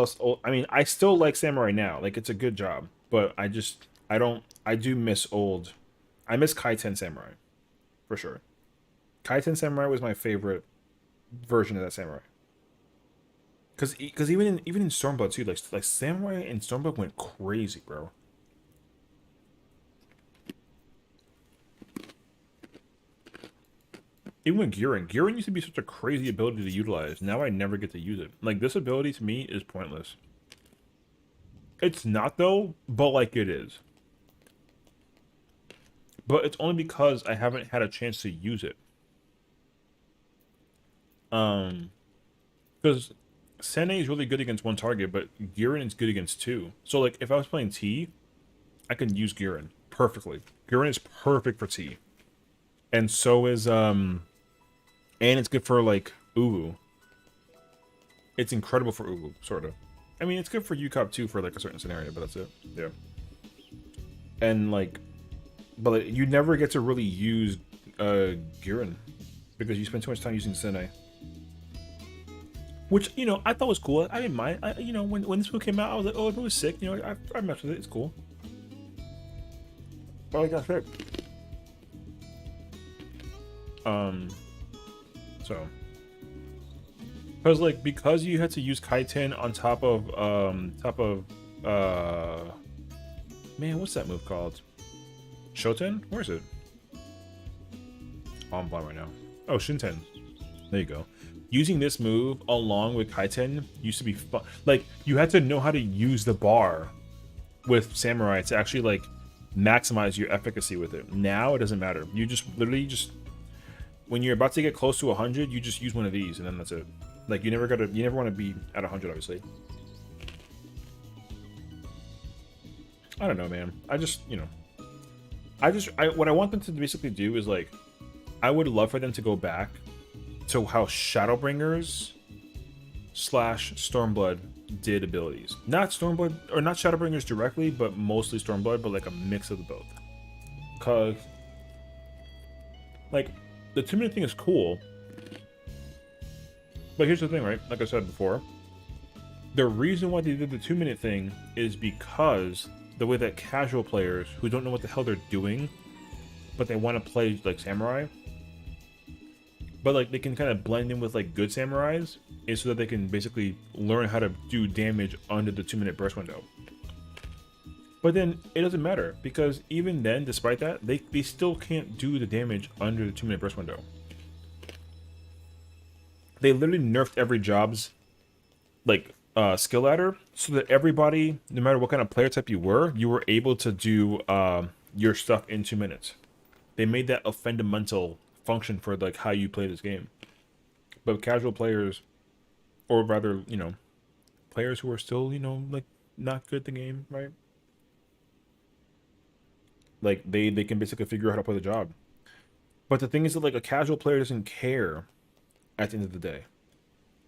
mean, I still like Samurai now. Like, it's a good job. But I do miss old. I miss Kaiten Samurai. For sure. Kaiten Samurai was my favorite version of that Samurai. Because even in Stormblood too, like Samurai and Stormblood went crazy, bro. Even with Gurren used to be such a crazy ability to utilize. Now I never get to use it. Like, this ability to me is pointless. It's not, though, but, like, it is. But it's only because I haven't had a chance to use it. Because Sene is really good against one target, but Gurren is good against two. So, like, if I was playing T, I can use Gurren perfectly. Gurren is perfect for T. And so is, and it's good for, like, Uwu. It's incredible for Uwu, sort of. I mean, it's good for UCOP too for, like, a certain scenario, but that's it. Yeah. And, like, but like, you never get to really use Gurren because you spend too much time using Sene. Which, you know, I thought was cool. I didn't mind. You know, when this move came out, I was like, oh, it was sick. You know, I messed with it. It's cool. But like I said. So. Because you had to use Kaiten on top of, man, what's that move called? Shoten? Where is it? Oh, I'm blind right now. Oh, Shinten. There you go. Using this move along with Kaiten used to be fun. Like, you had to know how to use the bar with Samurai to actually, like, maximize your efficacy with it. Now, it doesn't matter. You just, literally just, when you're about to get close to 100, you just use one of these, and then that's it. Like, you never want to be at 100, obviously. I don't know, man. I just, you know. What I want them to basically do is, like, I would love for them to go back to how Shadowbringers / Stormblood did abilities. Not Stormblood, or not Shadowbringers directly, but mostly Stormblood, but like a mix of the both. Cause, like, the 2-minute thing is cool, but here's the thing, right? Like I said before, the reason why they did the 2-minute thing is because the way that casual players who don't know what the hell they're doing, but they want to play like samurai, but like they can kind of blend in with like good samurais, is so that they can basically learn how to do damage under the 2-minute burst window. But then it doesn't matter, because even then, despite that, they still can't do the damage under the 2-minute burst window. They literally nerfed every job's like skill ladder so that everybody, no matter what kind of player type you were able to do your stuff in 2 minutes. They made that a fundamental function for like how you play this game. But casual players, or rather, you know, players who are still, you know, like not good at the game, right? Like they can basically figure out how to play the job. But the thing is that like a casual player doesn't care at the end of the day.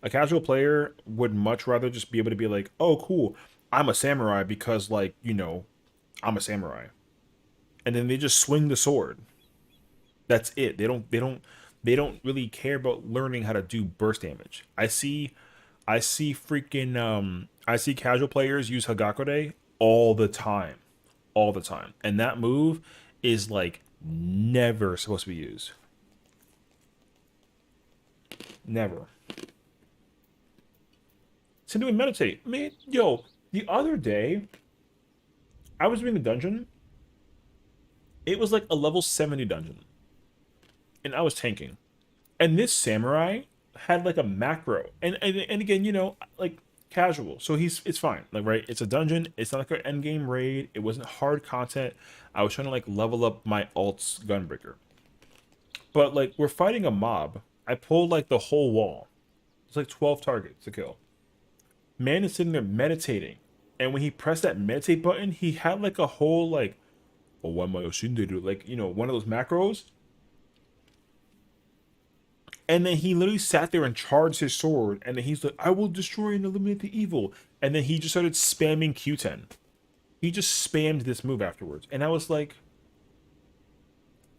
A casual player would much rather just be able to be like, oh, cool, I'm a samurai because, like, you know, I'm a samurai. And then they just swing the sword. That's it. They don't really care about learning how to do burst damage. I see casual players use Hagakure all the time. All the time. And that move is like never supposed to be used. Never. Same thing with meditate. Man, yo, the other day, I was doing a dungeon. It was like a level 70 dungeon. And I was tanking. And this samurai had like a macro. And again, you know, like casual. So it's fine. Like, right, it's a dungeon. It's not like an endgame raid. It wasn't hard content. I was trying to like level up my alt's gunbreaker. But like, we're fighting a mob. I pulled like the whole wall. It's like 12 targets to kill. Man is sitting there meditating. And when he pressed that meditate button, he had like a whole like, oh, what am I do? Like, you know, one of those macros. And then he literally sat there and charged his sword. And then he's like, I will destroy and eliminate the evil. And then he just started spamming Q10. He just spammed this move afterwards. And I was like,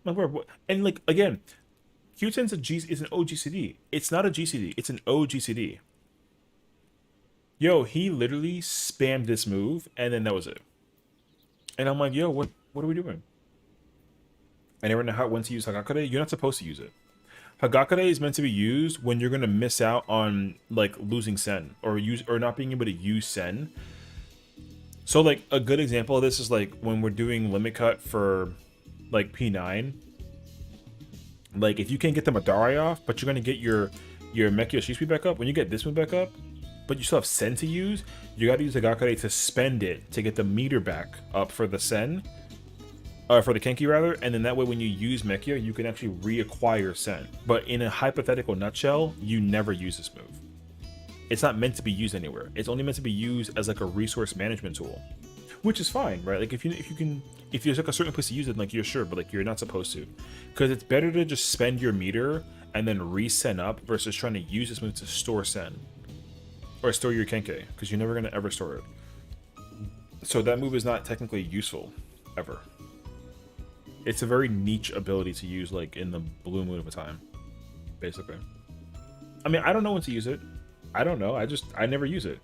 and like, again, Q10 is an OGCD. It's not a GCD. It's an OGCD. Yo, he literally spammed this move, and then that was it. And I'm like, yo, what are we doing? I never know when to use Hagakure. You're not supposed to use it. Hagakure is meant to be used when you're gonna miss out on like losing Sen or not being able to use Sen. So like a good example of this is like when we're doing limit cut for like P9. Like if you can't get the Madara off, but you're gonna get your Mekio Shisui back up, when you get this one back up, but you still have Sen to use, you gotta use Hagakure to spend it to get the meter back up for the Sen. For the Kenki rather, and then that way when you use Mekio, you can actually reacquire Sen. But in a hypothetical nutshell, you never use this move. It's not meant to be used anywhere. It's only meant to be used as like a resource management tool, which is fine, right? Like if there's like a certain place to use it, like you're sure, but like you're not supposed to, because it's better to just spend your meter and then re-Sen up versus trying to use this move to store Sen or store your Kenke, because you're never gonna ever store it. So that move is not technically useful ever. It's a very niche ability to use, like in the blue moon of a time, basically. I mean, I don't know when to use it. I don't know. I never use it,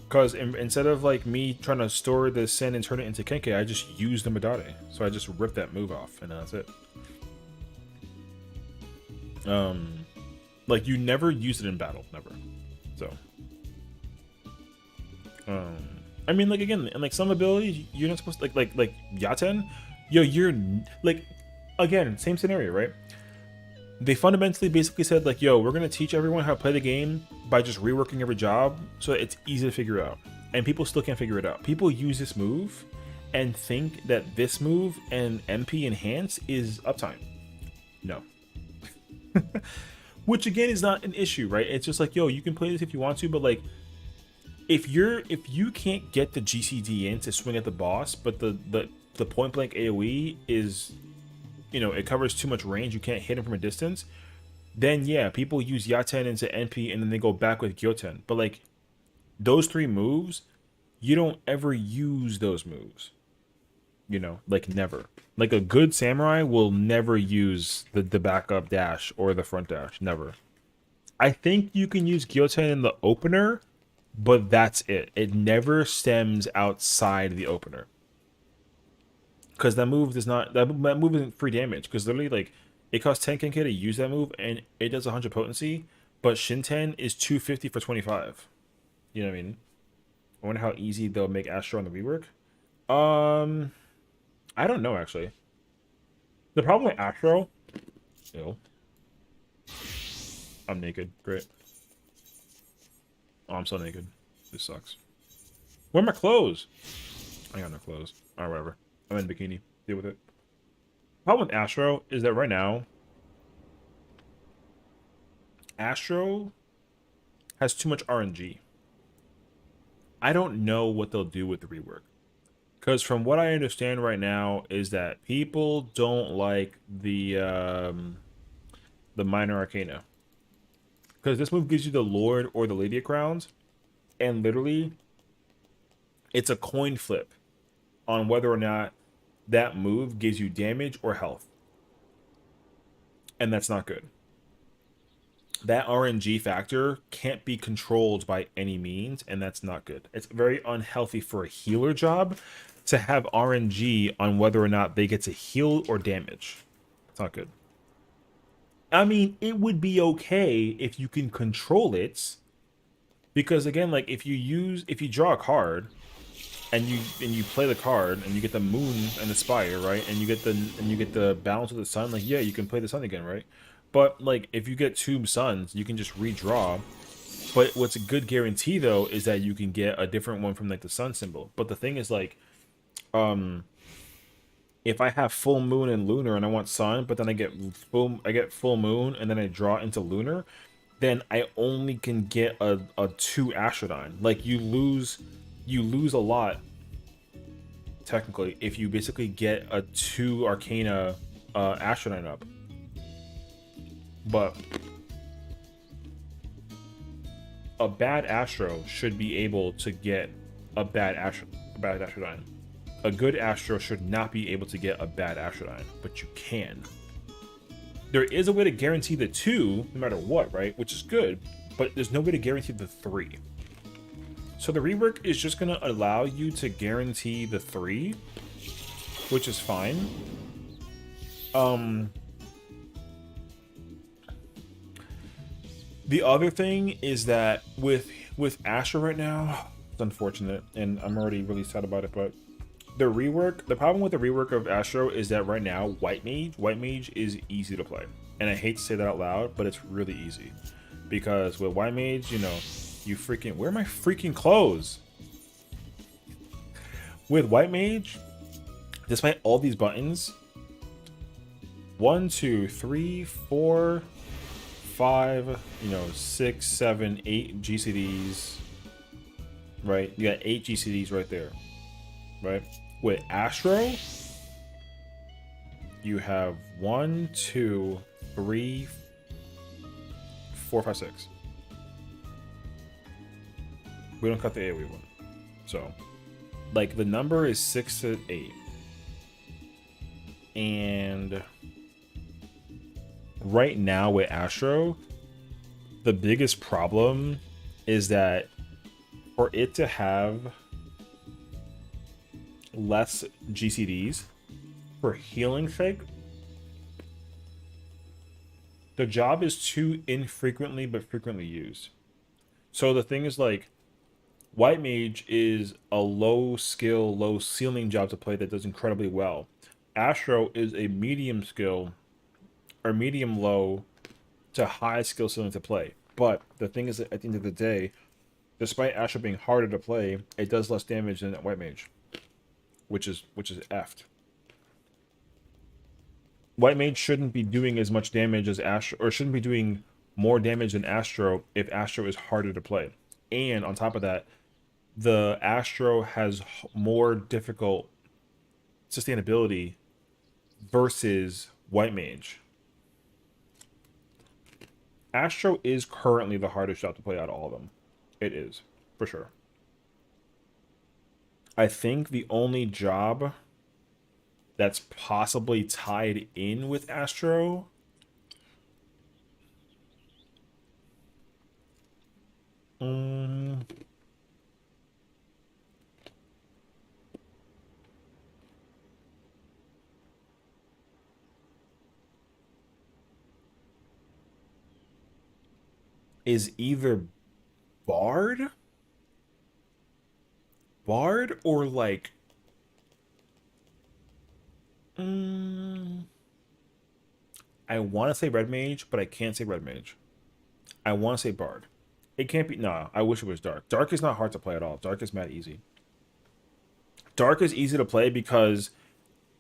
because instead of like me trying to store the Sen and turn it into Kenke, I just use the Madare. So I just rip that move off, and that's it. Like you never use it in battle, never. So, I mean, like again, and like some abilities you're not supposed to, like Yaten. Yo, you're like, again, same scenario, right? They fundamentally basically said like, yo, we're gonna teach everyone how to play the game by just reworking every job so it's easy to figure out, and people still can't figure it out. People use this move and think that this move and MP enhance is uptime. No. Which again is not an issue, right? It's just like, yo, you can play this if you want to, but like if you can't get the GCD in to swing at the boss, but the point blank AoE is, you know, it covers too much range, you can't hit him from a distance, then yeah, people use Yaten into NP and then they go back with Gyoten. But like those three moves, you don't ever use those moves. You know, like never. Like a good samurai will never use the backup dash or the front dash. Never. I think you can use Gyoten in the opener, but that's it. It never stems outside the opener. Because that move does not, that move isn't free damage. Because literally, like, it costs 10 Kenke to use that move, and it does 100 potency. But Shinten is 250 for 25. You know what I mean? I wonder how easy they'll make Astro on the rework. I don't know actually. The problem with Astro, ew. I'm naked. Great. Oh, I'm so naked. This sucks. Where are my clothes? I got no clothes. Or whatever. I'm in a bikini. Deal with it. The problem with Astro is that right now, Astro has too much RNG. I don't know what they'll do with the rework. Because from what I understand right now is that people don't like the minor arcana. Because this move gives you the Lord or the Lady of Crowns, and literally, it's a coin flip on whether or not that move gives you damage or health. And that's not good. That RNG factor can't be controlled by any means, and that's not good. It's very unhealthy for a healer job to have RNG on whether or not they get to heal or damage. It's not good. I mean, it would be okay if you can control it, because again, like if you draw a card and you play the card and you get the moon and the spire, right? And you get the balance of the sun, like yeah, you can play the sun again, right? But like if you get two suns, you can just redraw. But what's a good guarantee though is that you can get a different one from like the sun symbol. But the thing is like, if I have full moon and lunar and I want sun, but then I get full moon and then I draw into lunar, then I only can get a 2 Astrodyne. Like you lose a lot technically if you basically get a 2 Arcana Astrodyne up. But a bad Astro should be able to get a bad Astrodyne. A good Astro should not be able to get a bad Astrodyne, but you can. There is a way to guarantee the 2, no matter what, right? Which is good, but there's no way to guarantee the 3. So the rework is just going to allow you to guarantee the 3, which is fine. The other thing is that with Astra right now, it's unfortunate, and I'm already really sad about it, but the problem with the rework of Astro is that right now, White Mage is easy to play. And I hate to say that out loud, but it's really easy. Because with White Mage, you know, you freaking... Where are my freaking clothes? With White Mage, despite all these buttons, 1, 2, 3, 4, 5, 6, 7, 8 GCDs, right? You got 8 GCDs right there, right? With Astro, you have 1, 2, 3, 4, 5, 6. We don't cut the AoE one. So, like, the number is 6 to 8. And right now with Astro, the biggest problem is that for it to have less GCDs for healing's sake, the job is too infrequently but frequently used. So the thing is, like, White Mage is a low skill, low ceiling job to play that does incredibly well. Astro is a medium skill or medium low to high skill ceiling to play. But the thing is that at the end of the day, despite Astro being harder to play, it does less damage than White Mage, which is effed. White Mage shouldn't be doing as much damage as Astro, or shouldn't be doing more damage than Astro if Astro is harder to play. And on top of that, the Astro has more difficult sustainability versus White Mage. Astro is currently the hardest job to play out of all of them. It is, for sure. I think the only job that's possibly tied in with Astro is either Bard or like I want to say Red Mage, but I can't say Red Mage. I want to say Bard. It can't be. Nah, I wish it was Dark. Dark is not hard to play at all. Dark is mad easy. Dark is easy to play because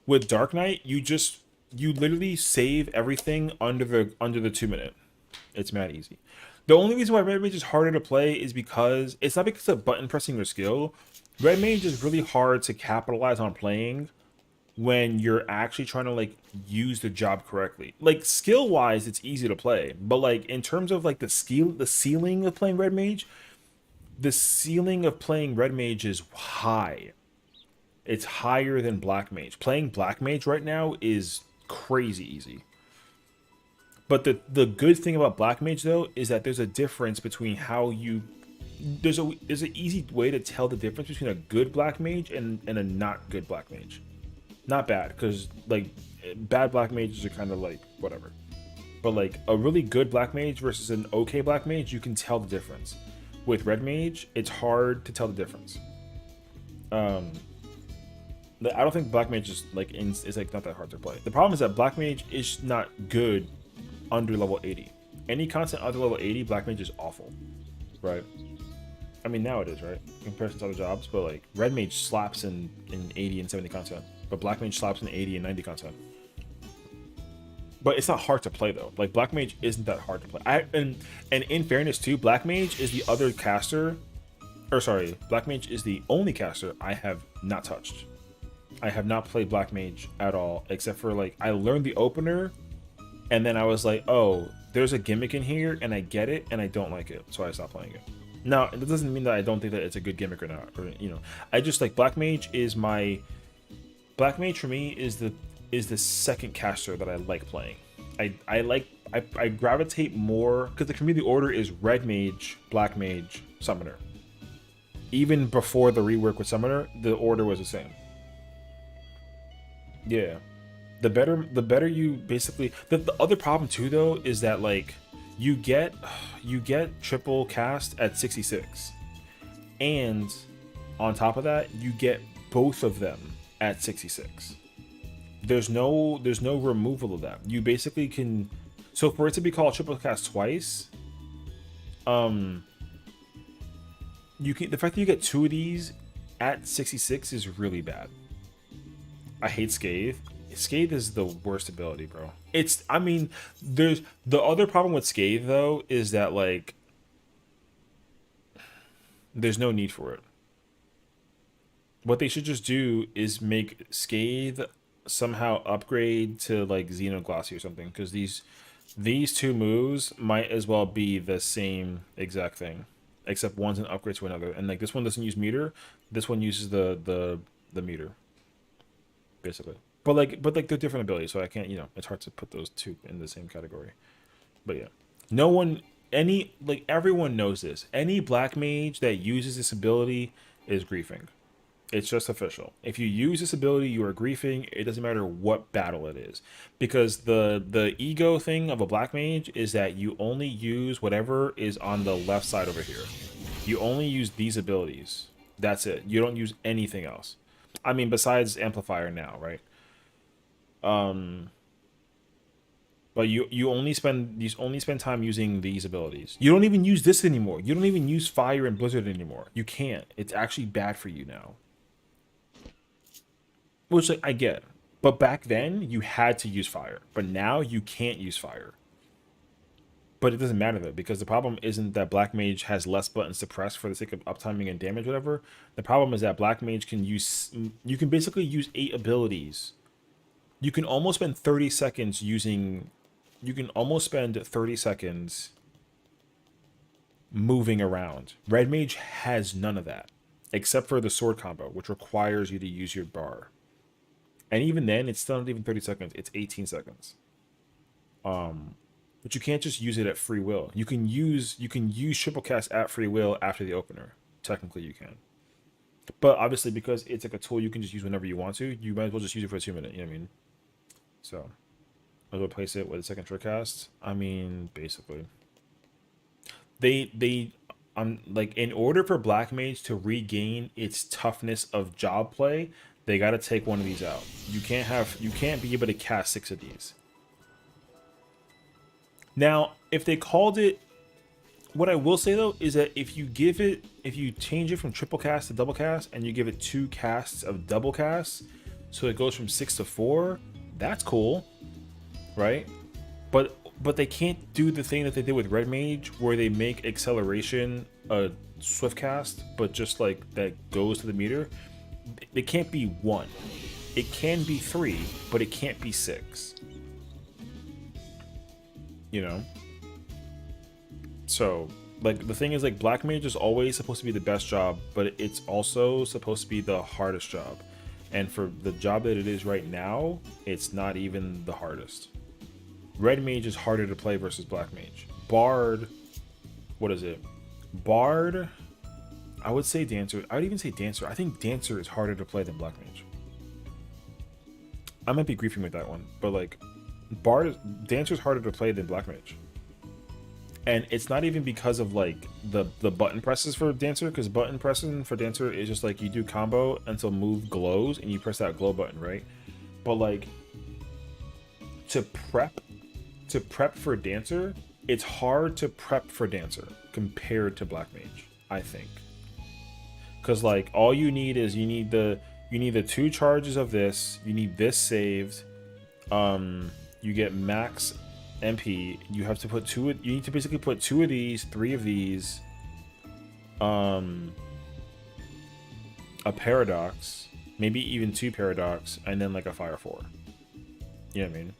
with Dark Knight, you literally save everything under the 2 minute. It's mad easy. The only reason why Red Mage is harder to play is because it's not because of button pressing or skill. Red Mage is really hard to capitalize on playing when you're actually trying to like use the job correctly. Like skill wise, it's easy to play, but like in terms of like the ceiling of playing Red Mage, the ceiling of playing Red Mage is high. It's higher than Black Mage. Playing Black Mage right now is crazy easy. But the good thing about Black Mage though is that there's a difference between how you there's an easy way to tell the difference between a good Black Mage and a not good Black Mage. Not bad, because like bad Black Mages are kind of like whatever. But like a really good Black Mage versus an okay Black Mage, you can tell the difference. With Red Mage, it's hard to tell the difference. I don't think Black Mage is like is like not that hard to play. The problem is that Black Mage is not good under level 80. Any content under level 80, Black Mage is awful, right? I mean now it is, right? In comparison to other jobs, but like Red Mage slaps in 80 and 70 content, but Black Mage slaps in 80 and 90 content. But it's not hard to play though. Like Black Mage isn't that hard to play. And in fairness too, Black Mage is the other caster, or sorry, Black Mage is the only caster I have not touched. I have not played Black Mage at all, except for like I learned the opener, and then I was like, oh, there's a gimmick in here, and I get it, and I don't like it, so I stopped playing it. Now, it doesn't mean that I don't think that it's a good gimmick or not, or I just like Black Mage for me is the second caster that I like playing. I gravitate more because the community order is Red Mage, Black Mage, Summoner. Even before the rework with Summoner, the order was the same. Yeah, the better you basically. The other problem too though is that like you get triple cast at 66, and on top of that, you get both of them at 66. There's no removal of that. You basically can. So for it to be called triple cast twice, you can. The fact that you get 2 of these at 66 is really bad. I hate Scathe. Scathe is the worst ability, bro. I mean, there's the other problem with Scathe though is that like there's no need for it. What they should just do is make Scathe somehow upgrade to like Xenoglossy or something, because these 2 moves might as well be the same exact thing, except one's an upgrade to another. And like this one doesn't use meter, this one uses the meter, basically. But like they're different abilities, so I can't, it's hard to put those 2 in the same category. But yeah, everyone knows this. Any black mage that uses this ability is griefing. It's just official. If you use this ability, you are griefing. It doesn't matter what battle it is, because the ego thing of a black mage is that you only use whatever is on the left side over here. You only use these abilities. That's it. You don't use anything else. I mean, besides amplifier now, right? But you only spend time using these abilities. You don't even use this anymore. You don't even use fire and blizzard anymore. You can't. It's actually bad for you now. Which, like, I get. But back then, you had to use fire. But now, you can't use fire. But it doesn't matter, though, because the problem isn't that Black Mage has less buttons to press for the sake of uptiming and damage, whatever. The problem is that Black Mage can use... You can basically use 8 abilities. You can almost spend 30 seconds using... You can almost spend 30 seconds moving around. Red Mage has none of that, except for the sword combo, which requires you to use your bar. And even then, it's still not even 30 seconds. It's 18 seconds. But you can't just use it at free will. You can use triple cast at free will after the opener. Technically, you can. But obviously, because it's like a tool you can just use whenever you want to, you might as well just use it for a 2 minute. You know what I mean? So, I'll replace it with a second trick cast. I mean, basically, they like, in order for Black Mage to regain its toughness of job play, they got to take one of these out. You can't be able to cast 6 of these. Now, if they called it, what I will say though is that if you change it from triple cast to double cast and you give it 2 casts of double cast, so it goes from 6 to 4, that's cool, right? But they can't do the thing that they did with Red Mage, where they make acceleration a swift cast, but just like that goes to the meter. It can't be 1. It can be 3, but it can't be 6. You know? So, like, the thing is, like, Black Mage is always supposed to be the best job, but it's also supposed to be the hardest job. And for the job that it is right now, it's not even the hardest. Red Mage is harder to play versus Black Mage. Bard, what is it? Bard, I would say Dancer. I would even say Dancer. I think Dancer is harder to play than Black Mage. I might be griefing with that one, but like, Dancer is harder to play than Black Mage. And it's not even because of like the button presses for Dancer, because button pressing for Dancer is just like you do combo until move glows and you press that glow button, right? But like, to prep for Dancer, it's hard to prep for Dancer compared to Black Mage, I think. Because like, all you need is you need the 2 charges of this, you need this saved, you get max MP. You have to put 2. You need to basically put 2 of these, 3 of these, a paradox, maybe even 2 paradox, and then like a fire 4. You know what I mean?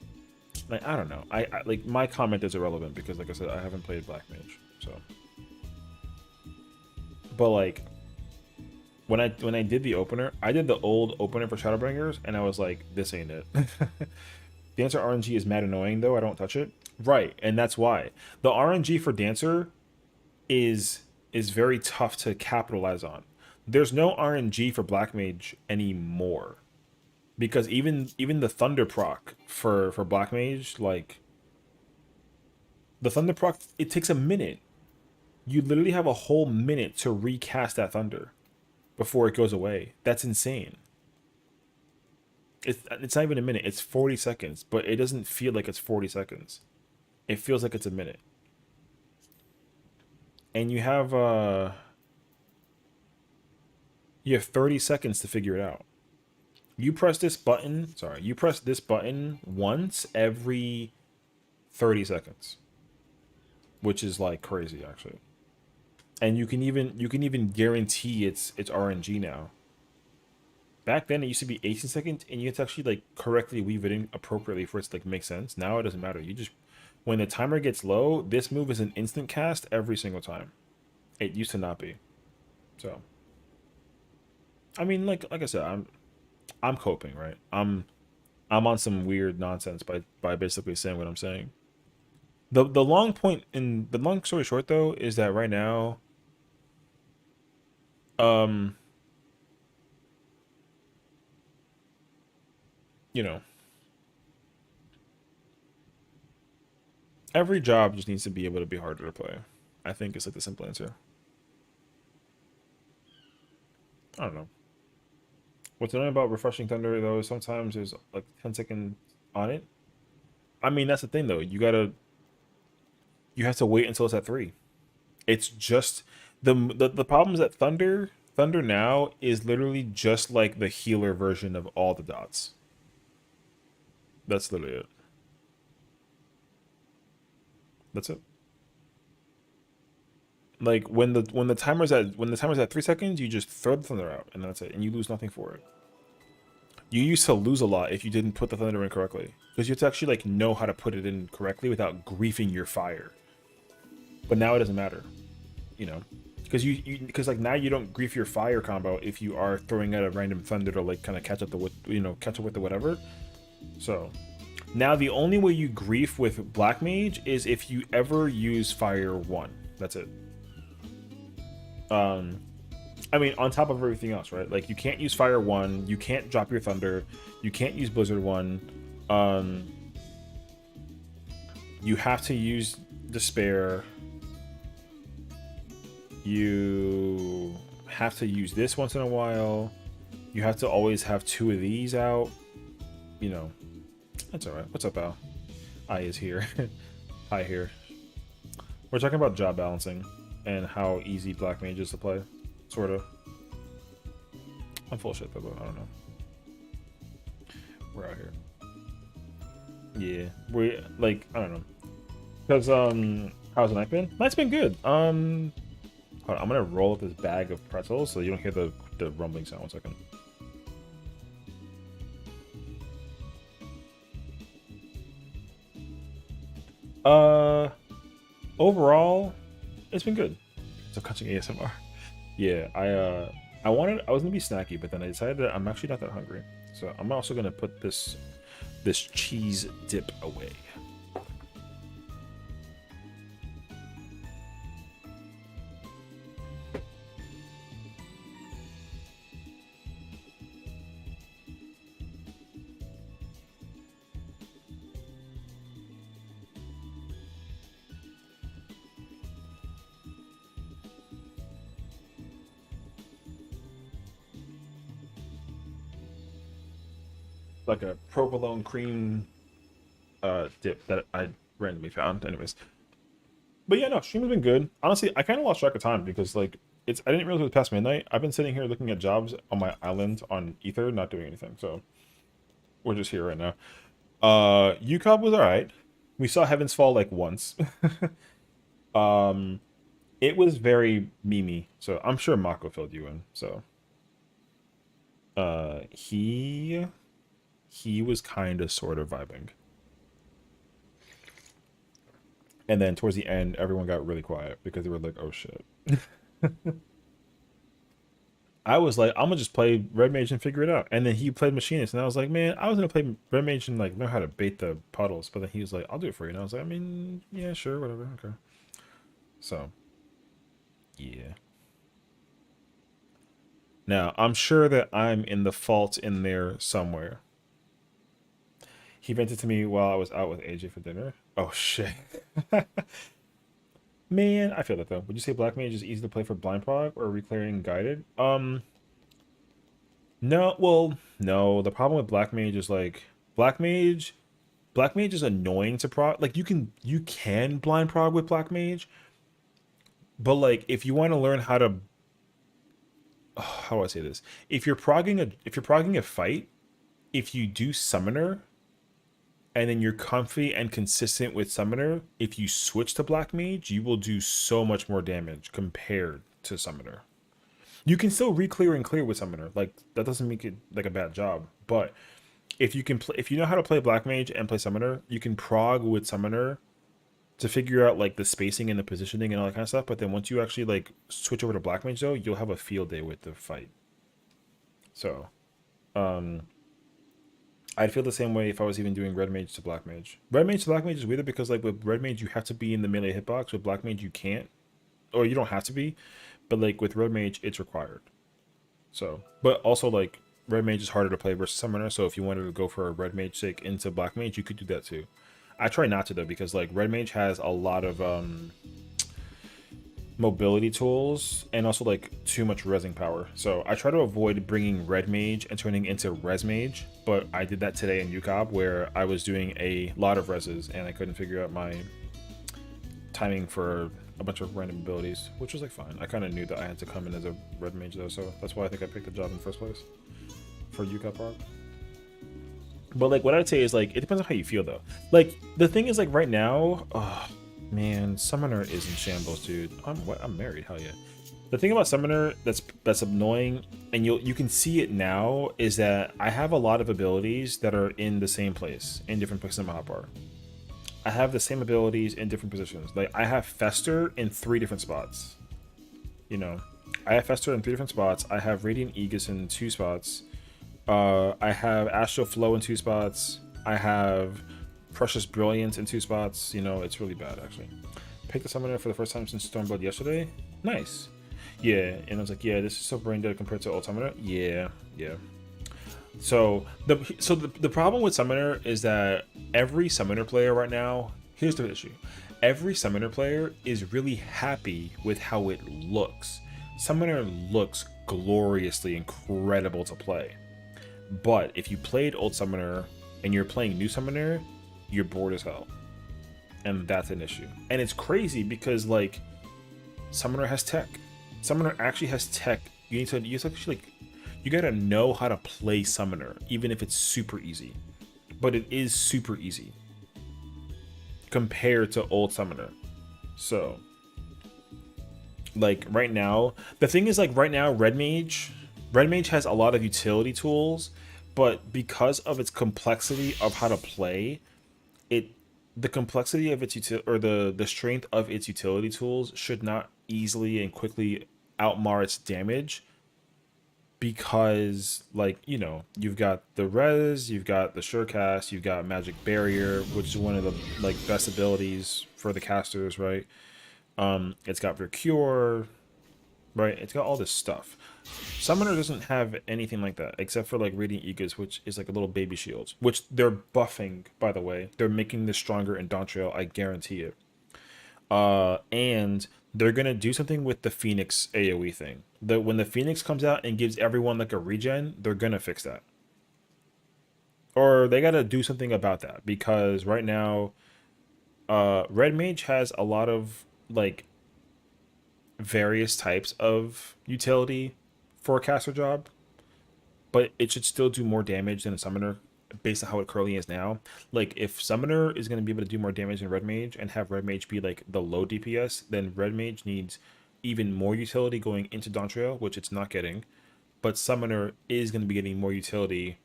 Like, I don't know. I like, my comment is irrelevant because, like I said, I haven't played Black Mage, so. But like, when I did the opener, I did the old opener for Shadowbringers, and I was like, this ain't it. Dancer RNG is mad annoying though. I don't touch it. Right, and that's why the RNG for Dancer is very tough to capitalize on. There's no RNG for Black Mage anymore, because even the Thunder proc for Black Mage, like, The thunder proc, it takes a minute. You literally have a whole minute to recast that thunder before it goes away. That's insane. It's not even a minute. It's 40 seconds, but it doesn't feel like it's 40 seconds. It feels like it's a minute. And you have 30 seconds to figure it out. You press this button, you press this button once every 30 seconds. Which is like crazy actually. And you can even guarantee it's RNG now. Back then it used to be 18 seconds and you had to actually like correctly weave it in appropriately for it to like make sense. Now it doesn't matter. You just, when the timer gets low, this move is an instant cast every single time. It used to not be. So I mean, like I said, I'm coping, right? I'm on some weird nonsense by basically saying what I'm saying. The long story short though is that right now, you know, every job just needs to be able to be harder to play. I think it's like the simple answer. I don't know. What's annoying about refreshing thunder though is sometimes there's like 10 seconds on it. I mean, that's the thing though. You have to wait until it's at 3. It's just the problem is that thunder now is literally just like the healer version of all the dots. That's literally it. That's it. Like when the timer's at 3 seconds, you just throw the thunder out and that's it, and you lose nothing for it. You used to lose a lot if you didn't put the thunder in correctly, because you have to actually like know how to put it in correctly without griefing your fire. But now it doesn't matter, you know, because like now you don't grief your fire combo if you are throwing out a random thunder to like kind of catch up with the whatever. So now the only way you grief with Black Mage is if you ever use Fire 1. That's it. I mean, on top of everything else, right? Like you can't use Fire 1, you can't drop your Thunder, you can't use Blizzard 1. You have to use Despair. You have to use this once in a while. You have to always have 2 of these out. You know, that's all right. What's up, Al? I is here. Hi here. We're talking about job balancing and how easy Black Mage is to play, sort of. I'm full of shit though, but I don't know. We're out here. Yeah, we like I don't know. Cause how's the night been? Night's been good. Hold on, I'm gonna roll up this bag of pretzels so you don't hear the rumbling sound. 1 second. Overall, it's been good. So catching ASMR. Yeah, I was gonna be snacky, but then I decided that I'm actually not that hungry. So I'm also gonna put this cheese dip away. Like a provolone cream dip that I randomly found. Anyways, but yeah, no, stream has been good. Honestly, I kind of lost track of time because like I didn't realize it was past midnight. I've been sitting here looking at jobs on my island on Ether, not doing anything. So we're just here right now. UCOB was all right. We saw Heaven's Fall like once. It was very memey, so I'm sure Mako filled you in. So he was kind of sort of vibing. And then towards the end, everyone got really quiet because they were like, oh shit. I was like, I'm gonna just play Red Mage and figure it out. And then he played Machinist, and I was like, man, I was gonna play Red Mage and like know how to bait the puddles. But then he was like, I'll do it for you. And I was like, I mean, yeah, sure, whatever, okay. So, yeah. Now, I'm sure that I'm in the fault in there somewhere. He vented to me while I was out with AJ for dinner. Oh shit. Man, I feel that though. Would you say Black Mage is easy to play for blind prog or reclearing guided? No, well, no. The problem with Black Mage is like Black Mage is annoying to prog. Like you can blind prog with Black Mage, but like if you want to learn how to how do I say this? If you're progging a fight, if you do Summoner and then you're comfy and consistent with Summoner, if you switch to Black Mage, you will do so much more damage compared to Summoner. You can still re-clear and clear with Summoner. Like that doesn't make it like a bad job. But if you can play, if you know how to play Black Mage and play Summoner, you can prog with Summoner to figure out like the spacing and the positioning and all that kind of stuff. But then once you actually like switch over to Black Mage though, you'll have a field day with the fight. So, I'd feel the same way if I was even doing Red Mage to Black Mage. Red Mage to Black Mage is weird because like with Red Mage you have to be in the melee hitbox. With Black Mage you can't, or you don't have to be, but like with Red Mage it's required. So, but also like Red Mage is harder to play versus Summoner. So if you wanted to go for a Red Mage sake into Black Mage, you could do that too. I try not to though because like Red Mage has a lot of mobility tools and also like too much resing power. So I try to avoid bringing Red Mage and turning into Res Mage, but I did that today in UCOB where I was doing a lot of reses and I couldn't figure out my timing for a bunch of random abilities, which was like fine. I kind of knew that I had to come in as a Red Mage though, so that's why I think I picked the job in the first place for UCOB Park. But like what I'd say is like it depends on how you feel though. Like the thing is like right now, oh man, Summoner is in shambles, dude. I'm married, hell yeah. The thing about Summoner that's annoying, and you can see it now, is that I have a lot of abilities that are in the same place, in different places in my hotbar. I have the same abilities in different positions. Like I have Fester in 3 different spots. You know, I have Fester in 3 different spots. I have Radiant Aegis in 2 spots. I have Astral Flow in 2 spots. I have Precious Brilliance in 2 spots. You know, it's really bad actually. Picked the Summoner for the first time since Stormblood yesterday. Nice. Yeah, and I was like, yeah, this is so brain dead compared to old Summoner. Yeah. So the problem with Summoner is that every Summoner player right now, here's the issue. Every Summoner player is really happy with how it looks. Summoner looks gloriously incredible to play. But if you played old Summoner and you're playing new Summoner, you're bored as hell. And that's an issue. And it's crazy because like Summoner has tech. Summoner actually has tech. You gotta know how to play Summoner, even if it's super easy. But it is super easy compared to old Summoner. So like right now, the thing is like right now, Red Mage has a lot of utility tools, but because of its complexity of how to play, the complexity of its the strength of its utility tools should not easily and quickly outmar its damage, because like, you know, you've got the res, you've got the surecast, you've got magic barrier, which is one of the like best abilities for the casters, right? It's got Cure, right? It's got all this stuff. Summoner doesn't have anything like that except for like Radiant Aegis, which is like a little baby shield, which they're buffing, by the way. They're making this stronger in Dawntrail, I guarantee it. And they're gonna do something with the Phoenix AoE thing. When the Phoenix comes out and gives everyone like a regen, they're gonna fix that. Or they gotta do something about that, because right now, Red Mage has a lot of like various types of utility for a caster job, but it should still do more damage than a Summoner based on how it currently is now. Like if Summoner is going to be able to do more damage than Red Mage and have Red Mage be like the low DPS, then Red Mage needs even more utility going into Dawntrail, which it's not getting, but Summoner is going to be getting more utility.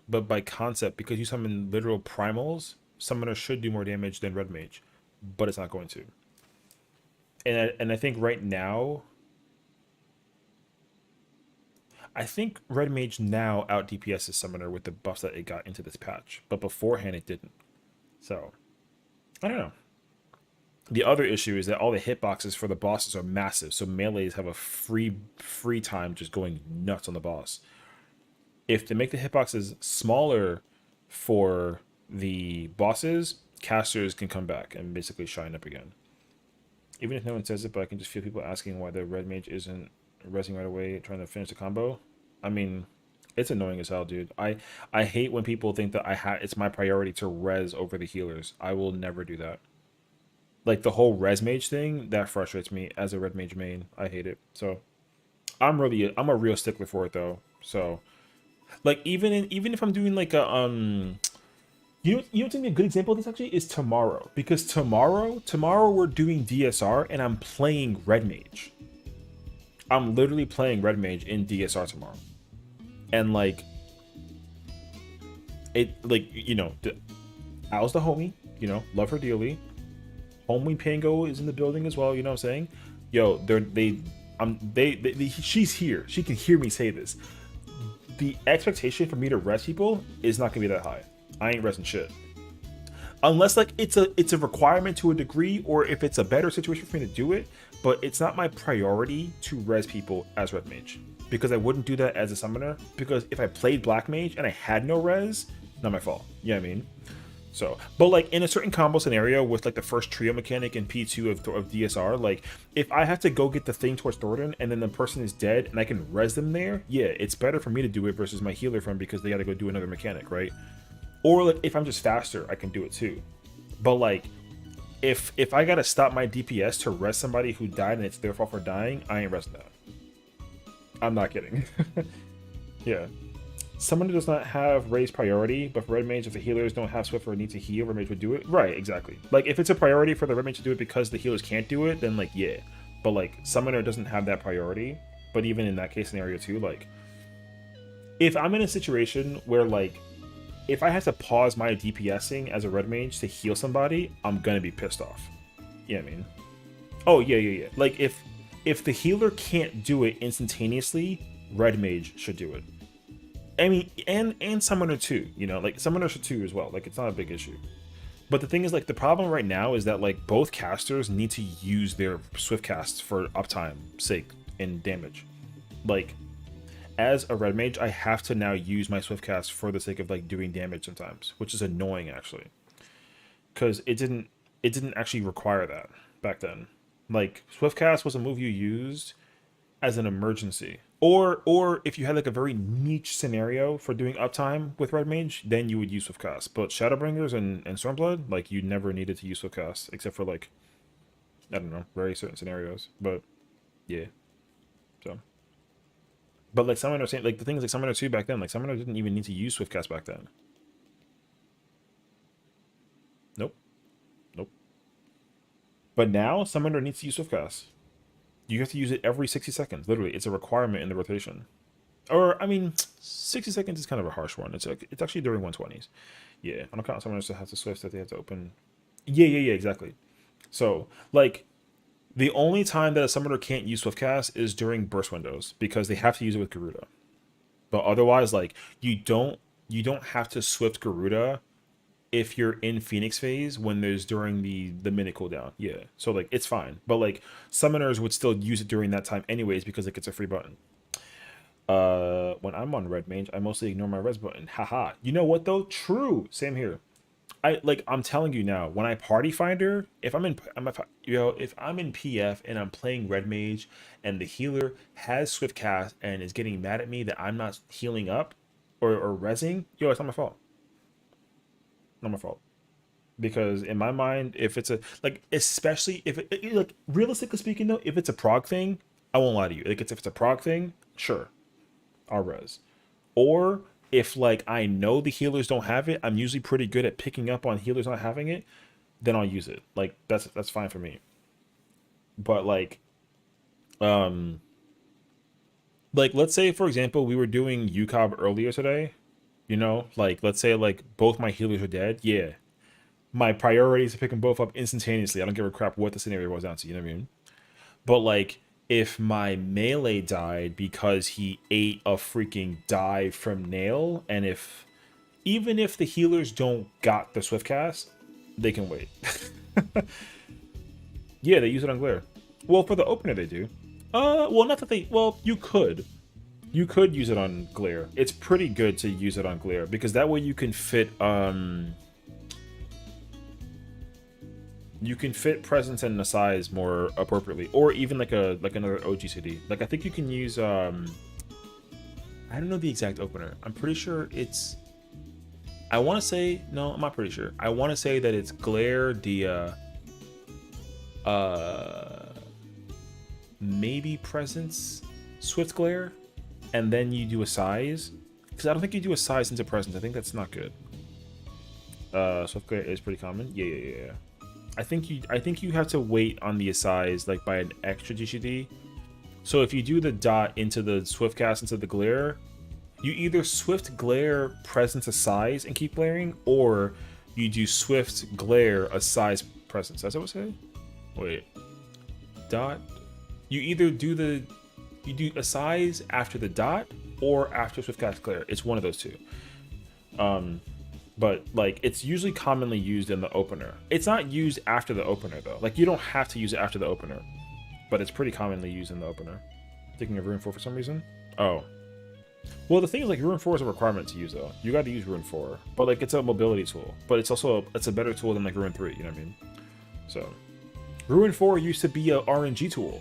But by concept, because you summon literal primals, Summoner should do more damage than Red Mage, but it's not going to. And I think right now, I think Red Mage now out DPS's Summoner with the buffs that it got into this patch, but beforehand it didn't. So, I don't know. The other issue is that all the hitboxes for the bosses are massive, so melees have a free time just going nuts on the boss. If they make the hitboxes smaller for the bosses, casters can come back and basically shine up again. Even if no one says it, but I can just feel people asking why the red mage isn't resing right away, trying to finish the combo. I mean, it's annoying as hell, dude. I hate when people think that it's my priority to res over the healers. I will never do that. Like the whole res mage thing, that frustrates me as a red mage main. I hate it. So I'm a real stickler for it though. So like even if I'm doing like a you know what's a good example of this actually is tomorrow, because tomorrow we're doing DSR and I'm playing red mage. I'm literally playing red mage in DSR tomorrow. And like it, like, you know, Al's the homie, you know, love her dearly. Homie Pango is in the building as well, you know what I'm saying? Yo, she's here. She can hear me say this. The expectation for me to res people is not gonna be that high. I ain't resing shit. Unless like it's a requirement to a degree, or if it's a better situation for me to do it, but it's not my priority to res people as red mage. Because I wouldn't do that as a summoner, because if I played black mage and I had no res, not my fault. You know what I mean? So, but like in a certain combo scenario with like the first trio mechanic in P2 of DSR, like if I have to go get the thing towards Thornton and then the person is dead and I can res them there, yeah, it's better for me to do it versus my healer friend because they got to go do another mechanic, right? Or like if I'm just faster, I can do it too. But like if I got to stop my DPS to res somebody who died and it's their fault for dying, I ain't resing that. I'm not kidding. Yeah. Someone who does not have raised priority, but for red mage, if the healers don't have swift or need to heal, red mage would do it. Right, exactly. Like if it's a priority for the red mage to do it because the healers can't do it, then like yeah. But like summoner doesn't have that priority. But even in that case scenario too, like if I'm in a situation where like if I have to pause my DPSing as a red mage to heal somebody, I'm gonna be pissed off. You know what I mean? Oh yeah. Like if the healer can't do it instantaneously, red mage should do it. I mean, and summoner too, you know, like summoner should too as well. Like it's not a big issue. But the thing is, like the problem right now is that like both casters need to use their swift casts for uptime sake and damage. Like as a red mage, I have to now use my swift cast for the sake of like doing damage sometimes, which is annoying actually, because it didn't actually require that back then. Like swift cast was a move you used as an emergency, or if you had like a very niche scenario for doing uptime with red mage, then you would use swift cast. But Shadowbringers and Stormblood, like you never needed to use swift cast except for like, I don't know, very certain scenarios. But yeah, so. But like Summoner, like the thing is like Summoner 2 back then, like Summoner didn't even need to use swift cast back then. Nope. But now Summoner needs to use swift cast. You have to use it every 60 seconds. Literally, it's a requirement in the rotation. Or I mean, 60 seconds is kind of a harsh one. It's actually during 120s. Yeah, on account Summoners that have to swift that they have to open. Yeah, exactly. So like, the only time that a summoner can't use swift cast is during burst windows because they have to use it with Garuda. But otherwise, like you don't have to swift Garuda if you're in Phoenix phase when there's during the minute cooldown. Yeah, so like it's fine. But like summoners would still use it during that time anyways because like it's a free button. When I'm on red mage, I mostly ignore my res button. Haha. You know what though? True. Same here. I'm telling you now, when I party finder, if I'm in PF and I'm playing red mage and the healer has swift cast and is getting mad at me that I'm not healing up or resing, yo, it's not my fault. Not my fault. Because in my mind, if it's a like, especially if it like realistically speaking though, if it's a prog thing, I won't lie to you. Like if it's a prog thing, sure, I'll res. Or if like I know the healers don't have it, I'm usually pretty good at picking up on healers not having it, then I'll use it. Like that's fine for me. But like let's say for example we were doing UCOB earlier today, you know, like let's say like both my healers are dead. Yeah, my priority is to pick them both up instantaneously. I don't give a crap what the scenario was down to, you know what I mean? But like if my melee died because he ate a freaking dive from Nail, and even if the healers don't got the swift cast, they can wait. Yeah, they use it on Glare. Well, for the opener they do. Well, not that they. Well, you could use it on Glare. It's pretty good to use it on Glare because that way you can fit you can fit presence and the size more appropriately, or even like another OGCD. Like I think you can use I don't know the exact opener. I'm pretty sure it's. I want to say no. I'm not pretty sure. I want to say that it's Glare Dia. Maybe Presence, Swift Glare, and then you do a size. Because I don't think you do a size into Presence. I think that's not good. Swift Glare is pretty common. Yeah. I think you have to wait on the size like by an extra GCD. So if you do the dot into the Swift cast into the glare, you either Swift Glare Presence a size and keep glaring, or you do Swift Glare a size Presence. That's what I was saying? Wait. Dot. You either do a size after the dot or after Swift cast glare. It's one of those two. But like it's usually commonly used in the opener. It's not used after the opener though. Like you don't have to use it after the opener, but it's pretty commonly used in the opener. Thinking of Rune 4 for some reason. Oh, well the thing is like Rune 4 is a requirement to use though. You got to use Rune 4, but like it's a mobility tool. But it's also it's a better tool than like Rune 3. You know what I mean? So Rune 4 used to be a RNG tool.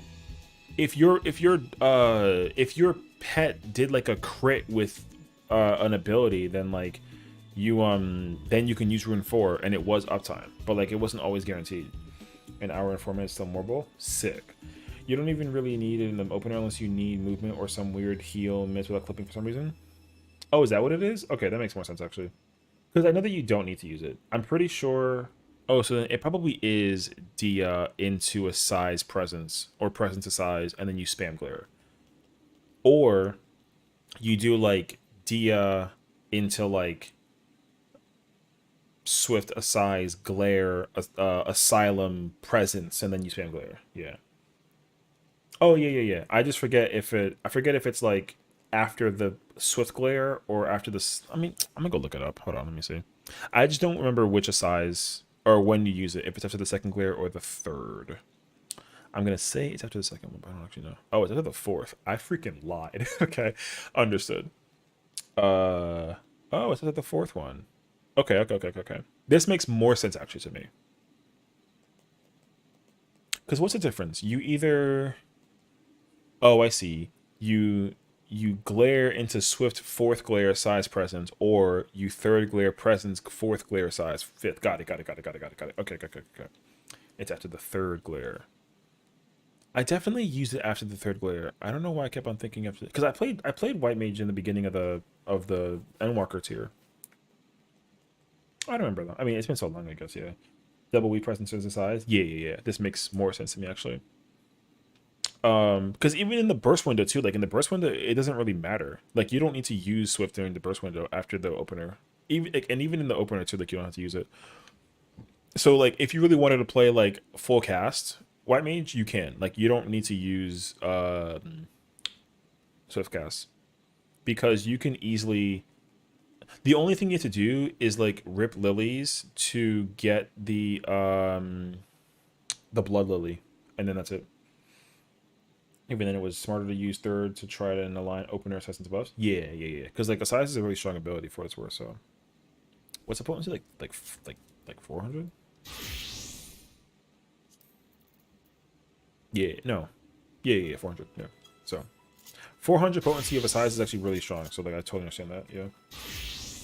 If your pet did like a crit with an ability, then like you can use Rune 4 and it was uptime, but like it wasn't always guaranteed. An hour and 4 minutes still mobile, sick. You don't even really need it in the opener unless you need movement or some weird heal miss without clipping for some reason. Oh, is that what it is? Okay, that makes more sense actually, because I know that you don't need to use it. I'm pretty sure. Oh, so then it probably is Dia into a size presence or presence to size, and then you spam glare, or you do like Dia into like Swift a size glare asylum presence, and then you spam glare. Yeah. Oh yeah. I just forget if it's like after the Swift glare or after this. I mean, I'm gonna go look it up. Hold on, let me see. I just don't remember which a size or when you use it. If it's after the second glare or the third. I'm gonna say it's after the second one, but I don't actually know. Oh, it's after the fourth. I freaking lied. Okay, understood. Oh, it's after the fourth one. Okay. This makes more sense actually to me. Because what's the difference? You either... Oh, I see. You glare into Swift fourth glare size presence, or you third glare presence fourth glare size fifth. Got it. Okay. It's after the third glare. I definitely used it after the third glare. I don't know why I kept on thinking after, because I played White Mage in the beginning of the Endwalker tier. I don't remember though. I mean, it's been so long, I guess. Yeah, double weak presence as a size. Yeah. This makes more sense to me actually. Because even in the burst window too, like in the burst window, it doesn't really matter. Like you don't need to use Swift during the burst window after the opener. Even in the opener too, like you don't have to use it. So like if you really wanted to play like full cast White Mage, you can. Like you don't need to use Swift cast, because you can easily. The only thing you have to do is like rip lilies to get the blood lily, and then that's it. Even then, it was smarter to use third to try to align opener assessments buffs. Yeah. Because like the size is a really strong ability for what it's worth. So, what's the potency like 400? Yeah, no, yeah, 400. Yeah, so 400 potency of a size is actually really strong. So like I totally understand that. Yeah.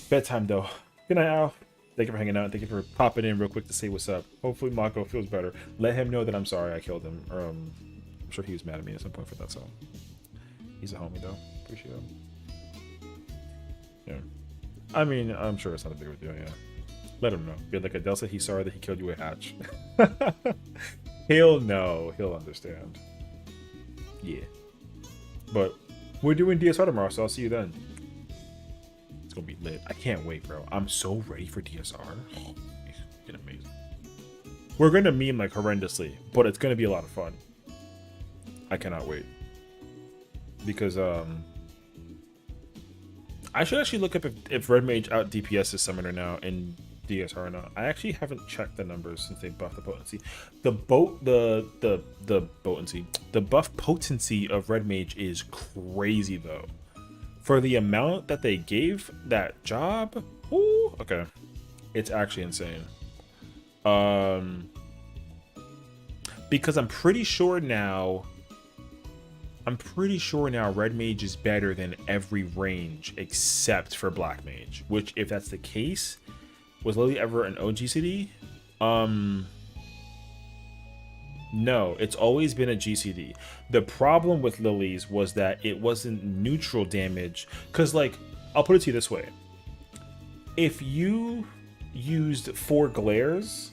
Bedtime though. Good night, Al. Thank you for hanging out, and thank you for popping in real quick to say what's up. Hopefully Mako feels better. Let him know that I'm sorry I killed him. Or I'm sure he was mad at me at some point for that, so he's a homie though. Appreciate him. Yeah. I mean, I'm sure it's not a big of a deal, yeah. Let him know. Be like Adele said he's sorry that he killed you a hatch. He'll know. He'll understand. Yeah. But we're doing DSR tomorrow, so I'll see you then. It's gonna be lit. I can't wait, bro. I'm so ready for DSR. Oh, it's gonna be amazing. We're gonna meme like horrendously, but it's gonna be a lot of fun. I cannot wait. Because I should actually look up if Red Mage out DPS is summoner now in DSR or not. I actually haven't checked the numbers since they buffed the potency. The buff potency of Red Mage is crazy though. For the amount that they gave that job, ooh, okay. It's actually insane. Because I'm pretty sure now Red Mage is better than every range except for Black Mage. Which, if that's the case, was Lily ever an OGCD? No, it's always been a GCD. The problem with Lily's was that it wasn't neutral damage. Because, like, I'll put it to you this way. If you used 4 glares,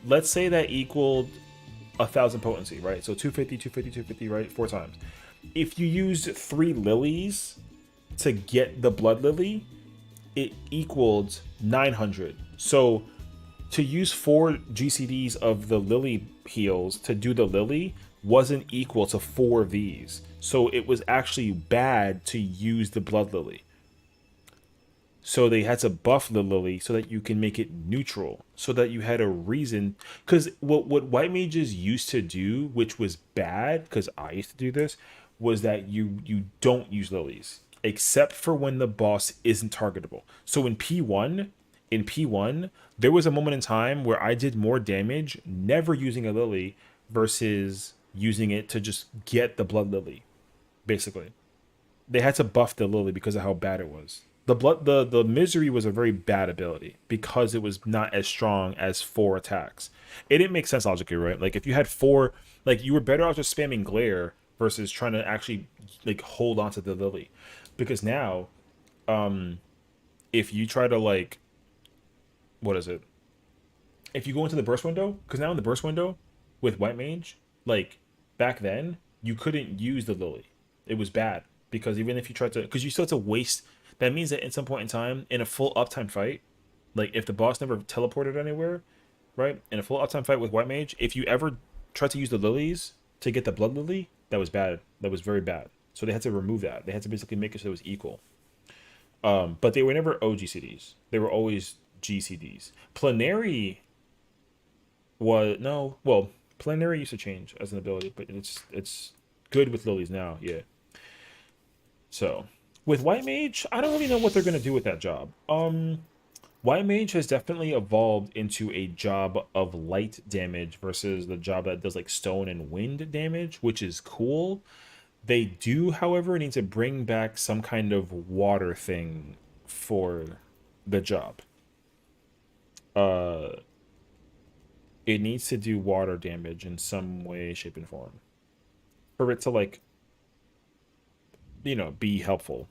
let's say that equaled 1,000 potency, right? So 250, 250, 250, right? 4 times. If you used 3 lilies to get the blood lily, it equaled 900. So to use 4 GCDs of the lily heals to do the lily wasn't equal to 4 of these. So it was actually bad to use the blood lily. So they had to buff the lily so that you can make it neutral, so that you had a reason. Because what white mages used to do, which was bad, because I used to do this, was that you don't use lilies except for when the boss isn't targetable. So in P1, there was a moment in time where I did more damage never using a lily versus using it to just get the blood lily. Basically, they had to buff the lily because of how bad it was. The misery was a very bad ability because it was not as strong as 4 attacks. It didn't make sense logically, right? Like if you had 4, like you were better off just spamming glare versus trying to actually like hold on to the lily. Because now, if you try to like, what is it? If you go into the burst window, because now in the burst window with white mage, like back then you couldn't use the lily. It was bad because even if you tried to, because you still had to waste. That means that at some point in time, in a full uptime fight, like if the boss never teleported anywhere, right? In a full uptime fight with white mage, if you ever tried to use the lilies to get the blood lily, that was bad. That was very bad. So they had to remove that. They had to basically make it so it was equal. But they were never OGCDs. They were always GCDs. Planary was Planary used to change as an ability, but it's good with lilies now. Yeah. So. With White Mage, I don't really know what they're going to do with that job. White Mage has definitely evolved into a job of light damage versus the job that does like stone and wind damage, which is cool. They do, however, need to bring back some kind of water thing for the job. It needs to do water damage in some way, shape, and form. For it to like, be helpful.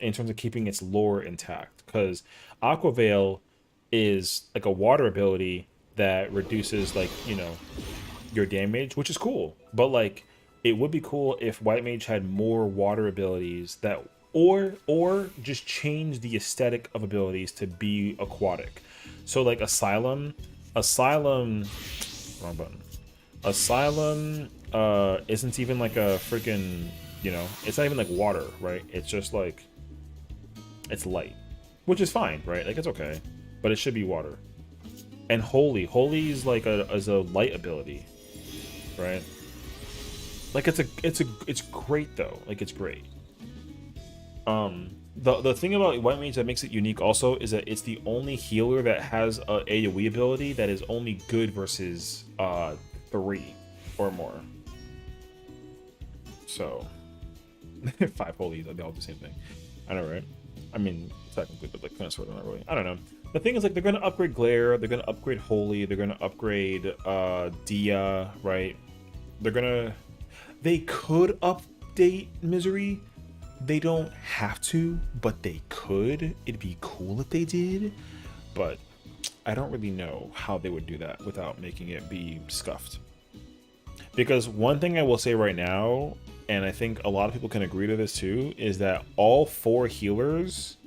In terms of keeping its lore intact, because Aqua Veil is like a water ability that reduces like your damage, which is cool. But like it would be cool if White Mage had more water abilities that, or just change the aesthetic of abilities to be aquatic. So like Asylum, wrong button. Asylum isn't even like a freaking it's not even like water, right? It's just like. It's light, which is fine, right? Like it's okay, but it should be water. And holy is like a light ability, right? Like it's great though. Like it's great. The thing about White Mage that makes it unique also is that it's the only healer that has a AoE ability that is only good versus 3 or more. So 5 holies, they all do the same thing. I know, right? I mean, technically, but like kind of sort of not really. I don't know. The thing is, like, they're gonna upgrade Glare, they're gonna upgrade Holy, they're gonna upgrade Dia, right? They could update Misery. They don't have to, but they could. It'd be cool if they did, but I don't really know how they would do that without making it be scuffed. Because one thing I will say right now, and I think a lot of people can agree to this too, is that all four healers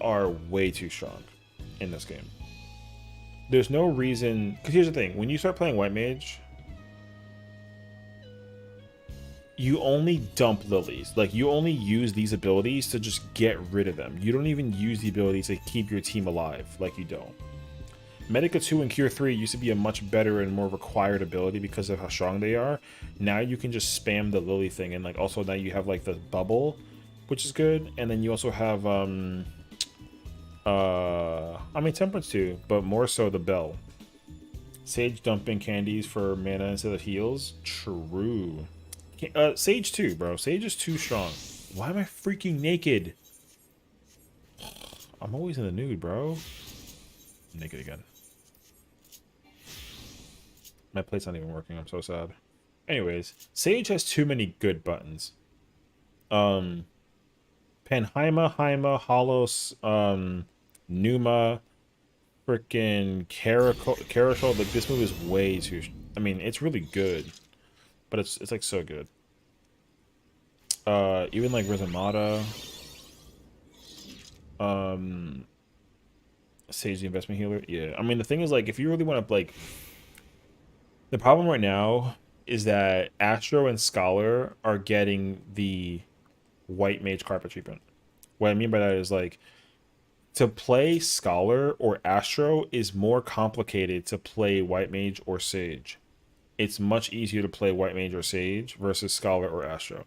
are way too strong in this game. There's no reason, because here's the thing, when you start playing White Mage, you only dump lilies. Like, you only use these abilities to just get rid of them. You don't even use the ability to keep your team alive, like you don't. Medica 2 and Cure 3 used to be a much better and more required ability because of how strong they are. Now you can just spam the lily thing, and like also now you have like the bubble, which is good, and then you also have I mean Temperance too, but more so the bell. Sage dumping candies for mana instead of heals. True. Sage too, bro. Sage is too strong. Why am I freaking naked? I'm always in the nude, bro. I'm naked again. My plate's not even working. I'm so sad. Anyways, Sage has too many good buttons. Panheima, Haima, Holos, Numa, freaking Carashol. Like, this move is way too. I mean, it's really good, but it's like so good. Even like Rizamata. Sage the investment healer. Yeah, I mean the thing is, like, if you really want to, like, the problem right now is that Astro and Scholar are getting the white mage carpet treatment. What I mean by that is, like, to play Scholar or Astro is more complicated to play white mage or Sage. It's much easier to play white mage or Sage versus Scholar or Astro.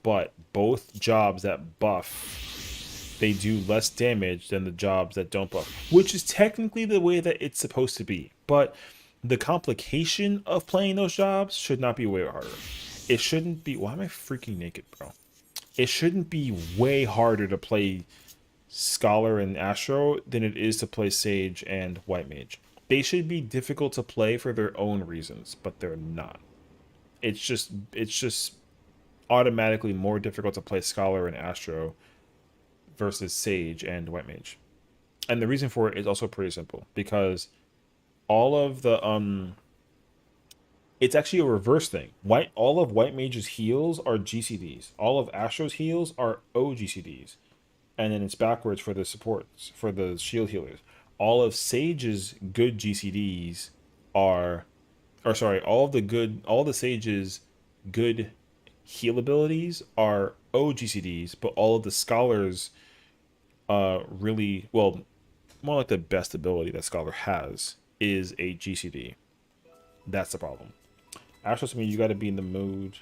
But both jobs that buff, they do less damage than the jobs that don't buff, which is technically the way that it's supposed to be. But the complication of playing those jobs should not be way harder. It shouldn't be. Why am I freaking naked, bro? It shouldn't be way harder to play Scholar and Astro than it is to play Sage and White Mage. They should be difficult to play for their own reasons, but they're not. It's just automatically more difficult to play Scholar and Astro versus Sage and White Mage. And the reason for it is also pretty simple, because all of the it's actually a reverse thing. All of White Mage's heals are GCDs. All of Astro's heals are OGCDs. And then it's backwards for the supports, for the shield healers. All of Sage's good GCDs are, or sorry, all the Sage's good heal abilities are OGCDs, but all of the Scholars really, well, more like the best ability that Scholar has is a GCD. That's the problem. Astro, to me, you got to be in the mode,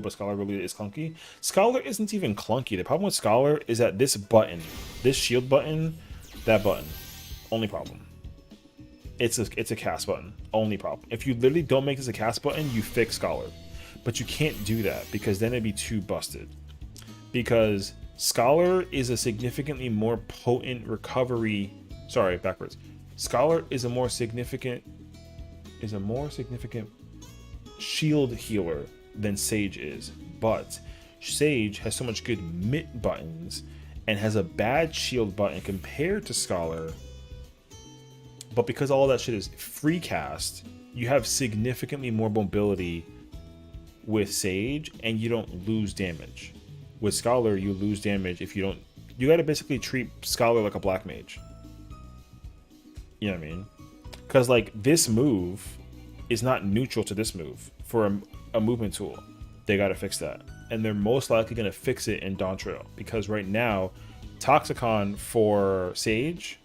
but Scholar really is clunky. Scholar isn't even clunky. The problem with Scholar is that this button, this shield button, that button, only problem. It's a cast button, only problem. If you literally don't make this a cast button, you fix Scholar. But you can't do that, because then it'd be too busted. Because Scholar is a significantly more potent recovery. Sorry, backwards. Scholar is a more significant shield healer than Sage is, but Sage has so much good mitt buttons and has a bad shield button compared to Scholar. But because all that shit is free cast, you have significantly more mobility with Sage, and you don't lose damage. With Scholar, you lose damage if you don't. You gotta basically treat Scholar like a black mage. You know what I mean? Because, like, this move is not neutral to this move for a movement tool. They gotta fix that. And they're most likely gonna fix it in Dawn Trail, because right now, Toxicon for Sage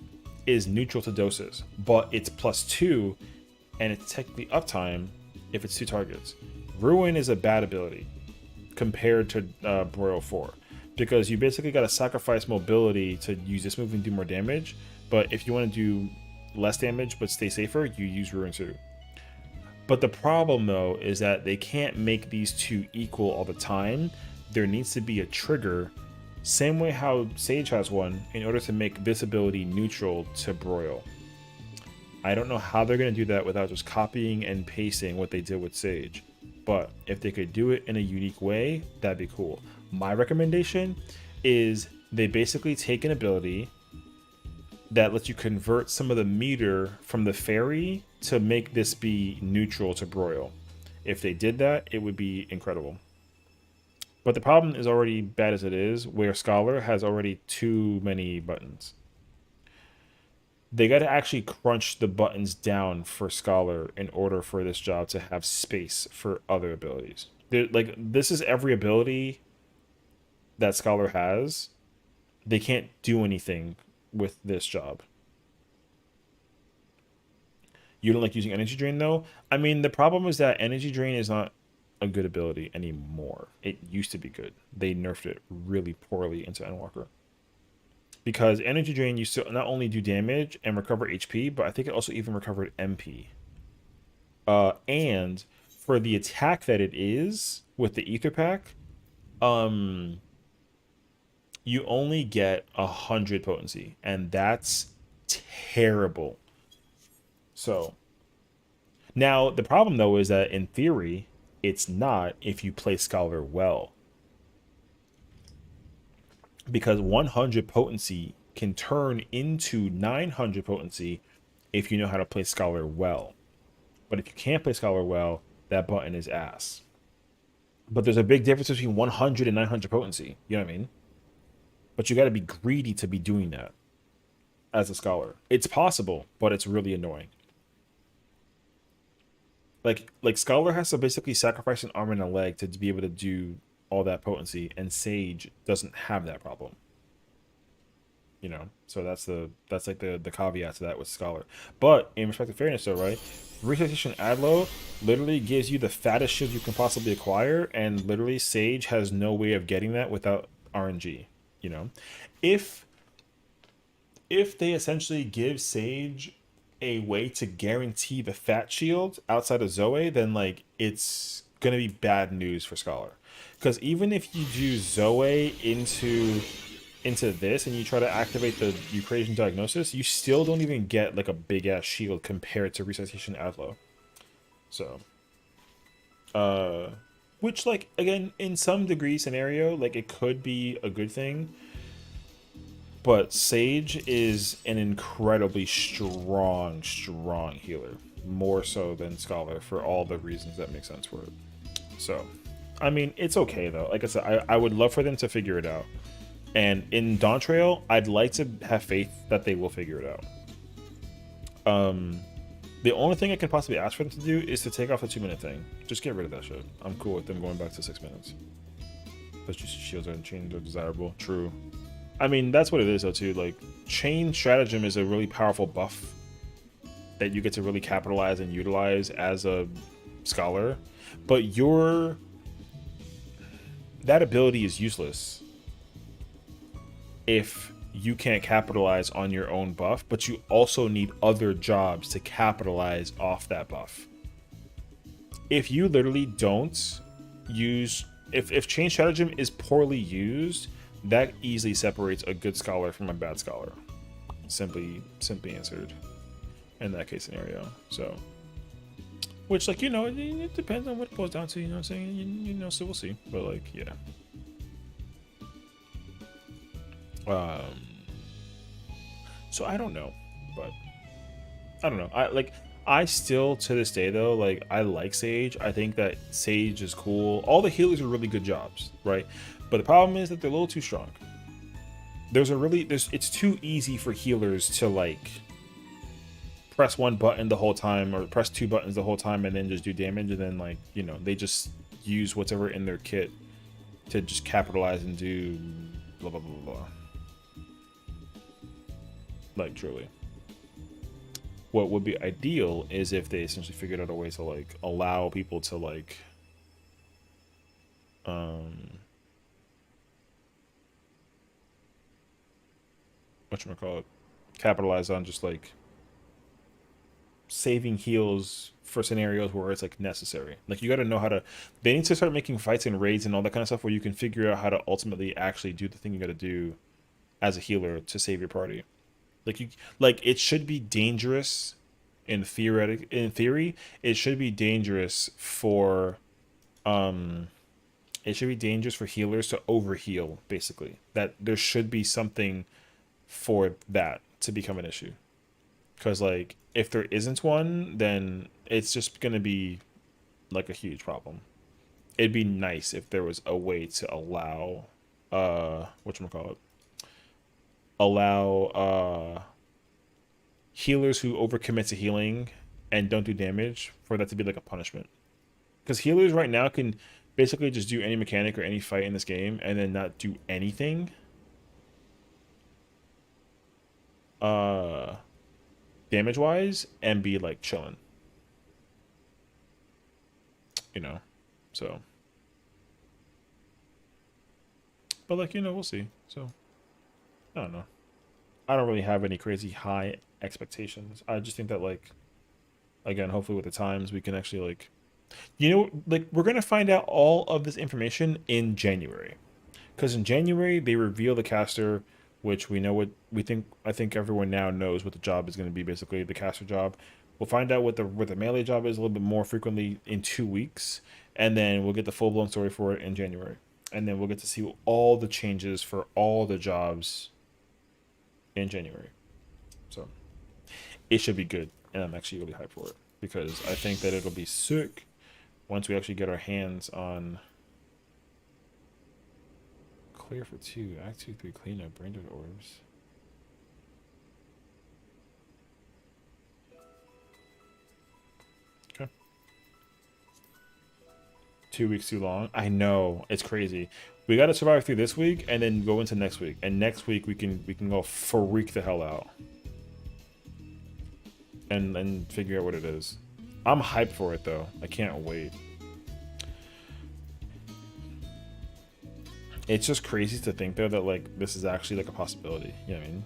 is neutral to doses, but it's +2, and it's technically uptime if it's 2 targets. Ruin is a bad ability compared to Broil 4, because you basically gotta sacrifice mobility to use this move and do more damage, but if you want to do less damage but stay safer, you use Ruin 2. But the problem, though, is that they can't make these two equal all the time. There needs to be a trigger, same way how Sage has one, in order to make this ability neutral to Broil. I don't know how they're going to do that without just copying and pasting what they did with Sage. But if they could do it in a unique way, that'd be cool. My recommendation is they basically take an ability that lets you convert some of the meter from the fairy to make this be neutral to Broil. If they did that, it would be incredible. But the problem is already bad as it is, where Scholar has already too many buttons. They got to actually crunch the buttons down for Scholar in order for this job to have space for other abilities. Like, this is every ability that Scholar has. They can't do anything with this job. You don't like using Energy Drain, though? I mean, the problem is that Energy Drain is not a good ability anymore. It used to be good. They nerfed it really poorly into Endwalker. Because Energy Drain used to not only do damage and recover HP, but I think it also even recovered MP. And for the attack that it is with the ether pack, you only get 100 potency, and that's terrible. So now the problem though is that in theory, it's not if you play Scholar well. Because 100 potency can turn into 900 potency if you know how to play Scholar well. But if you can't play Scholar well, that button is ass. But there's a big difference between 100 and 900 potency. You know what I mean? But you got to be greedy to be doing that as a Scholar. It's possible, but it's really annoying. Like Scholar has to basically sacrifice an arm and a leg to be able to do all that potency, and Sage doesn't have that problem. You know, so that's like the caveat to that with Scholar. But in respect to fairness, though, right? Resuscitation Adlo literally gives you the fattest shield you can possibly acquire, and literally Sage has no way of getting that without RNG. You know, if they essentially give Sage a way to guarantee the fat shield outside of Zoe, then like it's gonna be bad news for Scholar. Because even if you do Zoe into this and you try to activate the Eucrasian Diagnosis, you still don't even get like a big ass shield compared to Resuscitation Adlo. So which, like, again, in some degree scenario, like, it could be a good thing. But Sage is an incredibly strong healer. More so than Scholar for all the reasons that make sense for it. So, I mean, it's okay, though. Like I said, I would love for them to figure it out. And in Dawn Trail, I'd like to have faith that they will figure it out. The only thing I can possibly ask for them to do is to take off the 2-minute thing. Just get rid of that shit. I'm cool with them going back to 6 minutes. But just shields and chains are desirable. True. I mean, that's what it is, though, too. Like, Chain Stratagem is a really powerful buff that you get to really capitalize and utilize as a Scholar. But that ability is useless if you can't capitalize on your own buff, but you also need other jobs to capitalize off that buff. If you literally don't use... If Chain Stratagem is poorly used, that easily separates a good Scholar from a bad Scholar. Simply answered in that case scenario. So, which, like, you know, it depends on what it goes down to, you know what I'm saying? You know, so we'll see. But, like, yeah. So I don't know, but I don't know. I still, to this day, though, like, I like Sage. I think that Sage is cool. All the healers are really good jobs, right? But the problem is that they're a little too strong. It's too easy for healers to, like, press one button the whole time or press 2 buttons the whole time and then just do damage, and then, like, you know, they just use whatever in their kit to just capitalize and do blah blah blah blah. Like, truly. What would be ideal is if they essentially figured out a way to, like, allow people to, like, whatchamacallit, capitalize on just, like, saving heals for scenarios where it's, like, necessary. Like, you got to know how to... They need to start making fights and raids and all that kind of stuff where you can figure out how to ultimately actually do the thing you got to do as a healer to save your party. Like, it should be dangerous in theory, it should be dangerous for healers to overheal, basically. That there should be something for that to become an issue. Because, like, if there isn't one, then it's just gonna be, like, a huge problem. It'd be nice if there was a way to allow healers who overcommit to healing and don't do damage, for that to be like a punishment. Because healers right now can basically just do any mechanic or any fight in this game and then not do anything damage wise and be like chilling, you know. So, but, like, you know, we'll see. So I don't know. I don't really have any crazy high expectations. I just think that, like, again, hopefully with the times we can actually like, like we're gonna find out all of this information in January, because in January they reveal the caster, which we know what we think. I think everyone now knows what the job is going to be. Basically, the caster job. We'll find out what the melee job is a little bit more frequently in 2 weeks, and then we'll get the full blown story for it in January, and then we'll get to see all the changes for all the jobs in January. So it should be good, and I'm actually really hyped for it because I think that it'll be sick once we actually get our hands on clear for 2, Act 2, 3 cleanup, branded orbs. Okay. 2 weeks too long. I know, it's crazy. We got to survive through this week and then go into next week. And next week we can go freak the hell out. And figure out what it is. I'm hyped for it though. I can't wait. It's just crazy to think though that like this is actually like a possibility. You know what I mean?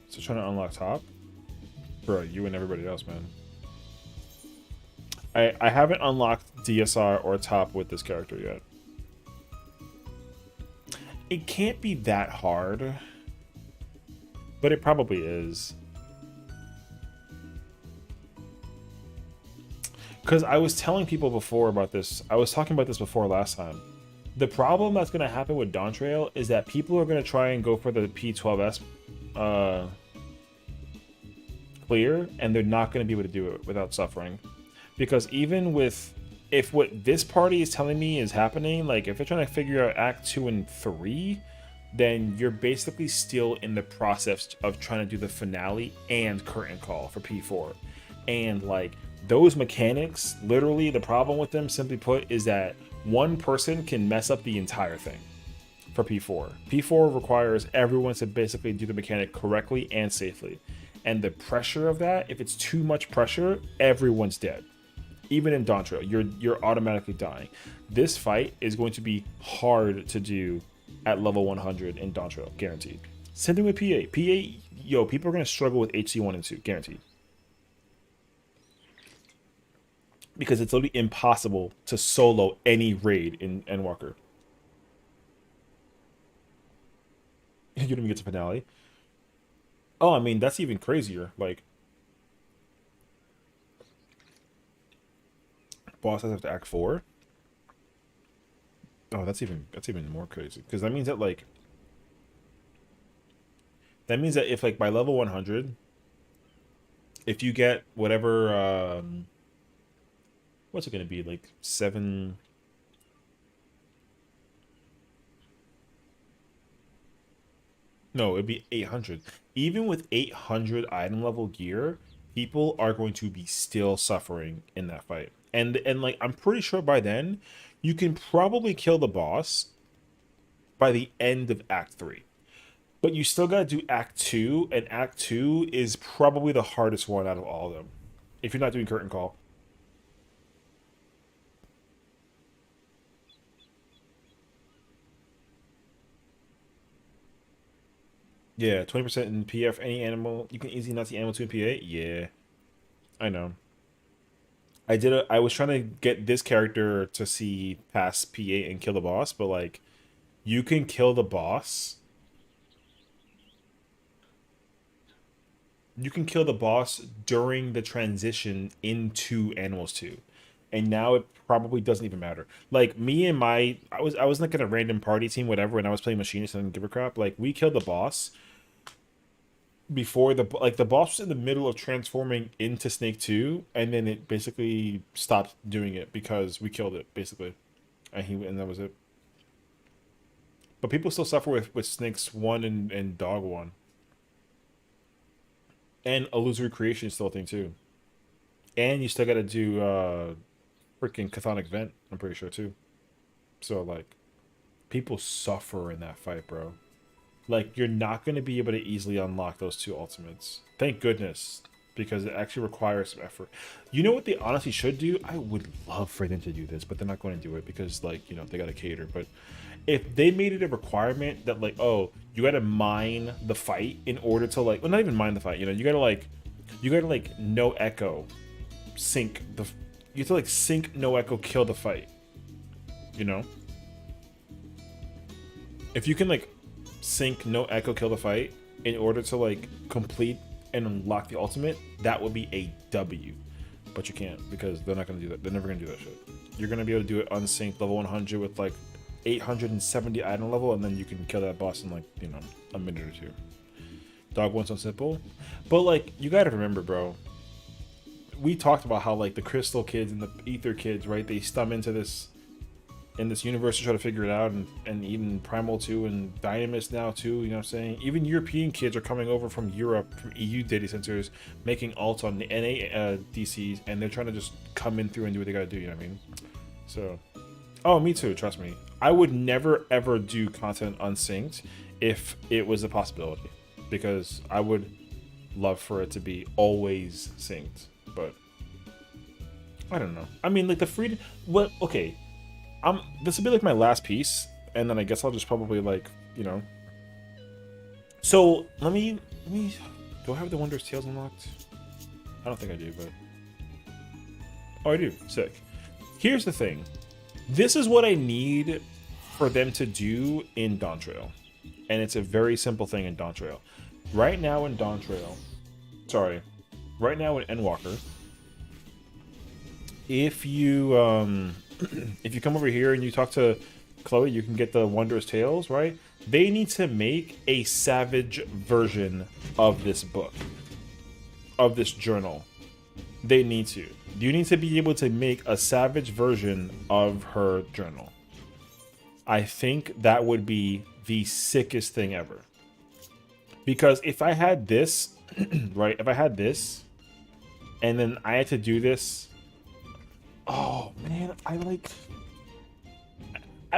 So trying to unlock top? Bro, you and everybody else, man. I haven't unlocked DSR or top with this character yet. It can't be that hard, but it probably is. Because I was telling people before about this. I was talking about this before last time. The problem that's going to happen with Dawn Trail is that people are going to try and go for the P12S clear, and they're not going to be able to do it without suffering. Because even with, if what this party is telling me is happening, like if they're trying to figure out Act 2 and 3, then you're basically still in the process of trying to do the finale and curtain call for P4. And like those mechanics, literally the problem with them, simply put, is that one person can mess up the entire thing for P4. P4 requires everyone to basically do the mechanic correctly and safely. And the pressure of that, if it's too much pressure, everyone's dead. Even in Dawn Trail, you're automatically dying. This fight is going to be hard to do at level 100 in Dawn Trail, guaranteed. Same thing with P8. P8, yo, people are going to struggle with HC1 and 2, guaranteed. Because it's literally impossible to solo any raid in Endwalker. You don't even get to finale. Oh, I mean, that's even crazier. Like, boss has to Act 4. Oh, that's even more crazy. Because that means that like, if like by level 100, if you get whatever, what's it gonna be, like 7? No, it'd be 800. Even with 800 item level gear, people are going to be still suffering in that fight. And like, I'm pretty sure by then, you can probably kill the boss by the end of Act 3. But you still gotta do Act 2, and Act 2 is probably the hardest one out of all of them. If you're not doing curtain call. Yeah, 20% in PF, any animal. You can easily not see animal 2 in P8. Yeah, I know. I was trying to get this character to see past P8 and kill the boss, but like, you can kill the boss. You can kill the boss during the transition into Animals 2. And now it probably doesn't even matter. Like me and I was like in a random party team, whatever, and I was playing Machinist and I didn't give a crap. Like we killed the boss before the boss was in the middle of transforming into Snake 2, and then it basically stopped doing it because we killed it basically, and that was it. But people still suffer with Snakes 1 and Dog 1, and Illusory Creation is still a thing too, and you still got to do freaking Chthonic Vent, I'm pretty sure too. So like, people suffer in that fight, bro. Like, you're not going to be able to easily unlock those 2 ultimates. Thank goodness, because it actually requires some effort. You know what they honestly should do? I would love for them to do this, but they're not going to do it because, like, you know, they got to cater. But if they made it a requirement that, like, oh, you got to mine the fight in order to, like, well, not even mine the fight, you know, you got to, like, no echo, sync the, you have to, like, sync no echo, kill the fight, you know? If you can, like, sync no echo, kill the fight in order to, like, complete and unlock the ultimate, that would be a W. But you can't, because they're not going to do that. They're never going to do that shit. You're going to be able to do it unsynced level 100 with, like, 870 item level, and then you can kill that boss in, like, you know, a minute or 2. Dog wants on simple. But, like, you gotta remember, bro, we talked about how, like, the crystal kids and the ether kids, right, they stum into this in this universe to try to figure it out, and even Primal 2 and Dynamis now too, you know what I'm saying? Even European kids are coming over from Europe, from EU data centers, making alts on the NA DCs, and they're trying to just come in through and do what they gotta do, you know what I mean? So, oh, me too, trust me. I would never ever do content unsynced if it was a possibility, because I would love for it to be always synced, but I don't know. I mean, like, the freedom, well, okay, this will be like my last piece, and then I guess I'll just probably, like, you know. So let me. Do I have the Wondrous Tales unlocked? I don't think I do, but oh, I do. Sick. Here's the thing. This is what I need for them to do in Dawntrail, and it's a very simple thing in Dawntrail. Right now in Dawntrail, right now in Endwalker, if you if you come over here and you talk to Chloe, you can get the Wondrous Tales, right? They need to make a savage version of this book, of this journal. They need to. You need to be able to make a savage version of her journal. I think that would be the sickest thing ever. Because if I had this, right? If I had this, and then I had to do this, oh man, I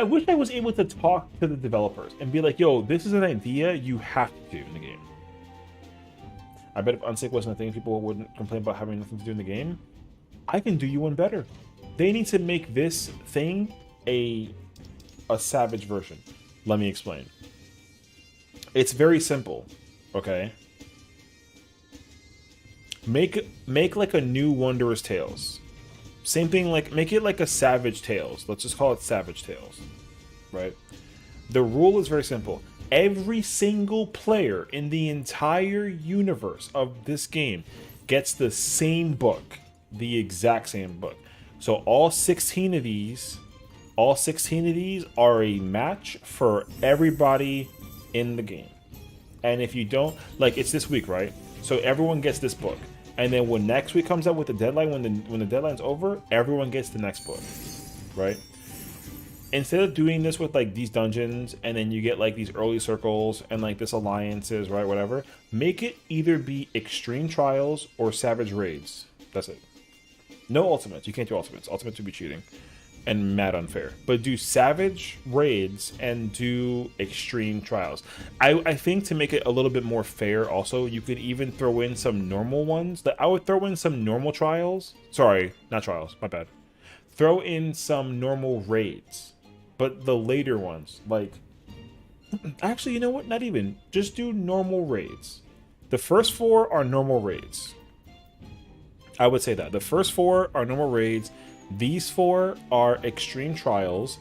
wish I was able to talk to the developers and be like, yo, this is an idea you have to do in the game. I bet if Unsync wasn't a thing, people wouldn't complain about having nothing to do in the game. I can do you one better. They need to make this thing a savage version. Let me explain. It's very simple, okay? Make like a new Wondrous Tales. Same thing, like, make it like a Savage Tales. Let's just call it Savage Tales, right? The rule is very simple. Every single player in the entire universe of this game gets the same book, the exact same book. So all 16 of these are a match for everybody in the game. And if you don't, like, it's this week, right? So everyone gets this book. And then when next week comes out with the deadline, when the deadline's over, everyone gets the next book, right? Instead of doing this with, like, these dungeons, and then you get, like, these early circles and, like, this alliances, right, whatever, make it either be extreme trials or savage raids. That's it. No ultimates. You can't do ultimates. Ultimates would be cheating and mad unfair. But do savage raids and do extreme trials. I think to make it a little bit more fair also, you could even throw in some normal ones. I would throw in some normal trials. Sorry, not trials, my bad. Throw in some normal raids. But the later ones, like, actually, you know what? Not even. Just do normal raids. The first 4 are normal raids. I would say that. The first 4 are normal raids. These 4 are extreme trials.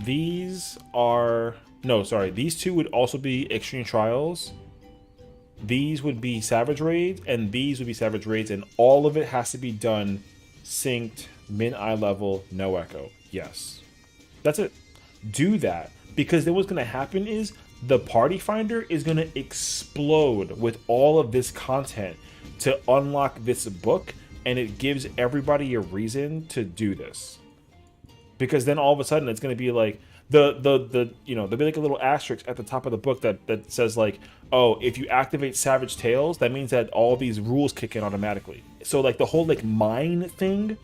These 2 would also be extreme trials. These would be savage raids, and these would be savage raids, and all of it has to be done synced, min eye level, no echo. Yes. That's it. Do that, because then what's going to happen is the party finder is going to explode with all of this content to unlock this book, and it gives everybody a reason to do this. Because then all of a sudden it's going to be like the you know, there'll be like a little asterisk at the top of the book that says, like, oh, if you activate Savage Tales, that means that all these rules kick in automatically. So, like, the whole, like, mine thing,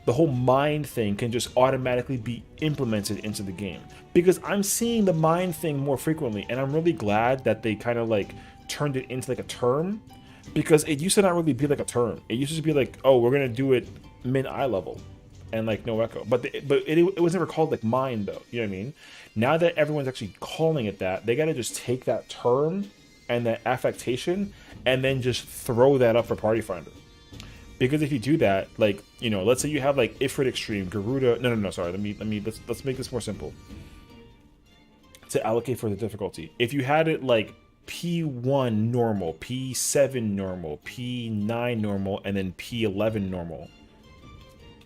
the whole mind thing can just automatically be implemented into the game. Because I'm seeing the mind thing more frequently, and I'm really glad that they kind of like turned it into like a term, because it used to not really be like a term. It used to be like, oh, we're gonna do it min eye level and like no echo, but it was never called like mind though, you know what I mean? Now that everyone's actually calling it that, they gotta just take that term and that affectation and then just throw that up for Party Finder. Because if you do that, like, you know, let's say you have like Ifrit Extreme, Garuda. No, sorry. Let's make this more simple to allocate for the difficulty. If you had it like P1 normal, P7 normal, P9 normal, and then P11 normal,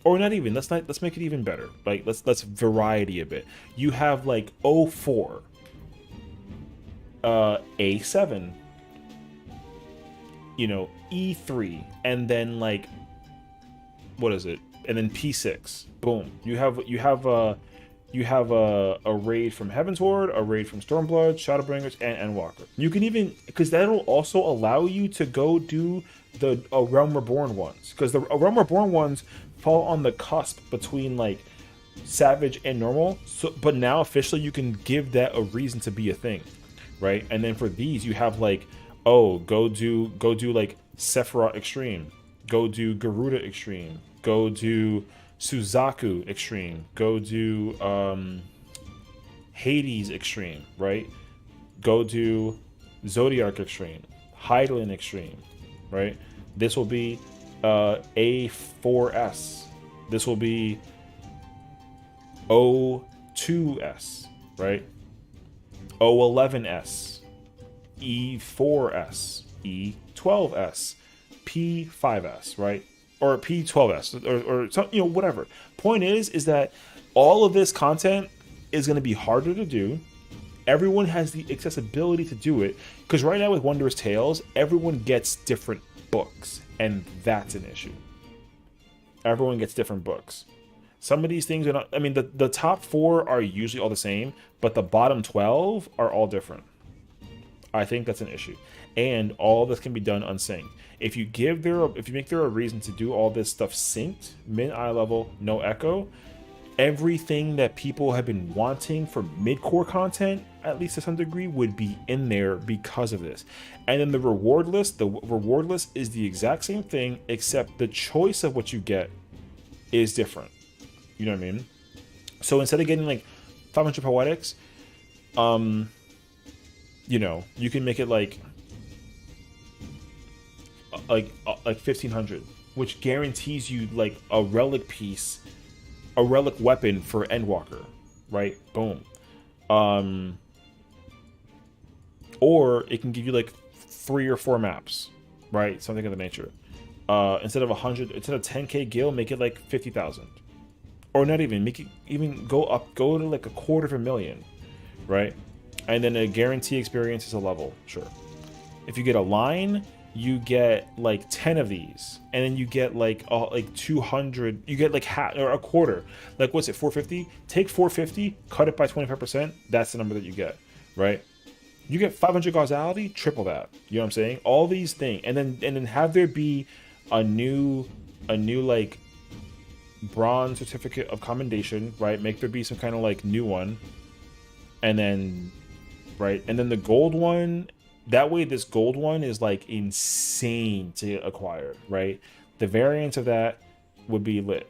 or not even. Let's make it even better. Like let's variety a bit. You have like O4, A7. You know, E3, and then like, what is it? And then P6. Boom. You have a raid from Heavensward, a raid from Stormblood, Shadowbringers, and Endwalker. You can even, because that'll also allow you to go do the Realm Reborn ones, because the Realm Reborn ones fall on the cusp between like Savage and Normal. So, but now officially you can give that a reason to be a thing, right? And then for these, you have like, oh, go do like Sephiroth Extreme, go do Garuda Extreme, go do Suzaku Extreme, go do Hades Extreme, right? Go do Zodiac Extreme, Hydaelyn Extreme, right? This will be A4S. This will be O2S, right? O11S. E4S, E12S, P5S, right? Or P12S, or some, you know, whatever. Point is that all of this content is going to be harder to do. Everyone has the accessibility to do it, because right now with Wondrous Tales, everyone gets different books, and that's an issue. Everyone gets different books. Some of these things are not, I mean, the top 4 are usually all the same, but the bottom 12 are all different. I think that's an issue, and all this can be done unsynced. If you make there a reason to do all this stuff synced, min eye level, no echo, everything that people have been wanting for mid-core content, at least to some degree, would be in there because of this. And then the reward list is the exact same thing, except the choice of what you get is different. You know what I mean? So instead of getting like 500 poetics, you know, you can make it like 1500, which guarantees you like a relic piece, a relic weapon for Endwalker, right? Boom. Or it can give you like 3 or 4 maps, right? Something of the nature. Instead of 100, instead of 10k gil, make it like 50,000, or not even, make it even go to like 250,000, right? And then a guarantee experience is a level, sure. If you get a line, you get like 10 of these, and then you get like 200. You get like half or a quarter. Like what's it? 450. Take 450, cut it by 25%. That's the number that you get, right? You get 500 causality, triple that. You know what I'm saying? All these things, and then have there be a new like bronze certificate of commendation, right? Make there be some kind of like new one, and then. Right, and then the gold one, that way this gold one is like insane to acquire, right? The variance of that would be lit.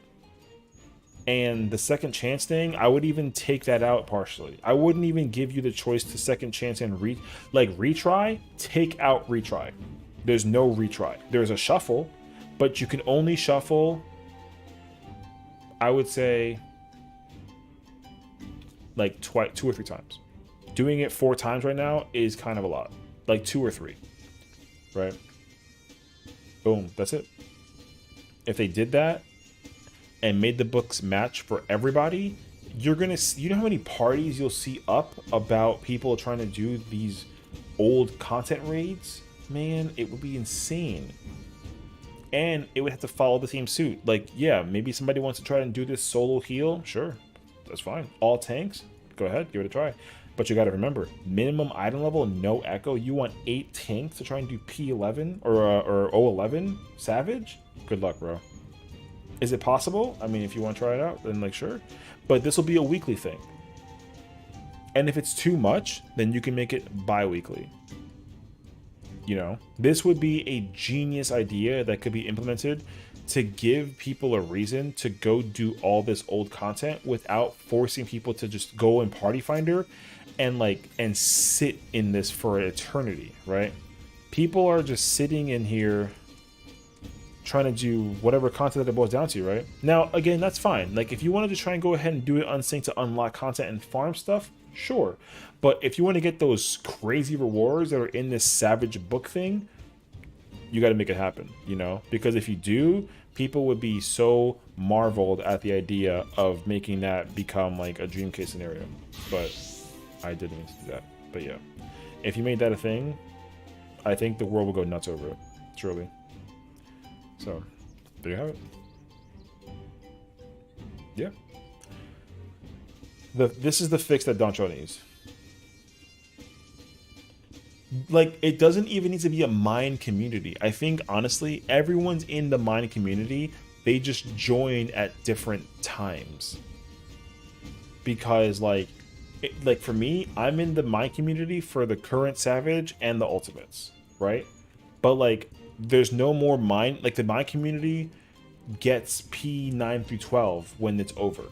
And the second chance thing, I would even take that out partially. I wouldn't even give you the choice to second chance and retry. Take out retry. There's no retry. There's a shuffle, but you can only shuffle, I would say, like 2 or 3 times. Doing it 4 times right now is kind of a lot. Like 2 or 3, right? Boom, that's it. If they did that and made the books match for everybody, you're gonna see, you know how many parties you'll see up about people trying to do these old content raids? Man, it would be insane. And it would have to follow the same suit. Like, yeah, maybe somebody wants to try and do this solo heal. Sure, that's fine. All tanks, go ahead, give it a try. But you got to remember, minimum item level, no echo. You want 8 tanks to try and do P11 or O11 Savage? Good luck, bro. Is it possible? I mean, if you want to try it out, then like sure. But this will be a weekly thing. And if it's too much, then you can make it bi-weekly. You know, this would be a genius idea that could be implemented to give people a reason to go do all this old content without forcing people to just go in Party Finder and sit in this for an eternity, right? People are just sitting in here trying to do whatever content that it boils down to, right? Now, again, that's fine. Like, if you wanted to try and go ahead and do it unsynced to unlock content and farm stuff, sure. But if you want to get those crazy rewards that are in this Savage book thing, you got to make it happen, you know? Because if you do, people would be so marveled at the idea of making that become like a dream case scenario. But I didn't mean to do that. But yeah, if you made that a thing, I think the world will go nuts over it, truly. So, there you have it. Yeah. This is the fix that Doncho needs. Like, it doesn't even need to be a mine community. I think, honestly, everyone's in the mine community. They just join at different times. Because, like for me, I'm in the mine community for the current Savage and the Ultimates, right? But, like, there's no more mine. Like, the mine community gets P9 through 12 when it's over.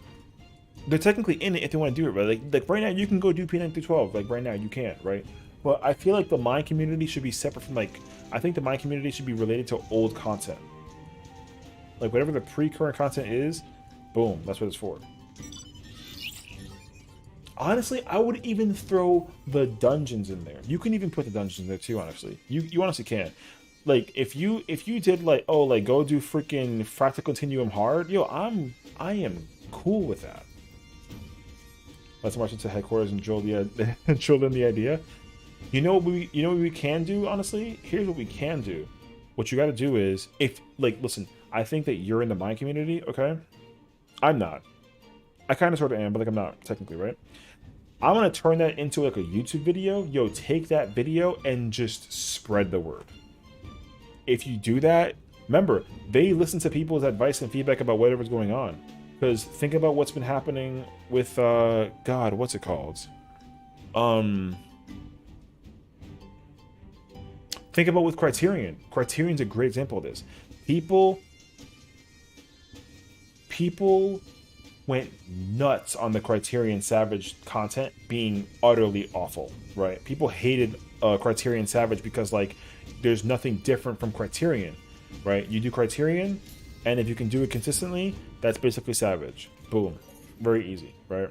They're technically in it if they want to do it, right? Like right now, you can go do P9 through 12. Like, right now, you can't, right? But I feel like the mine community should be separate from, like, I think the mine community should be related to old content. Like, whatever the pre-current content is, boom, that's what it's for. Honestly, I would even throw the dungeons in there. You can even put the dungeons in there too, honestly. You honestly can. Like, if you did, like, oh, like, go do freaking Fractal Continuum hard, yo, I am cool with that. Let's march into headquarters and drill in the idea. You know what we can do, honestly? Here's what we can do. What you got to do is, if, like, listen, I think that you're in the mine community, okay? I'm not. I kind of sort of am, but, like, I'm not, technically, right? I'm going to turn that into, like, a YouTube video. Yo, take that video and just spread the word. If you do that, remember, they listen to people's advice and feedback about whatever's going on. Because think about what's been happening with, God, what's it called? Think about with Criterion. Criterion's a great example of this. People went nuts on the Criterion Savage content being utterly awful, right? People hated Criterion Savage because, like, there's nothing different from Criterion, right? You do Criterion, and if you can do it consistently, that's basically Savage. Boom. Very easy, right?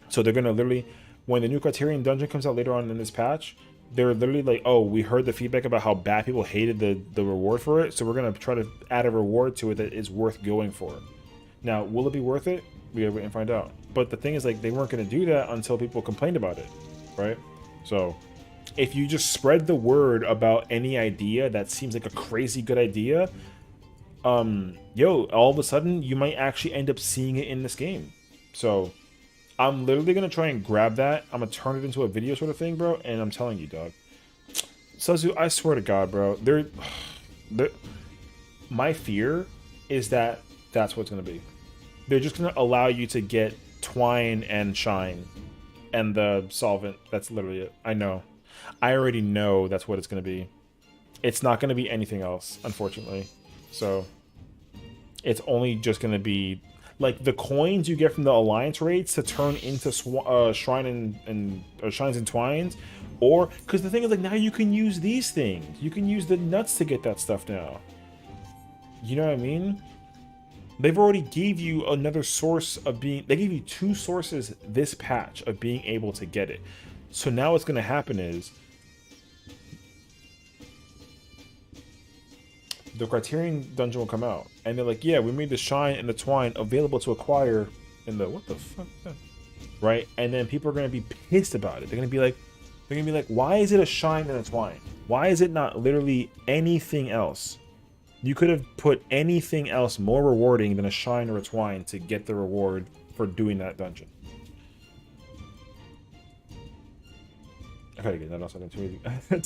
So they're going to literally, when the new Criterion dungeon comes out later on in this patch, they're literally like, oh, we heard the feedback about how bad people hated the reward for it, so we're going to try to add a reward to it that is worth going for. Now, will it be worth it? We gotta wait and find out. But the thing is, like, they weren't going to do that until people complained about it, right? So if you just spread the word about any idea that seems like a crazy good idea, yo, all of a sudden, you might actually end up seeing it in this game. So I'm literally going to try and grab that. I'm going to turn it into a video sort of thing, bro. And I'm telling you, dog. Suzu, I swear to God, bro. My fear is that that's what's going to be. They're just going to allow you to get Twine and Shine and the Solvent. That's literally it. I know. I already know that's what it's going to be. It's not going to be anything else, unfortunately. So it's only just going to be like the coins you get from the alliance raids to turn into shrine and shines and twines, or because the thing is, like, now you can use these things. You can use the nuts to get that stuff now. You know what I mean? They've already gave you another source of being. They gave you 2 sources this patch of being able to get it. So now what's going to happen is the Criterion dungeon will come out, and they're like, yeah, we made the shine and the twine available to acquire in the what the fuck, right? And then people are going to be pissed about it. They're going to be like, why is it a shine and a twine? Why is it not literally anything else? You could have put anything else more rewarding than a shine or a twine to get the reward for doing that dungeon. I gotta get that else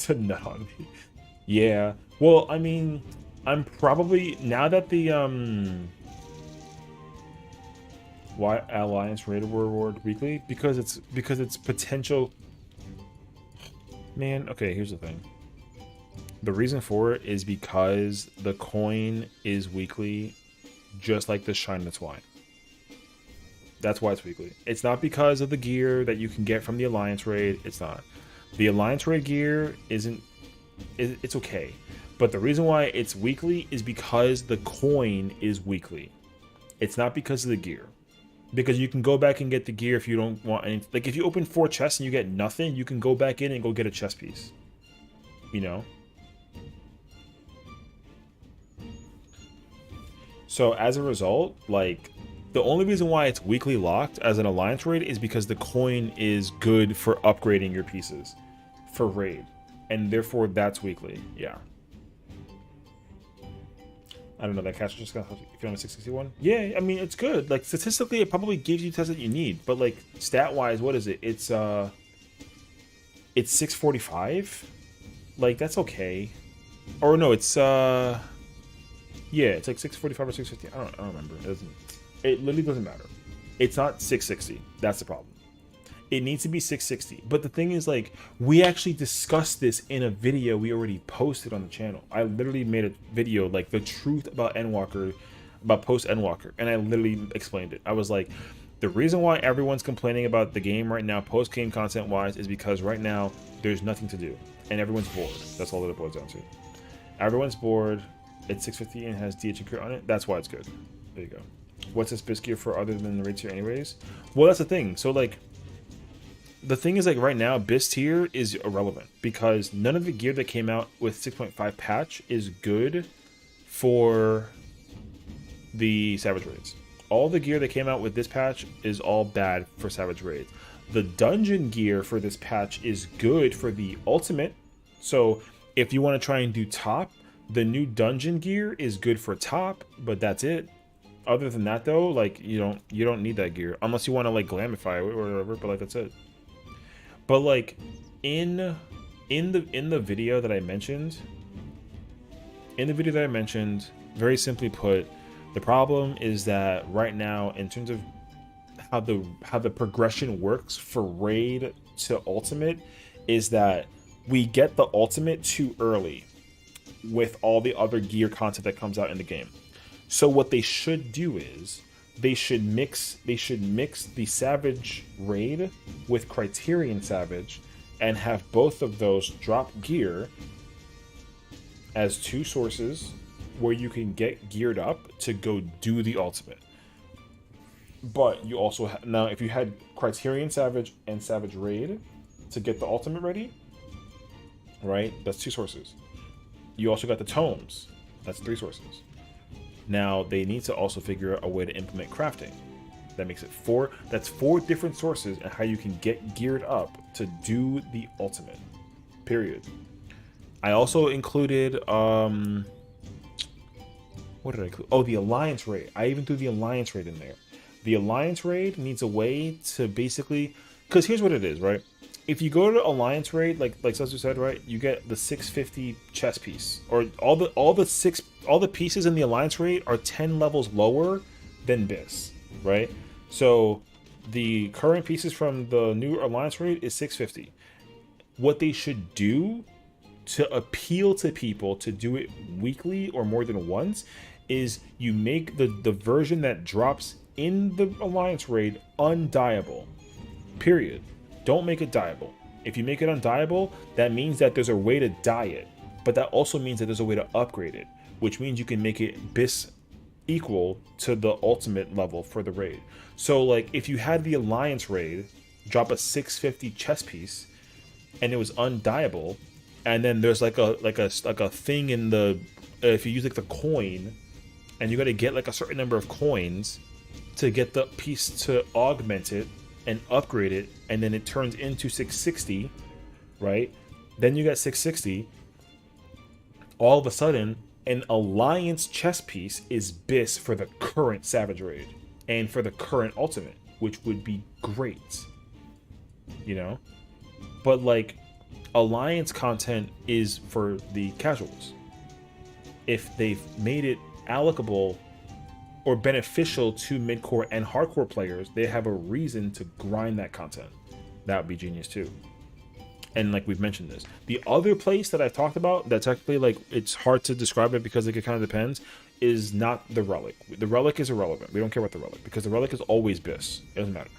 to nut on me. Yeah. Well, I mean, I'm probably, now that the Why Alliance Raid reward weekly? Because it's potential. Man, okay, here's the thing. The reason for it is because the coin is weekly, just like the Shine That's Why. That's why it's weekly. It's not because of the gear that you can get from the Alliance Raid. It's not. The Alliance Raid gear isn't. It's okay. But the reason why it's weekly is because the coin is weekly. It's not because of the gear. Because you can go back and get the gear if you don't want any. Like, if you open 4 chests and you get nothing, you can go back in and go get a chest piece. You know? So, as a result, like, the only reason why it's weekly locked as an Alliance Raid is because the coin is good for upgrading your pieces for Raid. And therefore, that's weekly. Yeah. I don't know, that catch just got if you're on a 661. Yeah, I mean, it's good. Like, statistically, it probably gives you tests that you need. But, like, stat-wise, what is it? It's 645? Like, that's okay. Or, no, it's, yeah, it's like 645 or 650. I don't remember. It literally doesn't matter. It's not 660. That's the problem. It needs to be 660. But the thing is, like, we actually discussed this in a video we already posted on the channel. I literally made a video, like, the truth about Endwalker, about post Endwalker, and I literally explained it. I was like, the reason why everyone's complaining about the game right now, post-game content-wise, is because right now there's nothing to do, and everyone's bored. That's all that it boils down to. Everyone's bored. It's 650 and has DH and crit on it. That's why it's good. There you go. What's this biscuit gear for other than the raid tier anyways? Well, that's the thing. So, like, the thing is, like, right now, BIS tier is irrelevant because none of the gear that came out with 6.5 patch is good for the Savage Raids. All the gear that came out with this patch is all bad for Savage Raids. The dungeon gear for this patch is good for the ultimate. So if you want to try and do top, the new dungeon gear is good for top, but that's it. Other than that, though, like, you don't need that gear unless you want to, like, glamify it or whatever, but, like, that's it. But, like, in the video that I mentioned, very simply put, the problem is that right now, in terms of how the progression works for raid to ultimate, is that we get the ultimate too early with all the other gear content that comes out in the game. So what they should do is they should mix the Savage Raid with Criterion Savage and have both of those drop gear as 2 sources where you can get geared up to go do the ultimate. But you also now if you had Criterion Savage and Savage Raid to get the ultimate ready, right? That's 2 sources. You also got the tomes. That's 3 sources. Now, they need to also figure out a way to implement crafting. That makes it 4. That's 4 different sources and how you can get geared up to do the ultimate. Period. I also included, what did I include? Oh, the Alliance Raid. I even threw the Alliance Raid in there. The Alliance Raid needs a way to basically... Because here's what it is, right? If you go to Alliance Raid, like Suzu said, right, you get the 650 chess piece, or all the pieces in the Alliance Raid are 10 levels lower than BIS, right? So the current pieces from the new Alliance Raid is 650. What they should do to appeal to people to do it weekly or more than once is you make the version that drops in the Alliance Raid undieable. Period. Don't make it dieable. If you make it undieable, that means that there's a way to die it. But that also means that there's a way to upgrade it, which means you can make it BIS equal to the ultimate level for the raid. So, like, if you had the Alliance Raid drop a 650 chess piece and it was undieable, and then there's like a thing in the if you use like the coin, and you got to get like a certain number of coins to get the piece to augment it and upgrade it, and then it turns into 660, right? Then you got 660. All of a sudden, an Alliance chess piece is BIS for the current Savage Raid and for the current Ultimate, which would be great, you know? But, like, Alliance content is for the casuals. If they've made it allocable or beneficial to mid-core and hardcore players, they have a reason to grind that content. That would be genius too. And like we've mentioned this, the other place that I've talked about that technically like it's hard to describe it because like, it kind of depends, is not the relic. The relic is irrelevant. We don't care about the relic because the relic is always BIS. It doesn't matter.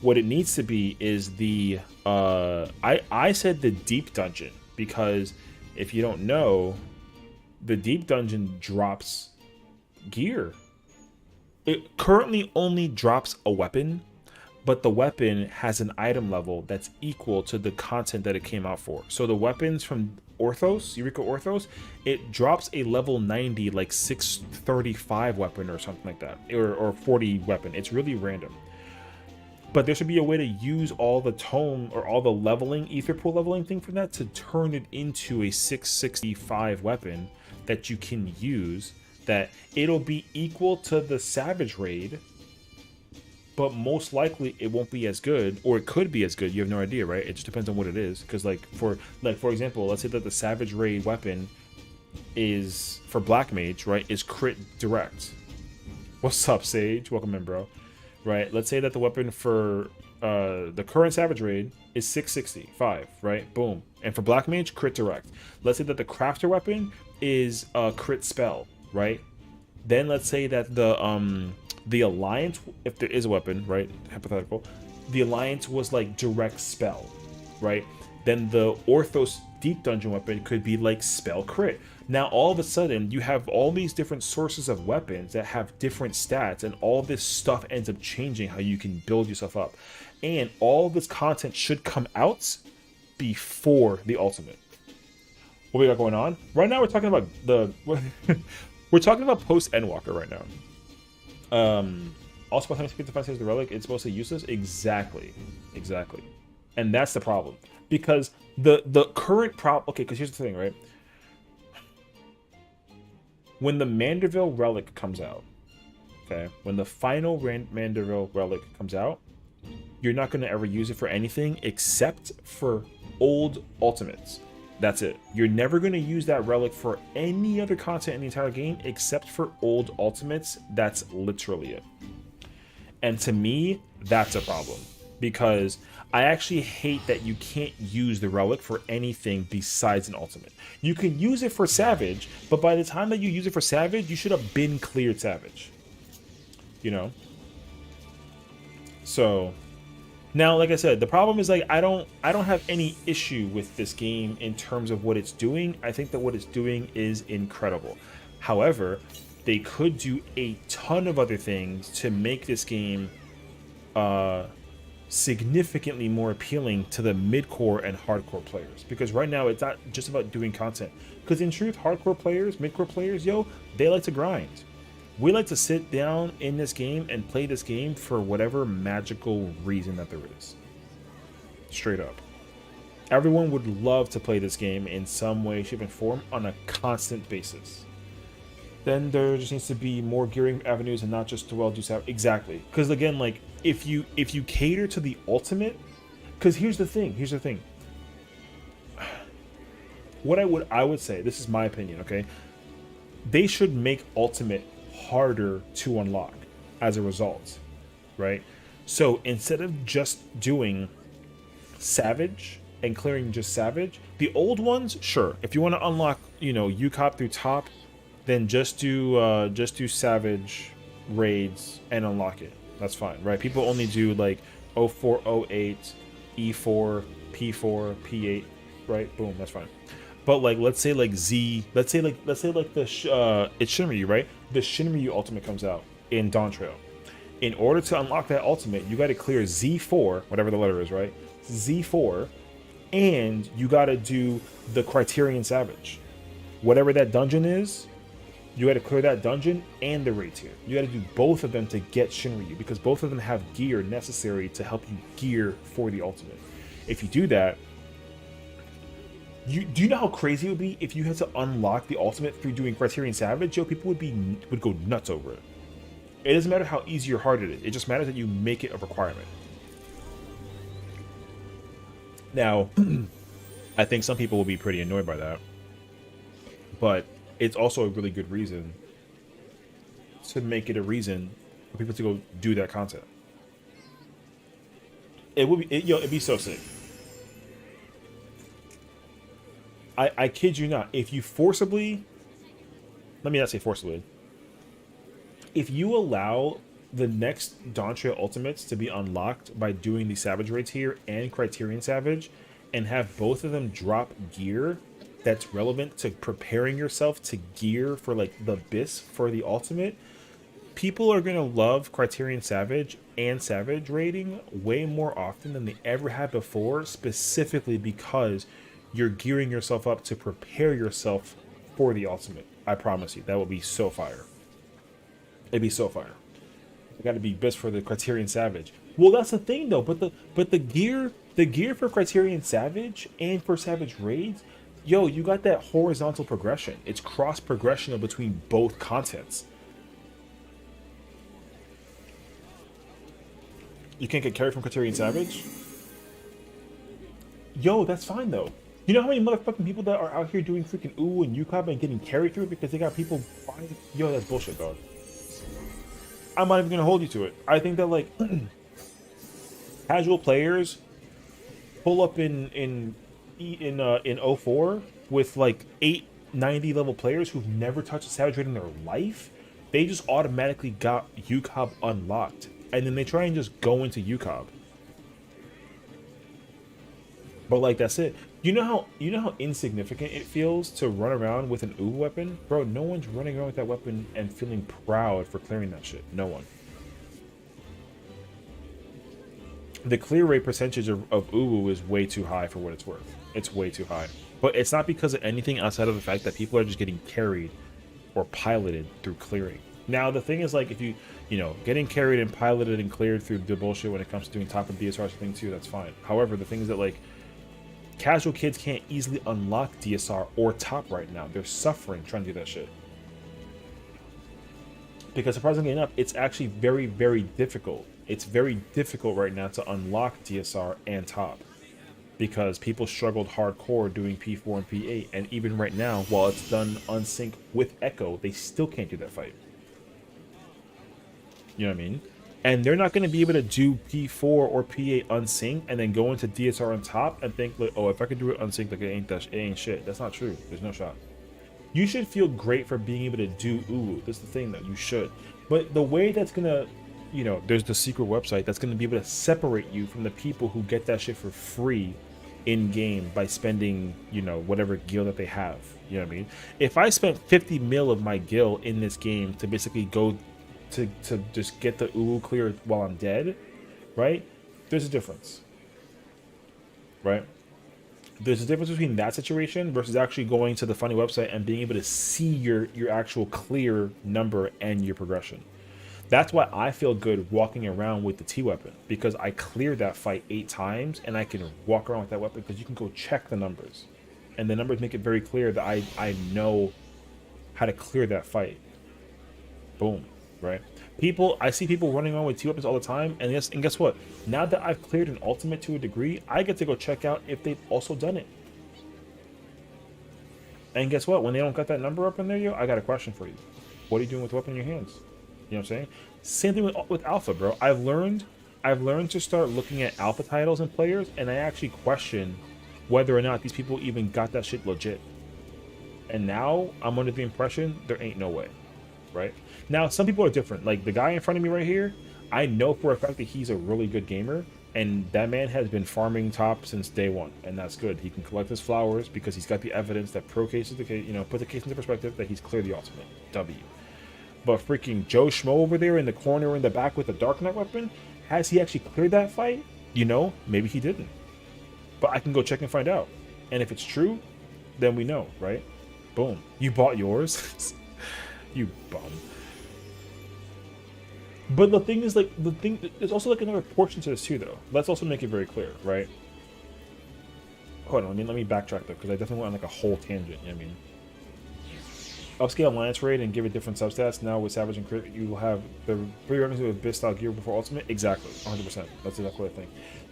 What it needs to be is the I said the deep dungeon because if you don't know, the deep dungeon drops gear. It currently only drops a weapon, but the weapon has an item level that's equal to the content that it came out for. So the weapons from Orthos, Eureka Orthos, it drops a level 90, like 635 weapon or something like that, or 40 weapon. It's really random. But there should be a way to use all the tome or all the leveling, ether pool leveling thing from that to turn it into a 665 weapon that you can use, that it'll be equal to the Savage Raid, but most likely it won't be as good, or it could be as good. You have no idea, right? It just depends on what it is. Because for example, let's say that the Savage Raid weapon is for Black Mage, right? Is crit direct. What's up, Sage? Welcome in, bro. Right? Let's say that the weapon for the current Savage Raid is 665, right? Boom. And for Black Mage, crit direct. Let's say that the Crafter weapon is a crit spell, right? Then let's say that the Alliance, if there is a weapon, right? Hypothetical. The Alliance was like direct spell, right? Then the Orthos Deep Dungeon weapon could be like spell crit. Now all of a sudden you have all these different sources of weapons that have different stats, and all this stuff ends up changing how you can build yourself up. And all this content should come out before the ultimate. What we got going on? Right now we're talking about we're talking about post Endwalker right now. Also, by the time you defense the relic, it's mostly useless. Exactly. And that's the problem, because the current problem. Okay, because here's the thing, right? When the Manderville relic comes out, okay, when the final Manderville relic comes out, you're not going to ever use it for anything except for old ultimates. That's it. You're never going to use that relic for any other content in the entire game except for old ultimates. That's literally it. And to me, that's a problem, because I actually hate that you can't use the relic for anything besides an ultimate. You can use it for Savage, but by the time that you use it for Savage, you should have been cleared Savage. You know? So now, like I said, the problem is like I don't have any issue with this game in terms of what it's doing. I think that what it's doing is incredible. However, they could do a ton of other things to make this game significantly more appealing to the mid-core and hardcore players. Because right now it's not just about doing content. Because in truth, hardcore players, mid-core players, they like to grind. We like to sit down in this game and play this game for whatever magical reason that there is. Straight up. Everyone would love to play this game in some way, shape, and form on a constant basis. Then there just needs to be more gearing avenues and not just to do stuff. Exactly. Because again, like if you cater to the ultimate, because here's the thing. What I would say, this is my opinion, okay? They should make ultimate harder to unlock as a result, right? So instead of just doing Savage and clearing just Savage, the old ones, sure. If you want to unlock, UCOP through top, then just do Savage raids and unlock it. That's fine, right? People only do like 04, 08, E4, P4, P8, right? Boom, that's fine. But like, let's say like Z, let's say like the it's Shinryu, right? The Shinryu ultimate comes out in Dawn Trail. In order to unlock that ultimate, you got to clear Z4, whatever the letter is, right? Z4, and you got to do the Criterion Savage. Whatever that dungeon is, you got to clear that dungeon and the raid tier. You got to do both of them to get Shinryu, because both of them have gear necessary to help you gear for the ultimate. If you do that, do you know how crazy it would be if you had to unlock the ultimate through doing Criterion Savage? People would go nuts over it. It doesn't matter how easy or hard it is. It just matters that you make it a requirement. Now, I think some people will be pretty annoyed by that, but it's also a really good reason to make it a reason for people to go do that content. It would be, it'd be so sick. I kid you not. If you forcibly, let me not say forcibly. If you allow the next Dawntrail Ultimates to be unlocked by doing the Savage raids here and Criterion Savage, and have both of them drop gear that's relevant to preparing yourself to gear for like the BIS for the ultimate, people are going to love Criterion Savage and Savage raiding way more often than they ever had before, specifically because you're gearing yourself up to prepare yourself for the ultimate. I promise you, that will be so fire. It'd be so fire. It got to be BIS for the Criterion Savage. Well, that's the thing though, but the gear for Criterion Savage and for Savage raids, yo, you got that horizontal progression. It's cross progressional between both contents. You can't get carried from Criterion Savage? Yo, that's fine though. You know how many motherfucking people that are out here doing freaking ooh and UCOB and getting carried through it because they got people buying? Yo, that's bullshit, dog. I'm not even gonna hold you to it. I think that like casual players pull up in 04 with like 890 level players who've never touched a Savage raid in their life. They just automatically got UCOB unlocked, and then they try and just go into UCOB. But like that's it. You know how insignificant it feels to run around with an UWU weapon? Bro, no one's running around with that weapon and feeling proud for clearing that shit. No one. The clear rate percentage of UWU is way too high for what it's worth. It's way too high. But it's not because of anything outside of the fact that people are just getting carried or piloted through clearing. Now, the thing is, like, if you know, getting carried and piloted and cleared through the bullshit when it comes to doing top of DSR thing too, that's fine. However, the thing is that, like, casual kids can't easily unlock DSR or top right now. They're suffering trying to do that shit. Because surprisingly enough, it's actually very, very difficult. It's very difficult right now to unlock DSR and top. Because people struggled hardcore doing P4 and P8. And even right now, while it's done unsync with Echo, they still can't do that fight. You know what I mean? And they're not going to be able to do P4 or P8 unsync and then go into DSR on top and think like, oh, if I could do it unsync, like it ain't shit. That's not true. There's no shot. You should feel great for being able to do UWU. That's the thing that you should. But the way that's going to, you know, there's the secret website that's going to be able to separate you from the people who get that shit for free in game by spending, you know, whatever gil that they have. You know what I mean? If I spent 50 mil of my gil in this game to basically go to just get the UWU cleared while I'm dead, right? There's a difference, right? There's a difference between that situation versus actually going to the funny website and being able to see your actual clear number and your progression. That's why I feel good walking around with the T weapon, because I cleared that fight 8 times and I can walk around with that weapon because you can go check the numbers, and the numbers make it very clear that I know how to clear that fight. Boom. Right? I see people running around with T weapons all the time, and guess what? Now that I've cleared an ultimate to a degree, I get to go check out if they've also done it. And guess what? When they don't got that number up in there, yo, I got a question for you. What are you doing with the weapon in your hands? You know what I'm saying? Same thing with Alpha, bro. I've learned to start looking at Alpha titles and players, and I actually question whether or not these people even got that shit legit. And now I'm under the impression there ain't no way. Right? Now, some people are different. Like the guy in front of me right here, I know for a fact that he's a really good gamer, and that man has been farming top since day one, and that's good. He can collect his flowers because he's got the evidence that pro cases the case, you know, put the case into perspective that he's cleared the ultimate. W. But freaking Joe Schmo over there in the corner in the back with the Dark Knight weapon, has he actually cleared that fight? You know, maybe he didn't. But I can go check and find out. And if it's true, then we know, right? Boom. You bought yours. You bum. But the thing is, like, there's also like another portion to this too, though. Let's also make it very clear, right? Hold on, let me backtrack though, because I definitely went on like a whole tangent. You know what I mean? Upscale Alliance raid and give it different substats. Now with Savage and Crit, you will have the pre-weapons with BIS style gear before Ultimate. Exactly, 100%. That's exactly what I think.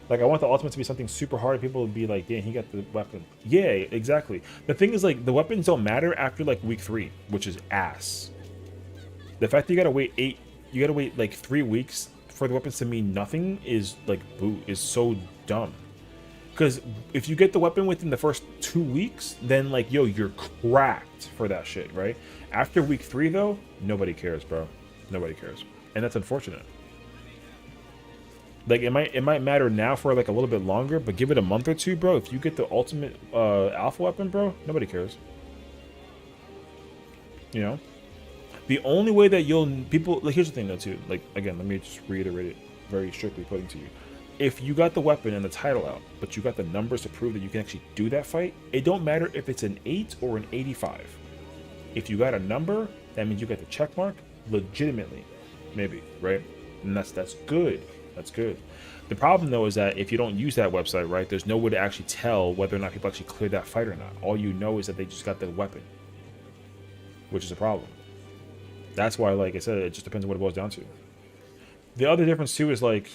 Like, I want the Ultimate to be something super hard. People would be like, damn, he got the weapon. Yeah, exactly. The thing is, like, the weapons don't matter after, like, week 3, which is ass. The fact that you gotta wait like 3 weeks for the weapons to mean nothing is like is so dumb. Because if you get the weapon within the first 2 weeks, then like yo, you're cracked for that shit, right? After week 3 though, nobody cares, bro. Nobody cares, and that's unfortunate. Like it might matter now for like a little bit longer, but give it a month or two, bro. If you get the ultimate alpha weapon, bro, nobody cares. You know, the only way that people like, here's the thing though too. Like again, let me just reiterate it very strictly putting to you. If you got the weapon and the title out, but you got the numbers to prove that you can actually do that fight, it don't matter if it's an 8 or an 85. If you got a number, that means you got the check mark legitimately, maybe, right? And that's good. That's good. The problem though is that if you don't use that website, right, there's no way to actually tell whether or not people actually cleared that fight or not. All you know is that they just got the weapon, which is a problem. That's why, like I said, it just depends on what it boils down to. The other difference too is like,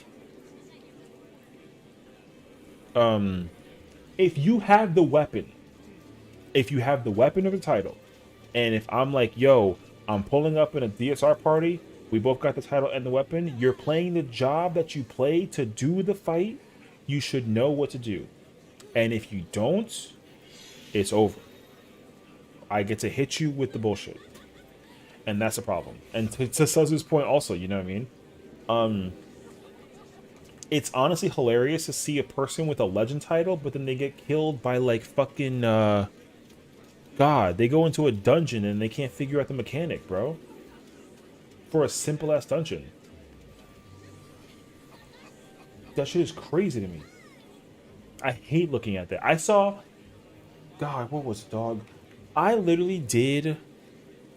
if you have the weapon of the title, and if I'm like, yo, I'm pulling up in a DSR party, we both got the title and the weapon, you're playing the job that you play to do the fight, you should know what to do. And if you don't, it's over. I get to hit you with the bullshit. And that's a problem. And to Suzu's point also, you know what I mean? It's honestly hilarious to see a person with a legend title, but then they get killed by like fucking, God, they go into a dungeon and they can't figure out the mechanic, bro. For a simple ass dungeon. That shit is crazy to me. I hate looking at that. I saw, God, what was it, dog? I literally did,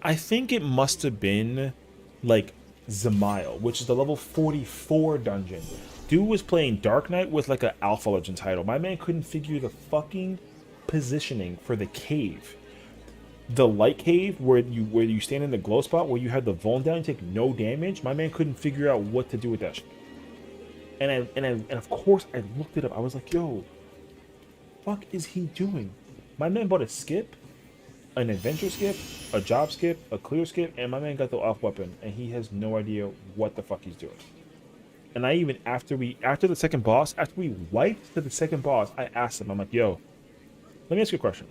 I think it must have been like Zamail, which is the level 44 dungeon. Dude was playing Dark Knight with like an Alpha Legend title. My man couldn't figure the fucking positioning for the cave. The light cave where you stand in the glow spot where you have the vuln down and take no damage. My man couldn't figure out what to do with that shit. And of course I looked it up. I was like, yo, fuck is he doing? My man bought a skip, an adventure skip, a job skip, a clear skip, and my man got the off weapon, and he has no idea what the fuck he's doing. And I even after we wiped to the second boss, I asked him, I'm like, yo, let me ask you a question.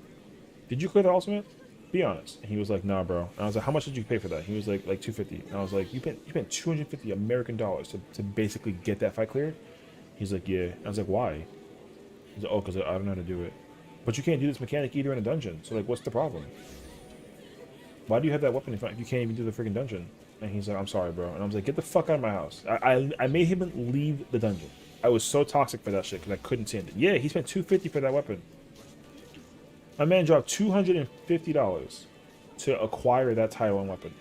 Did you clear the ultimate? Be honest. And he was like, nah, bro. And I was like, how much did you pay for that? He was like $250. And I was like, you spent $250 American dollars to basically get that fight cleared? He's like, yeah. I was like, why? He's like, oh, because I don't know how to do it. But you can't do this mechanic either in a dungeon. So like, what's the problem? Why do you have that weapon if you can't even do the freaking dungeon? And he's like, I'm sorry, bro. And I was like, get the fuck out of my house. I made him leave the dungeon. I was so toxic for that shit because I couldn't stand it. Yeah, he spent $250 for that weapon. My man dropped $250 to acquire that title and weapon,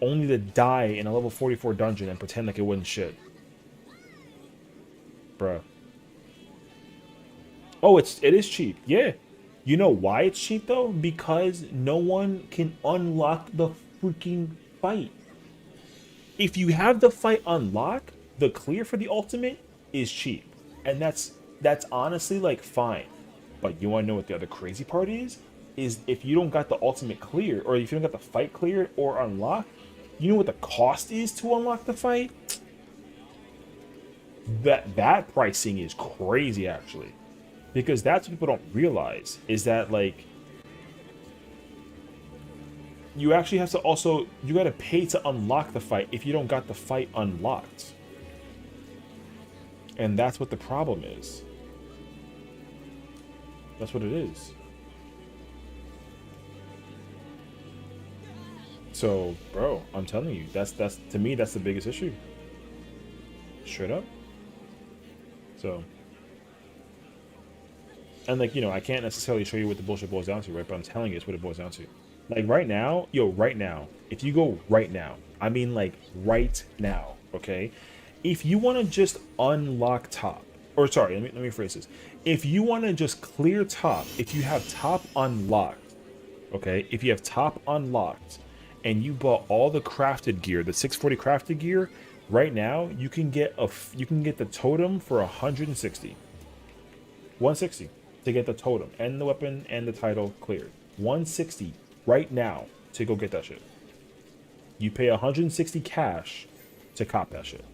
only to die in a level 44 dungeon and pretend like it wasn't shit. Bruh. Oh, it is cheap. Yeah. You know why it's cheap though? Because no one can unlock the freaking fight. If you have the fight unlocked, the clear for the ultimate is cheap. And that's honestly like fine. But you want to know what the other crazy part is? Is if you don't got the ultimate clear, or if you don't got the fight cleared or unlocked, you know what the cost is to unlock the fight? That pricing is crazy actually. Because that's what people don't realize, is that like you actually have to also, you gotta pay to unlock the fight if you don't got the fight unlocked. And that's what the problem is. That's what it is. So, bro, I'm telling you, that's to me, that's the biggest issue. Straight up. So, and like, you know, I can't necessarily show you what the bullshit boils down to, right? But I'm telling you, it's what it boils down to. Like right now, right now, if you go right now, I mean like right now, okay? If you want to just unlock top, or sorry, let me phrase this. If you want to just clear top, if you have top unlocked, okay? If you have top unlocked and you bought all the crafted gear, the 640 crafted gear, right now you can get the totem for 160. 160 to get the totem and the weapon and the title cleared. 160 right now to go get that shit. You pay 160 cash to cop that shit.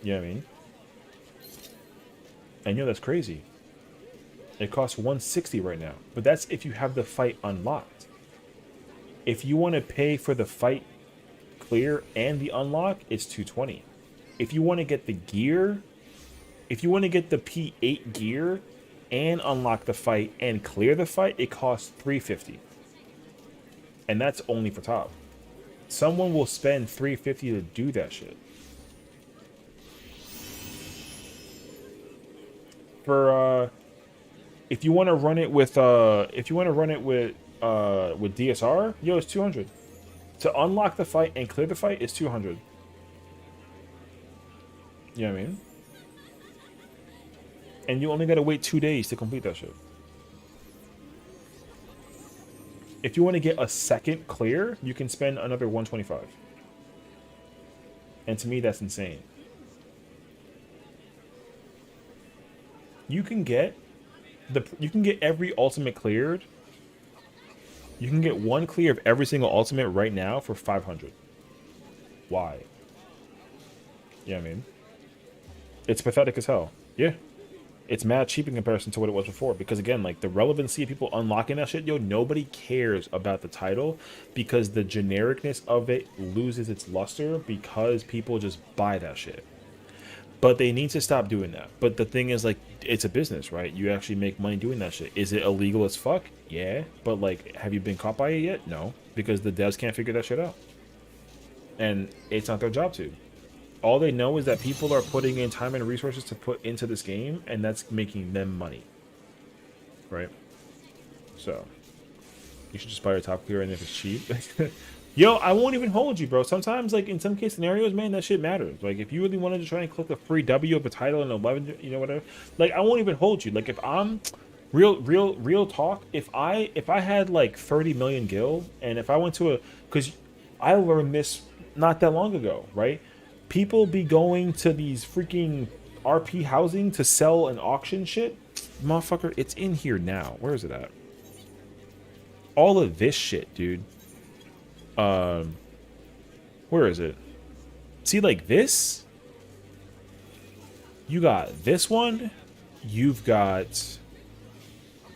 You know what I mean? And that's crazy. It costs 160 right now, but that's if you have the fight unlocked. If you want to pay for the fight clear and the unlock, it's 220. If you want to get the gear, if you want to get the P8 gear and unlock the fight and clear the fight, it costs 350. And that's only for top. Someone will spend 350 to do that shit. For if you want to run it with DSR, yo, it's 200. To unlock the fight and clear the fight is 200. You know what I mean? And you only gotta wait 2 days to complete that shit. If you want to get a second clear, you can spend another 125. And to me, that's insane. You can get every ultimate cleared. You can get one clear of every single ultimate right now for 500. Why? Yeah, I mean, it's pathetic as hell. Yeah. It's mad cheap in comparison to what it was before. Because again, like the relevancy of people unlocking that shit, yo, nobody cares about the title because the genericness of it loses its luster because people just buy that shit. But they need to stop doing that. But the thing is, like, it's a business, right? You actually make money doing that shit. Is it illegal as fuck? Yeah. But, like, have you been caught by it yet? No. Because the devs can't figure that shit out. And it's not their job to. All they know is that people are putting in time and resources to put into this game, and that's making them money. Right? So, you should just buy your top clear, and if it's cheap... Yo, I won't even hold you, bro. Sometimes, like, in some case scenarios, man, that shit matters. Like, if you really wanted to try and click a free W of a title in 11, you know, whatever. Like, I won't even hold you. Like, if I'm... Real talk, if I had, like, 30 million gil, and if I went to a... Because I learned this not that long ago, right? People be going to these freaking RP housing to sell and auction shit. Motherfucker, it's in here now. Where is it at? All of this shit, dude. Where is it? See, like this? You got this one. You've got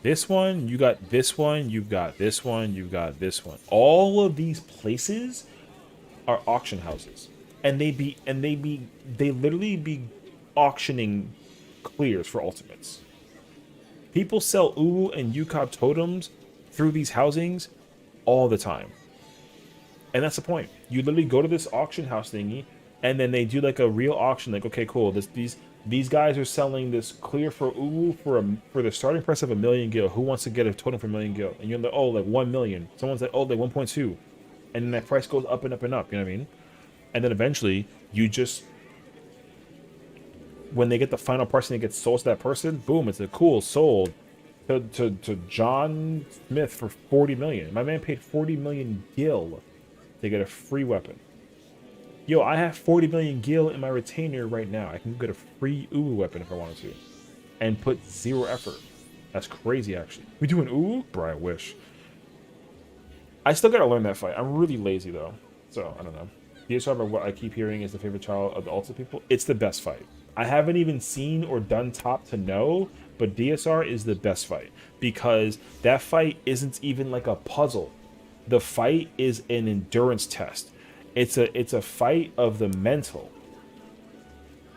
this one. You got this one. You've got this one. You've got this one. All of these places are auction houses. And they literally be auctioning clears for ultimates. People sell Uru and Yukab totems through these housings all the time. And that's the point. You literally go to this auction house thingy, and then they do like a real auction. Like, okay, cool. These guys are selling this clear for Uru for the starting price of 1 million gil. Who wants to get a totem for 1 million gil? And you're like, oh, like 1 million. Someone's like, oh, like 1.2, and then that price goes up and up and up. You know what I mean? And then eventually, you just, when they get the final price and it gets sold to that person, boom, it's a cool sold to John Smith for 40 million. My man paid 40 million gil to get a free weapon. Yo, I have 40 million gil in my retainer right now. I can get a free Uru weapon if I wanted to. And put 0 effort. That's crazy, actually. We doing Uru? Bro, I wish. I still gotta learn that fight. I'm really lazy, though. So, I don't know. DSR, by what I keep hearing, is the favorite child of the Ultimate people. It's the best fight. I haven't even seen or done top to know, but DSR is the best fight. Because that fight isn't even like a puzzle. The fight is an endurance test. It's a fight of the mental.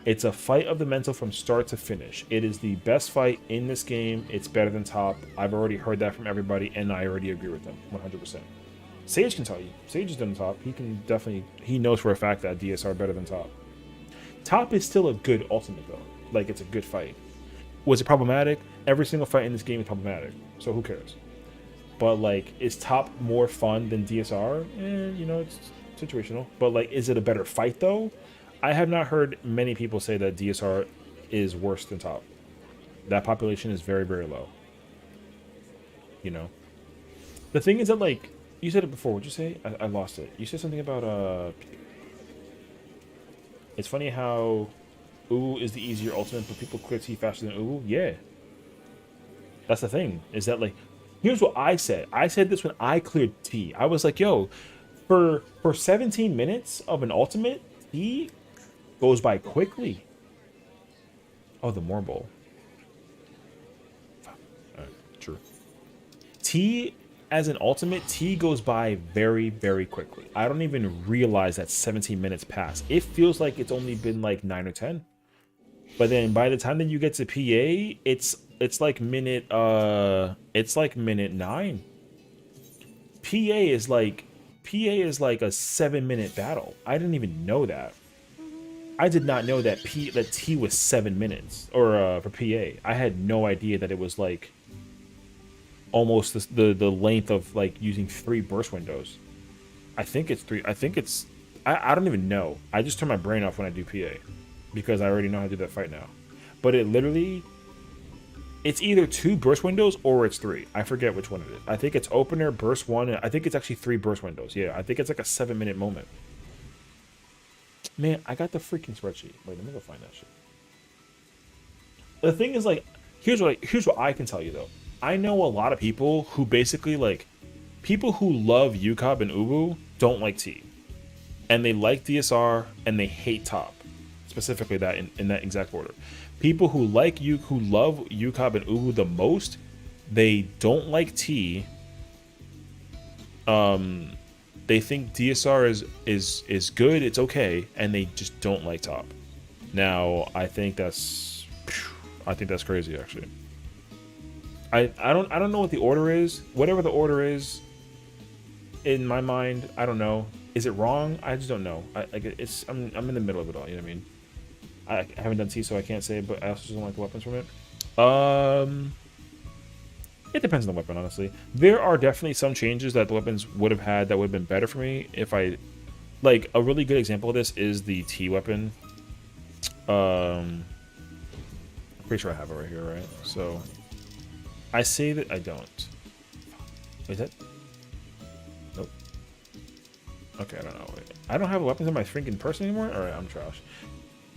It's a fight of the mental from start to finish. It is the best fight in this game. It's better than top. I've already heard that from everybody, and I already agree with them 100%. Sage can tell you. Sage is done top. He knows for a fact that DSR better than top. Top is still a good ultimate, though. Like, it's a good fight. Was it problematic? Every single fight in this game is problematic. So who cares? But, like, is top more fun than DSR? You know, it's situational. But, like, is it a better fight, though? I have not heard many people say that DSR is worse than top. That population is very, very low. You know? The thing is that, like, you said it before. What'd you say? I lost it. You said something about, it's funny how Uru is the easier ultimate, but people clear T faster than Uru. Yeah. That's the thing. Is that, like, Here's what I said. I said this when I cleared T. I was like, yo, for 17 minutes of an ultimate, T goes by quickly. Oh, the Morbowl. True. T as an ultimate, T goes by very, very quickly. I don't even realize that 17 minutes passed. It feels like it's only been like 9 or 10. But then by the time that you get to PA, it's like minute 9. PA is like a 7-minute battle. I didn't even know that. I did not know that T was 7 minutes or for PA. I had no idea that it was like almost the length of like using 3 burst windows. I think it's 3. I don't even know. I just turn my brain off when I do PA because I already know how to do that fight now. But it's either 2 burst windows or it's 3. I forget which one it is. I think it's opener, burst 1, and I think it's actually 3 burst windows. Yeah, I think it's like a 7-minute moment. Man, I got the freaking spreadsheet. Wait, let me go find that shit. The thing is, like, here's what I can tell you though. I know a lot of people who basically like people who love UCOB and Ubu don't like T, and they like DSR and they hate Top, specifically that in that exact order. People who love UCOB and Ubu the most, they don't like T. They think DSR is good, it's okay, and they just don't like Top. Now, I think that's crazy actually. I don't know what the order is. Whatever the order is, in my mind, I don't know. Is it wrong? I just don't know. I'm in the middle of it all. You know what I mean? I haven't done T, so I can't say. But I also just don't like the weapons from it. It depends on the weapon, honestly. There are definitely some changes that the weapons would have had that would have been better for me if I, like, a really good example of this is the T weapon. I'm pretty sure I have it right here, right? So. I say that I don't. Wait, is that? Nope. Okay, I don't know. Wait. I don't have weapons in my freaking person anymore? Alright, I'm trash.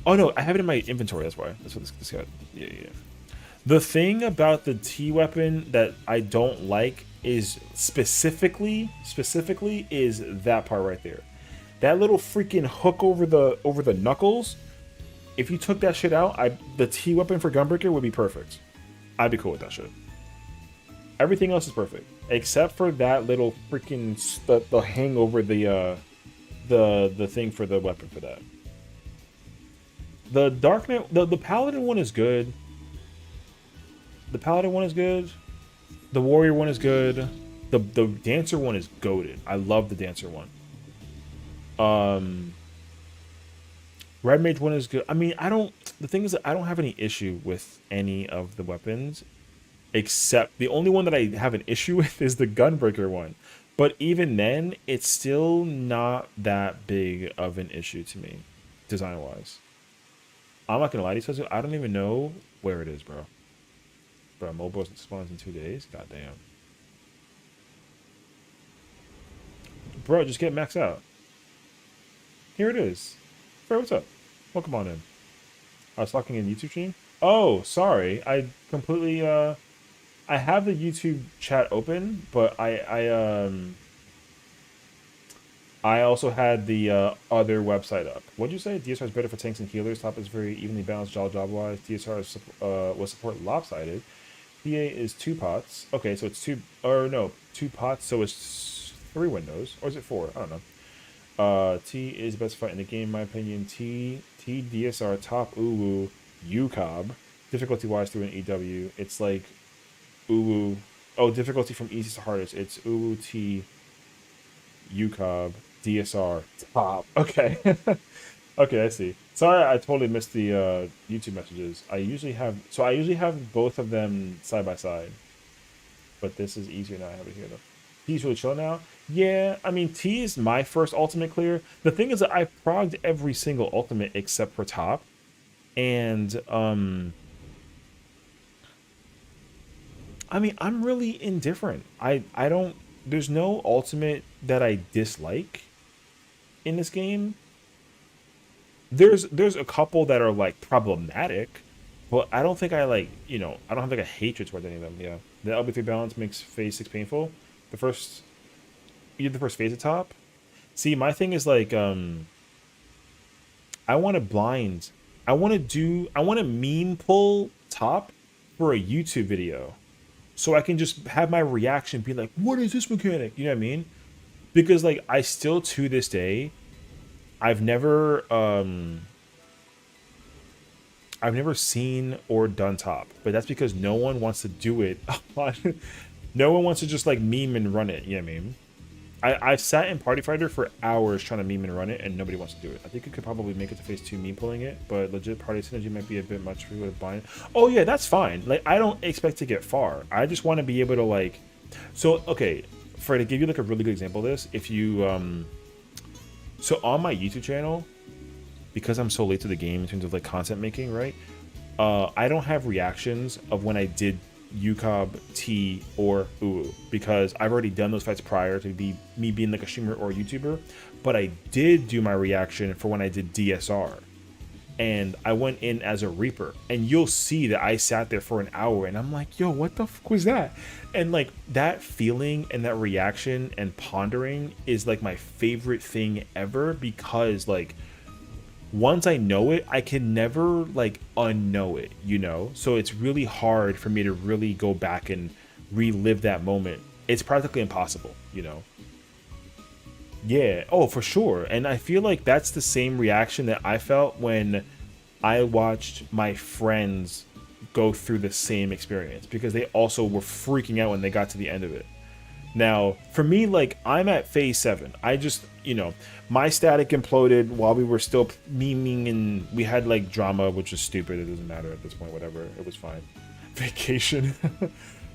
Oh no, I have it in my inventory, that's why. That's what this got. Yeah. The thing about the T weapon that I don't like is specifically is that part right there. That little freaking hook over the knuckles. If you took that shit out, the T weapon for Gunbreaker would be perfect. I'd be cool with that shit. Everything else is perfect except for that little freaking the hang over the thing for the weapon for that. The Dark Knight, the Paladin one is good. The Paladin one is good. The Warrior one is good. The Dancer one is goated. I love the Dancer one. Red Mage one is good. I mean, the thing is that I don't have any issue with any of the weapons, except the only one that I have an issue with is the Gunbreaker one. But even then, it's still not that big of an issue to me, design-wise. I'm not gonna lie to you, I don't even know where it is, bro. Bro, mobile spawns in 2 days? Goddamn. Bro, just get maxed out. Here it is. Bro, what's up? Welcome on in. I was talking in YouTube stream. Oh, sorry. I completely I have the YouTube chat open, but I also had the other website up. What'd you say? DSR is better for tanks and healers. Top is very evenly balanced job-wise. DSR is, will support lopsided. PA is 2 pots. Okay, so it's 2 pots, so it's 3 windows. Or is it 4? I don't know. T is the best fight in the game, in my opinion. T, DSR, top, Uwu, UCOB. Difficulty-wise through an EW. It's like Uwu. Oh, difficulty from easiest to hardest. It's Uwu, T, UCOB, DSR, top. Okay. Okay, I see. Sorry, I totally missed the YouTube messages. I usually have both of them side by side. But this is easier now. I have it here though. T's really chill now. Yeah, I mean, T is my first ultimate clear. The thing is that I've progged every single ultimate except for top. And, I mean, I'm really indifferent. I don't, there's no ultimate that I dislike in this game. There's a couple that are, like, problematic, but I don't think I, like, you know, I don't have, like, a hatred towards any of them, yeah. The LB3 balance makes phase 6 painful. You did the first phase at top. See, my thing is like, I want to blind. I want to meme pull top for a YouTube video. So I can just have my reaction be like, what is this mechanic? You know what I mean? Because like, I still to this day, I've never seen or done top, but that's because no one wants to do it. No one wants to just like meme and run it. You know what I mean? I've sat in Party Fighter for hours trying to meme and run it, and nobody wants to do it. I think you could probably make it to phase 2 meme pulling it, but legit party synergy might be a bit much for you to bind. Oh yeah, that's fine. Like, I don't expect to get far. I just want to be able to like. So okay, to give you like a really good example of this, if you so on my YouTube channel, because I'm so late to the game in terms of like content making, right? I don't have reactions of when I did UCOB, T, or UU, because I've already done those fights prior to me being like a streamer or a YouTuber. But I did do my reaction for when I did DSR, and I went in as a Reaper, and you'll see that I sat there for an hour, and I'm like, yo, what the fuck was that? And like, that feeling and that reaction and pondering is like my favorite thing ever, because like, once I know it, I can never like unknow it, you know? So it's really hard for me to really go back and relive that moment. It's practically impossible, you know? Yeah, oh, for sure. And I feel like that's the same reaction that I felt when I watched my friends go through the same experience, because they also were freaking out when they got to the end of it. Now, for me, like, I'm at phase 7. I just, you know, my static imploded while we were still memeing, and we had, like, drama, which is stupid. It doesn't matter at this point, whatever. It was fine. Vacation.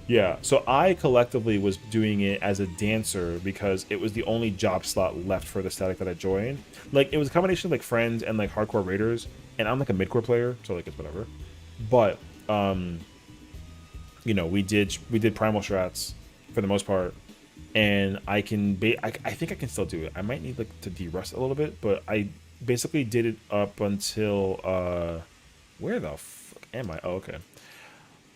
Yeah, so I collectively was doing it as a dancer because it was the only job slot left for the static that I joined. Like, it was a combination of, like, friends and, like, hardcore raiders, and I'm, like, a midcore player, so, like, it's whatever. But, you know, we did primal strats for the most part. And I can, I think I can still do it. I might need like to de-rust a little bit, but I basically did it up until, where the fuck am I? Oh, okay.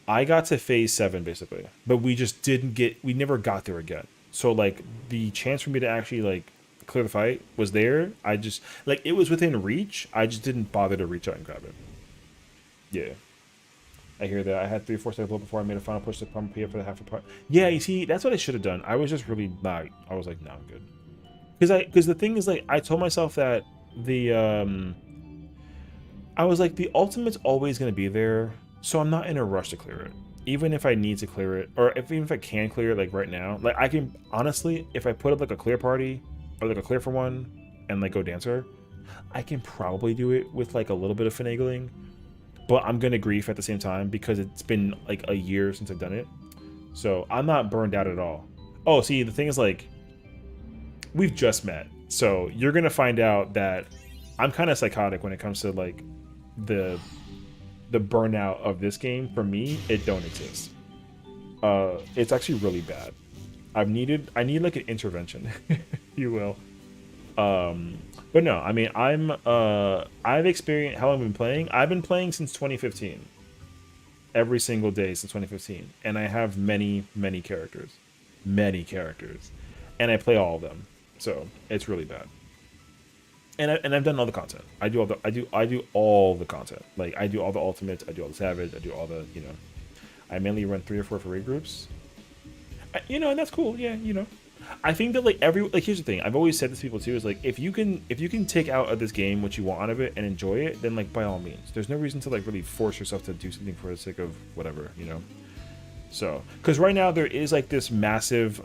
I got to phase 7 basically, but we just we never got there again. So like the chance for me to actually like clear the fight was there. I just, like, it was within reach. I just didn't bother to reach out and grab it. Yeah. I hear that. I had 3 or 4 seconds before I made a final push to pump P up for the half a part. Yeah, you see, that's what I should have done. I was just really not. I was like, no, I'm good. Because the thing is, like, I told myself that I was like, the ultimate's always gonna be there, so I'm not in a rush to clear it. Even if I need to clear it, or even if I can clear it, like right now, like I can honestly, if I put up like a clear party or like a clear for one and like go dancer, I can probably do it with like a little bit of finagling. But I'm gonna grief at the same time because it's been like a year since I've done it. So I'm not burned out at all. Oh, see, the thing is, like, we've just met. So you're gonna find out that I'm kind of psychotic when it comes to like the burnout of this game. For me, it don't exist. It's actually really bad. I need like an intervention, if you will. But no, I mean, I've experienced how I've been playing. I've been playing since 2015. Every single day since 2015. And I have many, many characters. Many characters. And I play all of them. So, it's really bad. And I've done all the content. I do all the content. Like, I do all the ultimates, I do all the savage, I do all the, you know. I mainly run 3 or 4 for raid groups. You know, and that's cool, yeah, you know. I think that like here's the thing. I've always said this to people too, is like if you can take out of this game what you want out of it and enjoy it, then like by all means. There's no reason to like really force yourself to do something for the sake of whatever, you know. So, because right now there is like this massive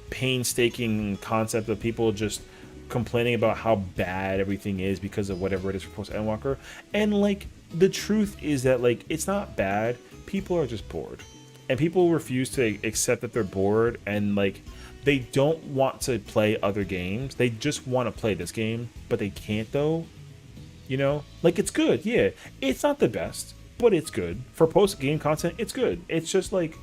painstaking concept of people just complaining about how bad everything is because of whatever it is for post Endwalker. And like the truth is that like it's not bad. People are just bored. And people refuse to accept that they're bored, and like they don't want to play other games. They just want to play this game, but they can't though. You know? Like, it's good, yeah. It's not the best, but it's good. For post-game content, it's good. It's just like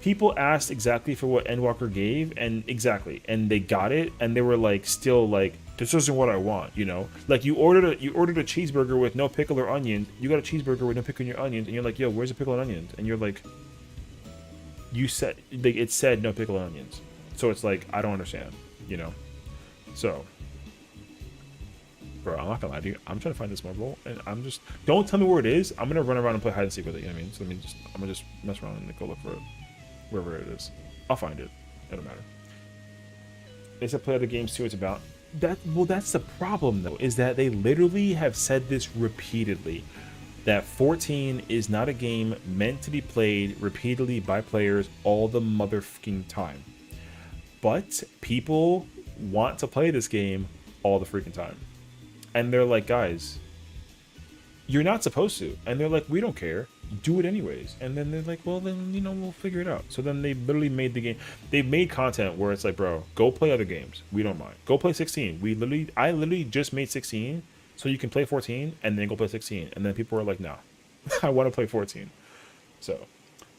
people asked exactly for what Endwalker gave, and they got it, and they were like still like, this isn't what I want, you know? Like you ordered a cheeseburger with no pickle or onions. You got a cheeseburger with no pickle and your onions, and you're like, yo, where's the pickle and onions? And you're like, you said like, it said no pickle onions, so it's like I don't understand, you know. So, bro, I'm not gonna lie to you. I'm trying to find this marble, and I'm just don't tell me where it is. I'm gonna run around and play hide and seek with it. You know what I mean? So I'm gonna just mess around and go look for it wherever it is. I'll find it. It don't matter. They said play other games too. It's about that. Well, that's the problem though, is that they literally have said this repeatedly. That 14 is not a game meant to be played repeatedly by players all the motherfucking time. But people want to play this game all the freaking time. And they're like, guys, you're not supposed to. And they're like, we don't care. Do it anyways. And then they're like, well, then, you know, we'll figure it out. So then they literally made the game. They've made content where it's like, bro, go play other games. We don't mind. Go play 16. I literally just made 16. So you can play 14 and then go play 16. And then people are like, nah, I want to play 14. So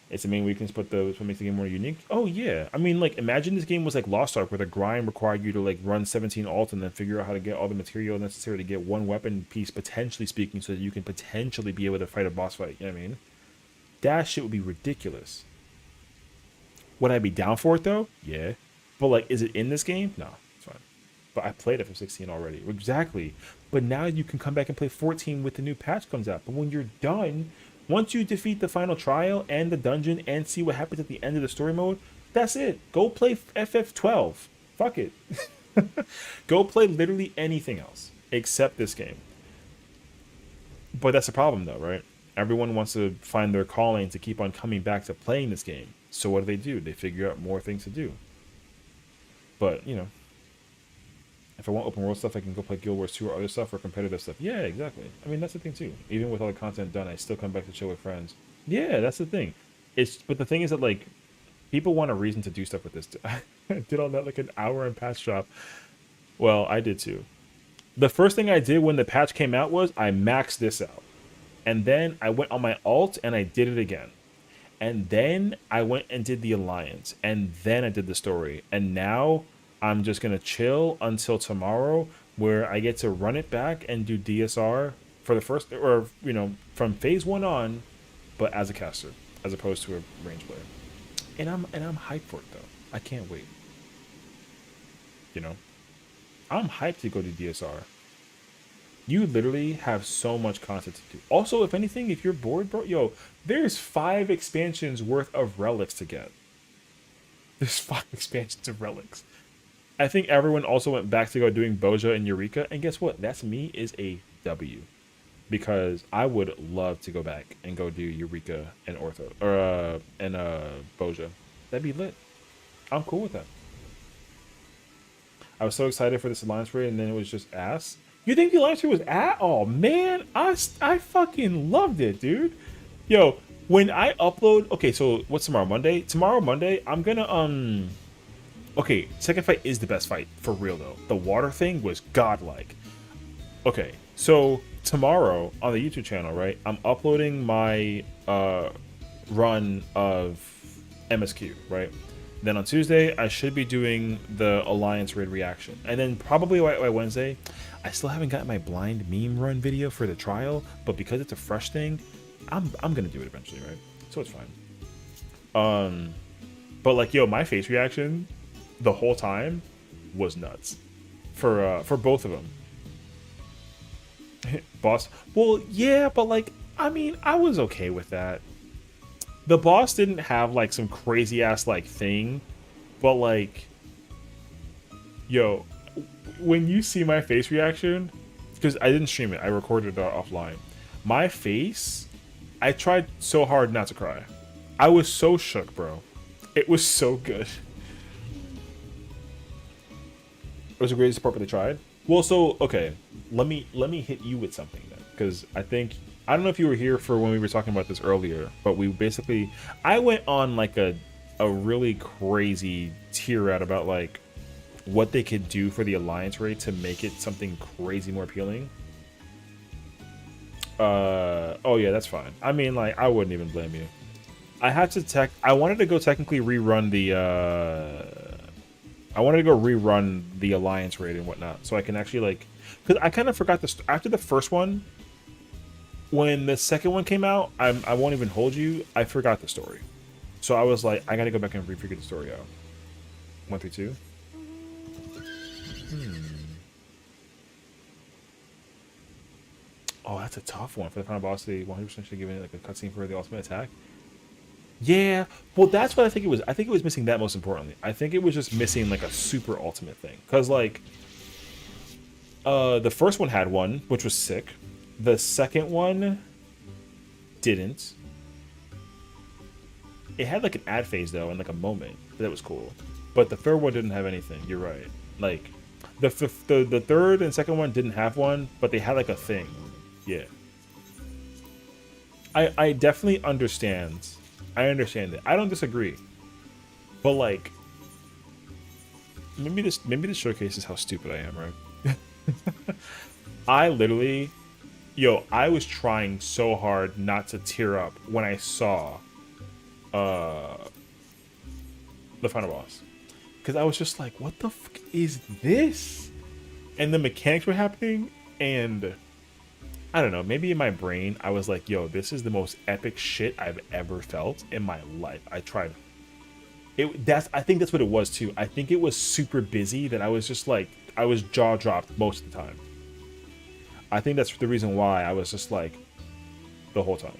it's the main weakness, but what makes the game more unique. Oh, yeah. I mean, like, imagine this game was like Lost Ark, where the grind required you to, like, run 17 alt and then figure out how to get all the material necessary to get one weapon piece, potentially speaking, so that you can potentially be able to fight a boss fight. You know what I mean? That shit would be ridiculous. Would I be down for it, though? Yeah. But, like, is it in this game? No, it's fine. But I played it for 16 already. Exactly. But now you can come back and play 14 with the new patch comes out. But when you're done, once you defeat the final trial and the dungeon and see what happens at the end of the story mode, that's it. Go play FF12. Fuck it. Go play literally anything else except this game. But that's the problem, though, right? Everyone wants to find their calling to keep on coming back to playing this game. So what do? They figure out more things to do. But, you know, if I want open world stuff, I can go play Guild Wars 2 or other stuff or competitive stuff. Yeah, exactly. I mean, that's the thing too. Even with all the content done, I still come back to chill with friends. Yeah, that's the thing. But the thing is that, like, people want a reason to do stuff with this. I did all that like an hour in patch shop. Well, I did too. The first thing I did when the patch came out was I maxed this out. And then I went on my alt and I did it again. And then I went and did the alliance. And then I did the story. And now I'm just going to chill until tomorrow, where I get to run it back and do DSR for the first, or, you know, from phase 1 on, but as a caster, as opposed to a range player. And I'm hyped for it, though. I can't wait. You know? I'm hyped to go to DSR. You literally have so much content to do. Also, if anything, if you're bored, bro, yo, there's 5 expansions worth of relics to get. There's 5 expansions of relics. I think everyone also went back to go doing Boja and Eureka, and guess what? That's me is a W. Because I would love to go back and go do Eureka and Ortho, or Boja. That'd be lit. I'm cool with that. I was so excited for this Alliance raid, and then it was just ass. You think the Alliance raid was ass? Oh man, I fucking loved it, dude. Yo, when I upload, okay, so what's tomorrow? Monday? Tomorrow, Monday, I'm gonna okay, second fight is the best fight, for real though. The water thing was godlike. Okay, so tomorrow on the YouTube channel, right, I'm uploading my run of MSQ, right? Then on Tuesday, I should be doing the Alliance raid reaction. And then probably by Wednesday, I still haven't gotten my blind meme run video for the trial, but because it's a fresh thing, I'm gonna do it eventually, right? So it's fine. But like, yo, my face reaction the whole time was nuts for both of them. Boss, well, yeah, but like, I mean, I was okay with that. The boss didn't have like some crazy ass like thing, but like, yo, when you see my face reaction, because I didn't stream it, I recorded it offline. My face, I tried so hard not to cry. I was so shook, bro. It was so good. It was the greatest part, but they tried. Well, so okay, let me hit you with something then, because I don't know if you were here for when we were talking about this earlier, but I went on like a really crazy tirade about like what they could do for the Alliance raid to make it something crazy more appealing. Oh yeah, that's fine. I mean, like, I wouldn't even blame you. I wanted to go technically rerun the Alliance raid and whatnot, so I can actually like, because I kind of forgot after the first one. When the second one came out, I won't even hold you, I forgot the story. So I was like, I gotta go back and refigure the story out. 1 through 2. Oh, that's a tough one for the final boss. They 100% should give it like a cutscene for the ultimate attack. Yeah, well, that's what I think it was. I think it was missing that most importantly. I think it was just missing like a super ultimate thing. Cause like, the first one had one, which was sick. The second one didn't. It had like an ad phase though, and like a moment that was cool. But the third one didn't have anything. You're right. Like, the third and second one didn't have one, but they had like a thing. Yeah. I definitely understand. I understand it. I don't disagree. But like, maybe this showcases how stupid I am, right? I literally, I was trying so hard not to tear up when I saw the final boss. Because I was just like, what the fuck is this? And the mechanics were happening, and I don't know, maybe in my brain, I was like, yo, this is the most epic shit I've ever felt in my life. I tried. I think that's what it was too. I think it was super busy that I was just like, I was jaw dropped most of the time. I think that's the reason why I was just like, the whole time.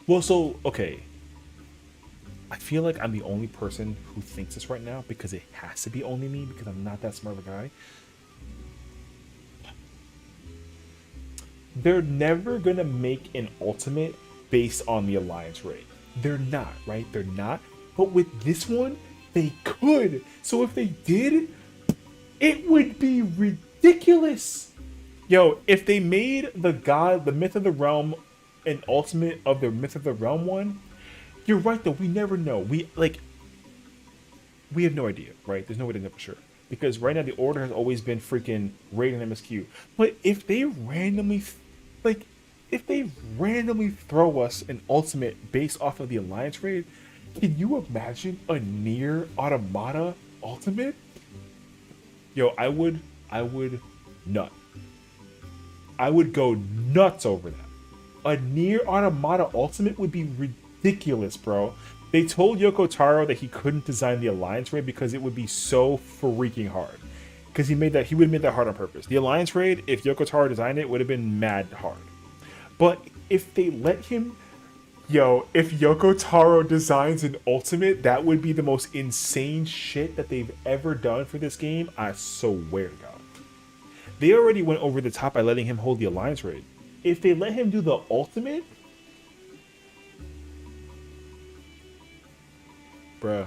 Well, so, okay. I feel like I'm the only person who thinks this right now because it has to be only me because I'm not that smart of a guy. They're never going to make an ultimate based on the alliance raid. They're not, right? They're not. But with this one, they could. So if they did, it would be ridiculous. Yo, if they made the Myth of the Realm, an ultimate of the Myth of the Realm one, you're right though, we never know. We have no idea, right? There's no way to know for sure. Because right now the order has always been freaking raid and MSQ. But if they randomly throw us an ultimate based off of the alliance raid, can you imagine a Nier Automata ultimate? Yo, I would nut. I would go nuts over that. A Nier Automata ultimate would be ridiculous, bro. They told Yoko Taro that he couldn't design the alliance raid because it would be so freaking hard. Because he would have made that hard on purpose. The alliance raid, if Yoko Taro designed it, would have been mad hard. But if they let him, if Yoko Taro designs an ultimate, that would be the most insane shit that they've ever done for this game. I swear to God. They already went over the top by letting him hold the alliance raid. If they let him do the ultimate, bruh.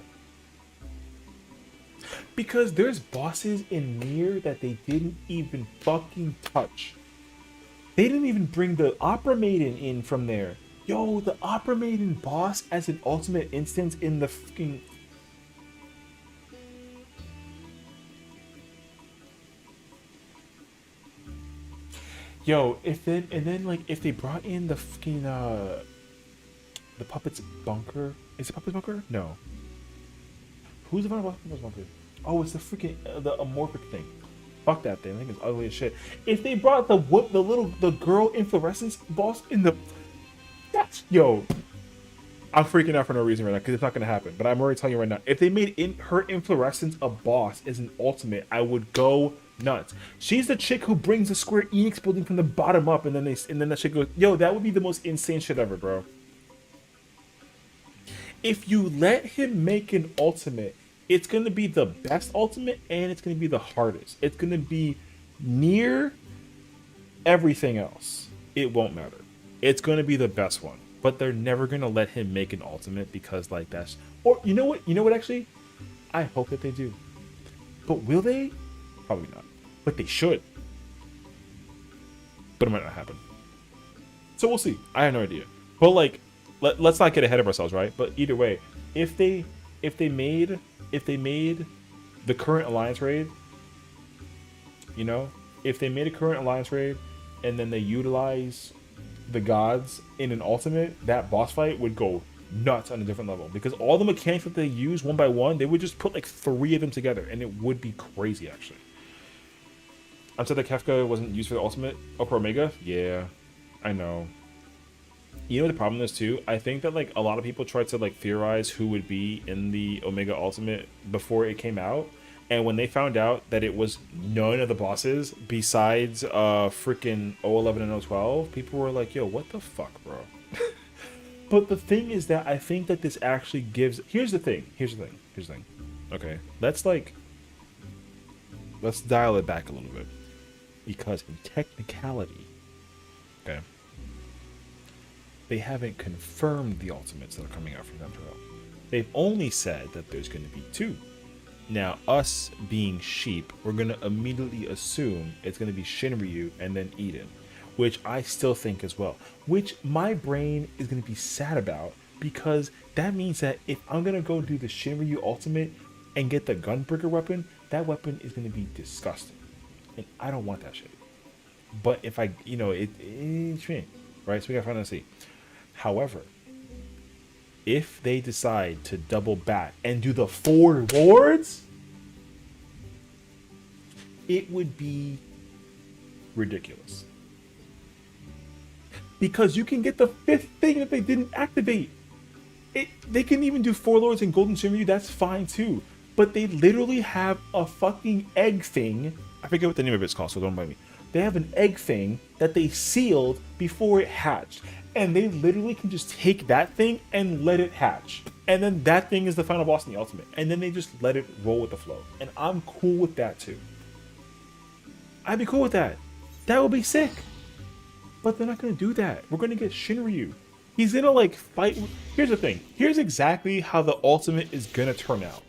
Because there's bosses in Nier that they didn't even fucking touch. They didn't even bring the Opera Maiden in from there. Yo, the Opera Maiden boss as an ultimate instance in the fucking... Yo, if they brought in the fucking, the Puppet's Bunker. Is it Puppet's Bunker? No. Who's the final boss of Puppet's Bunker? Oh, it's the freaking, the amorphic thing. Fuck that thing. I think it's ugly as shit. If they brought the girl inflorescence boss in the... Yo. I'm freaking out for no reason right now because it's not going to happen. But I'm already telling you right now. If they made her inflorescence a boss as an ultimate, I would go nuts. She's the chick who brings the Square Enix building from the bottom up, and then that shit goes. Yo, that would be the most insane shit ever, bro. If you let him make an ultimate, it's gonna be the best ultimate, and it's gonna be the hardest. It's gonna be near everything else. It won't matter. It's gonna be the best one, but they're never gonna let him make an ultimate because like that's. Or you know what? You know what? Actually, I hope that they do. But will they? Probably not. But they should. But it might not happen. So we'll see. I have no idea. But like, let's not get ahead of ourselves, right? But either way, if they made the current alliance raid, if they made a current alliance raid and then they utilize the gods in an ultimate, that boss fight would go nuts on a different level because all the mechanics that they use one by one, they would just put like 3 of them together and it would be crazy actually. I'm sad that Kefka wasn't used for the ultimate. Oh, for Omega? Yeah, I know. You know what the problem is too? I think that like a lot of people tried to like theorize who would be in the Omega Ultimate before it came out, and when they found out that it was none of the bosses besides freaking 011 and 012, people were like, "Yo, what the fuck, bro?" But the thing is that I think that this actually gives. Here's the thing. Okay, let's dial it back a little bit, because in technicality, okay, they haven't confirmed the ultimates that are coming out from Emperor. They've only said that there's going to be 2. Now, us being sheep, we're going to immediately assume it's going to be Shinryu and then Eden, which I still think as well, which my brain is going to be sad about, because that means that if I'm going to go do the Shinryu ultimate and get the Gunbreaker weapon, that weapon is going to be disgusting. And I don't want that shit. But if I, it's me, right? So we got to find out and see. However, if they decide to double back and do the 4 lords, it would be ridiculous. Because you can get the 5th thing that they didn't activate. They can even do 4 lords and Golden Shinryu, that's fine too. But they literally have a fucking egg thing. I forget what the name of it's called, so don't mind me. They have an egg thing that they sealed before it hatched. And they literally can just take that thing and let it hatch. And then that thing is the final boss in the ultimate. And then they just let it roll with the flow. And I'm cool with that too. I'd be cool with that. That would be sick. But they're not going to do that. We're going to get Shinryu. He's going to like fight. Here's the thing. Here's exactly how the ultimate is going to turn out.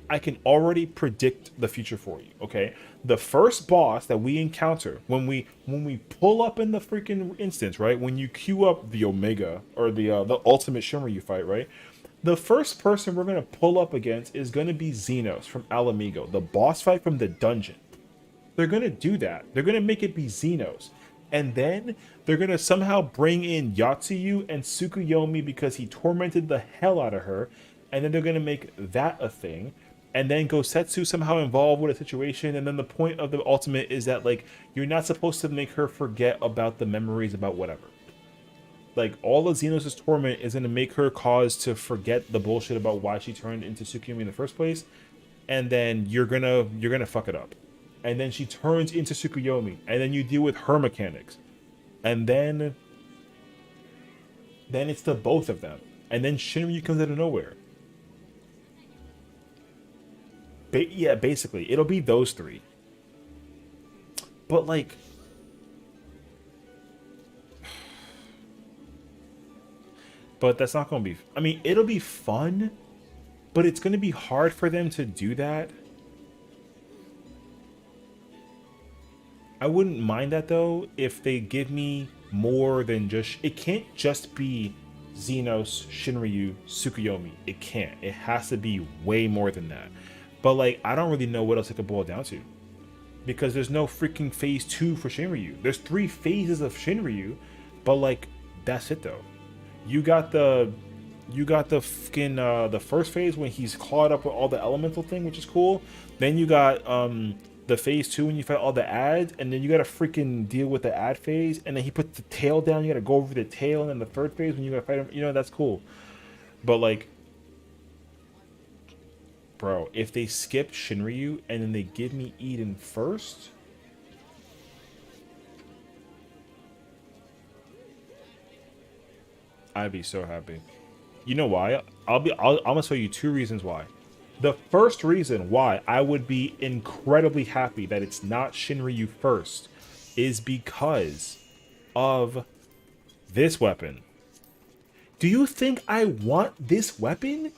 I can already predict the future for you, okay? The first boss that we encounter when we pull up in the freaking instance, right? When you queue up the Omega or the ultimate Shinryu fight, right? The first person we're gonna pull up against is gonna be Xenos from Alamigo, the boss fight from the dungeon. They're gonna do that. They're gonna make it be Xenos. And then they're gonna somehow bring in Yotsuyu and Tsukuyomi because he tormented the hell out of her. And then they're gonna make that a thing. And then Gosetsu somehow involved with a situation, and then the point of the ultimate is that like you're not supposed to make her forget about the memories about whatever. Like all of Xenos' torment is gonna make her cause to forget the bullshit about why she turned into Tsukuyomi in the first place, and then you're gonna fuck it up. And then she turns into Tsukuyomi, and then you deal with her mechanics. And then it's the both of them. And then Shinryu comes out of nowhere. Yeah, basically, it'll be those 3. But like, but that's not gonna be. I mean, it'll be fun, but it's gonna be hard for them to do that. I wouldn't mind that though if they give me more than just. It can't just be Xenos, Shinryu, Tsukuyomi. It can't. It has to be way more than that. But like, I don't really know what else it could boil down to, because there's no freaking phase 2 for Shinryu. There's 3 phases of Shinryu, but like, that's it though. You got the fucking the first phase when he's caught up with all the elemental thing, which is cool. Then you got the phase 2 when you fight all the ads, and then you gotta freaking deal with the ad phase, and then he puts the tail down. You gotta go over the tail, and then the third phase when you gotta fight him. That's cool. But like, bro, if they skip Shinryu and then they give me Eden first, I'd be so happy. You know why? I'm gonna tell you 2 reasons why. The first reason why I would be incredibly happy that it's not Shinryu first is because of this weapon. Do you think I want this weapon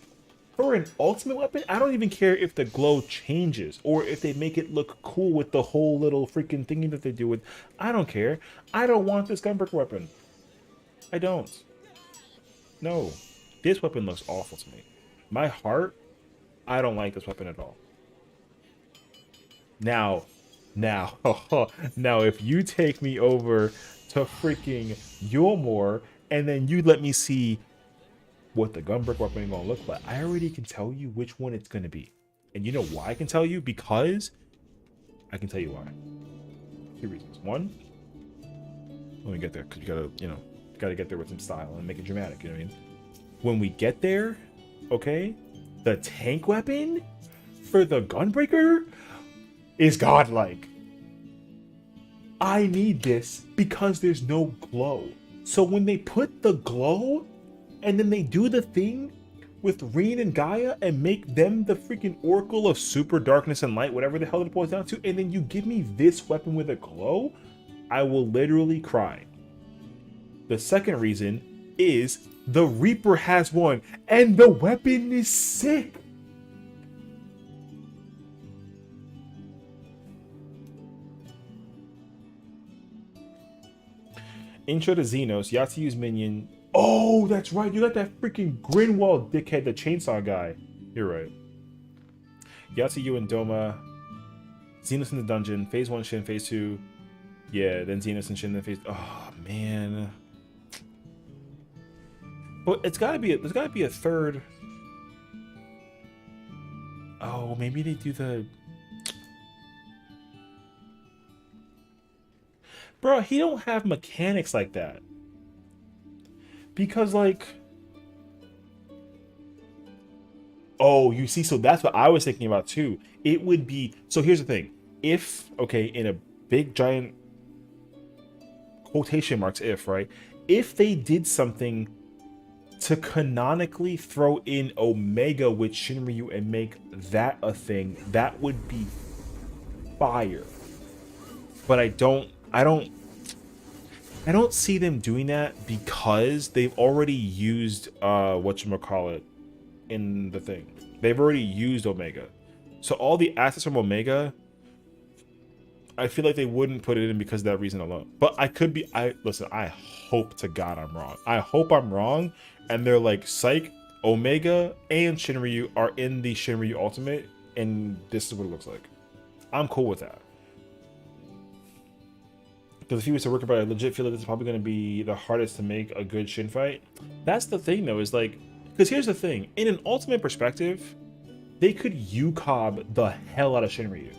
for an ultimate weapon? I don't even care if the glow changes or if they make it look cool with the whole little freaking thingy that they do with. I don't care. I don't want this Gunbreaker weapon. I don't. No. This weapon looks awful to me. My heart, I don't like this weapon at all. Now, if you take me over to freaking Yulmore and then you let me see what the Gunbreaker weapon is going to look like, I already can tell you which one it's going to be. And you know why I can tell you? Because I can tell you why. 2 reasons. 1, let me get there, because you gotta, Got to get there with some style and make it dramatic. You know what I mean? When we get there, okay, the tank weapon for the Gunbreaker is godlike. I need this because there's no glow. So when they put the glow and then they do the thing with Reen and Gaia and make them the freaking Oracle of Super Darkness and Light, whatever the hell it boils down to, and then you give me this weapon with a glow, I will literally cry. The second reason is the Reaper has one and the weapon is sick. Intro to Xenos, Yatsu's minion. Oh, that's right. You got that freaking Grinwald dickhead, the chainsaw guy. You're right. Yatsu and Doma. Xenos in the dungeon. Phase 1 Shin, Phase 2. Yeah, then Xenos and Shin, then Phase... Oh, man. But it's gotta be... There's gotta be a third... Oh, maybe they do the... Bro, he don't have mechanics like that. Because, like... Oh, you see, so that's what I was thinking about, too. It would be... So here's the thing. If, okay, in a big, giant... quotation marks, if, right? If they did something to canonically throw in Omega with Shinryu and make that a thing, that would be fire. But I don't see them doing that because they've already used whatchamacallit in the thing. They've already used Omega. So all the assets from Omega, I feel like they wouldn't put it in because of that reason alone. But I could be listen, I hope to God I'm wrong. I hope I'm wrong and they're like, psych, Omega and Shinryu are in the Shinryu Ultimate and this is what it looks like. I'm cool with that. Because if he was to work about it, I legit feel like this is probably going to be the hardest to make a good Shin fight. That's the thing, though, is like... Because here's the thing. In an Ultimate perspective, they could UCOB the hell out of Shinryu.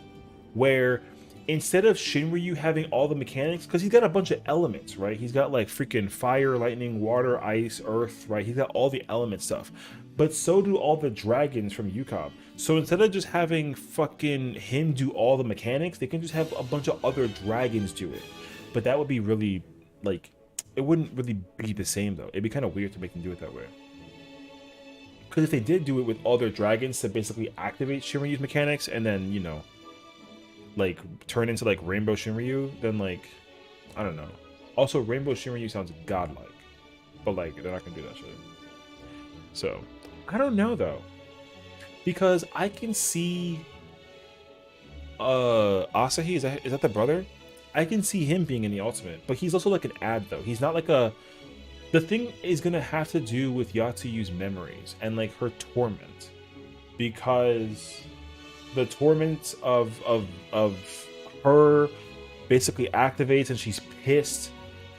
Where instead of Shinryu having all the mechanics... Because he's got a bunch of elements, right? He's got, like, freaking fire, lightning, water, ice, earth, right? He's got all the element stuff. But so do all the dragons from UCOB. So instead of just having fucking him do all the mechanics, they can just have a bunch of other dragons do it. But that would be really, like, it wouldn't really be the same, though. It'd be kind of weird to make them do it that way. Because if they did do it with all their dragons to basically activate Shinryu's mechanics and then, you know, like, turn into, like, Rainbow Shinryu, then, like, I don't know. Also, Rainbow Shinryu sounds godlike. But, like, they're not going to do that shit. So, I don't know, though. Because I can see... Asahi, is that the brother? I can see him being in the Ultimate, but he's also like an ad, though. He's not like a... The thing is going to have to do with Yatsuyu's memories and, like, her torment. Because the torment of her basically activates and she's pissed,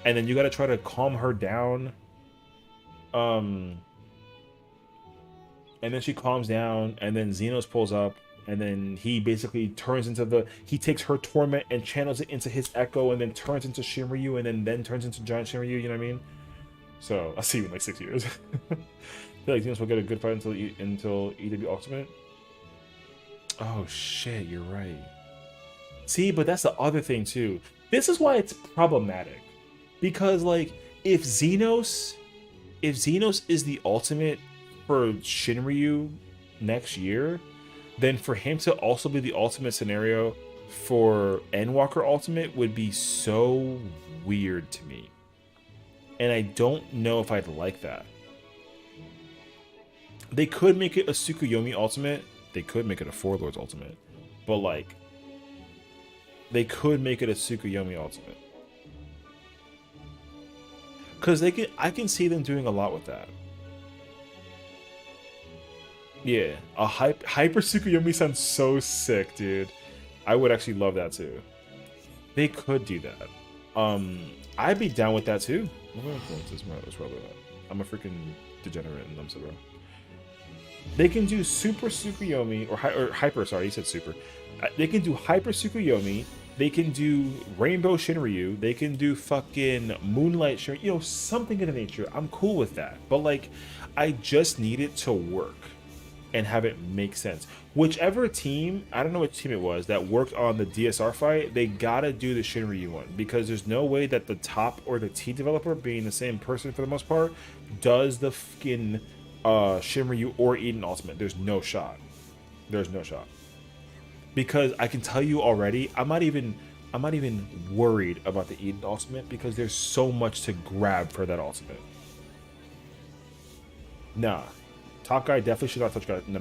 and then you got to try to calm her down. And then she calms down, and then Xenos pulls up, and then he basically turns into he takes her torment and channels it into his echo and then turns into Shinryu and then turns into Giant Shinryu, you know what I mean? So, I'll see you in like 6 years. I feel like Xenos will get a good fight until EW Ultimate. Oh shit, you're right. See, but that's the other thing too. This is why it's problematic. Because, like, if Xenos is the Ultimate for Shinryu next year, then for him to also be the Ultimate scenario for Endwalker Ultimate would be so weird to me. And I don't know if I'd like that. They could make it a Tsukuyomi Ultimate. They could make it a Four Lords Ultimate. But, like, they could make it a Tsukuyomi Ultimate. Because I can see them doing a lot with that. Yeah, a Hyper Tsukuyomi sounds so sick, dude. I would actually love that too. They could do that. I'd be down with that too. I'm a freaking degenerate in Lumsa, bro. They can do Super Tsukuyomi or Hyper. Sorry, you said Super. They can do Hyper Tsukuyomi They can do Rainbow Shinryu. They can do fucking Moonlight Shinryu. You know, something of the nature. I'm cool with that. But like, I just need it to work and have it make sense. Whichever team, I don't know which team it was, that worked on the DSR fight, they gotta do the Shinryu one. Because there's no way that the top or the T developer, being the same person for the most part, does the fucking Shinryu or Eden Ultimate. There's no shot. There's no shot. Because I can tell you already, I'm not even worried about the Eden Ultimate because there's so much to grab for that Ultimate. Nah. Top guy definitely should not touch guy. No.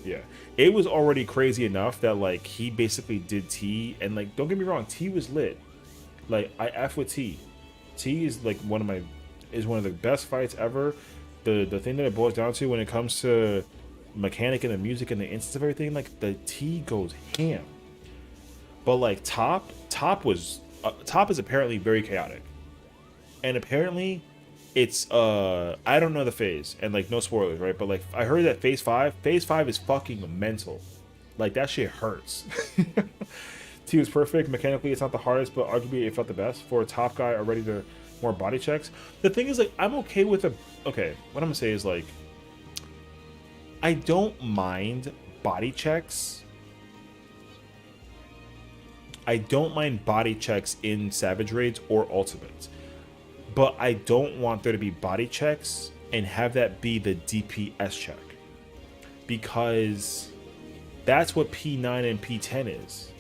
Yeah. It was already crazy enough that like he basically did T, and like don't get me wrong, T was lit. Like I F with T. T is like one of the best fights ever. The thing that it boils down to when it comes to mechanic and the music and the instance of everything, like the T goes ham. But like top is apparently very chaotic, and apparently it's I don't know the phase, and like no spoilers, right? But like I heard that phase 5 is fucking mental. Like that shit hurts. T was perfect mechanically. It's not the hardest, but arguably it felt the best for a top guy already to more body checks. The thing is, like, I'm okay with okay, what I'm gonna say is like, I don't mind body checks. I don't mind body checks in Savage Raids or Ultimates. But I don't want there to be body checks and have that be the DPS check. Because that's what P9 and P10 is.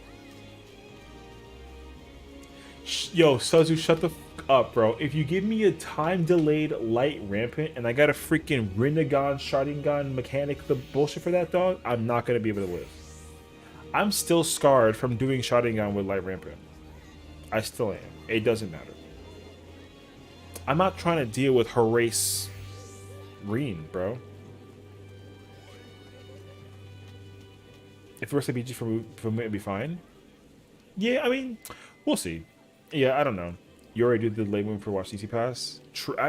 Yo, Suzu, shut the fuck up, bro. If you give me a time-delayed light rampant and I got a freaking Rinnegan, Sharingan mechanic, the bullshit for that dog, I'm not going to be able to live. I'm still scarred from doing Sharingan with light rampant. I still am. It doesn't matter. I'm not trying to deal with Horace Reen, bro. If it was a BG for me, it'd be fine. Yeah, I mean, we'll see. Yeah, I don't know. You already did the late move for Watch CC Pass.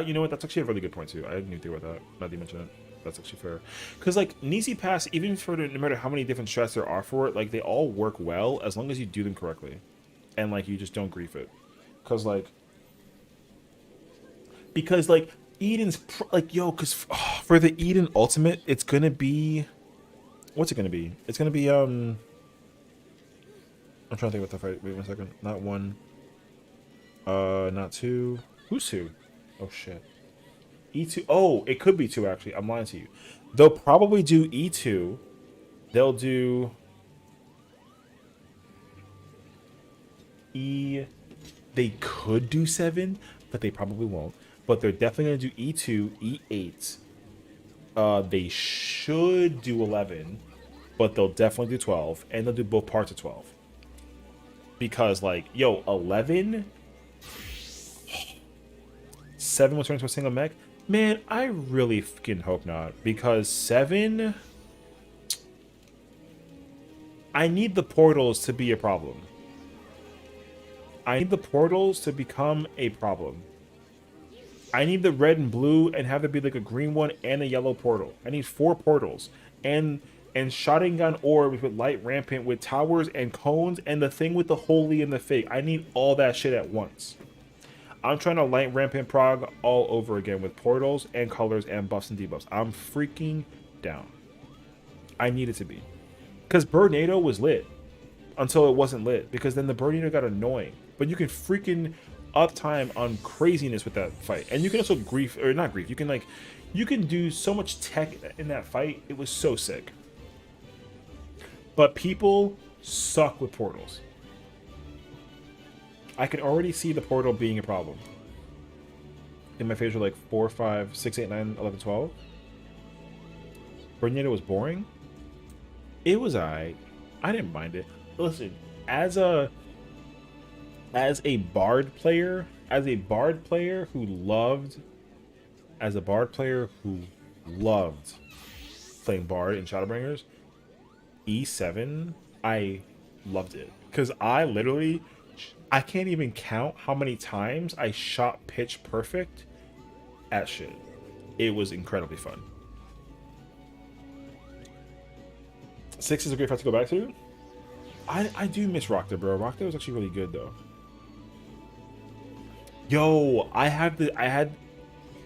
You know what? That's actually a really good point too. I didn't even think about that. Not to mention it. That's actually fair. Because like Nisi Pass, even for no matter how many different strats there are for it, like they all work well as long as you do them correctly, and like you just don't grief it. Because Eden's because for the Eden Ultimate, it's gonna be, what's it gonna be? It's gonna be I'm trying to think about the fight. Wait 1 second. Not 1. Not 2. Who's 2? Oh shit. E2. Oh, it could be 2 actually. I'm lying to you. They'll probably do E2. They'll do E. They could do 7, but they probably won't. But they're definitely gonna do E2, E8. They should do 11, but they'll definitely do 12, and they'll do both parts of 12. Because like, yo, 11. 7 will turn into a single mech? Man, I really fucking hope not. Because 7... I need the portals to be a problem. I need the portals to become a problem. I need the red and blue and have there be like a green one and a yellow portal. I need 4 portals. And Sharingan orbs with light rampant with towers and cones and the thing with the holy and the fake. I need all that shit at once. I'm trying to light rampant prog all over again with portals and colors and buffs and debuffs. I'm freaking down. I need it to be. Because Burnado was lit until it wasn't lit. Because then the Burnado got annoying. But you can freaking up time on craziness with that fight. And you can also grief, or not grief, you can do so much tech in that fight. It was so sick. But people suck with portals. I can already see the portal being a problem. In my phase were like 4, 5, 6, 8, 9, 11, 12. Bernardo was boring. It was I didn't mind it. Listen, as a bard player who loved playing bard in Shadowbringers, E7, I loved it. Because I can't even count how many times I shot pitch perfect at shit. It was incredibly fun. 6 is a great fight to go back to. I do miss Rockta, bro. Rockta was actually really good though. Yo, I had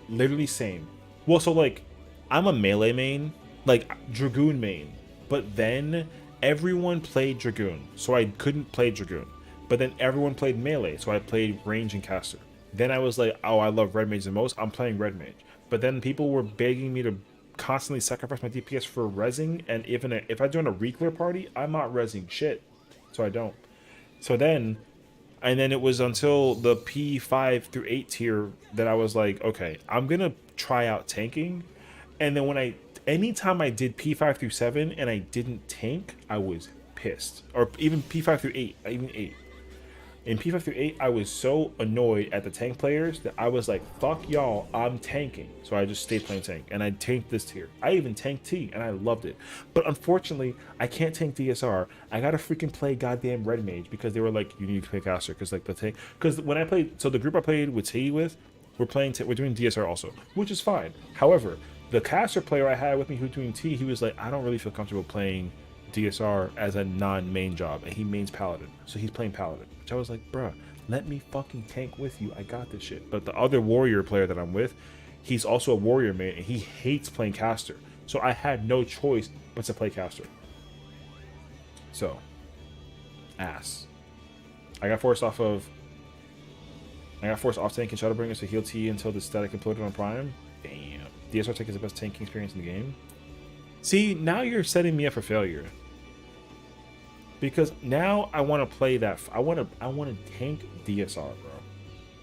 literally same. Well, so like, I'm a melee main, like Dragoon main, but then everyone played Dragoon, so I couldn't play Dragoon. But then everyone played melee, so I played range and caster. Then I was like, oh, I love red mage the most. I'm playing red mage. But then people were begging me to constantly sacrifice my DPS for rezzing, and even if I join a reclear party, I'm not rezzing shit, so I don't. So then. And then it was until the P5 through 8 tier that I was like, okay, I'm going to try out tanking. And then anytime I did P5 through 7 and I didn't tank, I was pissed. Or even P5 through 8, even 8. In P5 through 8, I was so annoyed at the tank players that I was like, fuck y'all, I'm tanking. So I just stayed playing tank, and I tanked this tier. I even tanked T, and I loved it. But unfortunately, I can't tank DSR. I gotta freaking play goddamn Red Mage, because they were like, you need to play caster, because like the tank... Because when I played... So the group I played with T with, we're doing DSR also, which is fine. However, the caster player I had with me who's doing T, he was like, I don't really feel comfortable playing DSR as a non-main job, and he mains Paladin, so he's playing Paladin, which I was like, bruh, let me fucking tank with you, I got this shit. But the other warrior player that I'm with, he's also a warrior main, and he hates playing caster, so I had no choice but to play caster. So, ass. I got forced off tank and Shadowbringer to heal T until the static imploded on Prime. Damn. DSR tank is the best tanking experience in the game. See, now you're setting me up for failure. Because now I want to play that. I want to tank DSR, bro.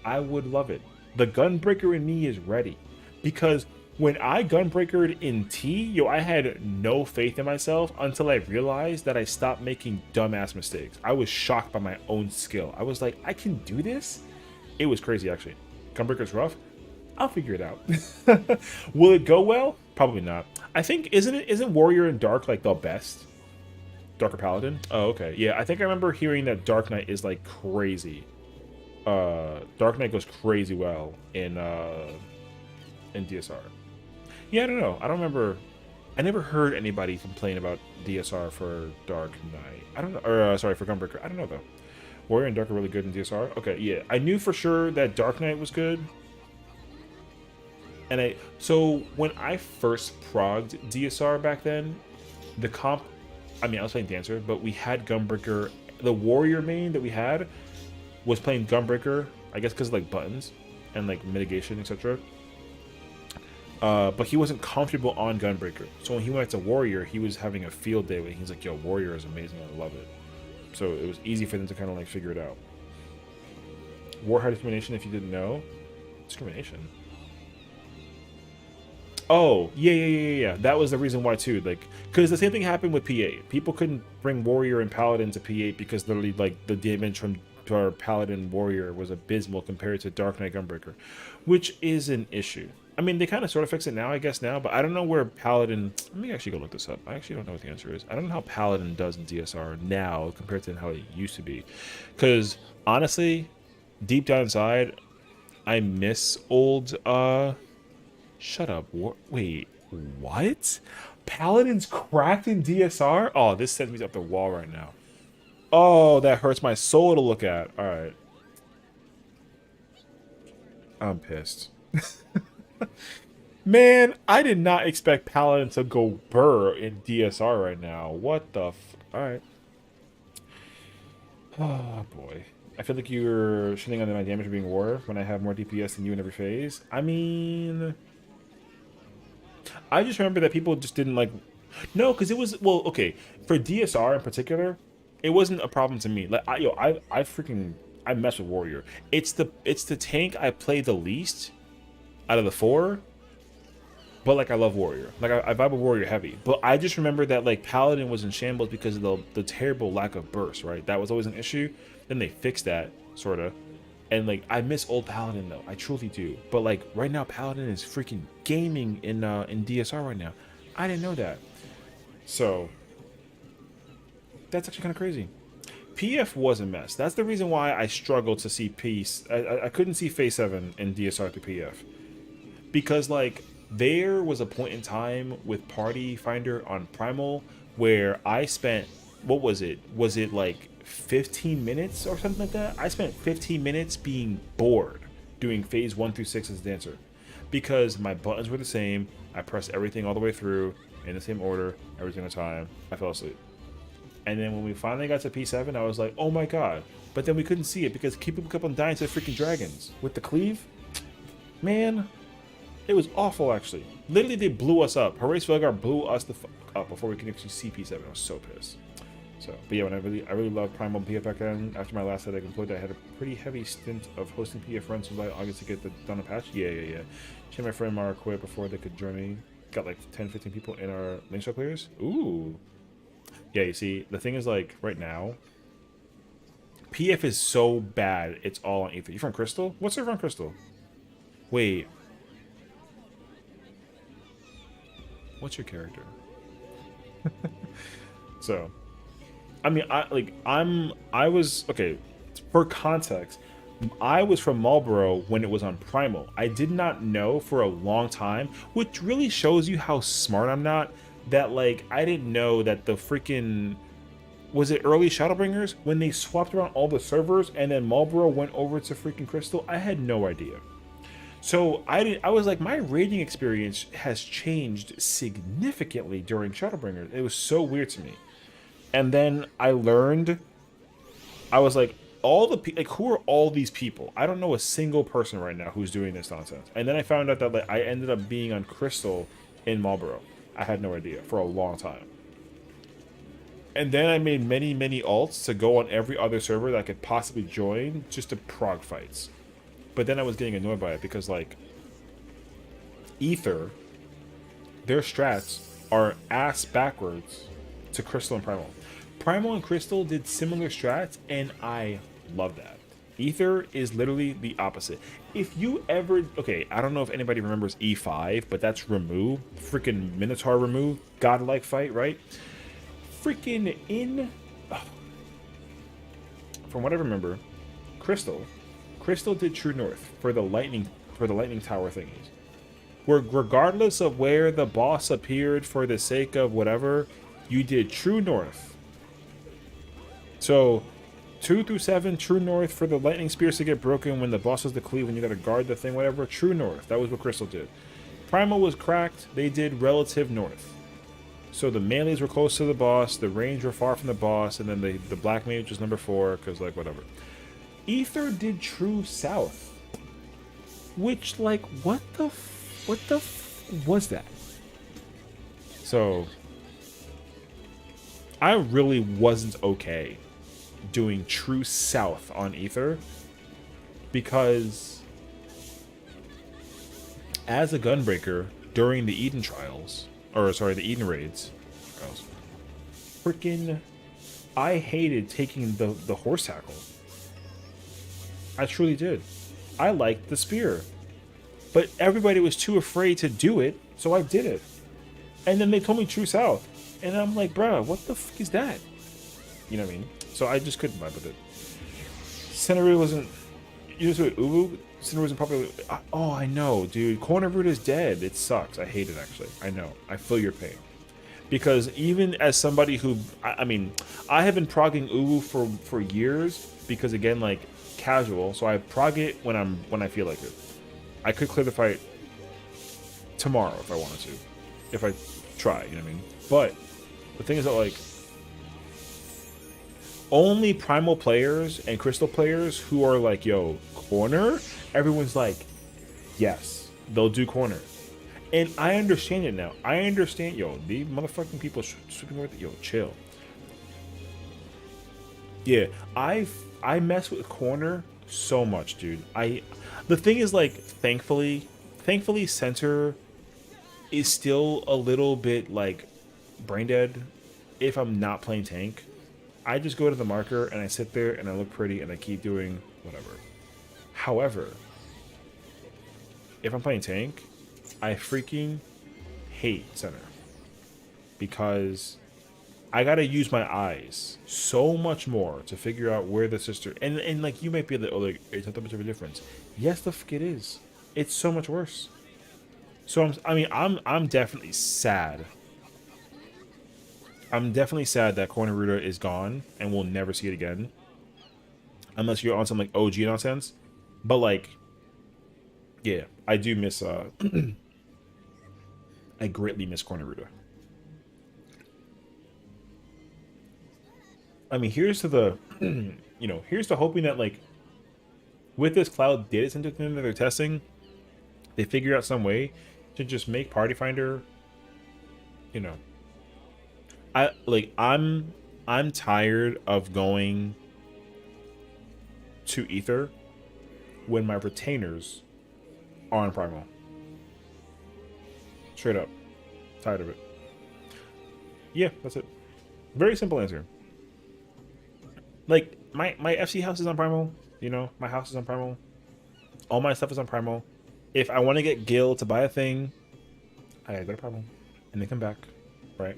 I would love it. The Gunbreaker in me is ready. Because when I Gunbreakered in T, yo, I had no faith in myself until I realized that I stopped making dumbass mistakes. I was shocked by my own skill. I was like, I can do this? It was crazy, actually. Gunbreaker's rough. I'll figure it out. Will it go well? Probably not. I think isn't Warrior and Dark like the best? Dark or Paladin? Oh, okay. Yeah, I think I remember hearing that Dark Knight is like crazy. Dark Knight goes crazy well in DSR. Yeah, I don't know. I don't remember. I never heard anybody complain about DSR for Dark Knight. I don't know. Or sorry, for Gunbreaker. I don't know though. Warrior and Dark are really good in DSR. Okay, yeah. I knew for sure that Dark Knight was good. And so when I first progged DSR back then, the comp, I mean, I was playing Dancer, but we had Gunbreaker. The warrior main that we had was playing Gunbreaker, I guess because of like buttons and like mitigation, etc. But he wasn't comfortable on Gunbreaker. So when he went to warrior, he was having a field day with it. He's like, yo, warrior is amazing, I love it. So it was easy for them to kind of like figure it out. Warhead discrimination, if you didn't know. Discrimination. Oh, yeah. That was the reason why too. Like, because the same thing happened with P8. People couldn't bring Warrior and Paladin to P8 because literally, like, the damage from our Paladin Warrior was abysmal compared to Dark Knight Gunbreaker, which is an issue. I mean, they kind of sort of fix it now, I guess now, but I don't know where Paladin... Let me actually go look this up. I actually don't know what the answer is. I don't know how Paladin does in DSR now compared to how it used to be. Because, honestly, deep down inside, I miss old, Shut up. Wait, what? Paladin's cracked in DSR? Oh, this sends me up the wall right now. Oh, that hurts my soul to look at. Alright. I'm pissed. Man, I did not expect Paladin to go burr in DSR right now. What the f... Alright. Oh, boy. I feel like you're shitting on my damage being war when I have more DPS than you in every phase. I mean... I just remember that people just didn't like... No, because it was... Well, okay. For DSR in particular, it wasn't a problem to me. Like, I mess with Warrior. It's the tank I play the least out of the 4. But, like, I love Warrior. Like, I vibe with Warrior heavy. But I just remember that, like, Paladin was in shambles because of the terrible lack of burst, right? That was always an issue. Then they fixed that, sort of. And, like, I miss old Paladin, though. I truly do. But, like, right now, Paladin is freaking gaming in DSR right now. I didn't know that. So, that's actually kind of crazy. PF was a mess. That's the reason why I struggled to see Peace. I couldn't see Phase 7 in DSR through PF. Because, like, there was a point in time with Party Finder on Primal where I spent what was it? Was it like 15 minutes or something like that? I spent 15 minutes being bored doing phase 1 through 6 as a dancer because my buttons were the same. I pressed everything all the way through in the same order every single time. I fell asleep. And then when we finally got to P7, I was like, oh my god. But then we couldn't see it because people kept on dying to the freaking dragons. With the cleave, man, it was awful actually. Literally, they blew us up. Horace Velgar blew us the fuck up before we could actually see P7. I was so pissed. So, but yeah, when I really loved Primal PF back then. After my last set I completed, I had a pretty heavy stint of hosting PF runs in August to get the done a patch. Yeah. She and my friend Mara quit before they could join me. Got like 10-15 people in our link show clears. Ooh. Yeah, you see, the thing is like right now, PF is so bad, it's all on Ether. You from Crystal? What's server on Crystal? Wait. What's your character? So, I mean, I was okay. For context, I was from Marlboro when it was on Primal. I did not know for a long time, which really shows you how smart I'm not. That like I didn't know that the freaking was it early Shadowbringers when they swapped around all the servers and then Marlboro went over to freaking Crystal. I had no idea. So I was like, my raiding experience has changed significantly during Shadowbringers. It was so weird to me. And then I learned, I was like, who are all these people? I don't know a single person right now who's doing this nonsense. And then I found out that like, I ended up being on Crystal in Marlboro. I had no idea for a long time. And then I made many alts to go on every other server that I could possibly join just to prog fights. But then I was getting annoyed by it because like Ether, their strats are ass backwards to Crystal and Primal. Primal and Crystal did similar strats and I love that. Ether is literally the opposite. If you ever, okay, I don't know if anybody remembers E5, but that's Ramu, freaking Minotaur Ramu, godlike fight, right? Freaking from what I remember, Crystal did True North for the lightning tower thingies. Where regardless of where the boss appeared for the sake of whatever, you did True North. So 2 through 7, True North for the lightning spears to get broken when the boss has the cleave when you gotta guard the thing, whatever. True North. That was what Crystal did. Primal was cracked. They did Relative North. So the melees were close to the boss, the range were far from the boss, and then the black mage was number 4, because like whatever. Ether did True South. Which like what the was that? So I really wasn't okay doing True South on Ether because as a gunbreaker during the Eden trials, or sorry, the Eden raids, freaking I hated taking the horse tackle. I truly did. I liked the spear. But everybody was too afraid to do it, so I did it. And then they told me True South. And I'm like, bruh, what the fuck is that? You know what I mean? So I just couldn't vibe with it. Cineru wasn't... You know what, Ubu? Cineru wasn't popular... Oh, I know, dude. Corner Root is dead. It sucks. I hate it, actually. I know. I feel your pain. Because even as somebody who... I mean, I have been progging Ubu for years. Because, again, like, casual. So I prog it when I feel like it. I could clear the fight tomorrow if I wanted to. If I try, you know what I mean? But the thing is that, like, only Primal players and Crystal players who are like, yo, corner, everyone's like, yes, they'll do corner. And I understand it now. I understand, yo, these motherfucking people sweeping with it, yo, chill. Yeah, I mess with corner so much, dude. The thing is, like, thankfully center is still a little bit like brain dead if I'm not playing tank. I just go to the marker and I sit there and I look pretty and I keep doing whatever. However, if I'm playing tank, I freaking hate center because I gotta use my eyes so much more to figure out where the sister and like you might be like, oh, like it's not that much of a difference. Yes, the fuck it is. It's so much worse. So I'm definitely sad. I'm definitely sad that Corner Ruta is gone and we'll never see it again. Unless you're on some like OG nonsense. But like, yeah, I do miss I greatly miss Corner Ruta. I mean, here's to the here's to hoping that like with this cloud data center thing that they're testing, they figure out some way to just make Party Finder, I'm tired of going to Ether when my retainers are on Primal. Straight up. Tired of it. Yeah, that's it. Very simple answer. Like, my FC house is on Primal. My house is on Primal. All my stuff is on Primal. If I want to get Gil to buy a thing, I gotta go to Primal. And then come back. Right?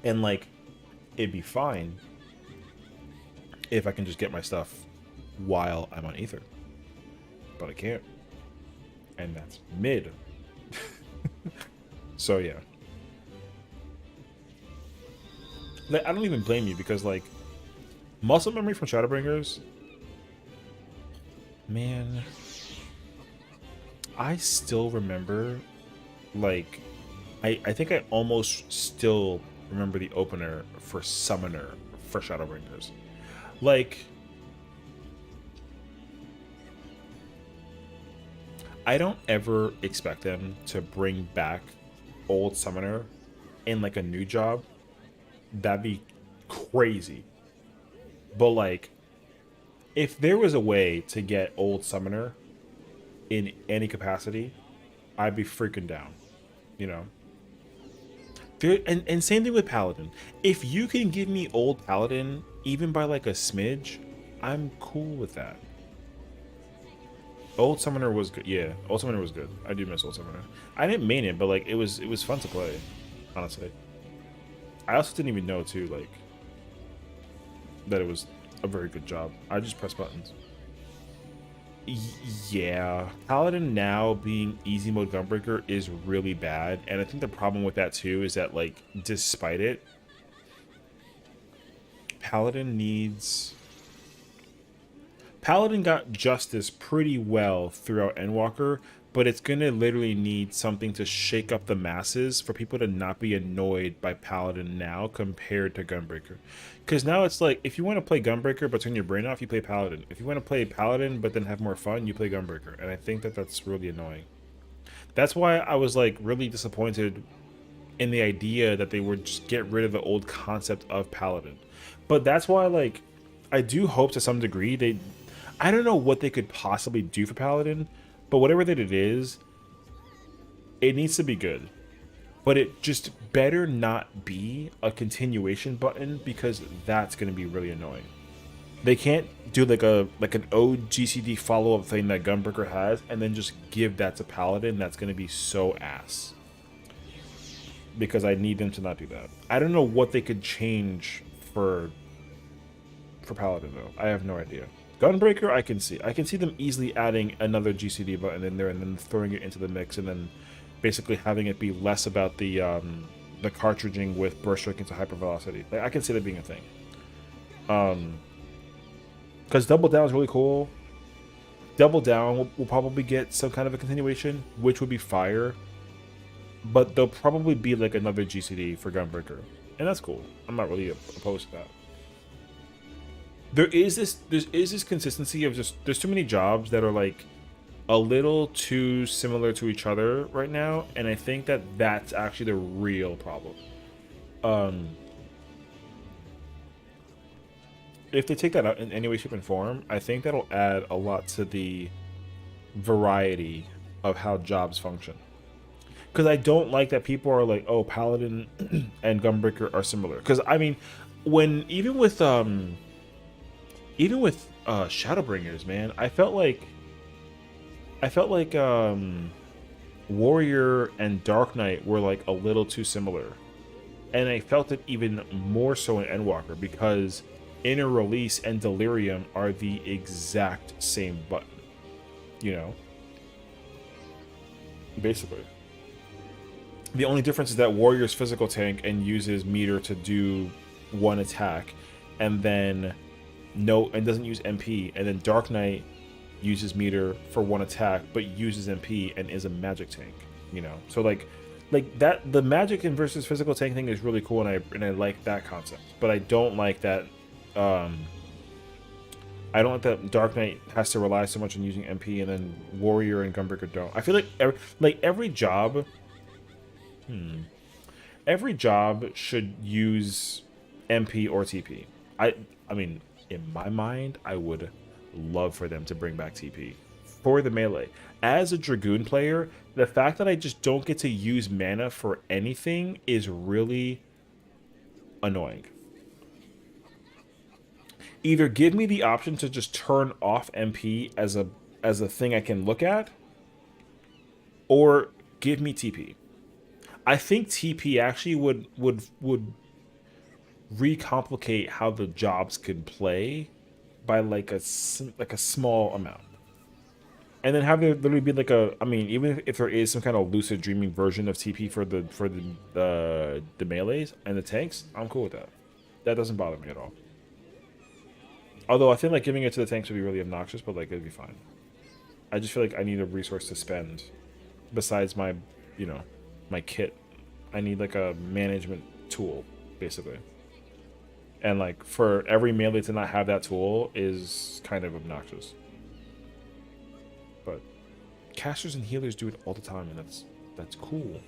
And, like, it'd be fine if I can just get my stuff while I'm on Ether. But I can't. And that's mid. So, yeah. Like, I don't even blame you because, like, muscle memory from Shadowbringers, man, I still remember, like, I think I almost still remember the opener for Summoner for Shadowbringers. Like, I don't ever expect them to bring back old Summoner in, like, a new job. That'd be crazy. But, like, if there was a way to get old Summoner in any capacity, I'd be freaking down. And same thing with Paladin. If you can give me old Paladin, even by like a smidge, I'm cool with that. Old Summoner was good. Yeah, Old Summoner was good. I do miss Old Summoner. I didn't main it, but like it was fun to play, honestly. I also didn't even know too, like, that it was a very good job. I just press buttons. Yeah, Paladin now being easy mode Gunbreaker is really bad, and I think the problem with that too is that, like, despite it, Paladin got justice pretty well throughout Endwalker, but it's gonna literally need something to shake up the masses for people to not be annoyed by Paladin now compared to Gunbreaker. Because now it's like, if you want to play Gunbreaker but turn your brain off, you play Paladin. If you want to play Paladin but then have more fun, you play Gunbreaker. And I think that that's really annoying. That's why I was like really disappointed in the idea that they would just get rid of the old concept of Paladin. But that's why, like, I do hope to some degree I don't know what they could possibly do for Paladin, but whatever that it is, it needs to be good. But it just better not be a continuation button, because that's going to be really annoying. They can't do like an OGCD follow-up thing that Gunbreaker has and then just give that to Paladin. That's going to be so ass. Because I need them to not do that. I don't know what they could change for Paladin though. I have no idea. Gunbreaker, I can see them easily adding another GCD button in there and then throwing it into the mix and then basically having it be less about the cartridging with burst strike into hypervelocity. Like, I can see that being a thing. Because Double Down is really cool. Double Down will probably get some kind of a continuation, which would be fire. But there'll probably be like another GCD for Gunbreaker, and that's cool. I'm not really opposed to that. There is this consistency of just, there's too many jobs that are like a little too similar to each other right now, and I think that that's actually the real problem. If they take that out in any way, shape, and form, I think that'll add a lot to the variety of how jobs function. Because I don't like that people are like, oh, Paladin and Gunbreaker are similar. Because I mean, even with Shadowbringers, man, I felt like Warrior and Dark Knight were like a little too similar, and I felt it even more so in Endwalker because Inner Release and Delirium are the exact same button, you know, basically. The only difference is that Warrior's physical tank and uses meter to do one attack, and then doesn't use MP, and then Dark Knight uses meter for one attack but uses MP and is a magic tank. You know, so like that the magic and versus physical tank thing is really cool, and I like that concept, but I don't like that. I don't like that Dark Knight has to rely so much on using MP, and then Warrior and Gunbreaker don't. I feel like every job. Every job should use MP or TP. I mean, in my mind, I would love for them to bring back TP for the melee. As a Dragoon player, the fact that I just don't get to use mana for anything is really annoying. Either give me the option to just turn off MP as a thing I can look at, or give me TP. I think TP actually would recomplicate how the jobs could play by like a small amount, and then have there literally be like a. I mean, even if there is some kind of lucid dreaming version of TP for the melees and the tanks, I'm cool with that. That doesn't bother me at all. Although I feel like giving it to the tanks would be really obnoxious, but like it'd be fine. I just feel like I need a resource to spend besides my, my kit. I need like a management tool, basically. And like for every melee to not have that tool is kind of obnoxious. But casters and healers do it all the time, and that's cool.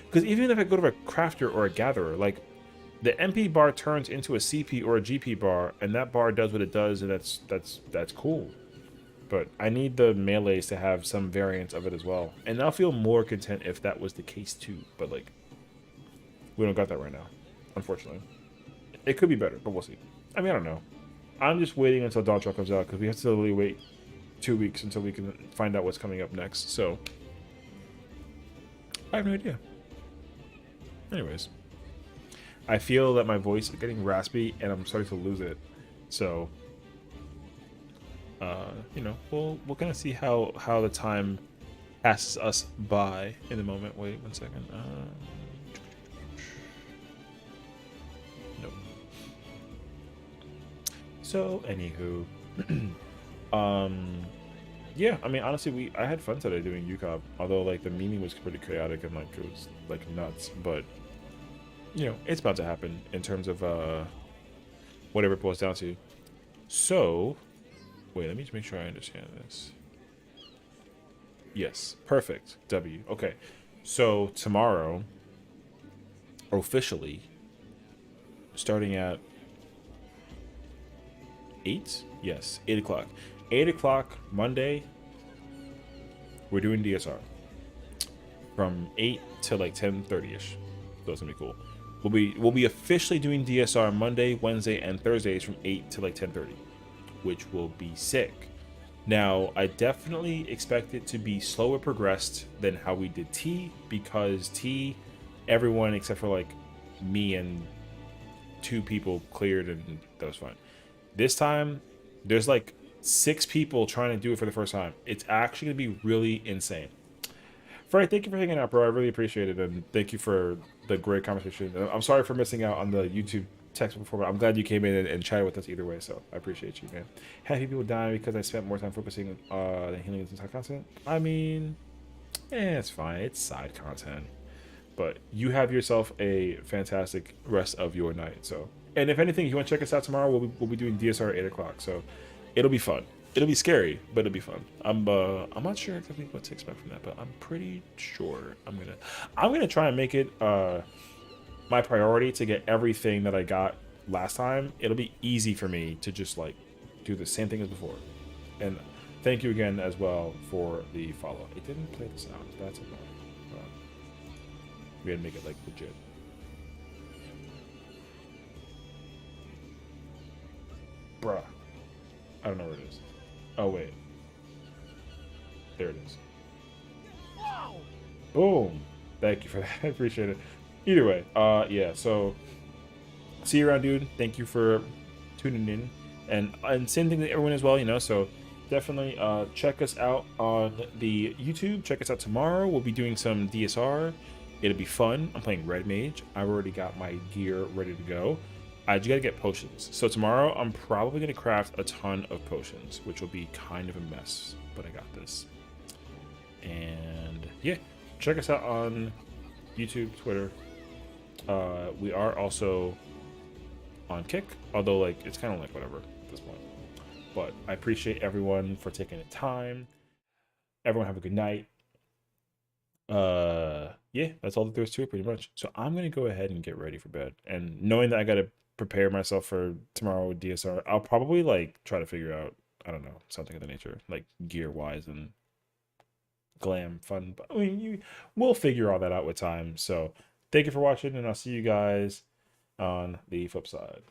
Because even if I go to a crafter or a gatherer, like the MP bar turns into a CP or a GP bar, and that bar does what it does, and that's cool. But I need the melees to have some variant of it as well, and I'll feel more content if that was the case too. But like, we don't got that right now, unfortunately. It could be better, but we'll see. I mean, I don't know. I'm just waiting until Dawn Trail comes out, because we have to literally wait 2 weeks until we can find out what's coming up next. So I have no idea. Anyways, I feel that my voice is getting raspy, and I'm starting to lose it. So, we'll kind of see how the time passes us by in a moment. Wait 1 second. Nope. So, anywho, yeah. I mean, honestly, I had fun today doing UCOB. Although, like, the meeting was pretty chaotic and like it was like nuts, but. It's about to happen in terms of whatever it boils down to. So, wait, let me just make sure I understand this. Yes, perfect. W. Okay, so tomorrow, officially, starting at 8? Yes, 8 o'clock. 8 o'clock Monday, we're doing DSR. From 8 to like 10:30ish. So it's gonna be cool. We'll be officially doing DSR Monday, Wednesday, and Thursdays from 8 to like 10:30, which will be sick. Now, I definitely expect it to be slower progressed than how we did T, because T, everyone except for like me and 2 people cleared, and that was fine. This time, there's like 6 people trying to do it for the first time. It's actually gonna be really insane. Fred, thank you for hanging out, bro. I really appreciate it, and thank you for the great conversation. I'm sorry for missing out on the YouTube text before, but I'm glad you came in and chatted with us either way, so I appreciate you, man. Happy people dying because I spent more time focusing on healing and side content. I mean, it's fine. It's side content. But you have yourself a fantastic rest of your night, so. And if anything, if you want to check us out tomorrow, we'll be doing DSR at 8 o'clock, so it'll be fun. It'll be scary, but it'll be fun. I'm not sure exactly what to expect from that, but I'm pretty sure I'm gonna try and make it my priority to get everything that I got last time. It'll be easy for me to just like do the same thing as before. And thank you again as well for the follow. It didn't play the sound. That's annoying. We had to make it like legit. Bruh. I don't know where it is. Oh, wait. There it is. Boom. Thank you for that. I appreciate it. Either way, yeah, so see you around, dude. Thank you for tuning in. And same thing to everyone as well, so definitely check us out on the YouTube. Check us out tomorrow. We'll be doing some DSR. It'll be fun. I'm playing Red Mage. I've already got my gear ready to go. I just gotta get potions. So tomorrow I'm probably gonna craft a ton of potions, which will be kind of a mess, but I got this. And yeah, check us out on YouTube, Twitter. We are also on Kick, although like it's kind of like whatever at this point. But I appreciate everyone for taking the time. Everyone have a good night. Yeah, that's all that there is to it pretty much. So I'm gonna go ahead and get ready for bed. And knowing that I gotta prepare myself for tomorrow with DSR, I'll probably like try to figure out, I don't know, something of the nature, like gear wise and glam fun. But I mean, we'll figure all that out with time. So thank you for watching, and I'll see you guys on the flip side.